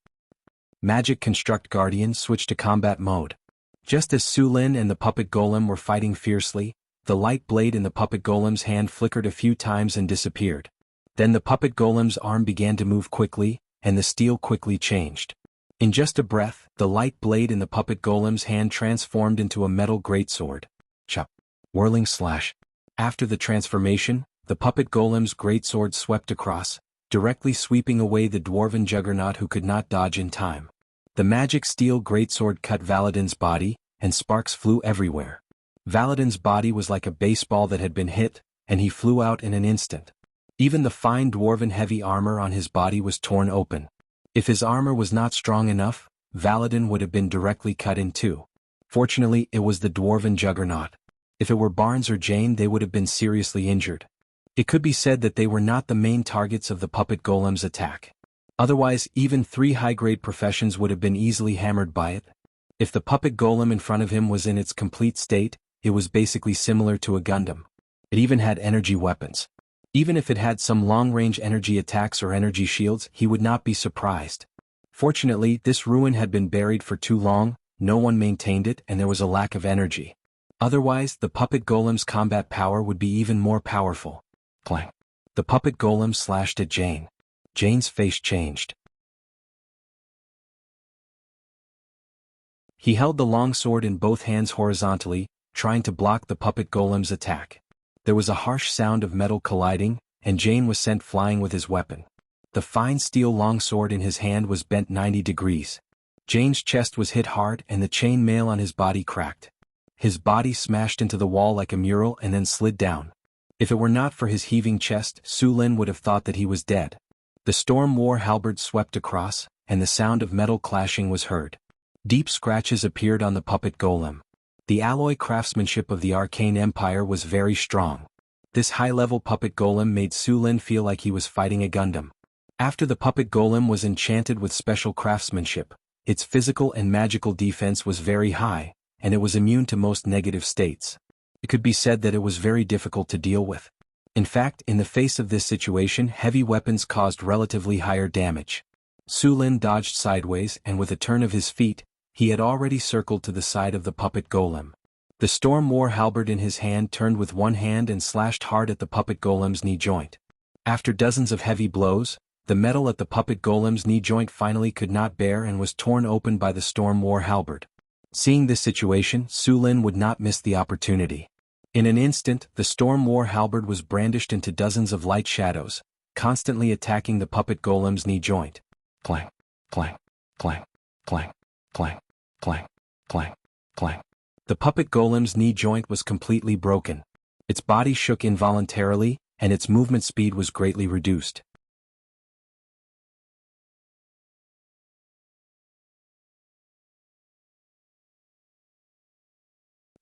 Magic Construct Guardian switch to combat mode. Just as Su Lin and the puppet golem were fighting fiercely, the light blade in the puppet golem's hand flickered a few times and disappeared. Then the puppet golem's arm began to move quickly, and the steel quickly changed. In just a breath, the light blade in the puppet golem's hand transformed into a metal greatsword. Chop. Whirling slash. After the transformation, the puppet golem's greatsword swept across, directly sweeping away the dwarven juggernaut who could not dodge in time. The magic steel greatsword cut Valadin's body, and sparks flew everywhere. Valadin's body was like a baseball that had been hit, and he flew out in an instant. Even the fine dwarven heavy armor on his body was torn open. If his armor was not strong enough, Valadin would have been directly cut in two. Fortunately, it was the dwarven juggernaut. If it were Barnes or Jane, they would have been seriously injured. It could be said that they were not the main targets of the puppet golem's attack. Otherwise, even 3 high-grade professions would have been easily hammered by it. If the puppet golem in front of him was in its complete state, it was basically similar to a Gundam. It even had energy weapons. Even if it had some long-range energy attacks or energy shields, he would not be surprised. Fortunately, this ruin had been buried for too long, no one maintained it, and there was a lack of energy. Otherwise, the puppet golem's combat power would be even more powerful. Clang. The puppet golem slashed at Jane. Jane's face changed. He held the long sword in both hands horizontally, trying to block the puppet golem's attack. There was a harsh sound of metal colliding, and Jane was sent flying with his weapon. The fine steel longsword in his hand was bent 90 degrees. Jane's chest was hit hard and the chain mail on his body cracked. His body smashed into the wall like a mural and then slid down. If it were not for his heaving chest, Su Lin would have thought that he was dead. The storm war halberd swept across, and the sound of metal clashing was heard. Deep scratches appeared on the puppet golem. The alloy craftsmanship of the Arcane Empire was very strong. This high-level puppet golem made Su Lin feel like he was fighting a Gundam. After the puppet golem was enchanted with special craftsmanship, its physical and magical defense was very high, and it was immune to most negative states. It could be said that it was very difficult to deal with. In fact, in the face of this situation, heavy weapons caused relatively higher damage. Su Lin dodged sideways, and with a turn of his feet, he had already circled to the side of the puppet golem. The storm war halberd in his hand turned with one hand and slashed hard at the puppet golem's knee joint. After dozens of heavy blows, the metal at the puppet golem's knee joint finally could not bear and was torn open by the storm war halberd. Seeing this situation, Su Lin would not miss the opportunity. In an instant, the storm war halberd was brandished into dozens of light shadows, constantly attacking the puppet golem's knee joint. Clang, clang, clang, clang, clang, clang, clang, clang. The puppet golem's knee joint was completely broken. Its body shook involuntarily, and its movement speed was greatly reduced.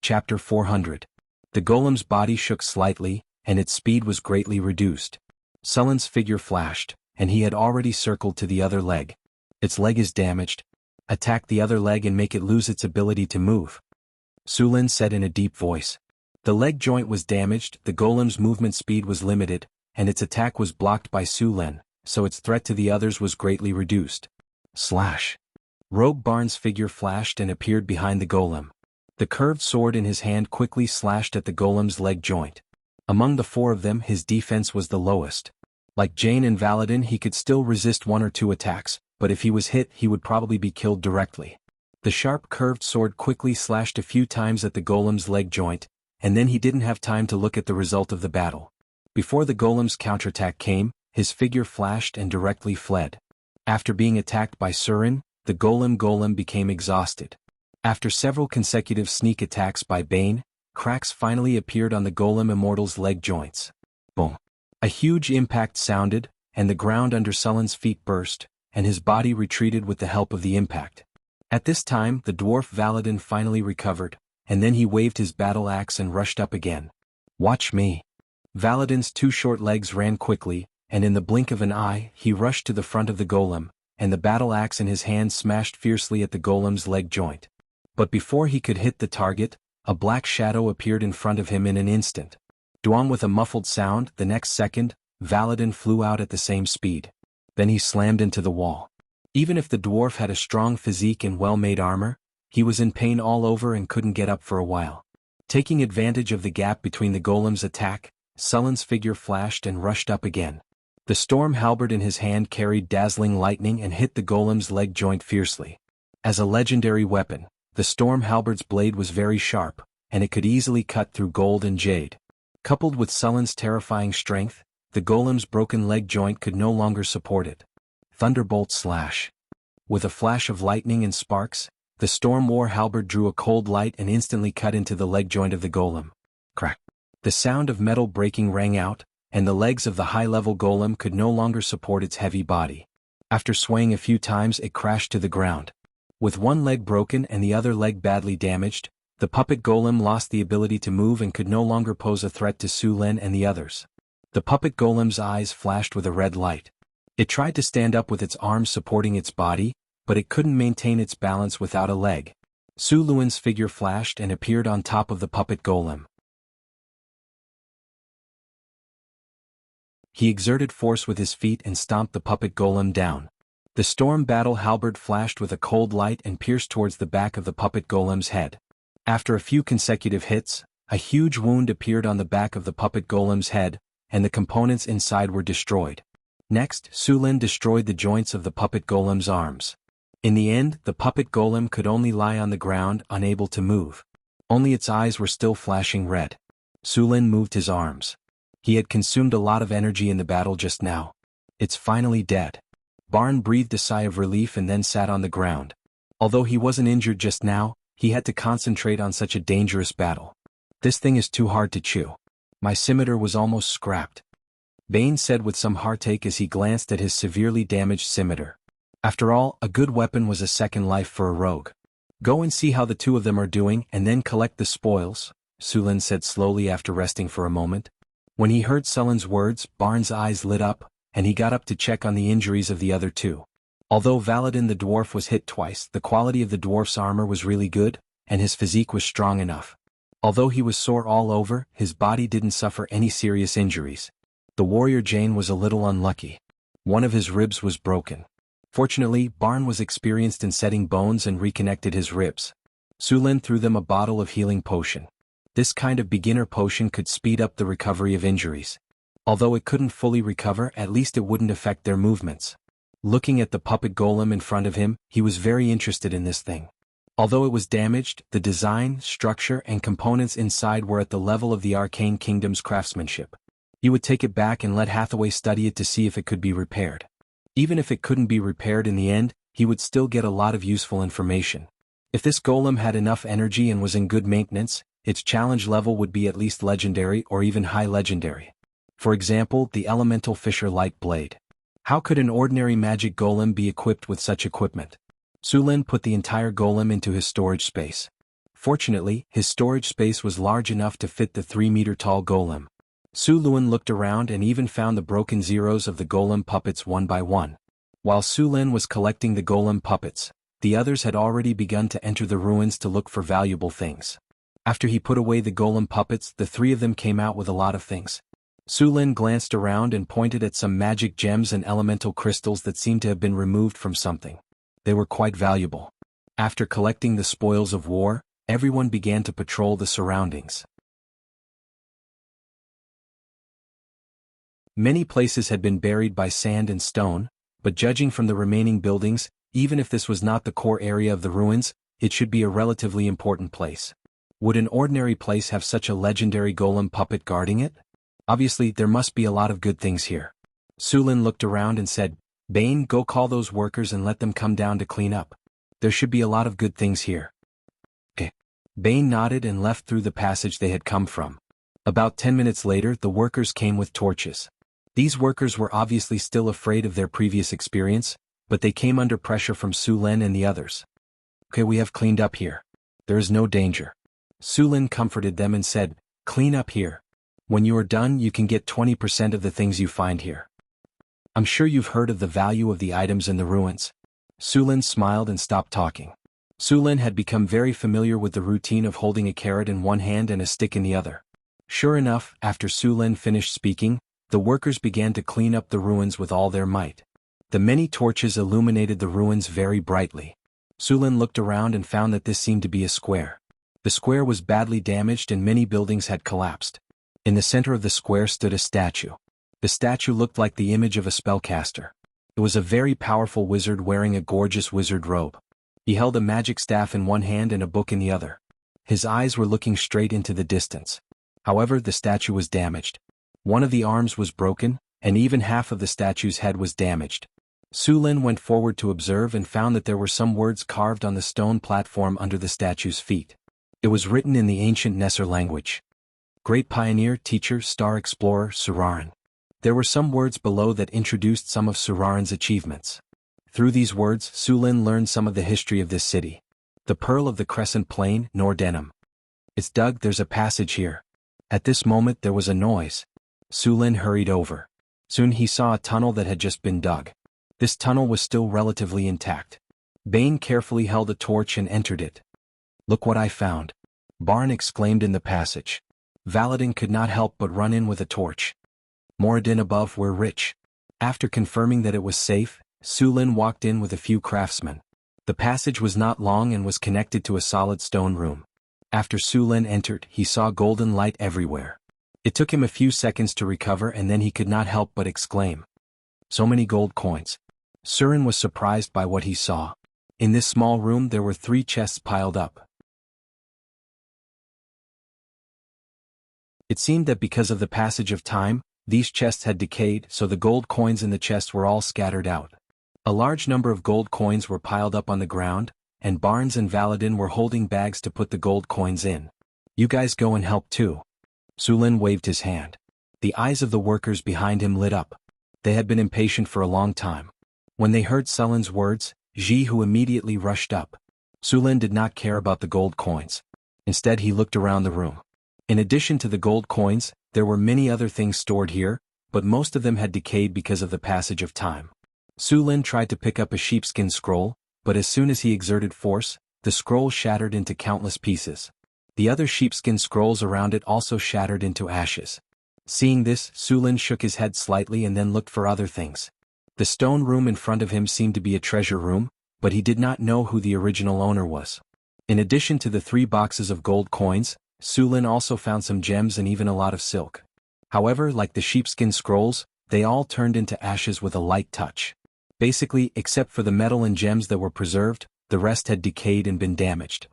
Chapter 400. The golem's body shook slightly, and its speed was greatly reduced. Sullen's figure flashed, and he had already circled to the other leg. Its leg is damaged. Attack the other leg and make it lose its ability to move. Sulin said in a deep voice. The leg joint was damaged, the golem's movement speed was limited, and its attack was blocked by Sulin, so its threat to the others was greatly reduced. Slash. Rogue Barnes' figure flashed and appeared behind the golem. The curved sword in his hand quickly slashed at the golem's leg joint. Among the four of them, his defense was the lowest. Like Jane and Valadin, he could still resist one or two attacks, but if he was hit, he would probably be killed directly. The sharp curved sword quickly slashed a few times at the golem's leg joint, and then he didn't have time to look at the result of the battle. Before the golem's counterattack came, his figure flashed and directly fled. After being attacked by Surin, the golem became exhausted. After several consecutive sneak attacks by Bane, cracks finally appeared on the golem immortal's leg joints. Boom. A huge impact sounded, and the ground under Sullen's feet burst, and his body retreated with the help of the impact. At this time, the dwarf Valadin finally recovered, and then he waved his battle axe and rushed up again. Watch me. Valadin's two short legs ran quickly, and in the blink of an eye, he rushed to the front of the golem, and the battle axe in his hand smashed fiercely at the golem's leg joint. But before he could hit the target, a black shadow appeared in front of him in an instant. Duang with a muffled sound, the next second, Valadin flew out at the same speed. Then he slammed into the wall. Even if the dwarf had a strong physique and well-made armor, he was in pain all over and couldn't get up for a while. Taking advantage of the gap between the golem's attack, Sullen's figure flashed and rushed up again. The storm halberd in his hand carried dazzling lightning and hit the golem's leg joint fiercely. As a legendary weapon, the storm halberd's blade was very sharp, and it could easily cut through gold and jade. Coupled with Sullen's terrifying strength, the golem's broken leg joint could no longer support it. Thunderbolt slash. With a flash of lightning and sparks, the storm war halberd drew a cold light and instantly cut into the leg joint of the golem. Crack. The sound of metal breaking rang out, and the legs of the high-level golem could no longer support its heavy body. After swaying a few times, it crashed to the ground. With one leg broken and the other leg badly damaged, the puppet golem lost the ability to move and could no longer pose a threat to Sulin and the others. The puppet golem's eyes flashed with a red light. It tried to stand up with its arms supporting its body, but it couldn't maintain its balance without a leg. Suluin's figure flashed and appeared on top of the puppet golem. He exerted force with his feet and stomped the puppet golem down. The storm battle halberd flashed with a cold light and pierced towards the back of the puppet golem's head. After a few consecutive hits, a huge wound appeared on the back of the puppet golem's head, and the components inside were destroyed. Next, Sulin destroyed the joints of the puppet golem's arms. In the end, the puppet golem could only lie on the ground, unable to move. Only its eyes were still flashing red. Sulin moved his arms. He had consumed a lot of energy in the battle just now. It's finally dead. Barn breathed a sigh of relief and then sat on the ground. Although he wasn't injured just now, he had to concentrate on such a dangerous battle. This thing is too hard to chew. My scimitar was almost scrapped. Bane said with some heartache as he glanced at his severely damaged scimitar. After all, a good weapon was a second life for a rogue. Go and see how the two of them are doing and then collect the spoils, Sulin said slowly after resting for a moment. When he heard Sullen's words, Barn's eyes lit up, and he got up to check on the injuries of the other two. Although Valadin the dwarf was hit twice, the quality of the dwarf's armor was really good, and his physique was strong enough. Although he was sore all over, his body didn't suffer any serious injuries. The warrior Jane was a little unlucky. One of his ribs was broken. Fortunately, Barn was experienced in setting bones and reconnected his ribs. Sulin threw them a bottle of healing potion. This kind of beginner potion could speed up the recovery of injuries. Although it couldn't fully recover, at least it wouldn't affect their movements. Looking at the puppet golem in front of him, he was very interested in this thing. Although it was damaged, the design, structure, and components inside were at the level of the Arcane Kingdom's craftsmanship. He would take it back and let Hathaway study it to see if it could be repaired. Even if it couldn't be repaired in the end, he would still get a lot of useful information. If this golem had enough energy and was in good maintenance, its challenge level would be at least legendary or even high legendary. For example, the elemental Fisher Light Blade. How could an ordinary magic golem be equipped with such equipment? Sulin put the entire golem into his storage space. Fortunately, his storage space was large enough to fit the 3-meter-tall golem. Su Lin looked around and even found the broken zeros of the golem puppets one by one. While Su Lin was collecting the golem puppets, the others had already begun to enter the ruins to look for valuable things. After he put away the golem puppets, the three of them came out with a lot of things. Su Lin glanced around and pointed at some magic gems and elemental crystals that seemed to have been removed from something. They were quite valuable. After collecting the spoils of war, everyone began to patrol the surroundings. Many places had been buried by sand and stone, but judging from the remaining buildings, even if this was not the core area of the ruins, it should be a relatively important place. Would an ordinary place have such a legendary golem puppet guarding it? Obviously, there must be a lot of good things here. Su Lin looked around and said, "Bane, go call those workers and let them come down to clean up. There should be a lot of good things here." Okay. Bane nodded and left through the passage they had come from. About 10 minutes later, the workers came with torches. These workers were obviously still afraid of their previous experience, but they came under pressure from Su Lin and the others. "Okay, we have cleaned up here. There is no danger." Su Lin comforted them and said, "Clean up here. When you are done, you can get 20% of the things you find here. I'm sure you've heard of the value of the items in the ruins." Su Lin smiled and stopped talking. Su Lin had become very familiar with the routine of holding a carrot in one hand and a stick in the other. Sure enough, after Su Lin finished speaking, the workers began to clean up the ruins with all their might. The many torches illuminated the ruins very brightly. Su Lin looked around and found that this seemed to be a square. The square was badly damaged and many buildings had collapsed. In the center of the square stood a statue. The statue looked like the image of a spellcaster. It was a very powerful wizard wearing a gorgeous wizard robe. He held a magic staff in one hand and a book in the other. His eyes were looking straight into the distance. However, the statue was damaged. One of the arms was broken, and even half of the statue's head was damaged. Su Lin went forward to observe and found that there were some words carved on the stone platform under the statue's feet. It was written in the ancient Nesser language. "Great pioneer, teacher, star explorer, Suraran." There were some words below that introduced some of Suraran's achievements. Through these words, Su Lin learned some of the history of this city. The Pearl of the Crescent Plain, Nordenham. "It's dug, there's a passage here." At this moment there was a noise. Su Lin hurried over. Soon he saw a tunnel that had just been dug. This tunnel was still relatively intact. Bane carefully held a torch and entered it. "Look what I found," Barn exclaimed in the passage. Valadin could not help but run in with a torch. Moradin above were rich. After confirming that it was safe, Su Lin walked in with a few craftsmen. The passage was not long and was connected to a solid stone room. After Su Lin entered, he saw golden light everywhere. It took him a few seconds to recover and then he could not help but exclaim, "So many gold coins." Surin was surprised by what he saw. In this small room there were 3 chests piled up. It seemed that because of the passage of time, these chests had decayed, so the gold coins in the chests were all scattered out. A large number of gold coins were piled up on the ground, and Barnes and Valadin were holding bags to put the gold coins in. "You guys go and help too." Su Lin waved his hand. The eyes of the workers behind him lit up. They had been impatient for a long time. When they heard Sulin's words, Jianghu immediately rushed up. Su Lin did not care about the gold coins. Instead he looked around the room. In addition to the gold coins, there were many other things stored here, but most of them had decayed because of the passage of time. Su Lin tried to pick up a sheepskin scroll, but as soon as he exerted force, the scroll shattered into countless pieces. The other sheepskin scrolls around it also shattered into ashes. Seeing this, Su Lin shook his head slightly and then looked for other things. The stone room in front of him seemed to be a treasure room, but he did not know who the original owner was. In addition to the 3 boxes of gold coins, Su Lin also found some gems and even a lot of silk. However, like the sheepskin scrolls, they all turned into ashes with a light touch. Basically, except for the metal and gems that were preserved, the rest had decayed and been damaged.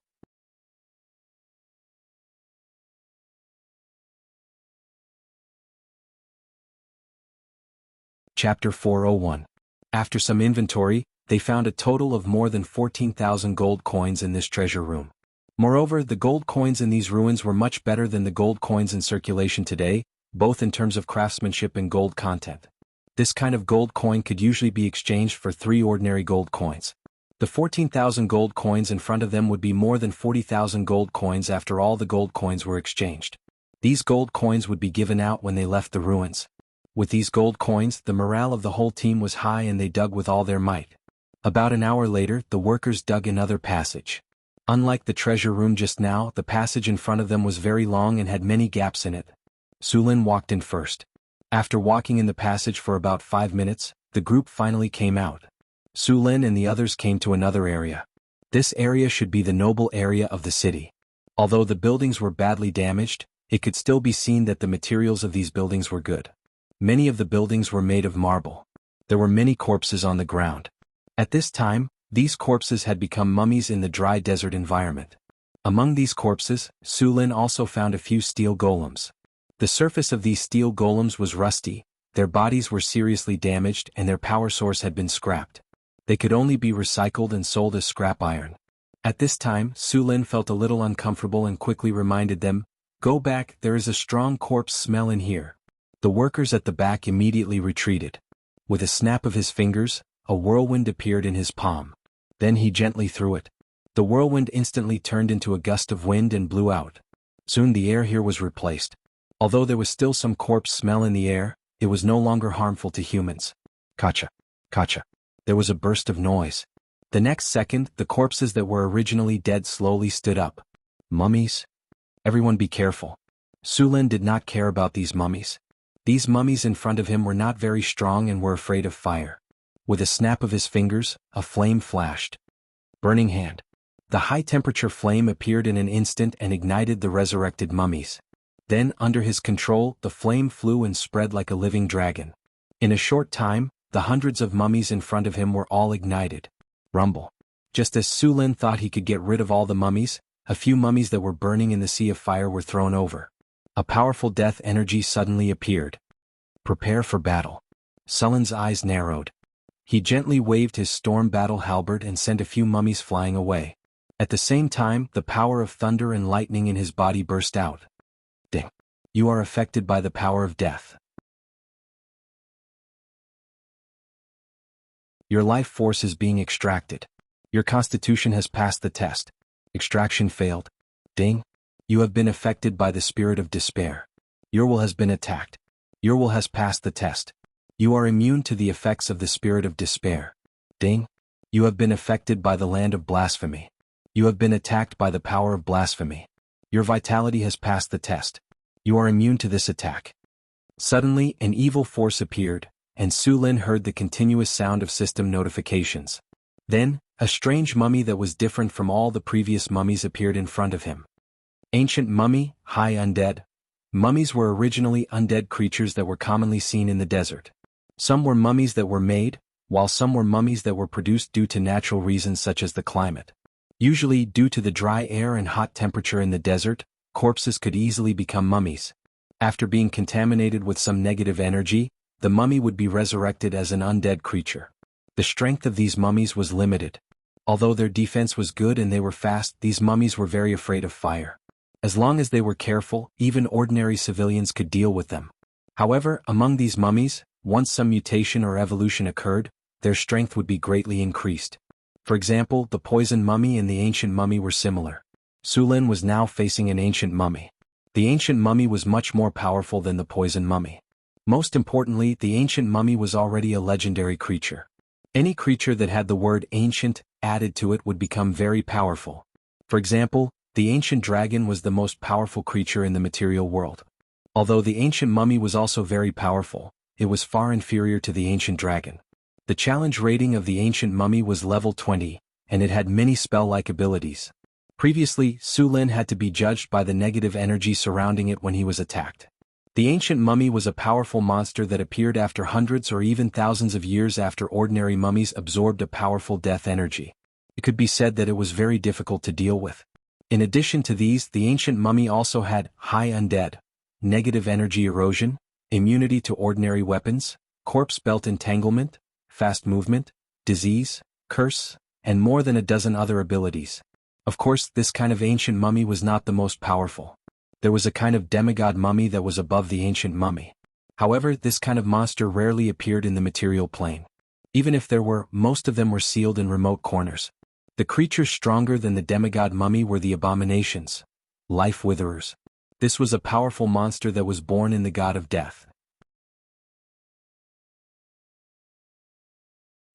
Chapter 401. After some inventory, they found a total of more than 14,000 gold coins in this treasure room. Moreover, the gold coins in these ruins were much better than the gold coins in circulation today, both in terms of craftsmanship and gold content. This kind of gold coin could usually be exchanged for 3 ordinary gold coins. The 14,000 gold coins in front of them would be more than 40,000 gold coins after all the gold coins were exchanged. These gold coins would be given out when they left the ruins. With these gold coins, the morale of the whole team was high and they dug with all their might. About an hour later, the workers dug another passage. Unlike the treasure room just now, the passage in front of them was very long and had many gaps in it. Sulin walked in first. After walking in the passage for about 5 minutes, the group finally came out. Sulin and the others came to another area. This area should be the noble area of the city. Although the buildings were badly damaged, it could still be seen that the materials of these buildings were good. Many of the buildings were made of marble. There were many corpses on the ground. At this time, these corpses had become mummies in the dry desert environment. Among these corpses, Sulin also found a few steel golems. The surface of these steel golems was rusty, their bodies were seriously damaged and their power source had been scrapped. They could only be recycled and sold as scrap iron. At this time, Sulin felt a little uncomfortable and quickly reminded them, "Go back, there is a strong corpse smell in here." The workers at the back immediately retreated. With a snap of his fingers, a whirlwind appeared in his palm. Then he gently threw it. The whirlwind instantly turned into a gust of wind and blew out. Soon the air here was replaced. Although there was still some corpse smell in the air, it was no longer harmful to humans. Kacha. Kacha. There was a burst of noise. The next second, the corpses that were originally dead slowly stood up. Mummies? Everyone be careful. Sulin did not care about these mummies. These mummies in front of him were not very strong and were afraid of fire. With a snap of his fingers, a flame flashed. Burning hand. The high-temperature flame appeared in an instant and ignited the resurrected mummies. Then, under his control, the flame flew and spread like a living dragon. In a short time, the hundreds of mummies in front of him were all ignited. Rumble. Just as Sulin thought he could get rid of all the mummies, a few mummies that were burning in the sea of fire were thrown over. A powerful death energy suddenly appeared. Prepare for battle. Sulin's eyes narrowed. He gently waved his storm battle halberd and sent a few mummies flying away. At the same time, the power of thunder and lightning in his body burst out. Ding. You are affected by the power of death. Your life force is being extracted. Your constitution has passed the test. Extraction failed. Ding. You have been affected by the spirit of despair. Your will has been attacked. Your will has passed the test. You are immune to the effects of the spirit of despair. Ding. You have been affected by the land of blasphemy. You have been attacked by the power of blasphemy. Your vitality has passed the test. You are immune to this attack. Suddenly, an evil force appeared, and Sulin heard the continuous sound of system notifications. Then, a strange mummy that was different from all the previous mummies appeared in front of him. Ancient mummy, high undead. Mummies were originally undead creatures that were commonly seen in the desert. Some were mummies that were made, while some were mummies that were produced due to natural reasons such as the climate. Usually, due to the dry air and hot temperature in the desert, corpses could easily become mummies. After being contaminated with some negative energy, the mummy would be resurrected as an undead creature. The strength of these mummies was limited. Although their defense was good and they were fast, these mummies were very afraid of fire. As long as they were careful, even ordinary civilians could deal with them. However, among these mummies, once some mutation or evolution occurred, their strength would be greatly increased. For example, the poison mummy and the ancient mummy were similar. Sulin was now facing an ancient mummy. The ancient mummy was much more powerful than the poison mummy. Most importantly, the ancient mummy was already a legendary creature. Any creature that had the word ancient added to it would become very powerful. For example, the ancient dragon was the most powerful creature in the material world. Although the ancient mummy was also very powerful, it was far inferior to the ancient dragon. The challenge rating of the ancient mummy was level 20, and it had many spell-like abilities. Previously, Sulin had to be judged by the negative energy surrounding it when he was attacked. The ancient mummy was a powerful monster that appeared after hundreds or even thousands of years after ordinary mummies absorbed a powerful death energy. It could be said that it was very difficult to deal with. In addition to these, the ancient mummy also had high undead, negative energy erosion, immunity to ordinary weapons, corpse belt entanglement, fast movement, disease, curse, and more than a dozen other abilities. Of course, this kind of ancient mummy was not the most powerful. There was a kind of demigod mummy that was above the ancient mummy. However, this kind of monster rarely appeared in the material plane. Even if there were, most of them were sealed in remote corners. The creatures stronger than the demigod mummy were the abominations, life witherers. This was a powerful monster that was born in the god of death.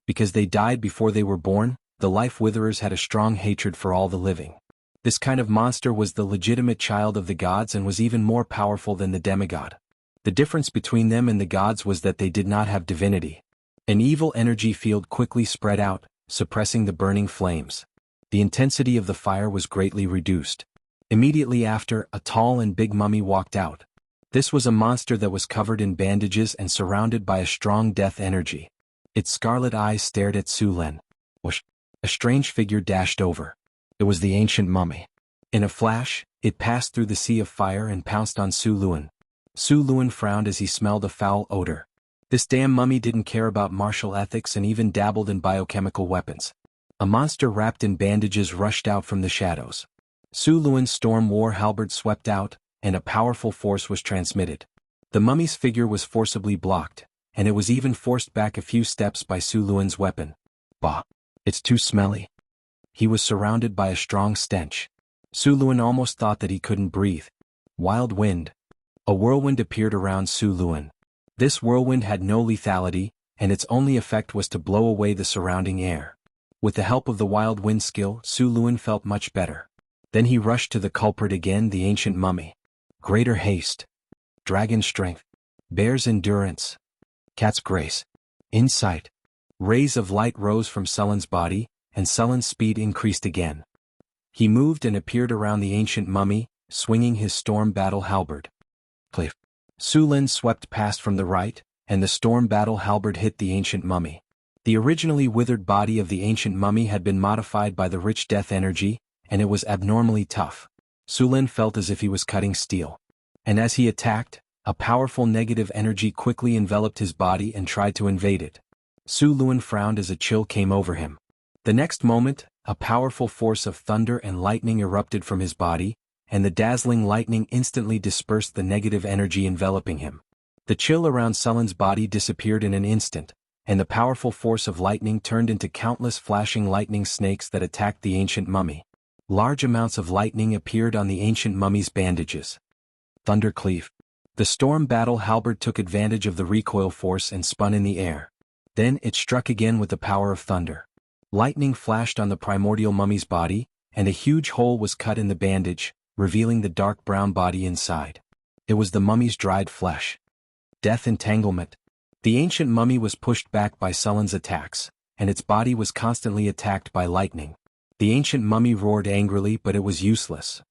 Because they died before they were born, the life witherers had a strong hatred for all the living. This kind of monster was the legitimate child of the gods and was even more powerful than the demigod. The difference between them and the gods was that they did not have divinity. An evil energy field quickly spread out, suppressing the burning flames. The intensity of the fire was greatly reduced. Immediately after, a tall and big mummy walked out. This was a monster that was covered in bandages and surrounded by a strong death energy. Its scarlet eyes stared at Su Lin. A strange figure dashed over. It was the ancient mummy. In a flash, it passed through the sea of fire and pounced on Su Lin. Su Lin frowned as he smelled a foul odor. This damn mummy didn't care about martial ethics and even dabbled in biochemical weapons. A monster wrapped in bandages rushed out from the shadows. Su Lin's storm war halberd swept out, and a powerful force was transmitted. The mummy's figure was forcibly blocked, and it was even forced back a few steps by Su Lin's weapon. Bah! It's too smelly. He was surrounded by a strong stench. Su Lin almost thought that he couldn't breathe. Wild wind. A whirlwind appeared around Su Lin. This whirlwind had no lethality, and its only effect was to blow away the surrounding air. With the help of the wild wind skill, Su Lin felt much better. Then he rushed to the culprit again, the ancient mummy. Greater haste. Dragon strength. Bear's endurance. Cat's grace. Insight. Rays of light rose from Sullen's body, and Sullen's speed increased again. He moved and appeared around the ancient mummy, swinging his storm battle halberd. Cliff. Su Lin swept past from the right, and the storm battle halberd hit the ancient mummy. The originally withered body of the ancient mummy had been modified by the rich death energy, and it was abnormally tough. Su Lin felt as if he was cutting steel. And as he attacked, a powerful negative energy quickly enveloped his body and tried to invade it. Su Lin frowned as a chill came over him. The next moment, a powerful force of thunder and lightning erupted from his body, and the dazzling lightning instantly dispersed the negative energy enveloping him. The chill around Sullen's body disappeared in an instant, and the powerful force of lightning turned into countless flashing lightning snakes that attacked the ancient mummy. Large amounts of lightning appeared on the ancient mummy's bandages. Thundercleave. The storm battle halberd took advantage of the recoil force and spun in the air. Then it struck again with the power of thunder. Lightning flashed on the primordial mummy's body, and a huge hole was cut in the bandage, revealing the dark brown body inside. It was the mummy's dried flesh. Death entanglement. The ancient mummy was pushed back by Sullen's attacks, and its body was constantly attacked by lightning. The ancient mummy roared angrily, but it was useless.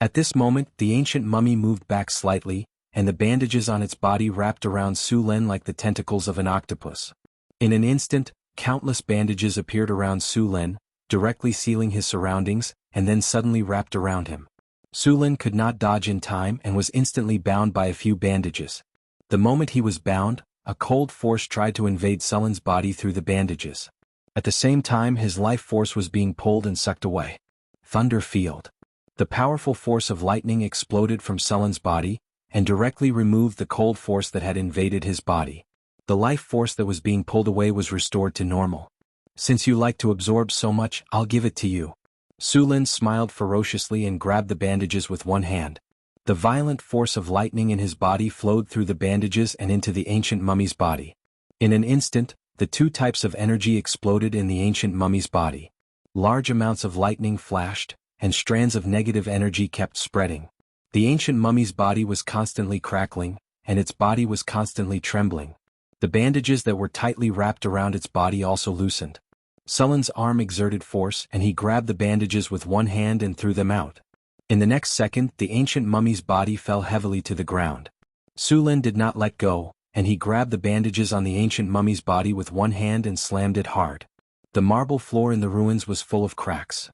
At this moment, the ancient mummy moved back slightly, and the bandages on its body wrapped around Su Lin like the tentacles of an octopus. In an instant, countless bandages appeared around Su Lin, directly sealing his surroundings, and then suddenly wrapped around him. Su Lin could not dodge in time and was instantly bound by a few bandages. The moment he was bound, a cold force tried to invade Sullen's body through the bandages. At the same time, his life force was being pulled and sucked away. Thunder field. The powerful force of lightning exploded from Sullen's body, and directly removed the cold force that had invaded his body. The life force that was being pulled away was restored to normal. Since you like to absorb so much, I'll give it to you. Su Lin smiled ferociously and grabbed the bandages with one hand. The violent force of lightning in his body flowed through the bandages and into the ancient mummy's body. In an instant, the two types of energy exploded in the ancient mummy's body. Large amounts of lightning flashed, and strands of negative energy kept spreading. The ancient mummy's body was constantly crackling, and its body was constantly trembling. The bandages that were tightly wrapped around its body also loosened. Sullen's arm exerted force, and he grabbed the bandages with one hand and threw them out. In the next second, the ancient mummy's body fell heavily to the ground. Su Lin did not let go, and he grabbed the bandages on the ancient mummy's body with one hand and slammed it hard. The marble floor in the ruins was full of cracks.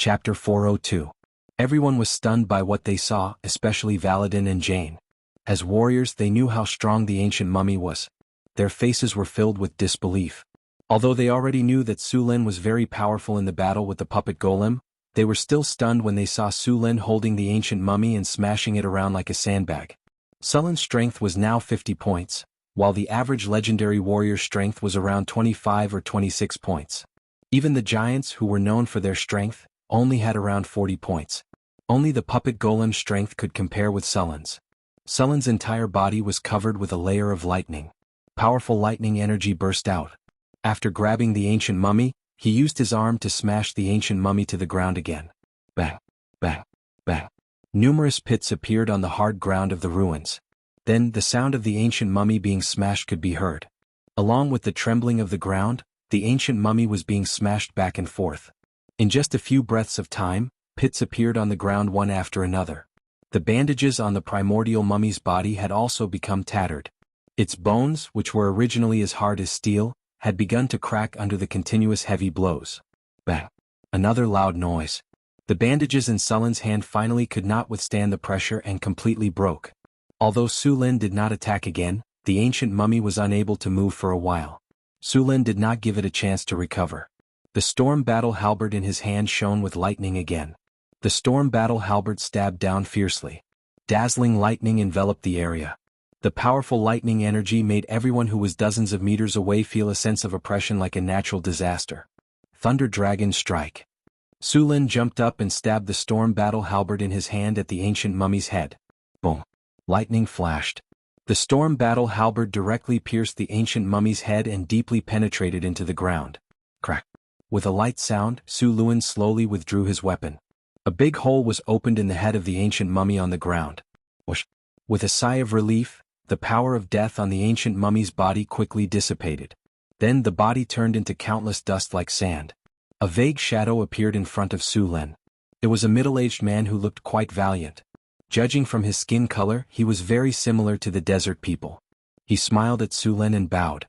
Chapter 402. Everyone was stunned by what they saw, especially Valadin and Jane. As warriors, they knew how strong the ancient mummy was. Their faces were filled with disbelief. Although they already knew that Su Lin was very powerful in the battle with the puppet golem, they were still stunned when they saw Su Lin holding the ancient mummy and smashing it around like a sandbag. Su Lin's strength was now 50 points, while the average legendary warrior's strength was around 25 or 26 points. Even the giants, who were known for their strength, only had around 40 points. Only the puppet golem's strength could compare with Su Lin's. Su Lin's entire body was covered with a layer of lightning. Powerful lightning energy burst out. After grabbing the ancient mummy, he used his arm to smash the ancient mummy to the ground again. Bang, bang, bang. Numerous pits appeared on the hard ground of the ruins. Then the sound of the ancient mummy being smashed could be heard. Along with the trembling of the ground, the ancient mummy was being smashed back and forth. In just a few breaths of time, pits appeared on the ground one after another. The bandages on the primordial mummy's body had also become tattered. Its bones, which were originally as hard as steel, had begun to crack under the continuous heavy blows. Bang! Another loud noise. The bandages in Su Lin's hand finally could not withstand the pressure and completely broke. Although Su Lin did not attack again, the ancient mummy was unable to move for a while. Su Lin did not give it a chance to recover. The storm battle halberd in his hand shone with lightning again. The storm battle halberd stabbed down fiercely. Dazzling lightning enveloped the area. The powerful lightning energy made everyone who was dozens of meters away feel a sense of oppression like a natural disaster. Thunder Dragon Strike. Su Lin jumped up and stabbed the storm battle halberd in his hand at the ancient mummy's head. Boom! Lightning flashed. The storm battle halberd directly pierced the ancient mummy's head and deeply penetrated into the ground. Crack! With a light sound, Su Lin slowly withdrew his weapon. A big hole was opened in the head of the ancient mummy on the ground. Whoosh! With a sigh of relief, the power of death on the ancient mummy's body quickly dissipated. Then the body turned into countless dust like sand. A vague shadow appeared in front of Su Lin. It was a middle-aged man who looked quite valiant. Judging from his skin color, he was very similar to the desert people. He smiled at Su Lin and bowed.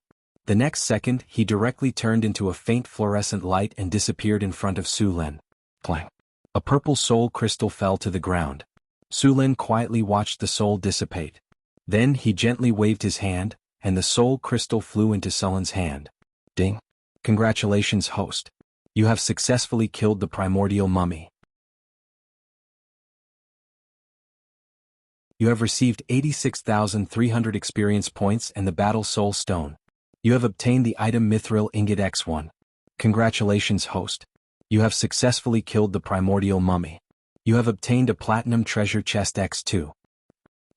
The next second, he directly turned into a faint fluorescent light and disappeared in front of Su Lin. Clang! A purple soul crystal fell to the ground. Su Lin quietly watched the soul dissipate. Then he gently waved his hand, and the soul crystal flew into Su Lin's hand. Ding! Congratulations, host. You have successfully killed the primordial mummy. You have received 86,300 experience points and the Battle Soul Stone. You have obtained the item Mithril Ingot X1. Congratulations, host. You have successfully killed the primordial mummy. You have obtained a Platinum Treasure Chest X2.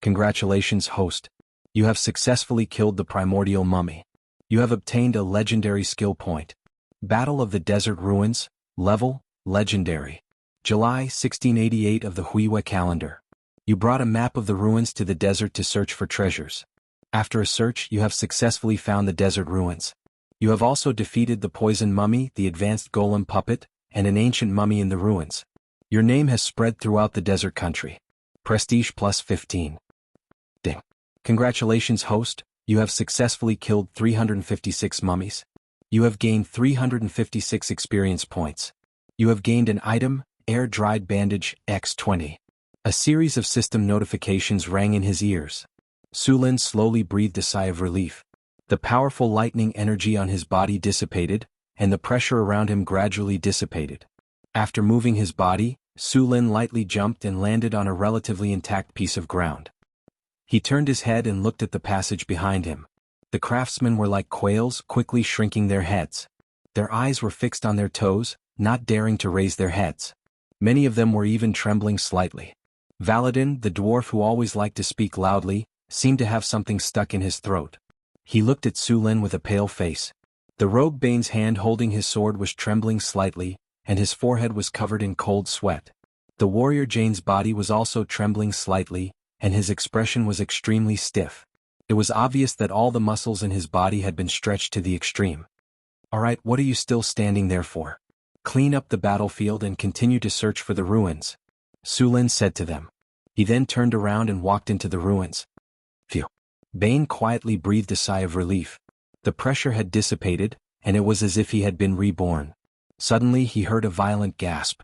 Congratulations, host. You have successfully killed the primordial mummy. You have obtained a Legendary Skill Point. Battle of the Desert Ruins, Level, Legendary. July 1688 of the Huiwa calendar. You brought a map of the ruins to the desert to search for treasures. After a search, you have successfully found the desert ruins. You have also defeated the poison mummy, the advanced golem puppet, and an ancient mummy in the ruins. Your name has spread throughout the desert country. Prestige plus 15. Ding. Congratulations, host. You have successfully killed 356 mummies. You have gained 356 experience points. You have gained an item, Air-Dried Bandage, X20. A series of system notifications rang in his ears. Su Lin slowly breathed a sigh of relief. The powerful lightning energy on his body dissipated, and the pressure around him gradually dissipated. After moving his body, Su Lin lightly jumped and landed on a relatively intact piece of ground. He turned his head and looked at the passage behind him. The craftsmen were like quails, quickly shrinking their heads. Their eyes were fixed on their toes, not daring to raise their heads. Many of them were even trembling slightly. Valadin, the dwarf who always liked to speak loudly, seemed to have something stuck in his throat. He looked at Su Lin with a pale face. The rogue Bane's hand holding his sword was trembling slightly, and his forehead was covered in cold sweat. The warrior Jane's body was also trembling slightly, and his expression was extremely stiff. It was obvious that all the muscles in his body had been stretched to the extreme. Alright, what are you still standing there for? Clean up the battlefield and continue to search for the ruins, Su Lin said to them. He then turned around and walked into the ruins. Phew. Bane quietly breathed a sigh of relief. The pressure had dissipated, and it was as if he had been reborn. Suddenly he heard a violent gasp.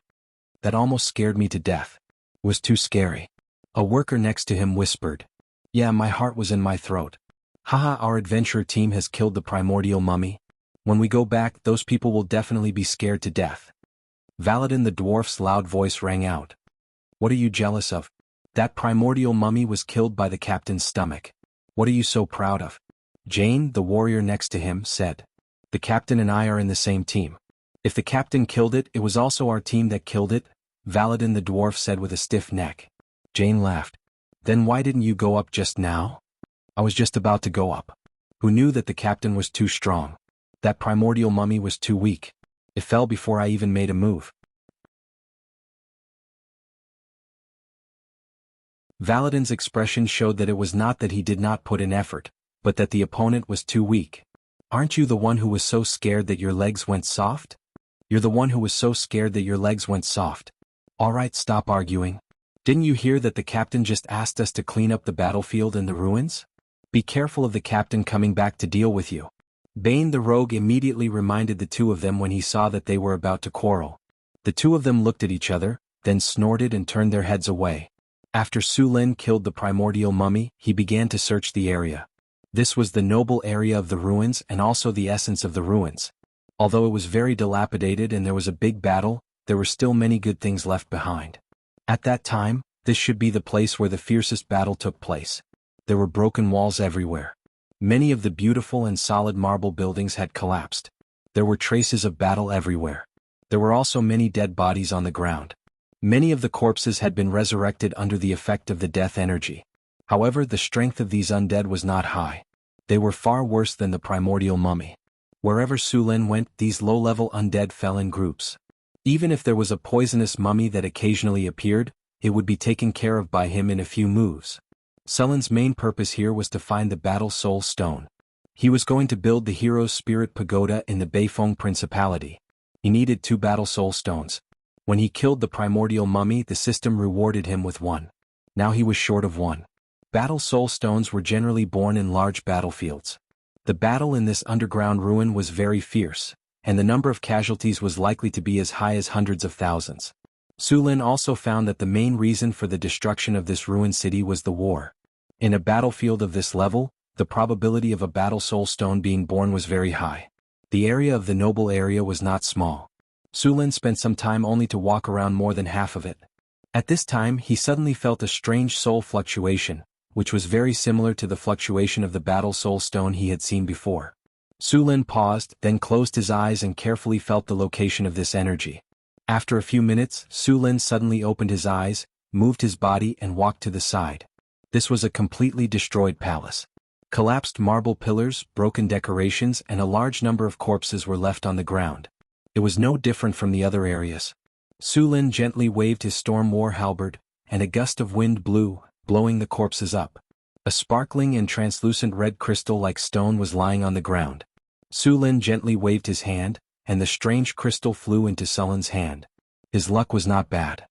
That almost scared me to death. It was too scary. A worker next to him whispered. Yeah, my heart was in my throat. Haha, our adventurer team has killed the primordial mummy. When we go back, those people will definitely be scared to death. Valadin the dwarf's loud voice rang out. What are you jealous of? That primordial mummy was killed by the captain's stomach. What are you so proud of? Jane, the warrior next to him, said. The captain and I are in the same team. If the captain killed it, it was also our team that killed it, Valadin the dwarf said with a stiff neck. Jane laughed. Then why didn't you go up just now? I was just about to go up. Who knew that the captain was too strong? That primordial mummy was too weak. It fell before I even made a move. Valadin's expression showed that it was not that he did not put in effort, but that the opponent was too weak. Aren't you the one who was so scared that your legs went soft? You're the one who was so scared that your legs went soft. All right, stop arguing. Didn't you hear that the captain just asked us to clean up the battlefield and the ruins? Be careful of the captain coming back to deal with you. Bane the rogue immediately reminded the two of them when he saw that they were about to quarrel. The two of them looked at each other, then snorted and turned their heads away. After Su Lin killed the primordial mummy, he began to search the area. This was the noble area of the ruins and also the essence of the ruins. Although it was very dilapidated and there was a big battle, there were still many good things left behind. At that time, this should be the place where the fiercest battle took place. There were broken walls everywhere. Many of the beautiful and solid marble buildings had collapsed. There were traces of battle everywhere. There were also many dead bodies on the ground. Many of the corpses had been resurrected under the effect of the death energy. However, the strength of these undead was not high. They were far worse than the primordial mummy. Wherever Su Lin went, these low-level undead fell in groups. Even if there was a poisonous mummy that occasionally appeared, it would be taken care of by him in a few moves. Su Lin's main purpose here was to find the Battle Soul Stone. He was going to build the Hero's Spirit Pagoda in the Beifeng Principality. He needed 2 Battle Soul Stones. When he killed the primordial mummy, the system rewarded him with 1. Now he was short of 1. Battle Soul Stones were generally born in large battlefields. The battle in this underground ruin was very fierce, and the number of casualties was likely to be as high as hundreds of thousands. Su Lin also found that the main reason for the destruction of this ruined city was the war. In a battlefield of this level, the probability of a Battle Soul Stone being born was very high. The area of the noble area was not small. Su Lin spent some time only to walk around more than half of it. At this time he suddenly felt a strange soul fluctuation, which was very similar to the fluctuation of the Battle Soul Stone he had seen before. Su Lin paused, then closed his eyes and carefully felt the location of this energy. After a few minutes, Su Lin suddenly opened his eyes, moved his body and walked to the side. This was a completely destroyed palace. Collapsed marble pillars, broken decorations and a large number of corpses were left on the ground. It was no different from the other areas. Su Lin gently waved his storm war halberd, and a gust of wind blew, blowing the corpses up. A sparkling and translucent red crystal-like stone was lying on the ground. Su Lin gently waved his hand, and the strange crystal flew into Su Lin's hand. His luck was not bad.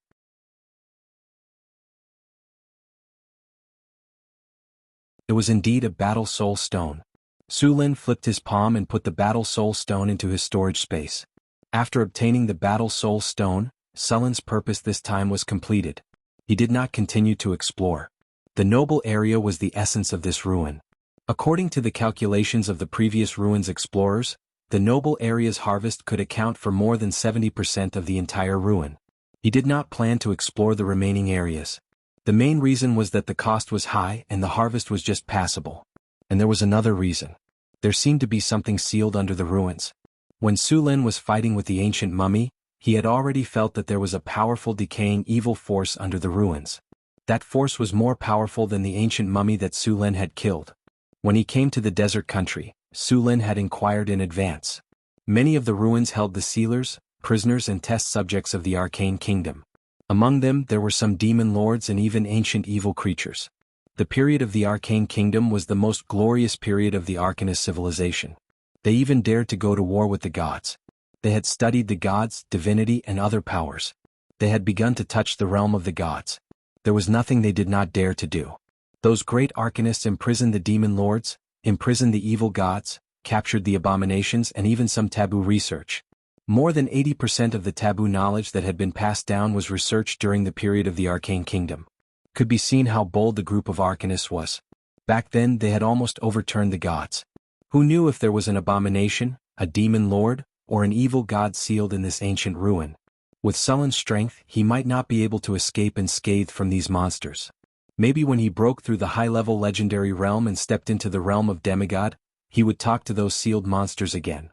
It was indeed a Battle Soul Stone. Su Lin flipped his palm and put the Battle Soul Stone into his storage space. After obtaining the Battle Soul Stone, Su Lin's purpose this time was completed. He did not continue to explore. The noble area was the essence of this ruin. According to the calculations of the previous ruins explorers, the noble area's harvest could account for more than 70% of the entire ruin. He did not plan to explore the remaining areas. The main reason was that the cost was high and the harvest was just passable. And there was another reason. There seemed to be something sealed under the ruins. When Su Lin was fighting with the ancient mummy, he had already felt that there was a powerful decaying evil force under the ruins. That force was more powerful than the ancient mummy that Su Lin had killed. When he came to the desert country, Su Lin had inquired in advance. Many of the ruins held the sealers, prisoners and test subjects of the arcane kingdom. Among them there were some demon lords and even ancient evil creatures. The period of the arcane kingdom was the most glorious period of the Arcanist civilization. They even dared to go to war with the gods. They had studied the gods, divinity and other powers. They had begun to touch the realm of the gods. There was nothing they did not dare to do. Those great arcanists imprisoned the demon lords, imprisoned the evil gods, captured the abominations and even some taboo research. More than 80% of the taboo knowledge that had been passed down was researched during the period of the Arcane Kingdom. Could be seen how bold the group of Arcanists was. Back then they had almost overturned the gods. Who knew if there was an abomination, a demon lord, or an evil god sealed in this ancient ruin? With Sullen's strength, he might not be able to escape unscathed from these monsters. Maybe when he broke through the high-level legendary realm and stepped into the realm of demigod, he would talk to those sealed monsters again.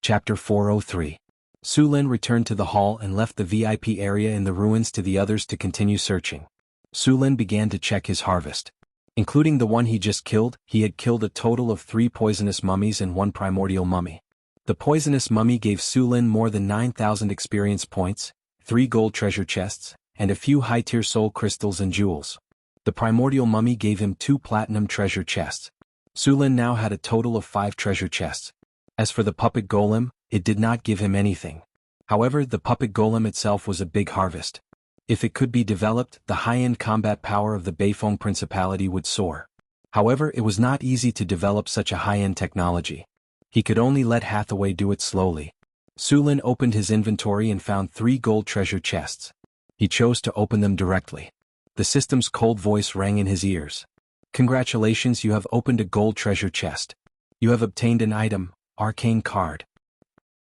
Chapter 403. Su Lin returned to the hall and left the VIP area in the ruins to the others to continue searching. Su Lin began to check his harvest. Including the one he just killed, he had killed a total of 3 poisonous mummies and 1 primordial mummy. The poisonous mummy gave Su Lin more than 9,000 experience points, 3 gold treasure chests, and a few high-tier soul crystals and jewels. The primordial mummy gave him 2 platinum treasure chests. Su Lin now had a total of 5 treasure chests. As for the puppet golem, it did not give him anything. However, the puppet golem itself was a big harvest. If it could be developed, the high-end combat power of the Beifeng Principality would soar. However, it was not easy to develop such a high-end technology. He could only let Hathaway do it slowly. Su Lin opened his inventory and found 3 gold treasure chests. He chose to open them directly. The system's cold voice rang in his ears. Congratulations, you have opened a gold treasure chest. You have obtained an item, arcane card.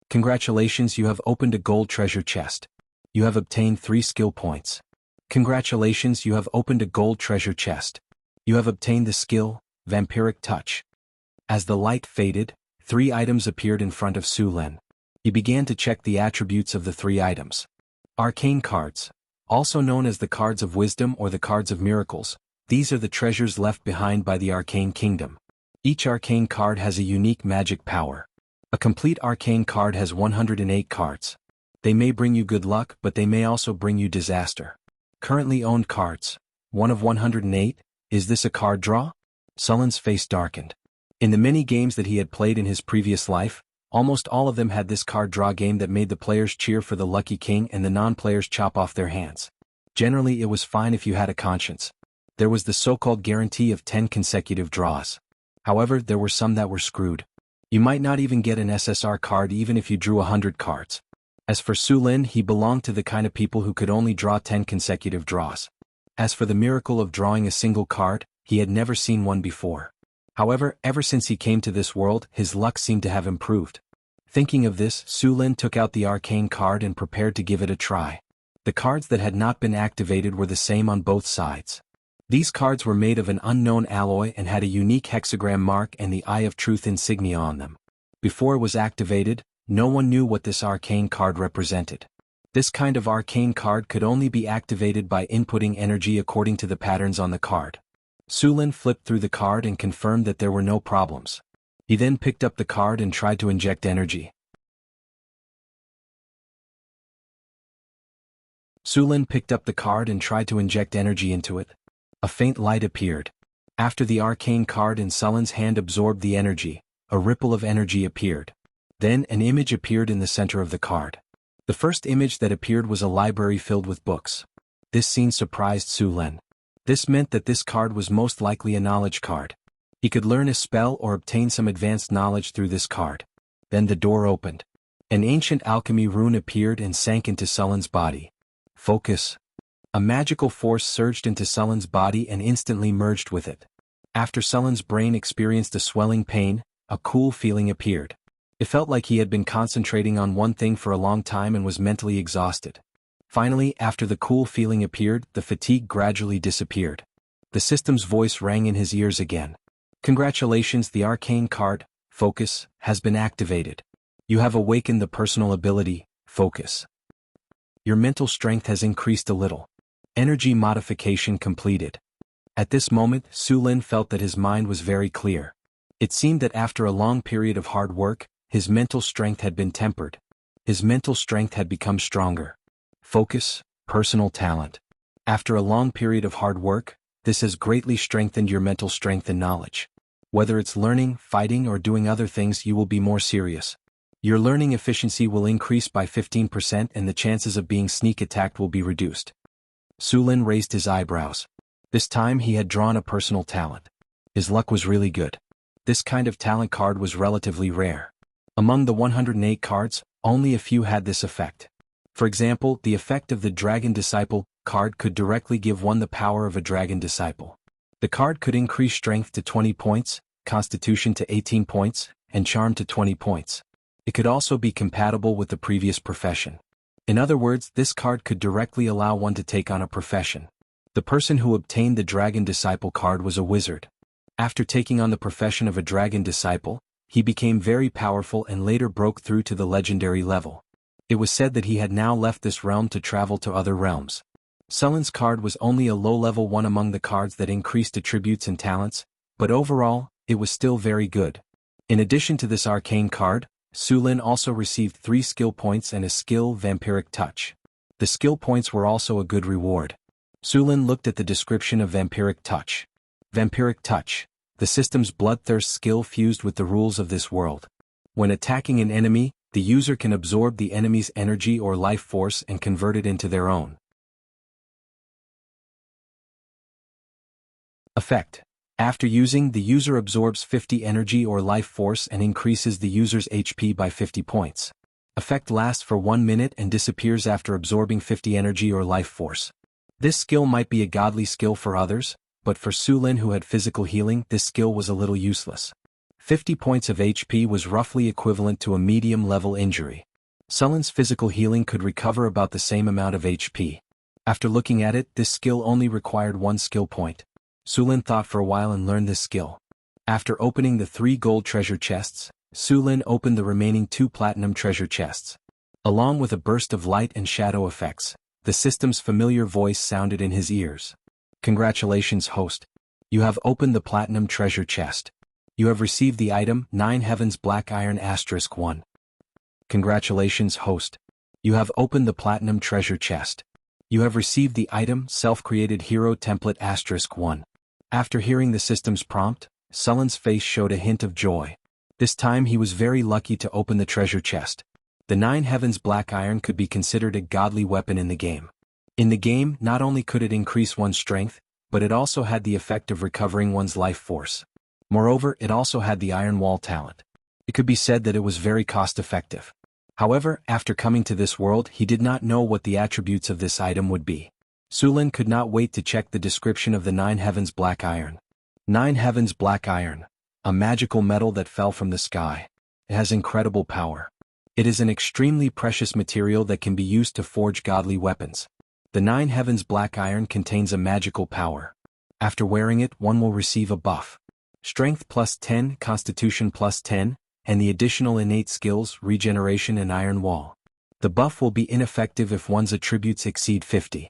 Congratulations, you have opened a gold treasure chest. You have obtained 3 skill points. Congratulations, you have opened a gold treasure chest. You have obtained the skill, Vampiric Touch. As the light faded, 3 items appeared in front of Su Lin. He began to check the attributes of the 3 items. Arcane cards, also known as the cards of wisdom or the cards of miracles, these are the treasures left behind by the Arcane Kingdom. Each arcane card has a unique magic power. A complete arcane card has 108 cards. They may bring you good luck, but they may also bring you disaster. Currently owned cards, 1 of 108, is this a card draw? Sullen's face darkened. In the many games that he had played in his previous life, almost all of them had this card draw game that made the players cheer for the lucky king and the non-players chop off their hands. Generally it was fine if you had a conscience. There was the so-called guarantee of 10 consecutive draws. However, there were some that were screwed. You might not even get an SSR card even if you drew 100 cards. As for Su Lin, he belonged to the kind of people who could only draw 10 consecutive draws. As for the miracle of drawing a single card, he had never seen one before. However, ever since he came to this world, his luck seemed to have improved. Thinking of this, Su Lin took out the arcane card and prepared to give it a try. The cards that had not been activated were the same on both sides. These cards were made of an unknown alloy and had a unique hexagram mark and the Eye of Truth insignia on them. Before it was activated, no one knew what this arcane card represented. This kind of arcane card could only be activated by inputting energy according to the patterns on the card. Su Lin flipped through the card and confirmed that there were no problems. He then picked up the card and tried to inject energy. Su Lin picked up the card and tried to inject energy into it. A faint light appeared. After the arcane card in Sullen's hand absorbed the energy, a ripple of energy appeared. Then an image appeared in the center of the card. The first image that appeared was a library filled with books. This scene surprised Su Lin. This meant that this card was most likely a knowledge card. He could learn a spell or obtain some advanced knowledge through this card. Then the door opened. An ancient alchemy rune appeared and sank into Sullen's body. Focus. A magical force surged into Sullen's body and instantly merged with it. After Sullen's brain experienced a swelling pain, a cool feeling appeared. It felt like he had been concentrating on one thing for a long time and was mentally exhausted. Finally, after the cool feeling appeared, the fatigue gradually disappeared. The system's voice rang in his ears again. Congratulations, the arcane card, Focus, has been activated. You have awakened the personal ability, Focus. Your mental strength has increased a little. Energy modification completed. At this moment, Su Lin felt that his mind was very clear. It seemed that after a long period of hard work, his mental strength had been tempered. His mental strength had become stronger. Focus, personal talent. After a long period of hard work, this has greatly strengthened your mental strength and knowledge. Whether it's learning, fighting, or doing other things, you will be more serious. Your learning efficiency will increase by 15% and the chances of being sneak attacked will be reduced. Su Lin raised his eyebrows. This time he had drawn a personal talent. His luck was really good. This kind of talent card was relatively rare. Among the 108 cards, only a few had this effect. For example, the effect of the Dragon Disciple card could directly give one the power of a Dragon Disciple. The card could increase Strength to 20 points, Constitution to 18 points, and Charm to 20 points. It could also be compatible with the previous profession. In other words, this card could directly allow one to take on a profession. The person who obtained the Dragon Disciple card was a wizard. After taking on the profession of a Dragon Disciple, he became very powerful and later broke through to the legendary level. It was said that he had now left this realm to travel to other realms. Sullen's card was only a low-level one among the cards that increased attributes and talents, but overall, it was still very good. In addition to this arcane card, Sulin also received 3 skill points and a skill Vampiric Touch. The skill points were also a good reward. Sulin looked at the description of Vampiric Touch. Vampiric Touch, the system's bloodthirst skill fused with the rules of this world. When attacking an enemy, the user can absorb the enemy's energy or life force and convert it into their own. Effect. After using, the user absorbs 50 energy or life force and increases the user's HP by 50 points. Effect lasts for 1 minute and disappears after absorbing 50 energy or life force. This skill might be a godly skill for others, but for Sulin who had physical healing, this skill was a little useless. 50 points of HP was roughly equivalent to a medium-level injury. Sullin's physical healing could recover about the same amount of HP. After looking at it, this skill only required 1 skill point. Sulin thought for a while and learned this skill. After opening the 3 gold treasure chests, Sulin opened the remaining 2 platinum treasure chests. Along with a burst of light and shadow effects, the system's familiar voice sounded in his ears. Congratulations, host. You have opened the platinum treasure chest. You have received the item 9 Heavens Black Iron *1. Congratulations, host. You have opened the platinum treasure chest. You have received the item Self-Created Hero Template *1. After hearing the system's prompt, Sullin's face showed a hint of joy. This time he was very lucky to open the treasure chest. The 9 Heavens Black Iron could be considered a godly weapon in the game. In the game, not only could it increase one's strength, but it also had the effect of recovering one's life force. Moreover, it also had the Iron Wall talent. It could be said that it was very cost-effective. However, after coming to this world, he did not know what the attributes of this item would be. Sulin could not wait to check the description of the 9 Heavens Black Iron. 9 Heavens Black Iron, a magical metal that fell from the sky. It has incredible power. It is an extremely precious material that can be used to forge godly weapons. The 9 Heavens Black Iron contains a magical power. After wearing it, one will receive a buff. Strength plus 10, Constitution plus 10, and the additional innate skills Regeneration and Iron Wall. The buff will be ineffective if one's attributes exceed 50.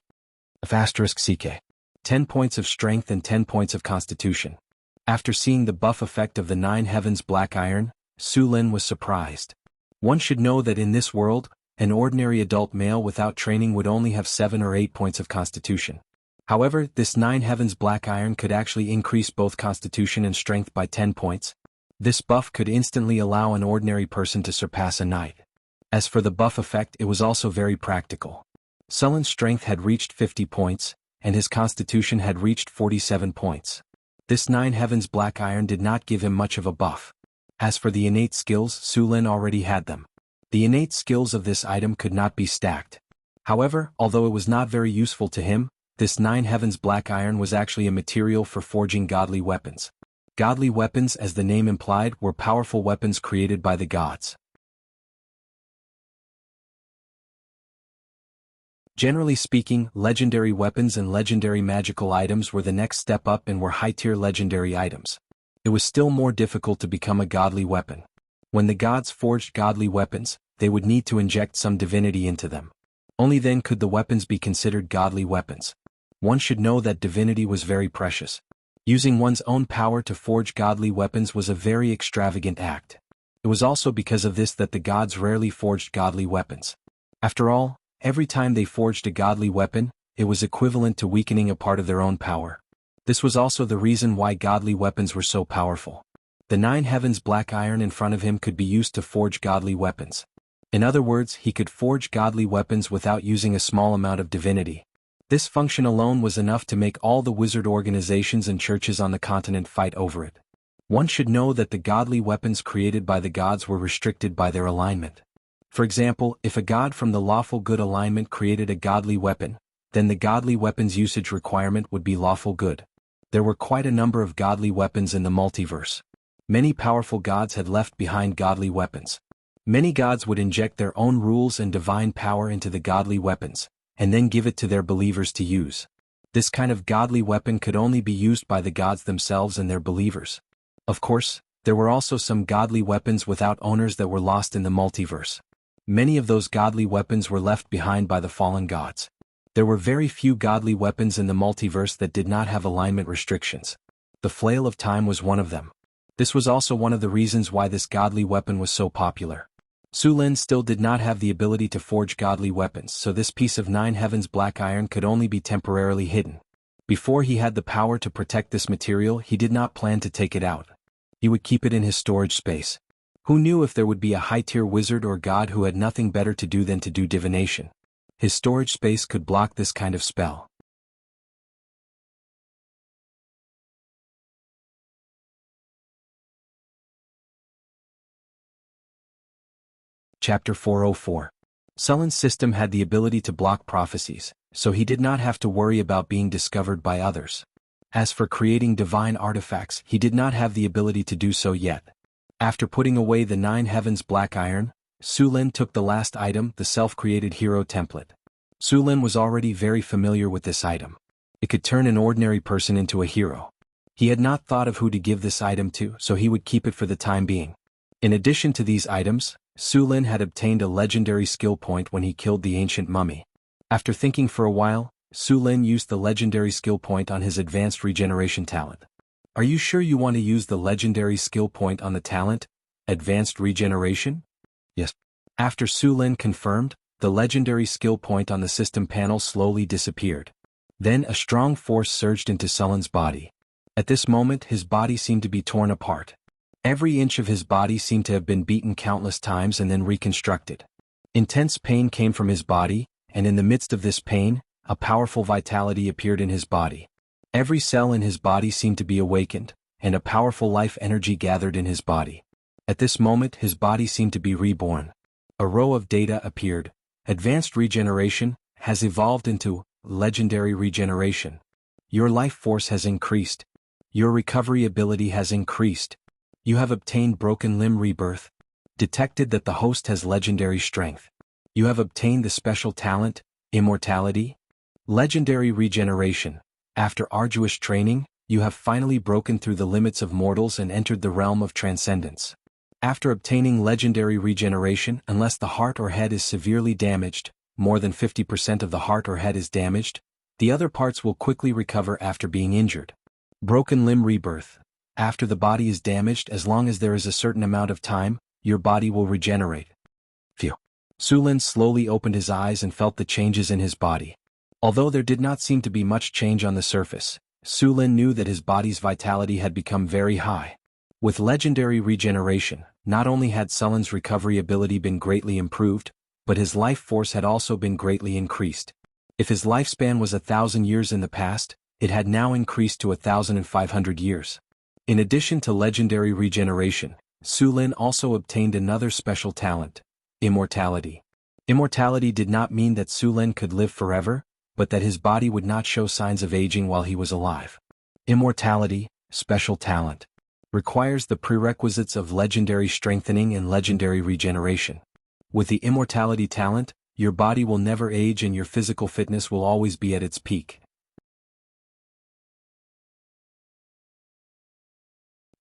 *CK. 10 points of strength and 10 points of constitution. After seeing the buff effect of the 9 Heavens Black Iron, Sulin was surprised. One should know that in this world, an ordinary adult male without training would only have 7 or 8 points of constitution. However, this 9 Heavens Black Iron could actually increase both constitution and strength by 10 points. This buff could instantly allow an ordinary person to surpass a knight. As for the buff effect, it was also very practical. Sullin's strength had reached 50 points, and his constitution had reached 47 points. This 9 Heavens Black Iron did not give him much of a buff. As for the innate skills, Sulin already had them. The innate skills of this item could not be stacked. However, although it was not very useful to him, this 9 Heavens Black Iron was actually a material for forging godly weapons. Godly weapons, as the name implied, were powerful weapons created by the gods. Generally speaking, legendary weapons and legendary magical items were the next step up and were high-tier legendary items. It was still more difficult to become a godly weapon. When the gods forged godly weapons, they would need to inject some divinity into them. Only then could the weapons be considered godly weapons. One should know that divinity was very precious. Using one's own power to forge godly weapons was a very extravagant act. It was also because of this that the gods rarely forged godly weapons. After all, every time they forged a godly weapon, it was equivalent to weakening a part of their own power. This was also the reason why godly weapons were so powerful. The 9 Heavens Black Iron in front of him could be used to forge godly weapons. In other words, he could forge godly weapons without using a small amount of divinity. This function alone was enough to make all the wizard organizations and churches on the continent fight over it. One should know that the godly weapons created by the gods were restricted by their alignment. For example, if a god from the lawful good alignment created a godly weapon, then the godly weapon's usage requirement would be lawful good. There were quite a number of godly weapons in the multiverse. Many powerful gods had left behind godly weapons. Many gods would inject their own rules and divine power into the godly weapons, and then give it to their believers to use. This kind of godly weapon could only be used by the gods themselves and their believers. Of course, there were also some godly weapons without owners that were lost in the multiverse. Many of those godly weapons were left behind by the fallen gods. There were very few godly weapons in the multiverse that did not have alignment restrictions. The Flail of Time was one of them. This was also one of the reasons why this godly weapon was so popular. Su Lin still did not have the ability to forge godly weapons, so this piece of Nine Heavens black iron could only be temporarily hidden. Before he had the power to protect this material, he did not plan to take it out. He would keep it in his storage space. Who knew if there would be a high-tier wizard or god who had nothing better to do than to do divination? His storage space could block this kind of spell. Chapter 404. Sullen's system had the ability to block prophecies, so he did not have to worry about being discovered by others. As for creating divine artifacts, he did not have the ability to do so yet. After putting away the Nine Heavens black iron, Su Lin took the last item, the self-created hero template. Su Lin was already very familiar with this item. It could turn an ordinary person into a hero. He had not thought of who to give this item to, so he would keep it for the time being. In addition to these items, Su Lin had obtained a legendary skill point when he killed the ancient mummy. After thinking for a while, Su Lin used the legendary skill point on his advanced regeneration talent. Are you sure you want to use the legendary skill point on the talent, advanced regeneration? Yes. After Su Lin confirmed, the legendary skill point on the system panel slowly disappeared. Then a strong force surged into Sullen's body. At this moment his body seemed to be torn apart. Every inch of his body seemed to have been beaten countless times and then reconstructed. Intense pain came from his body, and in the midst of this pain, a powerful vitality appeared in his body. Every cell in his body seemed to be awakened, and a powerful life energy gathered in his body. At this moment his body seemed to be reborn. A row of data appeared. Advanced regeneration has evolved into legendary regeneration. Your life force has increased. Your recovery ability has increased. You have obtained broken limb rebirth. Detected that the host has legendary strength. You have obtained the special talent, Immortality. Legendary regeneration. After arduous training, you have finally broken through the limits of mortals and entered the realm of transcendence. After obtaining legendary regeneration, unless the heart or head is severely damaged, more than 50% of the heart or head is damaged, the other parts will quickly recover after being injured. Broken limb rebirth. After the body is damaged, as long as there is a certain amount of time, your body will regenerate. Phew. Su Lin slowly opened his eyes and felt the changes in his body. Although there did not seem to be much change on the surface, Su Lin knew that his body's vitality had become very high. With legendary regeneration, not only had Sullen's recovery ability been greatly improved, but his life force had also been greatly increased. If his lifespan was 1,000 years in the past, it had now increased to 1,500 years. In addition to legendary regeneration, Su Lin also obtained another special talent, Immortality. Immortality did not mean that Su Lin could live forever, but that his body would not show signs of aging while he was alive. Immortality, special talent, requires the prerequisites of legendary strengthening and legendary regeneration. With the Immortality talent, your body will never age and your physical fitness will always be at its peak.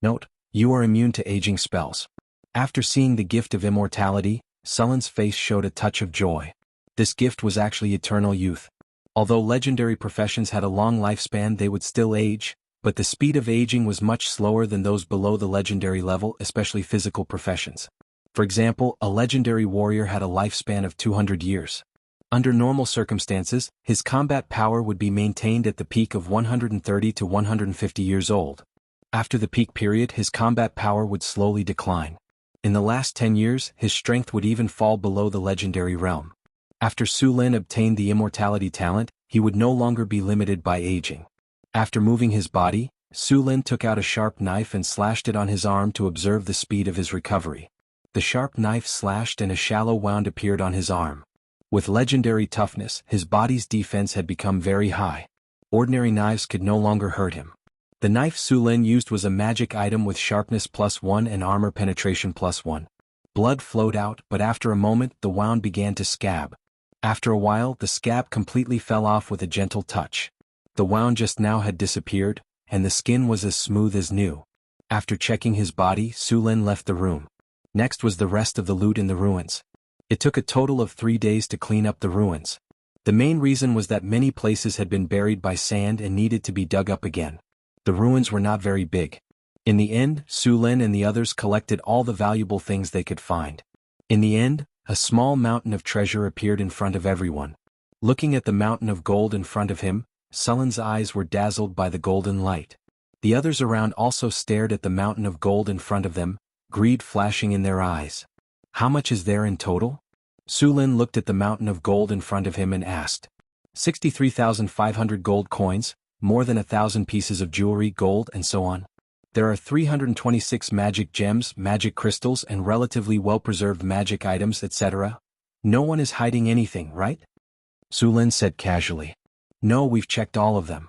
Note: you are immune to aging spells. After seeing the gift of immortality, Sullen's face showed a touch of joy. This gift was actually eternal youth. Although legendary professions had a long lifespan, they would still age, but the speed of aging was much slower than those below the legendary level, especially physical professions. For example, a legendary warrior had a lifespan of 200 years. Under normal circumstances, his combat power would be maintained at the peak of 130 to 150 years old. After the peak period, his combat power would slowly decline. In the last 10 years, his strength would even fall below the legendary realm. After Su Lin obtained the Immortality talent, he would no longer be limited by aging. After moving his body, Su Lin took out a sharp knife and slashed it on his arm to observe the speed of his recovery. The sharp knife slashed and a shallow wound appeared on his arm. With legendary toughness, his body's defense had become very high. Ordinary knives could no longer hurt him. The knife Su Lin used was a magic item with sharpness +1 and armor penetration +1. Blood flowed out, but after a moment the wound began to scab. After a while the scab completely fell off with a gentle touch. The wound just now had disappeared, and the skin was as smooth as new. After checking his body, Su Lin left the room. Next was the rest of the loot in the ruins. It took a total of 3 days to clean up the ruins. The main reason was that many places had been buried by sand and needed to be dug up again. The ruins were not very big. In the end, Su Lin and the others collected all the valuable things they could find. In the end, a small mountain of treasure appeared in front of everyone. Looking at the mountain of gold in front of him, Su Lin's eyes were dazzled by the golden light. The others around also stared at the mountain of gold in front of them, greed flashing in their eyes. How much is there in total? Su Lin looked at the mountain of gold in front of him and asked. 63,500 gold coins, more than 1,000 pieces of jewelry, gold, and so on. There are 326 magic gems, magic crystals, and relatively well-preserved magic items, etc. No one is hiding anything, right? Su Lin said casually. No, we've checked all of them.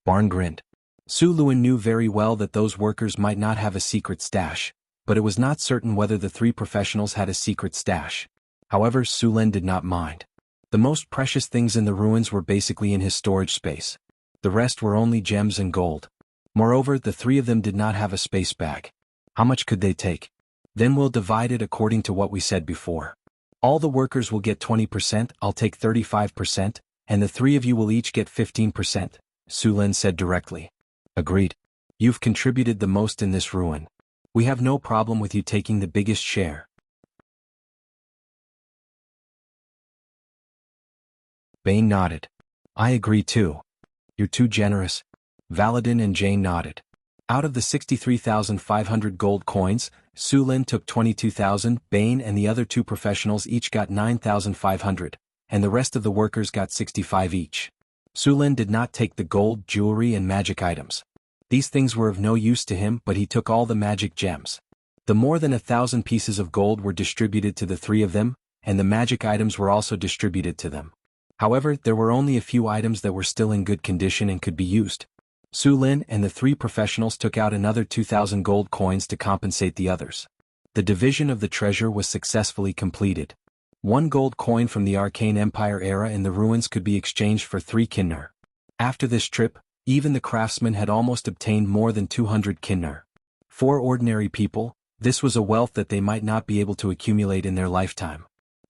Barn grinned. Su Lin knew very well that those workers might not have a secret stash, but it was not certain whether the 3 professionals had a secret stash. However, Su Lin did not mind. The most precious things in the ruins were basically in his storage space. The rest were only gems and gold. Moreover, the 3 of them did not have a space bag. How much could they take? Then we'll divide it according to what we said before. All the workers will get 20%, I'll take 35%, and the 3 of you will each get 15%, Su Lin said directly. Agreed. You've contributed the most in this ruin. We have no problem with you taking the biggest share. Bane nodded. I agree too. You're too generous. Valadin and Jane nodded. Out of the 63,500 gold coins, Su Lin took 22,000, Bane and the other 2 professionals each got 9,500, and the rest of the workers got 65 each. Su Lin did not take the gold, jewelry and magic items. These things were of no use to him, but he took all the magic gems. The more than 1,000 pieces of gold were distributed to the 3 of them, and the magic items were also distributed to them. However, there were only a few items that were still in good condition and could be used. Su Lin and the 3 professionals took out another 2,000 gold coins to compensate the others. The division of the treasure was successfully completed. 1 gold coin from the Arcane Empire era in the ruins could be exchanged for 3 kinner. After this trip, even the craftsmen had almost obtained more than 200 kinner. For ordinary people, this was a wealth that they might not be able to accumulate in their lifetime.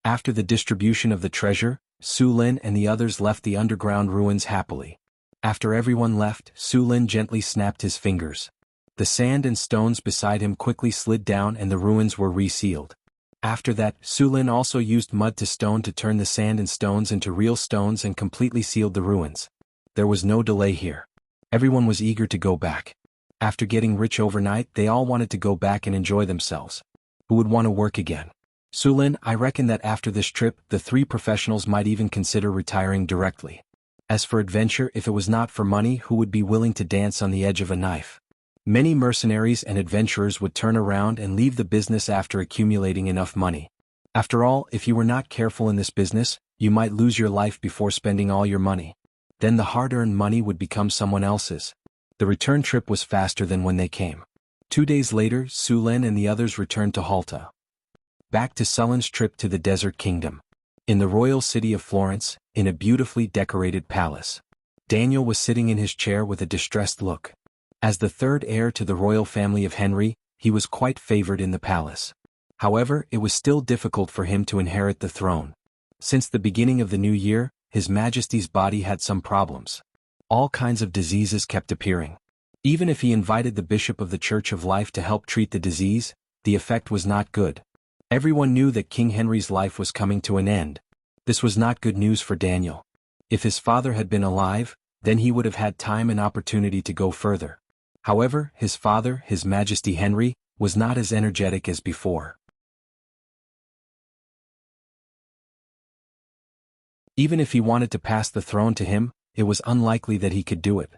After the distribution of the treasure, Su Lin and the others left the underground ruins happily. After everyone left, Su Lin gently snapped his fingers. The sand and stones beside him quickly slid down and the ruins were resealed. After that, Su Lin also used mud to stone to turn the sand and stones into real stones and completely sealed the ruins. There was no delay here. Everyone was eager to go back. After getting rich overnight, they all wanted to go back and enjoy themselves. Who would want to work again? Su Lin, I reckon that after this trip, the 3 professionals might even consider retiring directly. As for adventure, if it was not for money, who would be willing to dance on the edge of a knife? Many mercenaries and adventurers would turn around and leave the business after accumulating enough money. After all, if you were not careful in this business, you might lose your life before spending all your money. Then the hard-earned money would become someone else's. The return trip was faster than when they came. 2 days later, Su Lin and the others returned to Halta. Back to Su Lin's trip to the Desert Kingdom. In the royal city of Florence, in a beautifully decorated palace. Daniel was sitting in his chair with a distressed look. As the 3rd heir to the royal family of Henry, he was quite favored in the palace. However, it was still difficult for him to inherit the throne. Since the beginning of the new year, His Majesty's body had some problems. All kinds of diseases kept appearing. Even if he invited the Bishop of the Church of Life to help treat the disease, the effect was not good. Everyone knew that King Henry's life was coming to an end. This was not good news for Daniel. If his father had been alive, then he would have had time and opportunity to go further. However, his father, His Majesty Henry, was not as energetic as before. Even if he wanted to pass the throne to him, it was unlikely that he could do it.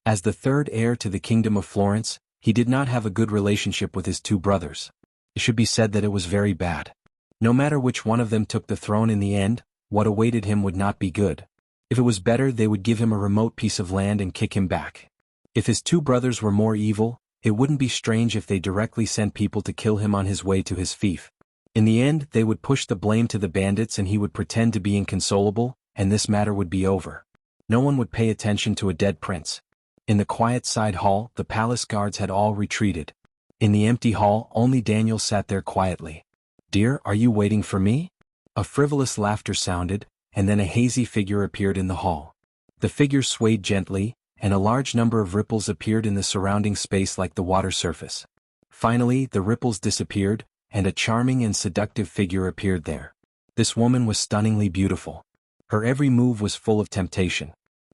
As the third heir to the Kingdom of Florence, he did not have a good relationship with his two brothers. It should be said that it was very bad. No matter which one of them took the throne in the end, what awaited him would not be good. If it was better, they would give him a remote piece of land and kick him back. If his two brothers were more evil, it wouldn't be strange if they directly sent people to kill him on his way to his fief. In the end, they would push the blame to the bandits and he would pretend to be inconsolable, and this matter would be over. No one would pay attention to a dead prince. In the quiet side hall, the palace guards had all retreated. In the empty hall, only Daniel sat there quietly. "Dear, are you waiting for me?" A frivolous laughter sounded, and then a hazy figure appeared in the hall. The figure swayed gently, and a large number of ripples appeared in the surrounding space like the water surface. Finally, the ripples disappeared, and a charming and seductive figure appeared there. This woman was stunningly beautiful. Her every move was full of temptation.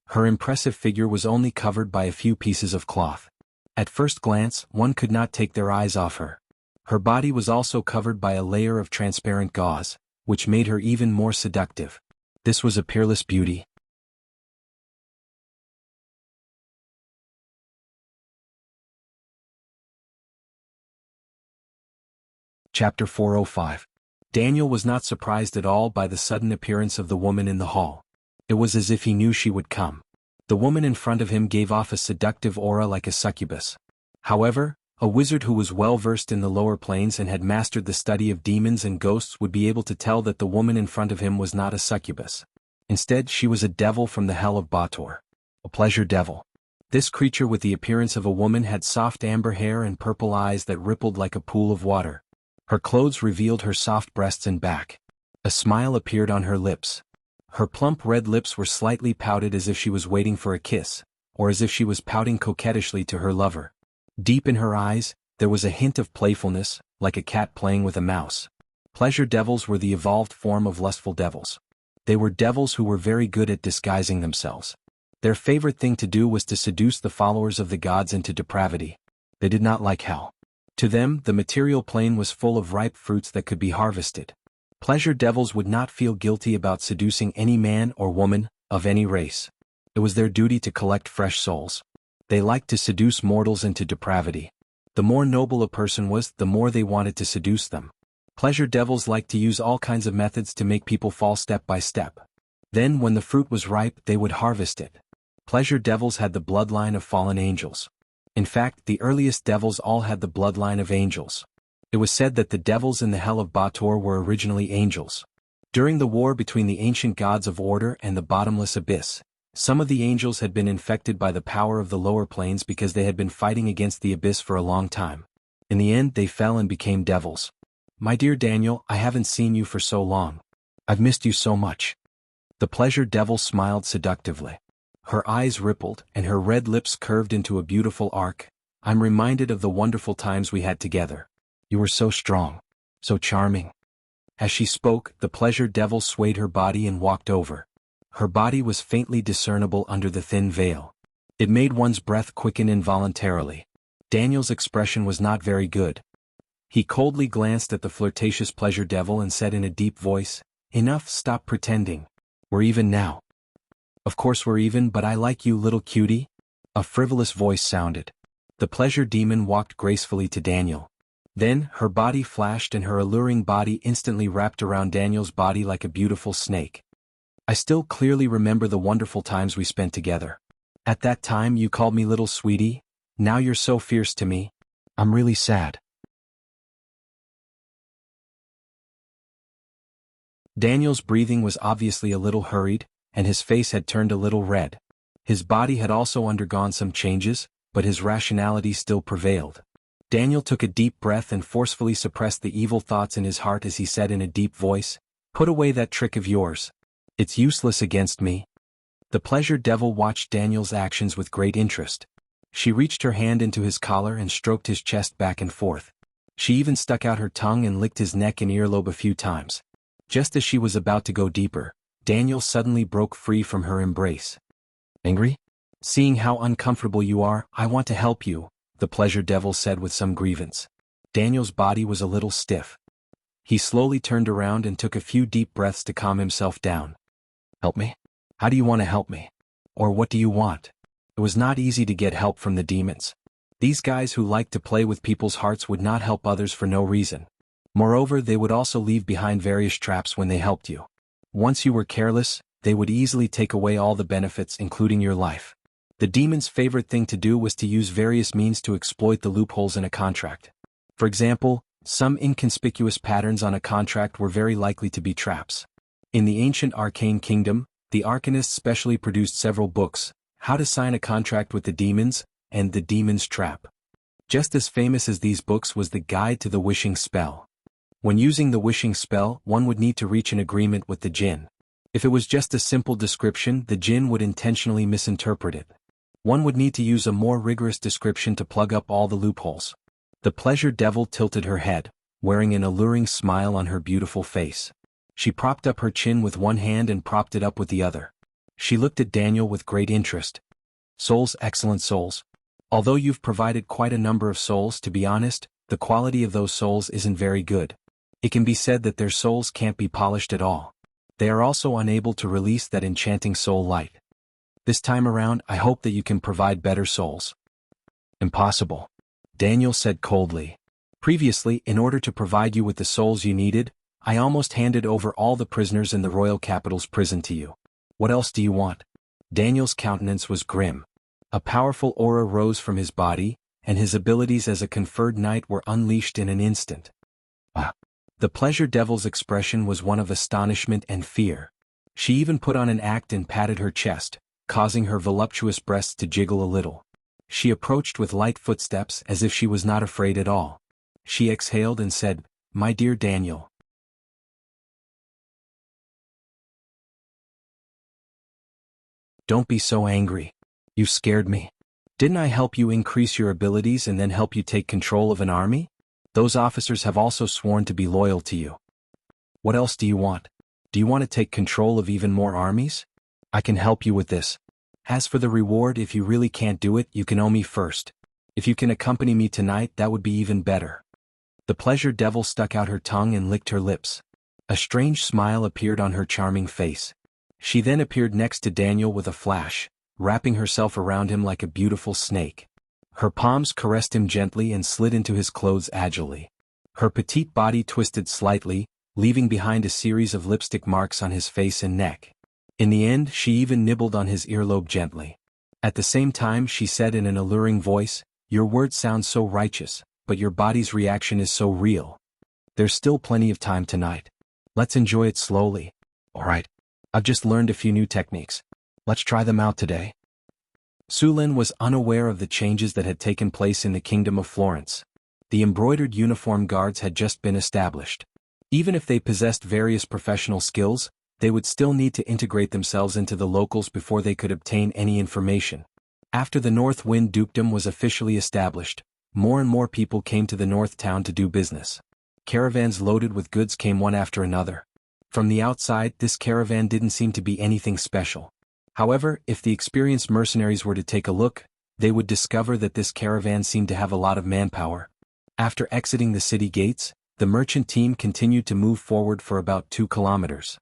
Her impressive figure was only covered by a few pieces of cloth. At first glance, one could not take their eyes off her. Her body was also covered by a layer of transparent gauze, which made her even more seductive. This was a peerless beauty. Chapter 405. Daniel was not surprised at all by the sudden appearance of the woman in the hall. It was as if he knew she would come. The woman in front of him gave off a seductive aura like a succubus. However, a wizard who was well versed in the lower planes and had mastered the study of demons and ghosts would be able to tell that the woman in front of him was not a succubus. Instead, she was a devil from the hell of Bator. A pleasure devil. This creature with the appearance of a woman had soft amber hair and purple eyes that rippled like a pool of water. Her clothes revealed her soft breasts and back. A smile appeared on her lips. Her plump red lips were slightly pouted as if she was waiting for a kiss, or as if she was pouting coquettishly to her lover. Deep in her eyes, there was a hint of playfulness, like a cat playing with a mouse. Pleasure devils were the evolved form of lustful devils. They were devils who were very good at disguising themselves. Their favorite thing to do was to seduce the followers of the gods into depravity. They did not like hell. To them, the material plane was full of ripe fruits that could be harvested. Pleasure devils would not feel guilty about seducing any man or woman, of any race. It was their duty to collect fresh souls. They liked to seduce mortals into depravity. The more noble a person was, the more they wanted to seduce them. Pleasure devils liked to use all kinds of methods to make people fall step by step. Then, when the fruit was ripe, they would harvest it. Pleasure devils had the bloodline of fallen angels. In fact, the earliest devils all had the bloodline of angels. It was said that the devils in the hell of Bator were originally angels. During the war between the ancient gods of order and the bottomless abyss, some of the angels had been infected by the power of the lower planes because they had been fighting against the abyss for a long time. In the end, they fell and became devils. "My dear Daniel, I haven't seen you for so long. I've missed you so much." The pleasure devil smiled seductively. Her eyes rippled, and her red lips curved into a beautiful arc. "I'm reminded of the wonderful times we had together. You were so strong, so charming." As she spoke, the pleasure devil swayed her body and walked over. Her body was faintly discernible under the thin veil. It made one's breath quicken involuntarily. Daniel's expression was not very good. He coldly glanced at the flirtatious pleasure devil and said in a deep voice, "Enough, stop pretending. We're even now." "Of course we're even, but I like you, little cutie." A frivolous voice sounded. The pleasure demon walked gracefully to Daniel. Then, her body flashed and her alluring body instantly wrapped around Daniel's body like a beautiful snake. "I still clearly remember the wonderful times we spent together. At that time you called me little sweetie. Now you're so fierce to me. I'm really sad." Daniel's breathing was obviously a little hurried, and his face had turned a little red. His body had also undergone some changes, but his rationality still prevailed. Daniel took a deep breath and forcefully suppressed the evil thoughts in his heart as he said in a deep voice, "Put away that trick of yours. It's useless against me." The pleasure devil watched Daniel's actions with great interest. She reached her hand into his collar and stroked his chest back and forth. She even stuck out her tongue and licked his neck and earlobe a few times. Just as she was about to go deeper, Daniel suddenly broke free from her embrace. "Angry? Seeing how uncomfortable you are, I want to help you," the pleasure devil said with some grievance. Daniel's body was a little stiff. He slowly turned around and took a few deep breaths to calm himself down. "Help me? How do you want to help me?" Or what do you want? It was not easy to get help from the demons. These guys who liked to play with people's hearts would not help others for no reason. Moreover, they would also leave behind various traps when they helped you. Once you were careless, they would easily take away all the benefits, including your life. The demons' favorite thing to do was to use various means to exploit the loopholes in a contract. For example, some inconspicuous patterns on a contract were very likely to be traps. In the ancient arcane kingdom, the arcanists specially produced several books, How to Sign a Contract with the Demons, and The Demon's Trap. Just as famous as these books was the Guide to the Wishing Spell. When using the wishing spell, one would need to reach an agreement with the jinn. If it was just a simple description, the jinn would intentionally misinterpret it. One would need to use a more rigorous description to plug up all the loopholes. The pleasure devil tilted her head, wearing an alluring smile on her beautiful face. She propped up her chin with one hand and propped it up with the other. She looked at Daniel with great interest. Souls, excellent souls. Although you've provided quite a number of souls, to be honest, the quality of those souls isn't very good. It can be said that their souls can't be polished at all. They are also unable to release that enchanting soul light. This time around, I hope that you can provide better souls. Impossible. Daniel said coldly. Previously, in order to provide you with the souls you needed, I almost handed over all the prisoners in the royal capital's prison to you. What else do you want? Daniel's countenance was grim. A powerful aura rose from his body, and his abilities as a conferred knight were unleashed in an instant. The pleasure devil's expression was one of astonishment and fear. She even put on an act and patted her chest, causing her voluptuous breasts to jiggle a little. She approached with light footsteps as if she was not afraid at all. She exhaled and said, "My dear Daniel." Don't be so angry. You scared me. Didn't I help you increase your abilities and then help you take control of an army? Those officers have also sworn to be loyal to you. What else do you want? Do you want to take control of even more armies? I can help you with this. As for the reward, if you really can't do it, you can owe me first. If you can accompany me tonight, that would be even better. The pleasure devil stuck out her tongue and licked her lips. A strange smile appeared on her charming face. She then appeared next to Daniel with a flash, wrapping herself around him like a beautiful snake. Her palms caressed him gently and slid into his clothes agilely. Her petite body twisted slightly, leaving behind a series of lipstick marks on his face and neck. In the end, she even nibbled on his earlobe gently. At the same time, she said in an alluring voice, "Your words sound so righteous, but your body's reaction is so real. There's still plenty of time tonight. Let's enjoy it slowly." "Alright. I've just learned a few new techniques. Let's try them out today." Sulin was unaware of the changes that had taken place in the Kingdom of Florence. The embroidered uniform guards had just been established. Even if they possessed various professional skills, they would still need to integrate themselves into the locals before they could obtain any information. After the North Wind Dukedom was officially established, more and more people came to the North Town to do business. Caravans loaded with goods came one after another. From the outside, this caravan didn't seem to be anything special. However, if the experienced mercenaries were to take a look, they would discover that this caravan seemed to have a lot of manpower. After exiting the city gates, the merchant team continued to move forward for about 2 kilometers.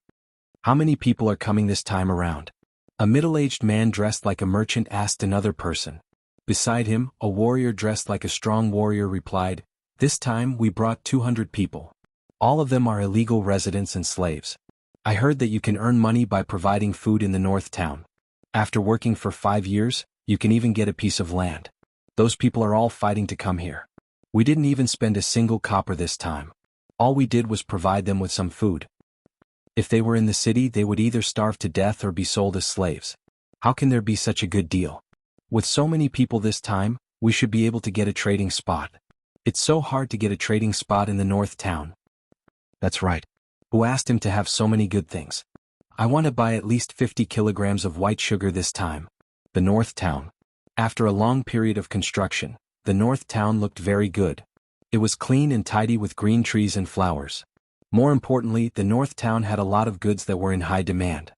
"How many people are coming this time around?" A middle-aged man dressed like a merchant asked another person. Beside him, a warrior dressed like a strong warrior replied, "This time we brought 200 people. All of them are illegal residents and slaves. I heard that you can earn money by providing food in the North Town. After working for 5 years, you can even get a piece of land. Those people are all fighting to come here. We didn't even spend a single copper this time. All we did was provide them with some food. If they were in the city, they would either starve to death or be sold as slaves. How can there be such a good deal? With so many people this time, we should be able to get a trading spot. It's so hard to get a trading spot in the North Town." "That's right. Who asked him to have so many good things? I want to buy at least 50 kilograms of white sugar this time." The North Town. After a long period of construction, the North Town looked very good. It was clean and tidy with green trees and flowers. More importantly, the North Town had a lot of goods that were in high demand.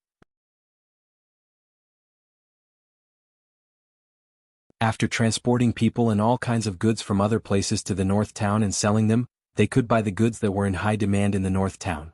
After transporting people and all kinds of goods from other places to the North Town and selling them, they could buy the goods that were in high demand in the North Town.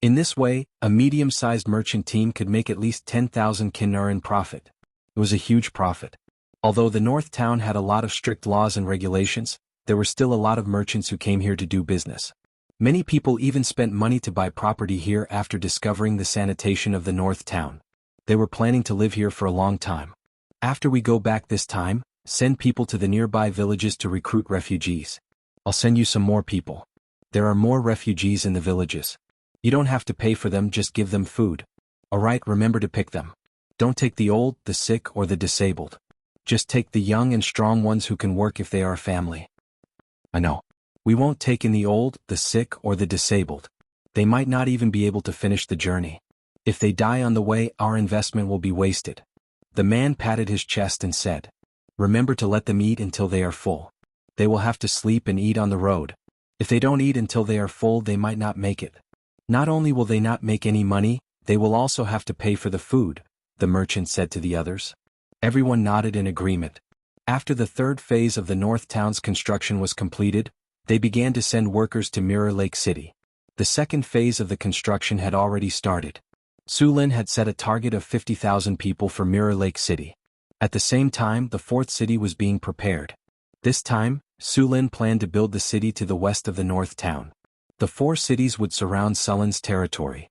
In this way, a medium-sized merchant team could make at least 10,000 kinar in profit. It was a huge profit. Although the North Town had a lot of strict laws and regulations, there were still a lot of merchants who came here to do business. Many people even spent money to buy property here after discovering the sanitation of the North Town. They were planning to live here for a long time. After we go back this time, send people to the nearby villages to recruit refugees. I'll send you some more people. There are more refugees in the villages. You don't have to pay for them, just give them food. Alright, remember to pick them. Don't take the old, the sick, or the disabled. Just take the young and strong ones who can work if they are a family. I know. We won't take in the old, the sick, or the disabled. They might not even be able to finish the journey. If they die on the way, our investment will be wasted. The man patted his chest and said, remember to let them eat until they are full. They will have to sleep and eat on the road. If they don't eat until they are full, they might not make it. Not only will they not make any money, they will also have to pay for the food, the merchant said to the others. Everyone nodded in agreement. After the third phase of the North Town's construction was completed, they began to send workers to Mirror Lake City. The second phase of the construction had already started. Sulin had set a target of 50,000 people for Mirror Lake City. At the same time, the fourth city was being prepared. This time, Sulin planned to build the city to the west of the North Town. The 4 cities would surround Sulin's territory.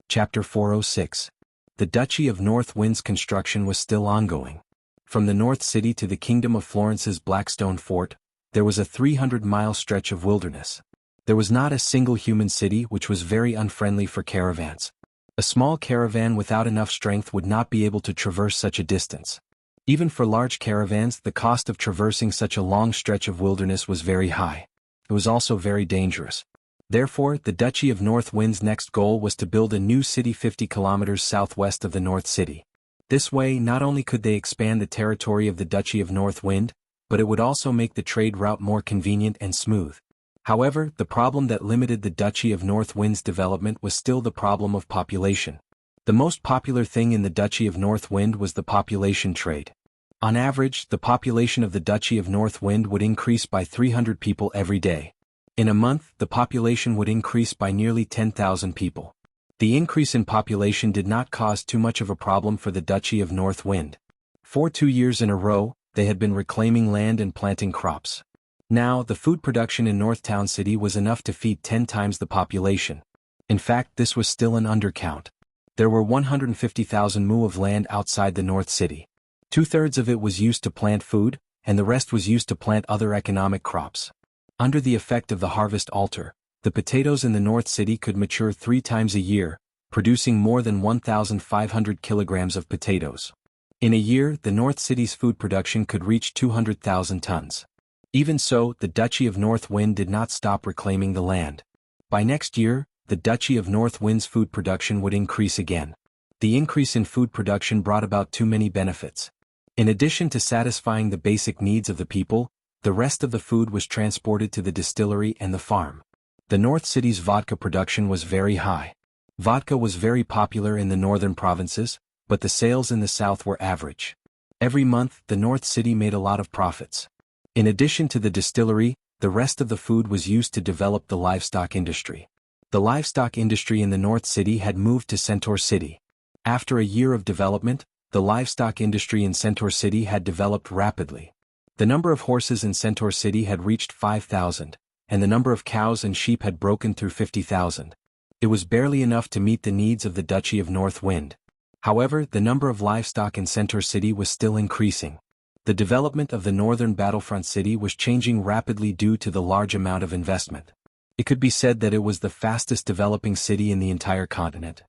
Chapter 406. The Duchy of North Wind's construction was still ongoing. From the North City to the Kingdom of Florence's Blackstone Fort, there was a 300-mile stretch of wilderness. There was not a single human city, which was very unfriendly for caravans. A small caravan without enough strength would not be able to traverse such a distance. Even for large caravans, the cost of traversing such a long stretch of wilderness was very high. It was also very dangerous. Therefore, the Duchy of North Wind's next goal was to build a new city 50 kilometers southwest of the North City. This way, not only could they expand the territory of the Duchy of North Wind, but it would also make the trade route more convenient and smooth. However, the problem that limited the Duchy of North Wind's development was still the problem of population. The most popular thing in the Duchy of North Wind was the population trade. On average, the population of the Duchy of North Wind would increase by 300 people every day. In a month, the population would increase by nearly 10,000 people. The increase in population did not cause too much of a problem for the Duchy of North Wind. For 2 years in a row, they had been reclaiming land and planting crops. Now, the food production in North Town City was enough to feed 10 times the population. In fact, this was still an undercount. There were 150,000 mu of land outside the North City. 2/3 of it was used to plant food, and the rest was used to plant other economic crops. Under the effect of the harvest altar, the potatoes in the North City could mature 3 times a year, producing more than 1,500 kilograms of potatoes. In a year, the North City's food production could reach 200,000 tons. Even so, the Duchy of North Wind did not stop reclaiming the land. By next year, the Duchy of North Wind's food production would increase again. The increase in food production brought about too many benefits. In addition to satisfying the basic needs of the people, the rest of the food was transported to the distillery and the farm. The North City's vodka production was very high. Vodka was very popular in the northern provinces, but the sales in the south were average. Every month, the North City made a lot of profits. In addition to the distillery, the rest of the food was used to develop the livestock industry. The livestock industry in the North City had moved to Centaur City. After a year of development, the livestock industry in Centaur City had developed rapidly. The number of horses in Centaur City had reached 5,000, and the number of cows and sheep had broken through 50,000. It was barely enough to meet the needs of the Duchy of North Wind. However, the number of livestock in Centaur City was still increasing. The development of the northern battlefront city was changing rapidly due to the large amount of investment. It could be said that it was the fastest developing city in the entire continent.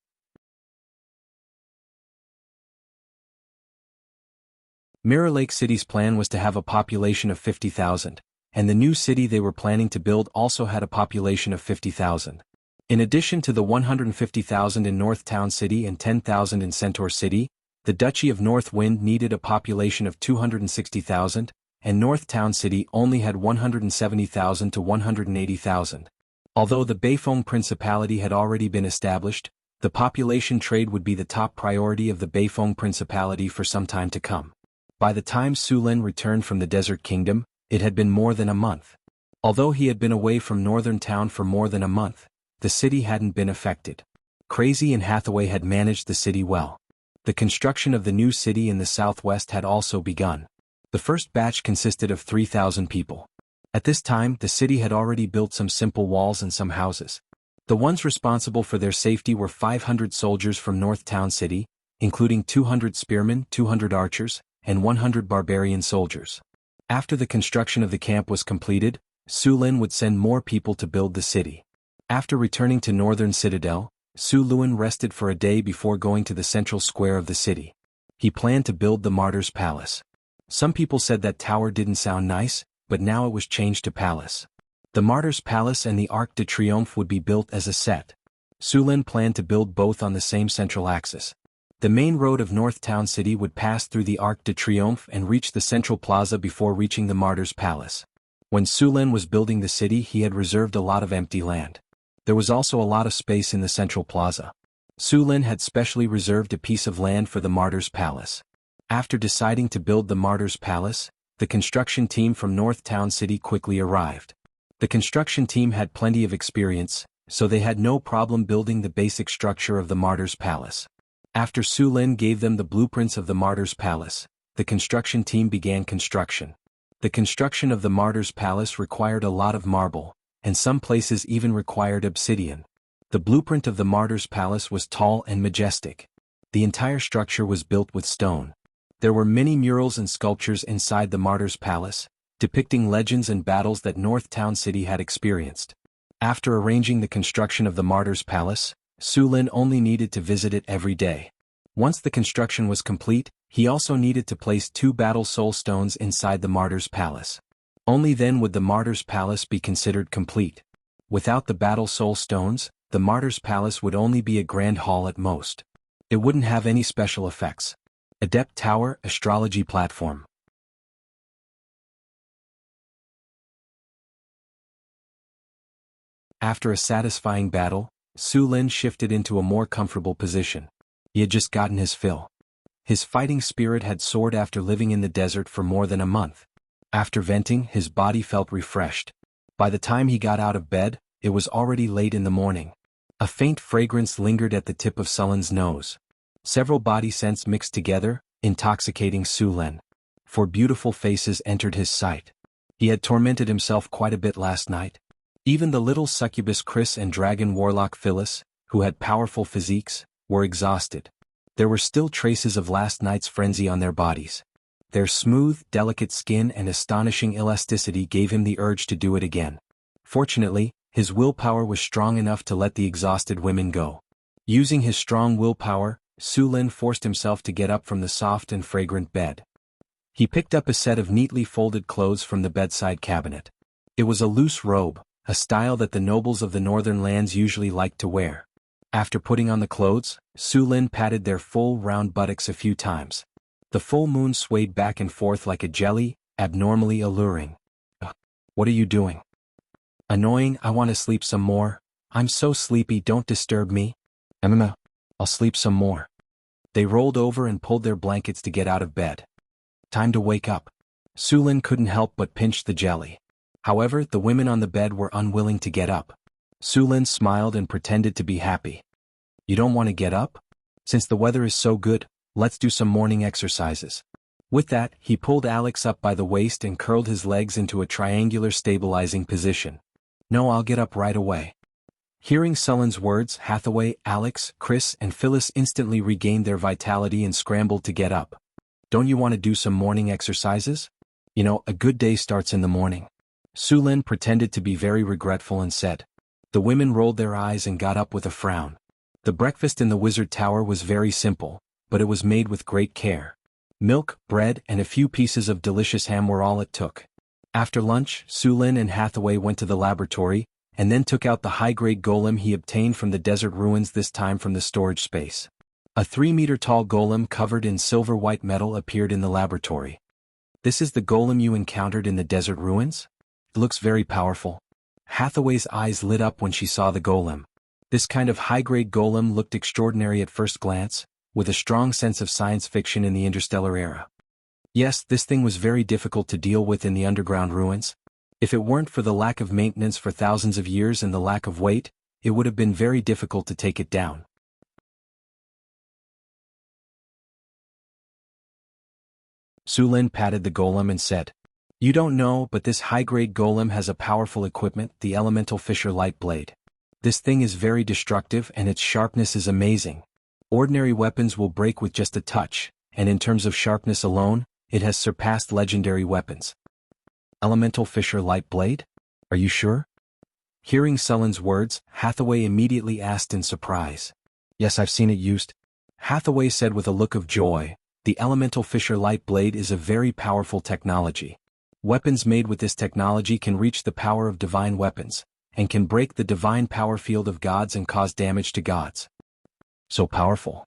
Mirror Lake City's plan was to have a population of 50,000, and the new city they were planning to build also had a population of 50,000. In addition to the 150,000 in North Town City and 10,000 in Centaur City, the Duchy of North Wind needed a population of 260,000, and North Town City only had 170,000 to 180,000. Although the Beifong Principality had already been established, the population trade would be the top priority of the Beifong Principality for some time to come. By the time Sulin returned from the Desert Kingdom, it had been more than a month. Although he had been away from northern town for more than a month, the city hadn't been affected. Crazy and Hathaway had managed the city well. The construction of the new city in the southwest had also begun. The first batch consisted of 3,000 people. At this time, the city had already built some simple walls and some houses. The ones responsible for their safety were 500 soldiers from North Town City, including 200 spearmen, 200 archers, and 100 barbarian soldiers. After the construction of the camp was completed, Su Lin would send more people to build the city. After returning to Northern Citadel, Su Lin rested for a day before going to the central square of the city. He planned to build the Martyr's Palace. Some people said that tower didn't sound nice, but now it was changed to palace. The Martyr's Palace and the Arc de Triomphe would be built as a set. Su Lin planned to build both on the same central axis. The main road of North Town City would pass through the Arc de Triomphe and reach the central plaza before reaching the Martyr's Palace. When Su Lin was building the city, he had reserved a lot of empty land. There was also a lot of space in the central plaza. Su Lin had specially reserved a piece of land for the Martyr's Palace. After deciding to build the Martyr's Palace, the construction team from North Town City quickly arrived. The construction team had plenty of experience, so they had no problem building the basic structure of the Martyr's Palace. After Su Lin gave them the blueprints of the Martyr's Palace, the construction team began construction. The construction of the Martyr's Palace required a lot of marble, and some places even required obsidian. The blueprint of the Martyr's Palace was tall and majestic. The entire structure was built with stone. There were many murals and sculptures inside the Martyr's Palace, depicting legends and battles that North Town City had experienced. After arranging the construction of the Martyr's Palace, Su Lin only needed to visit it every day. Once the construction was complete, he also needed to place 2 battle soul stones inside the Martyr's Palace. Only then would the Martyr's Palace be considered complete. Without the battle soul stones, the Martyr's Palace would only be a grand hall at most. It wouldn't have any special effects. Adept Tower, Astrology Platform. After a satisfying battle, Su Lin shifted into a more comfortable position. He had just gotten his fill. His fighting spirit had soared after living in the desert for more than a month. After venting, his body felt refreshed. By the time he got out of bed, it was already late in the morning. A faint fragrance lingered at the tip of Su Lin's nose. Several body scents mixed together, intoxicating Su Lin. 4 beautiful faces entered his sight. He had tormented himself quite a bit last night. Even the little succubus Chris and dragon warlock Phyllis, who had powerful physiques, were exhausted. There were still traces of last night's frenzy on their bodies. Their smooth, delicate skin and astonishing elasticity gave him the urge to do it again. Fortunately, his willpower was strong enough to let the exhausted women go. Using his strong willpower, Su Lin forced himself to get up from the soft and fragrant bed. He picked up a set of neatly folded clothes from the bedside cabinet. It was a loose robe, a style that the nobles of the northern lands usually liked to wear. After putting on the clothes, Su Lin patted their full round buttocks a few times. The full moon swayed back and forth like a jelly, abnormally alluring. What are you doing? Annoying, I want to sleep some more. I'm so sleepy, don't disturb me. I'll sleep some more. They rolled over and pulled their blankets to get out of bed. Time to wake up. Su Lin couldn't help but pinch the jelly. However, the women on the bed were unwilling to get up. Su Lin smiled and pretended to be happy. You don't want to get up? Since the weather is so good, let's do some morning exercises. With that, he pulled Alex up by the waist and curled his legs into a triangular stabilizing position. No, I'll get up right away. Hearing Su Lin's words, Hathaway, Alex, Chris, and Phyllis instantly regained their vitality and scrambled to get up. Don't you want to do some morning exercises? You know, a good day starts in the morning. Su Lin pretended to be very regretful and said. The women rolled their eyes and got up with a frown. The breakfast in the Wizard Tower was very simple, but it was made with great care. Milk, bread, and a few pieces of delicious ham were all it took. After lunch, Su Lin and Hathaway went to the laboratory, and then took out the high-grade golem he obtained from the desert ruins, this time from the storage space. A 3-meter-tall golem covered in silver-white metal appeared in the laboratory. This is the golem you encountered in the desert ruins? It looks very powerful. Hathaway's eyes lit up when she saw the golem. This kind of high-grade golem looked extraordinary at first glance, with a strong sense of science fiction in the interstellar era. Yes, this thing was very difficult to deal with in the underground ruins. If it weren't for the lack of maintenance for thousands of years and the lack of weight, it would have been very difficult to take it down. Su Lin patted the golem and said, "You don't know, but this high-grade golem has a powerful equipment, the elemental Fisher light blade. This thing is very destructive and its sharpness is amazing. Ordinary weapons will break with just a touch, and in terms of sharpness alone, it has surpassed legendary weapons." Elemental Fisher light blade? Are you sure? Hearing Su Lin's words, Hathaway immediately asked in surprise. "Yes, I've seen it used," Hathaway said with a look of joy. "The elemental Fisher light blade is a very powerful technology. Weapons made with this technology can reach the power of divine weapons, and can break the divine power field of gods and cause damage to gods." "So powerful?"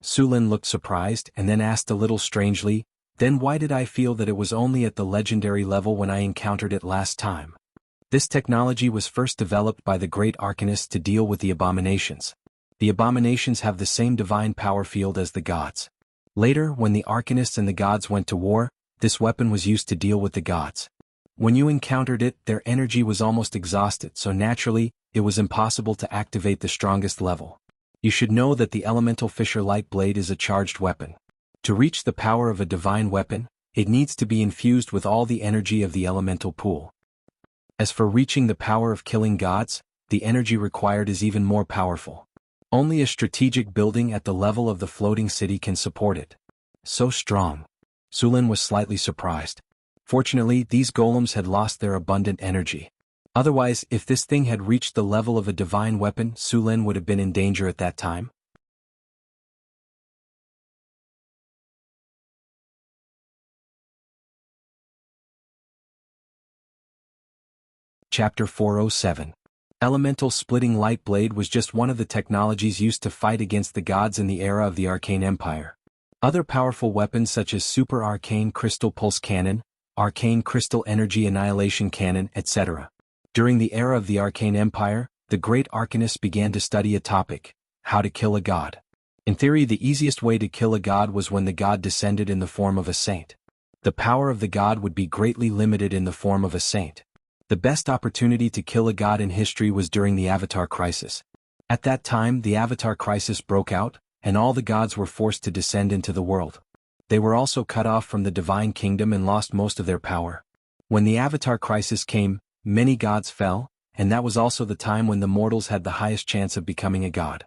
Su Lin looked surprised and then asked a little strangely, "Then why did I feel that it was only at the legendary level when I encountered it last time?" This technology was first developed by the great arcanists to deal with the abominations. The abominations have the same divine power field as the gods. Later, when the arcanists and the gods went to war, this weapon was used to deal with the gods. When you encountered it, their energy was almost exhausted, so naturally, it was impossible to activate the strongest level. You should know that the elemental Fisher light blade is a charged weapon. To reach the power of a divine weapon, it needs to be infused with all the energy of the elemental pool. As for reaching the power of killing gods, the energy required is even more powerful. Only a strategic building at the level of the floating city can support it. So strong. Su Lin was slightly surprised. Fortunately, these golems had lost their abundant energy. Otherwise, if this thing had reached the level of a divine weapon, Su Lin would have been in danger at that time. Chapter 407. Elemental Splitting Light Blade was just one of the technologies used to fight against the gods in the era of the Arcane Empire. Other powerful weapons such as Super Arcane Crystal Pulse Cannon, Arcane Crystal Energy Annihilation Cannon, etc. During the era of the Arcane Empire, the great arcanists began to study a topic: how to kill a god. In theory, the easiest way to kill a god was when the god descended in the form of a saint. The power of the god would be greatly limited in the form of a saint. The best opportunity to kill a god in history was during the Avatar Crisis. At that time, the Avatar Crisis broke out, and all the gods were forced to descend into the world. They were also cut off from the divine kingdom and lost most of their power. When the Avatar Crisis came, many gods fell, and that was also the time when the mortals had the highest chance of becoming a god.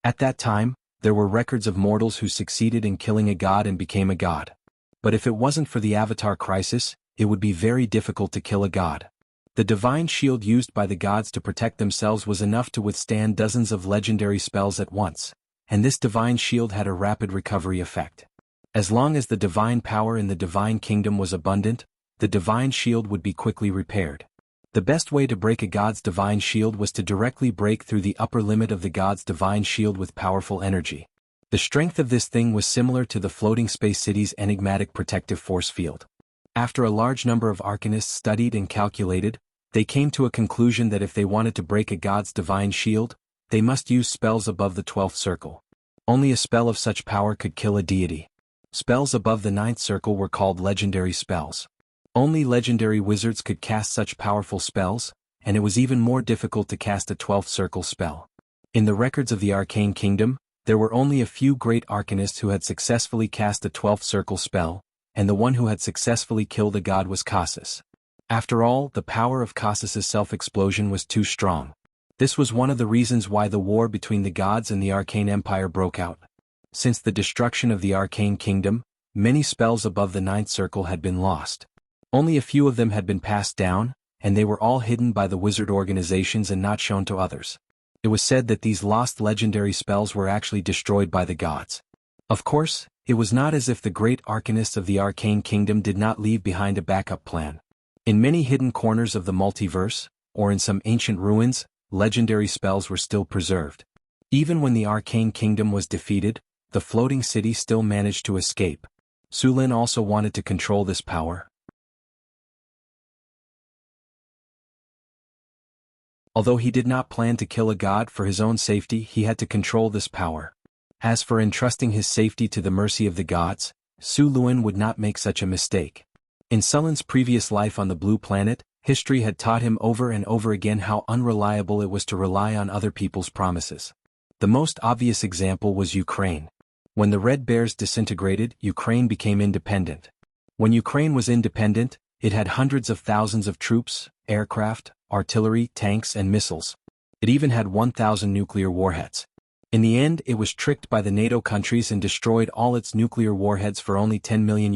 At that time, there were records of mortals who succeeded in killing a god and became a god. But if it wasn't for the Avatar Crisis, it would be very difficult to kill a god. The divine shield used by the gods to protect themselves was enough to withstand dozens of legendary spells at once, and this divine shield had a rapid recovery effect. As long as the divine power in the divine kingdom was abundant, the divine shield would be quickly repaired. The best way to break a god's divine shield was to directly break through the upper limit of the god's divine shield with powerful energy. The strength of this thing was similar to the floating space city's enigmatic protective force field. After a large number of arcanists studied and calculated, they came to a conclusion that if they wanted to break a god's divine shield, they must use spells above the 12th circle. Only a spell of such power could kill a deity. Spells above the 9th circle were called legendary spells. Only legendary wizards could cast such powerful spells, and it was even more difficult to cast a 12th circle spell. In the records of the Arcane Kingdom, there were only a few great arcanists who had successfully cast a 12th circle spell, and the one who had successfully killed a god was Casus. After all, the power of Casus's self-explosion was too strong. This was one of the reasons why the war between the gods and the Arcane Empire broke out. Since the destruction of the Arcane Kingdom, many spells above the 9th circle had been lost. Only a few of them had been passed down, and they were all hidden by the wizard organizations and not shown to others. It was said that these lost legendary spells were actually destroyed by the gods. Of course, it was not as if the great arcanists of the Arcane Kingdom did not leave behind a backup plan. In many hidden corners of the multiverse, or in some ancient ruins, legendary spells were still preserved. Even when the Arcane Kingdom was defeated, the floating city still managed to escape. Su Lin also wanted to control this power. Although he did not plan to kill a god for his own safety, he had to control this power. As for entrusting his safety to the mercy of the gods, Su Lin would not make such a mistake. In Su Lin's previous life on the Blue Planet, History had taught him over and over again how unreliable it was to rely on other people's promises. The most obvious example was Ukraine. When the Red Bears disintegrated, Ukraine became independent. When Ukraine was independent, it had hundreds of thousands of troops, aircraft, artillery, tanks and missiles. It even had 1,000 nuclear warheads. In the end, it was tricked by the NATO countries and destroyed all its nuclear warheads for only $10 million.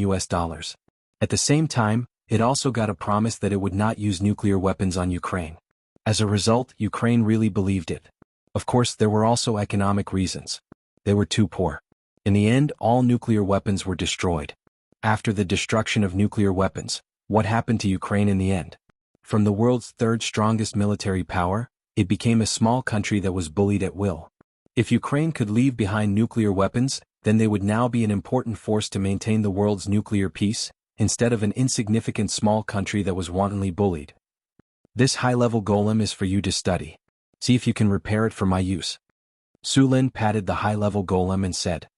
At the same time, it also got a promise that it would not use nuclear weapons on Ukraine. As a result, Ukraine really believed it. Of course, there were also economic reasons. They were too poor. In the end, all nuclear weapons were destroyed. After the destruction of nuclear weapons, what happened to Ukraine in the end? From the world's third strongest military power, it became a small country that was bullied at will. If Ukraine could leave behind nuclear weapons, then they would now be an important force to maintain the world's nuclear peace, instead of an insignificant small country that was wantonly bullied. This high-level golem is for you to study. See if you can repair it for my use. Su Lin patted the high-level golem and said,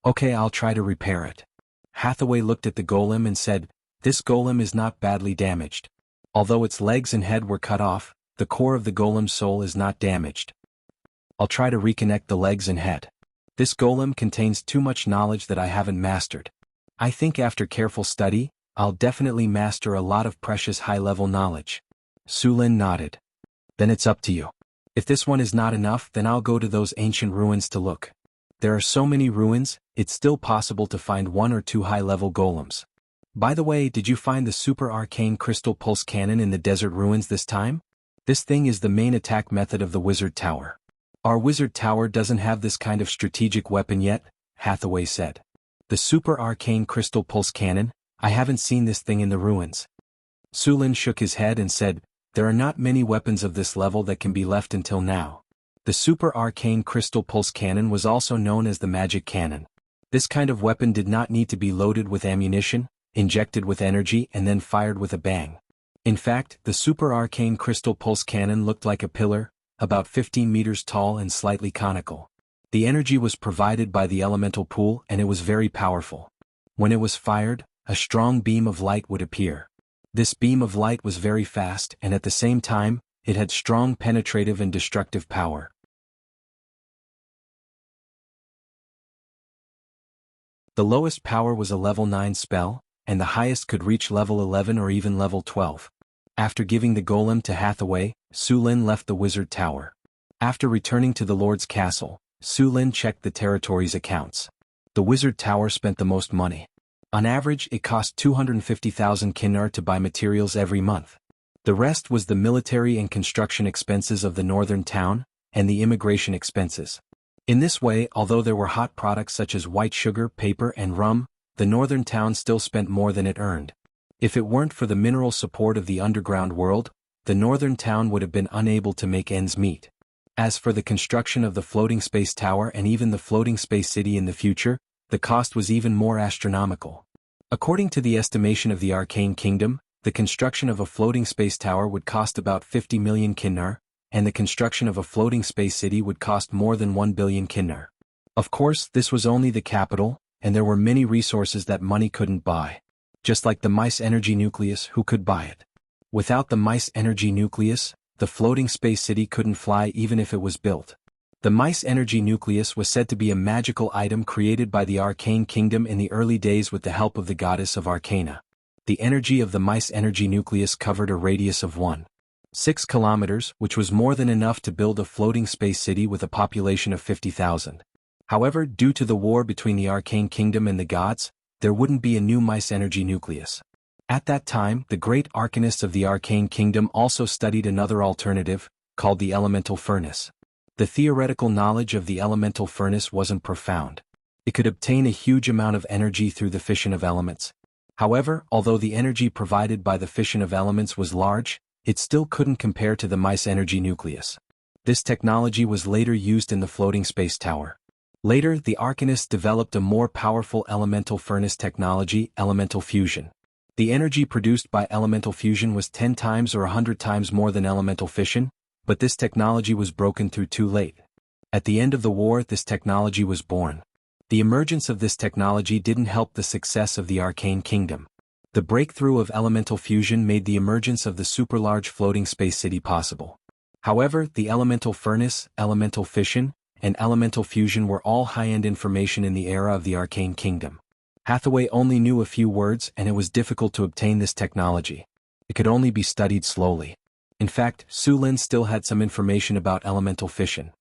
"Okay, I'll try to repair it." Hathaway looked at the golem and said, "This golem is not badly damaged. Although its legs and head were cut off, the core of the golem's soul is not damaged. I'll try to reconnect the legs and head. This golem contains too much knowledge that I haven't mastered. I think after careful study, I'll definitely master a lot of precious high-level knowledge." Su Lin nodded. "Then it's up to you. If this one is not enough, then I'll go to those ancient ruins to look. There are so many ruins, it's still possible to find 1 or 2 high-level golems. By the way, did you find the super arcane crystal pulse cannon in the desert ruins this time? This thing is the main attack method of the wizard tower. Our wizard tower doesn't have this kind of strategic weapon yet," Hathaway said. "The super arcane crystal pulse cannon? I haven't seen this thing in the ruins." Su Lin shook his head and said, "There are not many weapons of this level that can be left until now. The super arcane crystal pulse cannon was also known as the magic cannon. This kind of weapon did not need to be loaded with ammunition, injected with energy and then fired with a bang. In fact, the super arcane crystal pulse cannon looked like a pillar, about 15 meters tall and slightly conical. The energy was provided by the elemental pool and it was very powerful. When it was fired, a strong beam of light would appear. This beam of light was very fast and at the same time, it had strong penetrative and destructive power. The lowest power was a level 9 spell, and the highest could reach level 11 or even level 12. After giving the golem to Hathaway, Su Lin left the wizard tower. After returning to the Lord's castle, Su Lin checked the territory's accounts. The wizard tower spent the most money. On average, it cost 250,000 kinnar to buy materials every month. The rest was the military and construction expenses of the northern town, and the immigration expenses. In this way, although there were hot products such as white sugar, paper and rum, the northern town still spent more than it earned. If it weren't for the mineral support of the underground world, the northern town would have been unable to make ends meet. As for the construction of the floating space tower and even the floating space city in the future, the cost was even more astronomical. According to the estimation of the Arcane Kingdom, the construction of a floating space tower would cost about 50 million kinnar, and the construction of a floating space city would cost more than 1 billion kinnar. Of course, this was only the capital, and there were many resources that money couldn't buy. Just like the mice energy nucleus, who could buy it? Without the mice energy nucleus, the floating space city couldn't fly even if it was built. The mice energy nucleus was said to be a magical item created by the Arcane Kingdom in the early days with the help of the goddess of Arcana. The energy of the mice energy nucleus covered a radius of 1.6 kilometers, which was more than enough to build a floating space city with a population of 50,000. However, due to the war between the Arcane Kingdom and the gods, there wouldn't be a new mice energy nucleus. At that time, the great arcanists of the Arcane Kingdom also studied another alternative, called the elemental furnace. The theoretical knowledge of the elemental furnace wasn't profound. It could obtain a huge amount of energy through the fission of elements. However, although the energy provided by the fission of elements was large, it still couldn't compare to the mice energy nucleus. This technology was later used in the floating space tower. Later, the arcanists developed a more powerful elemental furnace technology, elemental fusion. The energy produced by elemental fusion was 10 times or 100 times more than elemental fission, but this technology was broken through too late. At the end of the war, this technology was born. The emergence of this technology didn't help the success of the Arcane Kingdom. The breakthrough of elemental fusion made the emergence of the super-large floating space city possible. However, the elemental furnace, elemental fission, and elemental fusion were all high-end information in the era of the Arcane Kingdom. Hathaway only knew a few words, and it was difficult to obtain this technology. It could only be studied slowly. In fact, Su Lin still had some information about elemental fission.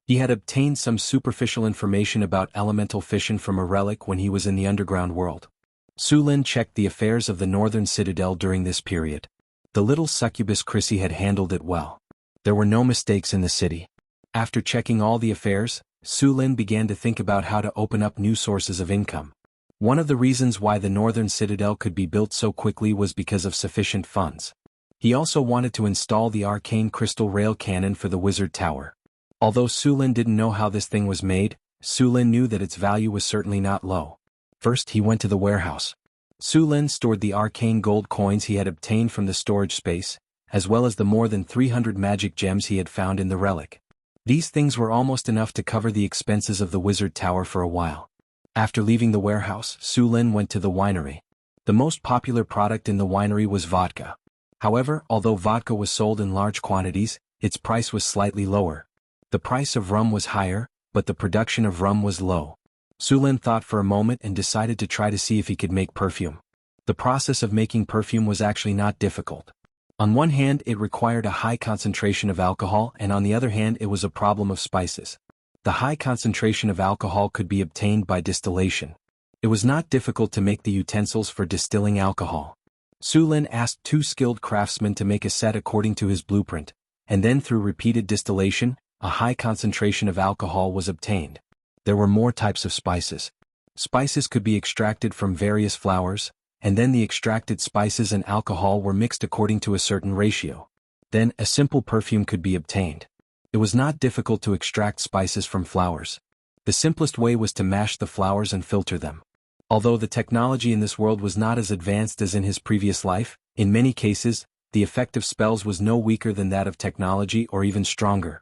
He had obtained some superficial information about elemental fission from a relic when he was in the underground world. Su Lin checked the affairs of the Northern Citadel during this period. The little succubus Chrissy had handled it well. There were no mistakes in the city. After checking all the affairs, Su Lin began to think about how to open up new sources of income. One of the reasons why the Northern Citadel could be built so quickly was because of sufficient funds. He also wanted to install the arcane crystal rail cannon for the Wizard Tower. Although Su Lin didn't know how this thing was made, Su Lin knew that its value was certainly not low. First, he went to the warehouse. Su Lin stored the arcane gold coins he had obtained from the storage space, as well as the more than 300 magic gems he had found in the relic. These things were almost enough to cover the expenses of the Wizard Tower for a while. After leaving the warehouse, Su Lin went to the winery. The most popular product in the winery was vodka. However, although vodka was sold in large quantities, its price was slightly lower. The price of rum was higher, but the production of rum was low. Su Lin thought for a moment and decided to try to see if he could make perfume. The process of making perfume was actually not difficult. On one hand, it required a high concentration of alcohol, and on the other hand, it was a problem of spices. The high concentration of alcohol could be obtained by distillation. It was not difficult to make the utensils for distilling alcohol. Su Lin asked 2 skilled craftsmen to make a set according to his blueprint, and then through repeated distillation, a high concentration of alcohol was obtained. There were more types of spices. Spices could be extracted from various flowers, and then the extracted spices and alcohol were mixed according to a certain ratio. Then, a simple perfume could be obtained. It was not difficult to extract spices from flowers. The simplest way was to mash the flowers and filter them. Although the technology in this world was not as advanced as in his previous life, in many cases, the effect of spells was no weaker than that of technology or even stronger.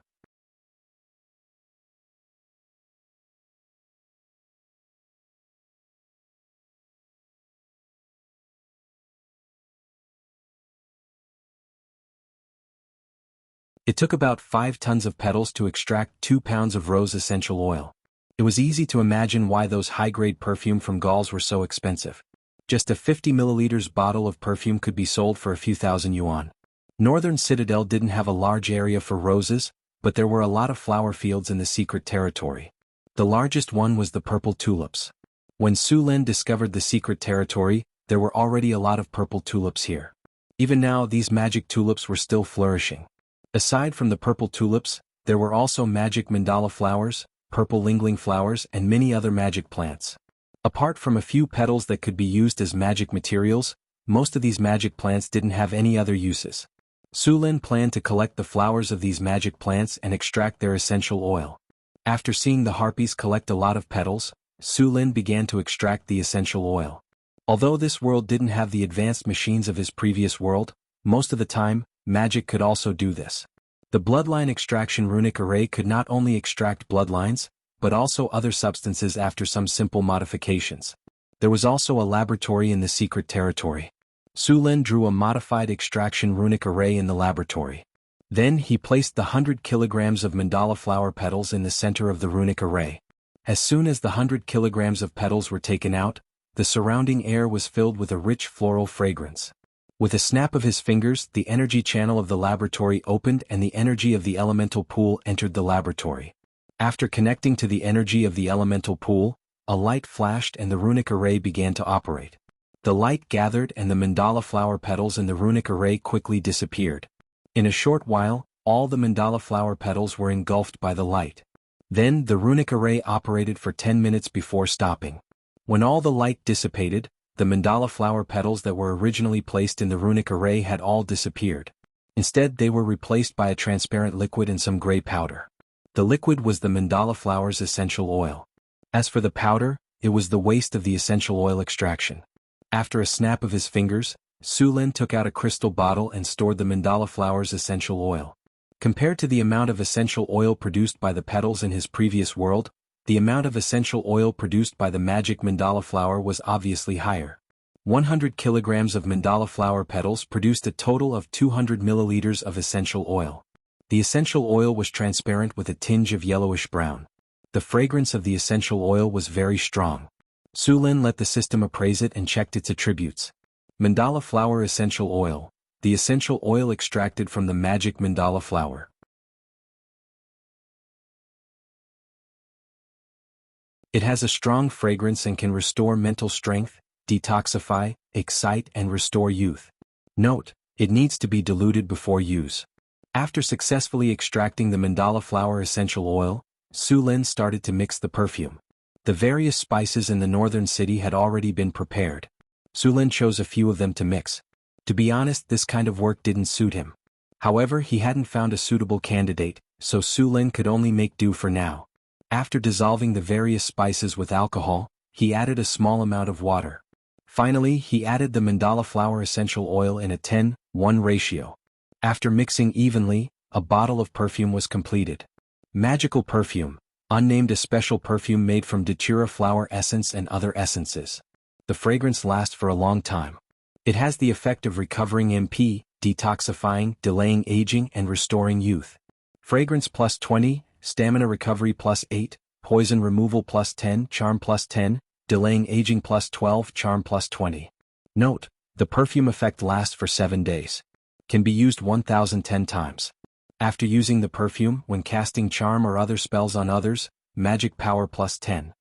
It took about 5 tons of petals to extract 2 pounds of rose essential oil. It was easy to imagine why those high-grade perfume from Gauls were so expensive. Just a 50 milliliters bottle of perfume could be sold for a few thousand yuan. Northern Citadel didn't have a large area for roses, but there were a lot of flower fields in the secret territory. The largest one was the purple tulips. When Su Lin discovered the secret territory, there were already a lot of purple tulips here. Even now, these magic tulips were still flourishing. Aside from the purple tulips, there were also magic mandala flowers, purple lingling flowers, and many other magic plants. Apart from a few petals that could be used as magic materials, most of these magic plants didn't have any other uses. Su Lin planned to collect the flowers of these magic plants and extract their essential oil. After seeing the harpies collect a lot of petals, Su Lin began to extract the essential oil. Although this world didn't have the advanced machines of his previous world, most of the time, magic could also do this. The bloodline extraction runic array could not only extract bloodlines, but also other substances after some simple modifications. There was also a laboratory in the secret territory. Su Lin drew a modified extraction runic array in the laboratory. Then he placed the 100 kilograms of mandala flower petals in the center of the runic array. As soon as the 100 kilograms of petals were taken out, the surrounding air was filled with a rich floral fragrance. With a snap of his fingers, the energy channel of the laboratory opened and the energy of the elemental pool entered the laboratory. After connecting to the energy of the elemental pool, a light flashed and the runic array began to operate. The light gathered and the mandala flower petals in the runic array quickly disappeared. In a short while, all the mandala flower petals were engulfed by the light. Then the runic array operated for 10 minutes before stopping. When all the light dissipated, the mandala flower petals that were originally placed in the runic array had all disappeared. Instead, they were replaced by a transparent liquid and some gray powder. The liquid was the mandala flower's essential oil. As for the powder, it was the waste of the essential oil extraction. After a snap of his fingers, Su Lin took out a crystal bottle and stored the mandala flower's essential oil. Compared to the amount of essential oil produced by the petals in his previous world, the amount of essential oil produced by the magic mandala flower was obviously higher. 100 kilograms of mandala flower petals produced a total of 200 milliliters of essential oil. The essential oil was transparent with a tinge of yellowish brown. The fragrance of the essential oil was very strong. Su Lin let the system appraise it and checked its attributes. Mandala flower essential oil, the essential oil extracted from the magic mandala flower. It has a strong fragrance and can restore mental strength, detoxify, excite and restore youth. Note, it needs to be diluted before use. After successfully extracting the mandala flower essential oil, Su Lin started to mix the perfume. The various spices in the northern city had already been prepared. Su Lin chose a few of them to mix. To be honest, this kind of work didn't suit him. However, he hadn't found a suitable candidate, so Su Lin could only make do for now. After dissolving the various spices with alcohol, he added a small amount of water. Finally, he added the mandala flower essential oil in a 10:1 ratio. After mixing evenly, a bottle of perfume was completed. Magical perfume, unnamed, a special perfume made from datura flower essence and other essences. The fragrance lasts for a long time. It has the effect of recovering MP, detoxifying, delaying aging and restoring youth. Fragrance plus 20, stamina recovery plus 8, poison removal plus 10, charm plus 10, delaying aging plus 12, charm plus 20. Note, the perfume effect lasts for 7 days. Can be used 1010 times. After using the perfume, when casting charm or other spells on others, magic power plus 10.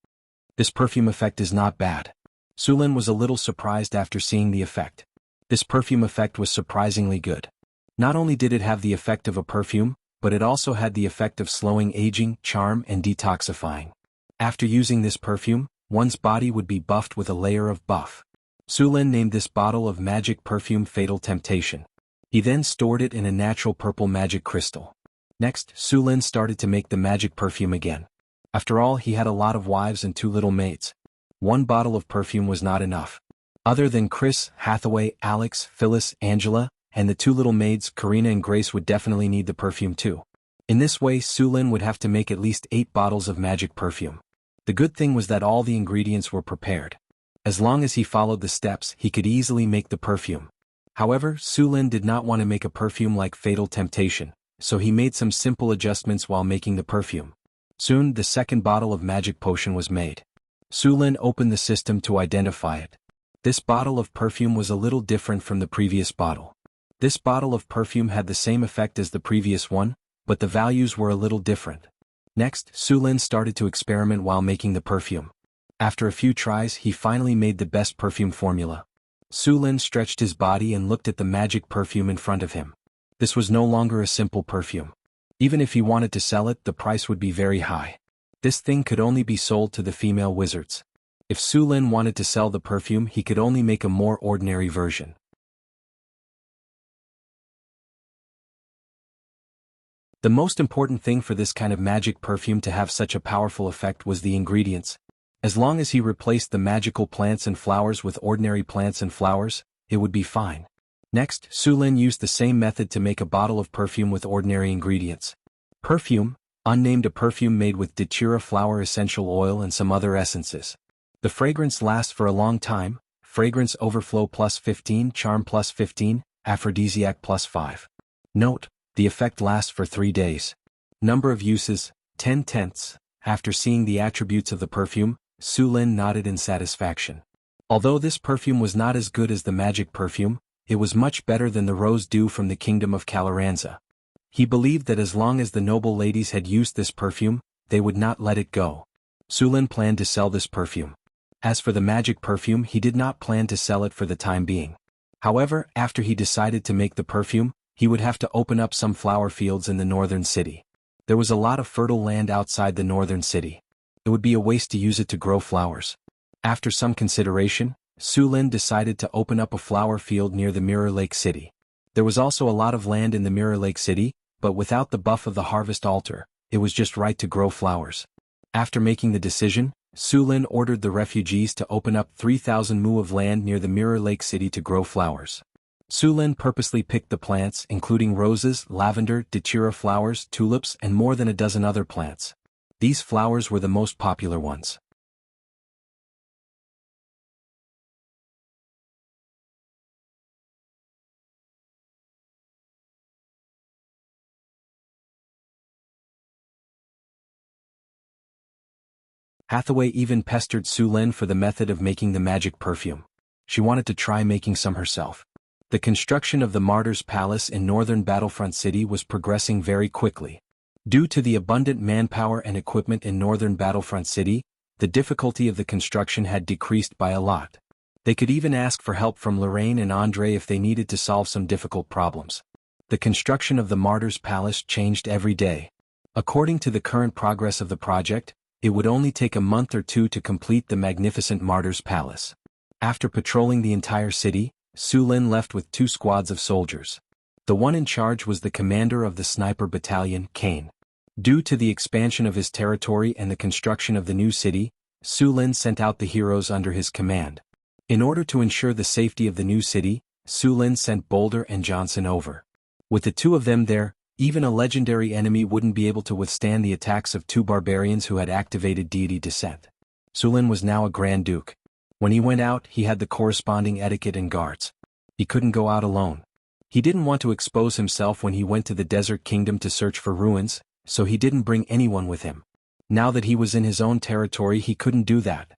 This perfume effect is not bad. Su Lin was a little surprised after seeing the effect. This perfume effect was surprisingly good. Not only did it have the effect of a perfume, but it also had the effect of slowing aging, charm and detoxifying. After using this perfume, one's body would be buffed with a layer of buff. Su Lin named this bottle of magic perfume Fatal Temptation. He then stored it in a natural purple magic crystal. Next, Su Lin started to make the magic perfume again. After all, he had a lot of wives and 2 little maids. 1 bottle of perfume was not enough. Other than Chris, Hathaway, Alex, Phyllis, Angela, and the 2 little maids, Karina and Grace, would definitely need the perfume too. In this way, Su Lin would have to make at least 8 bottles of magic perfume. The good thing was that all the ingredients were prepared. As long as he followed the steps, he could easily make the perfume. However, Su Lin did not want to make a perfume like Fatal Temptation, so he made some simple adjustments while making the perfume. Soon, the second bottle of magic potion was made. Su Lin opened the system to identify it. This bottle of perfume was a little different from the previous bottle. This bottle of perfume had the same effect as the previous one, but the values were a little different. Next, Su Lin started to experiment while making the perfume. After a few tries, he finally made the best perfume formula. Su Lin stretched his body and looked at the magic perfume in front of him. This was no longer a simple perfume. Even if he wanted to sell it, the price would be very high. This thing could only be sold to the female wizards. If Su Lin wanted to sell the perfume, he could only make a more ordinary version. The most important thing for this kind of magic perfume to have such a powerful effect was the ingredients. As long as he replaced the magical plants and flowers with ordinary plants and flowers, it would be fine. Next, Su Lin used the same method to make a bottle of perfume with ordinary ingredients. Perfume, unnamed, a perfume made with datura flower essential oil and some other essences. The fragrance lasts for a long time, fragrance overflow plus 15, charm plus 15, aphrodisiac plus 5. Note, the effect lasts for 3 days. Number of uses, 10/10. After seeing the attributes of the perfume, Su Lin nodded in satisfaction. Although this perfume was not as good as the magic perfume, it was much better than the rose dew from the kingdom of Caloranza. He believed that as long as the noble ladies had used this perfume, they would not let it go. Su Lin planned to sell this perfume. As for the magic perfume, he did not plan to sell it for the time being. However, after he decided to make the perfume, he would have to open up some flower fields in the northern city. There was a lot of fertile land outside the northern city. It would be a waste to use it to grow flowers. After some consideration, Su Lin decided to open up a flower field near the Mirror Lake City. There was also a lot of land in the Mirror Lake City, but without the buff of the harvest altar, it was just right to grow flowers. After making the decision, Su Lin ordered the refugees to open up 3,000 mu of land near the Mirror Lake City to grow flowers. Su Lin purposely picked the plants, including roses, lavender, datura flowers, tulips, and more than a dozen other plants. These flowers were the most popular ones. Hathaway even pestered Su Lin for the method of making the magic perfume. She wanted to try making some herself. The construction of the Martyr's Palace in northern Battlefront City was progressing very quickly. Due to the abundant manpower and equipment in northern Battlefront City, the difficulty of the construction had decreased by a lot. They could even ask for help from Lorraine and Andre if they needed to solve some difficult problems. The construction of the Martyr's Palace changed every day. According to the current progress of the project, it would only take a month or two to complete the magnificent Martyr's Palace. After patrolling the entire city, Su Lin left with 2 squads of soldiers. The one in charge was the commander of the sniper battalion, Kane. Due to the expansion of his territory and the construction of the new city, Su Lin sent out the heroes under his command. In order to ensure the safety of the new city, Su Lin sent Boulder and Johnson over. With the 2 of them there, even a legendary enemy wouldn't be able to withstand the attacks of 2 barbarians who had activated deity descent. Su Lin was now a Grand Duke. When he went out, he had the corresponding etiquette and guards. He couldn't go out alone. He didn't want to expose himself when he went to the Desert Kingdom to search for ruins, so he didn't bring anyone with him. Now that he was in his own territory, he couldn't do that.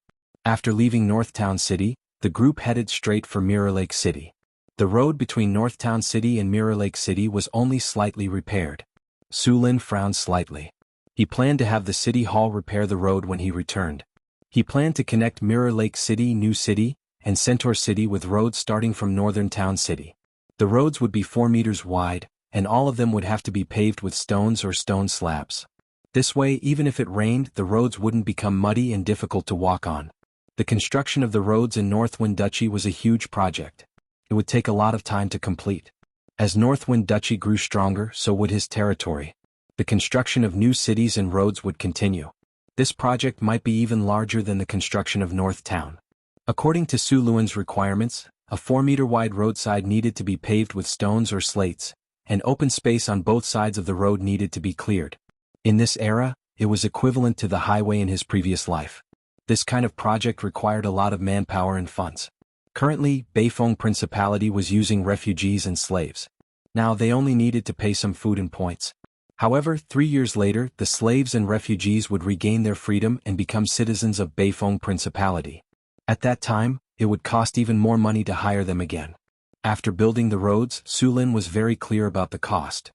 After leaving Northtown City, the group headed straight for Mirror Lake City. The road between Northtown City and Mirror Lake City was only slightly repaired. Su Lin frowned slightly. He planned to have the city hall repair the road when he returned. He planned to connect Mirror Lake City, New City, and Centaur City with roads starting from Northern Town City. The roads would be 4 meters wide, and all of them would have to be paved with stones or stone slabs. This way, even if it rained, the roads wouldn't become muddy and difficult to walk on. The construction of the roads in Northwind Duchy was a huge project. It would take a lot of time to complete. As Northwind Duchy grew stronger, so would his territory. The construction of new cities and roads would continue. This project might be even larger than the construction of North Town. According to Su Luan's requirements, a 4-meter-wide roadside needed to be paved with stones or slates, and open space on both sides of the road needed to be cleared. In this era, it was equivalent to the highway in his previous life. This kind of project required a lot of manpower and funds. Currently, Beifeng Principality was using refugees and slaves. Now they only needed to pay some food and points. However, 3 years later, the slaves and refugees would regain their freedom and become citizens of Beifeng Principality. At that time, it would cost even more money to hire them again. After building the roads, Su Lin was very clear about the cost.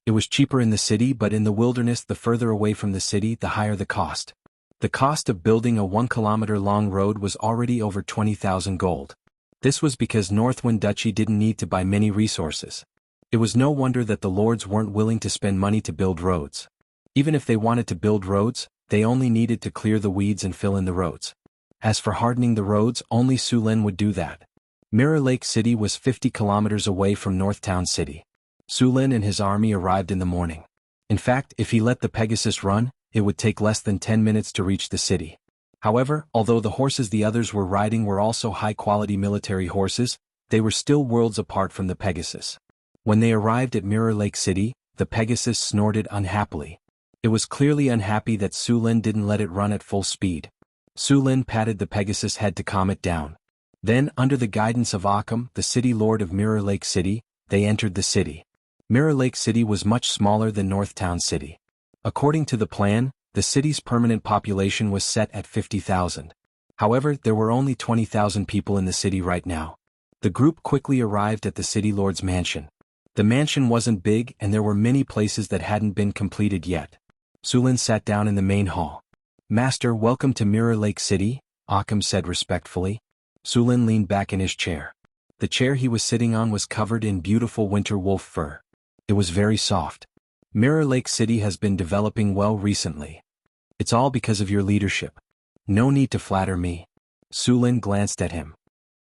It was cheaper in the city, but in the wilderness, the further away from the city, the higher the cost. The cost of building a 1-kilometer-long road was already over 20,000 gold. This was because Northwind Duchy didn't need to buy many resources. It was no wonder that the lords weren't willing to spend money to build roads. Even if they wanted to build roads, they only needed to clear the weeds and fill in the roads. As for hardening the roads, only Su Lin would do that. Mirror Lake City was 50 kilometers away from Northtown City. Su Lin and his army arrived in the morning. In fact, if he let the Pegasus run, it would take less than 10 minutes to reach the city. However, although the horses the others were riding were also high-quality military horses, they were still worlds apart from the Pegasus. When they arrived at Mirror Lake City, the Pegasus snorted unhappily. It was clearly unhappy that Su Lin didn't let it run at full speed. Su Lin patted the Pegasus' head to calm it down. Then, under the guidance of Occam, the city lord of Mirror Lake City, they entered the city. Mirror Lake City was much smaller than Northtown City. According to the plan, the city's permanent population was set at 50,000. However, there were only 20,000 people in the city right now. The group quickly arrived at the city lord's mansion. The mansion wasn't big and there were many places that hadn't been completed yet. Su Lin sat down in the main hall. "Master, welcome to Mirror Lake City," Occam said respectfully. Su Lin leaned back in his chair. The chair he was sitting on was covered in beautiful winter wolf fur. It was very soft. "Mirror Lake City has been developing well recently. It's all because of your leadership. No need to flatter me." Su Lin glanced at him.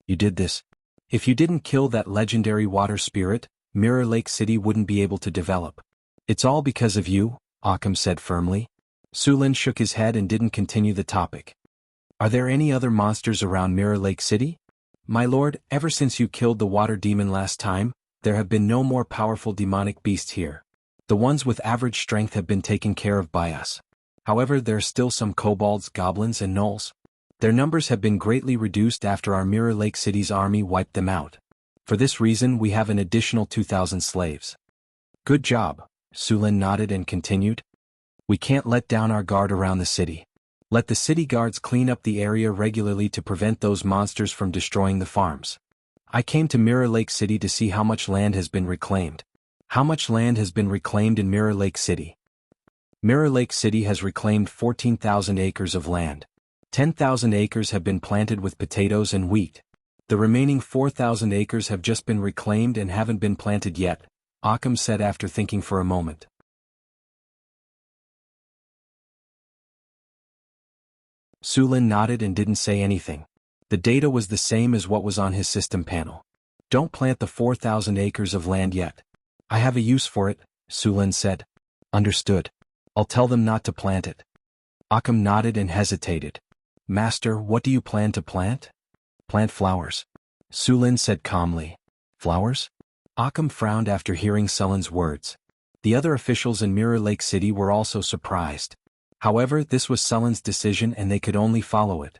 "You did this. If you didn't kill that legendary water spirit, Mirror Lake City wouldn't be able to develop. It's all because of you," Occam said firmly. Su Lin shook his head and didn't continue the topic. "Are there any other monsters around Mirror Lake City?" "My lord, ever since you killed the water demon last time, There have been no more powerful demonic beasts here. The ones with average strength have been taken care of by us. However, there are still some kobolds, goblins, and gnolls. Their numbers have been greatly reduced after our Mirror Lake City's army wiped them out. For this reason, we have an additional 2,000 slaves. Good job, Sulin nodded and continued. We can't let down our guard around the city. Let the city guards clean up the area regularly to prevent those monsters from destroying the farms. I came to Mirror Lake City to see how much land has been reclaimed. How much land has been reclaimed in Mirror Lake City? Mirror Lake City has reclaimed 14,000 acres of land. 10,000 acres have been planted with potatoes and wheat. The remaining 4,000 acres have just been reclaimed and haven't been planted yet, Occam said after thinking for a moment. Sulin nodded and didn't say anything. The data was the same as what was on his system panel. Don't plant the 4,000 acres of land yet. I have a use for it, Sulin said. Understood. I'll tell them not to plant it. Occam nodded and hesitated. Master, what do you plan to plant? Plant flowers. Sulin said calmly. Flowers? Occam frowned after hearing Sulin's words. The other officials in Mirror Lake City were also surprised. However, this was Sulin's decision and they could only follow it.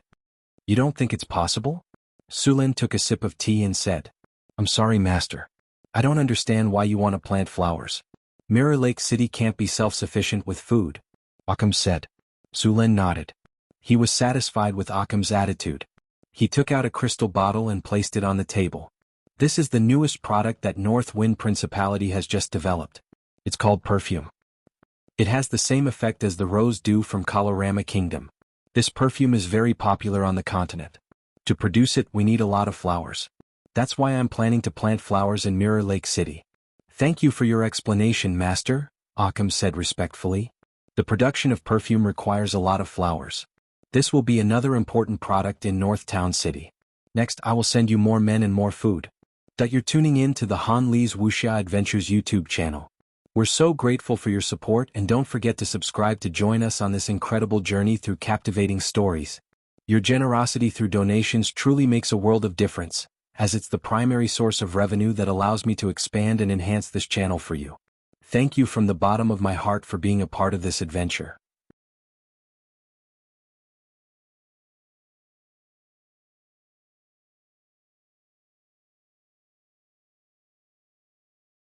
You don't think it's possible? Sulin took a sip of tea and said. I'm sorry, Master. I don't understand why you want to plant flowers. Mirror Lake City can't be self-sufficient with food, Occam said. Sulin nodded. He was satisfied with Occam's attitude. He took out a crystal bottle and placed it on the table. This is the newest product that North Wind Principality has just developed. It's called perfume. It has the same effect as the rose dew from Colorama Kingdom. This perfume is very popular on the continent. To produce it, we need a lot of flowers. That's why I'm planning to plant flowers in Mirror Lake City. Thank you for your explanation, Master, Occam said respectfully. The production of perfume requires a lot of flowers. This will be another important product in North Town City. Next, I will send you more men and more food. You're tuning in to the Han Lee's Wuxia Adventures YouTube channel. We're so grateful for your support and don't forget to subscribe to join us on this incredible journey through captivating stories. Your generosity through donations truly makes a world of difference, as it's the primary source of revenue that allows me to expand and enhance this channel for you. Thank you from the bottom of my heart for being a part of this adventure.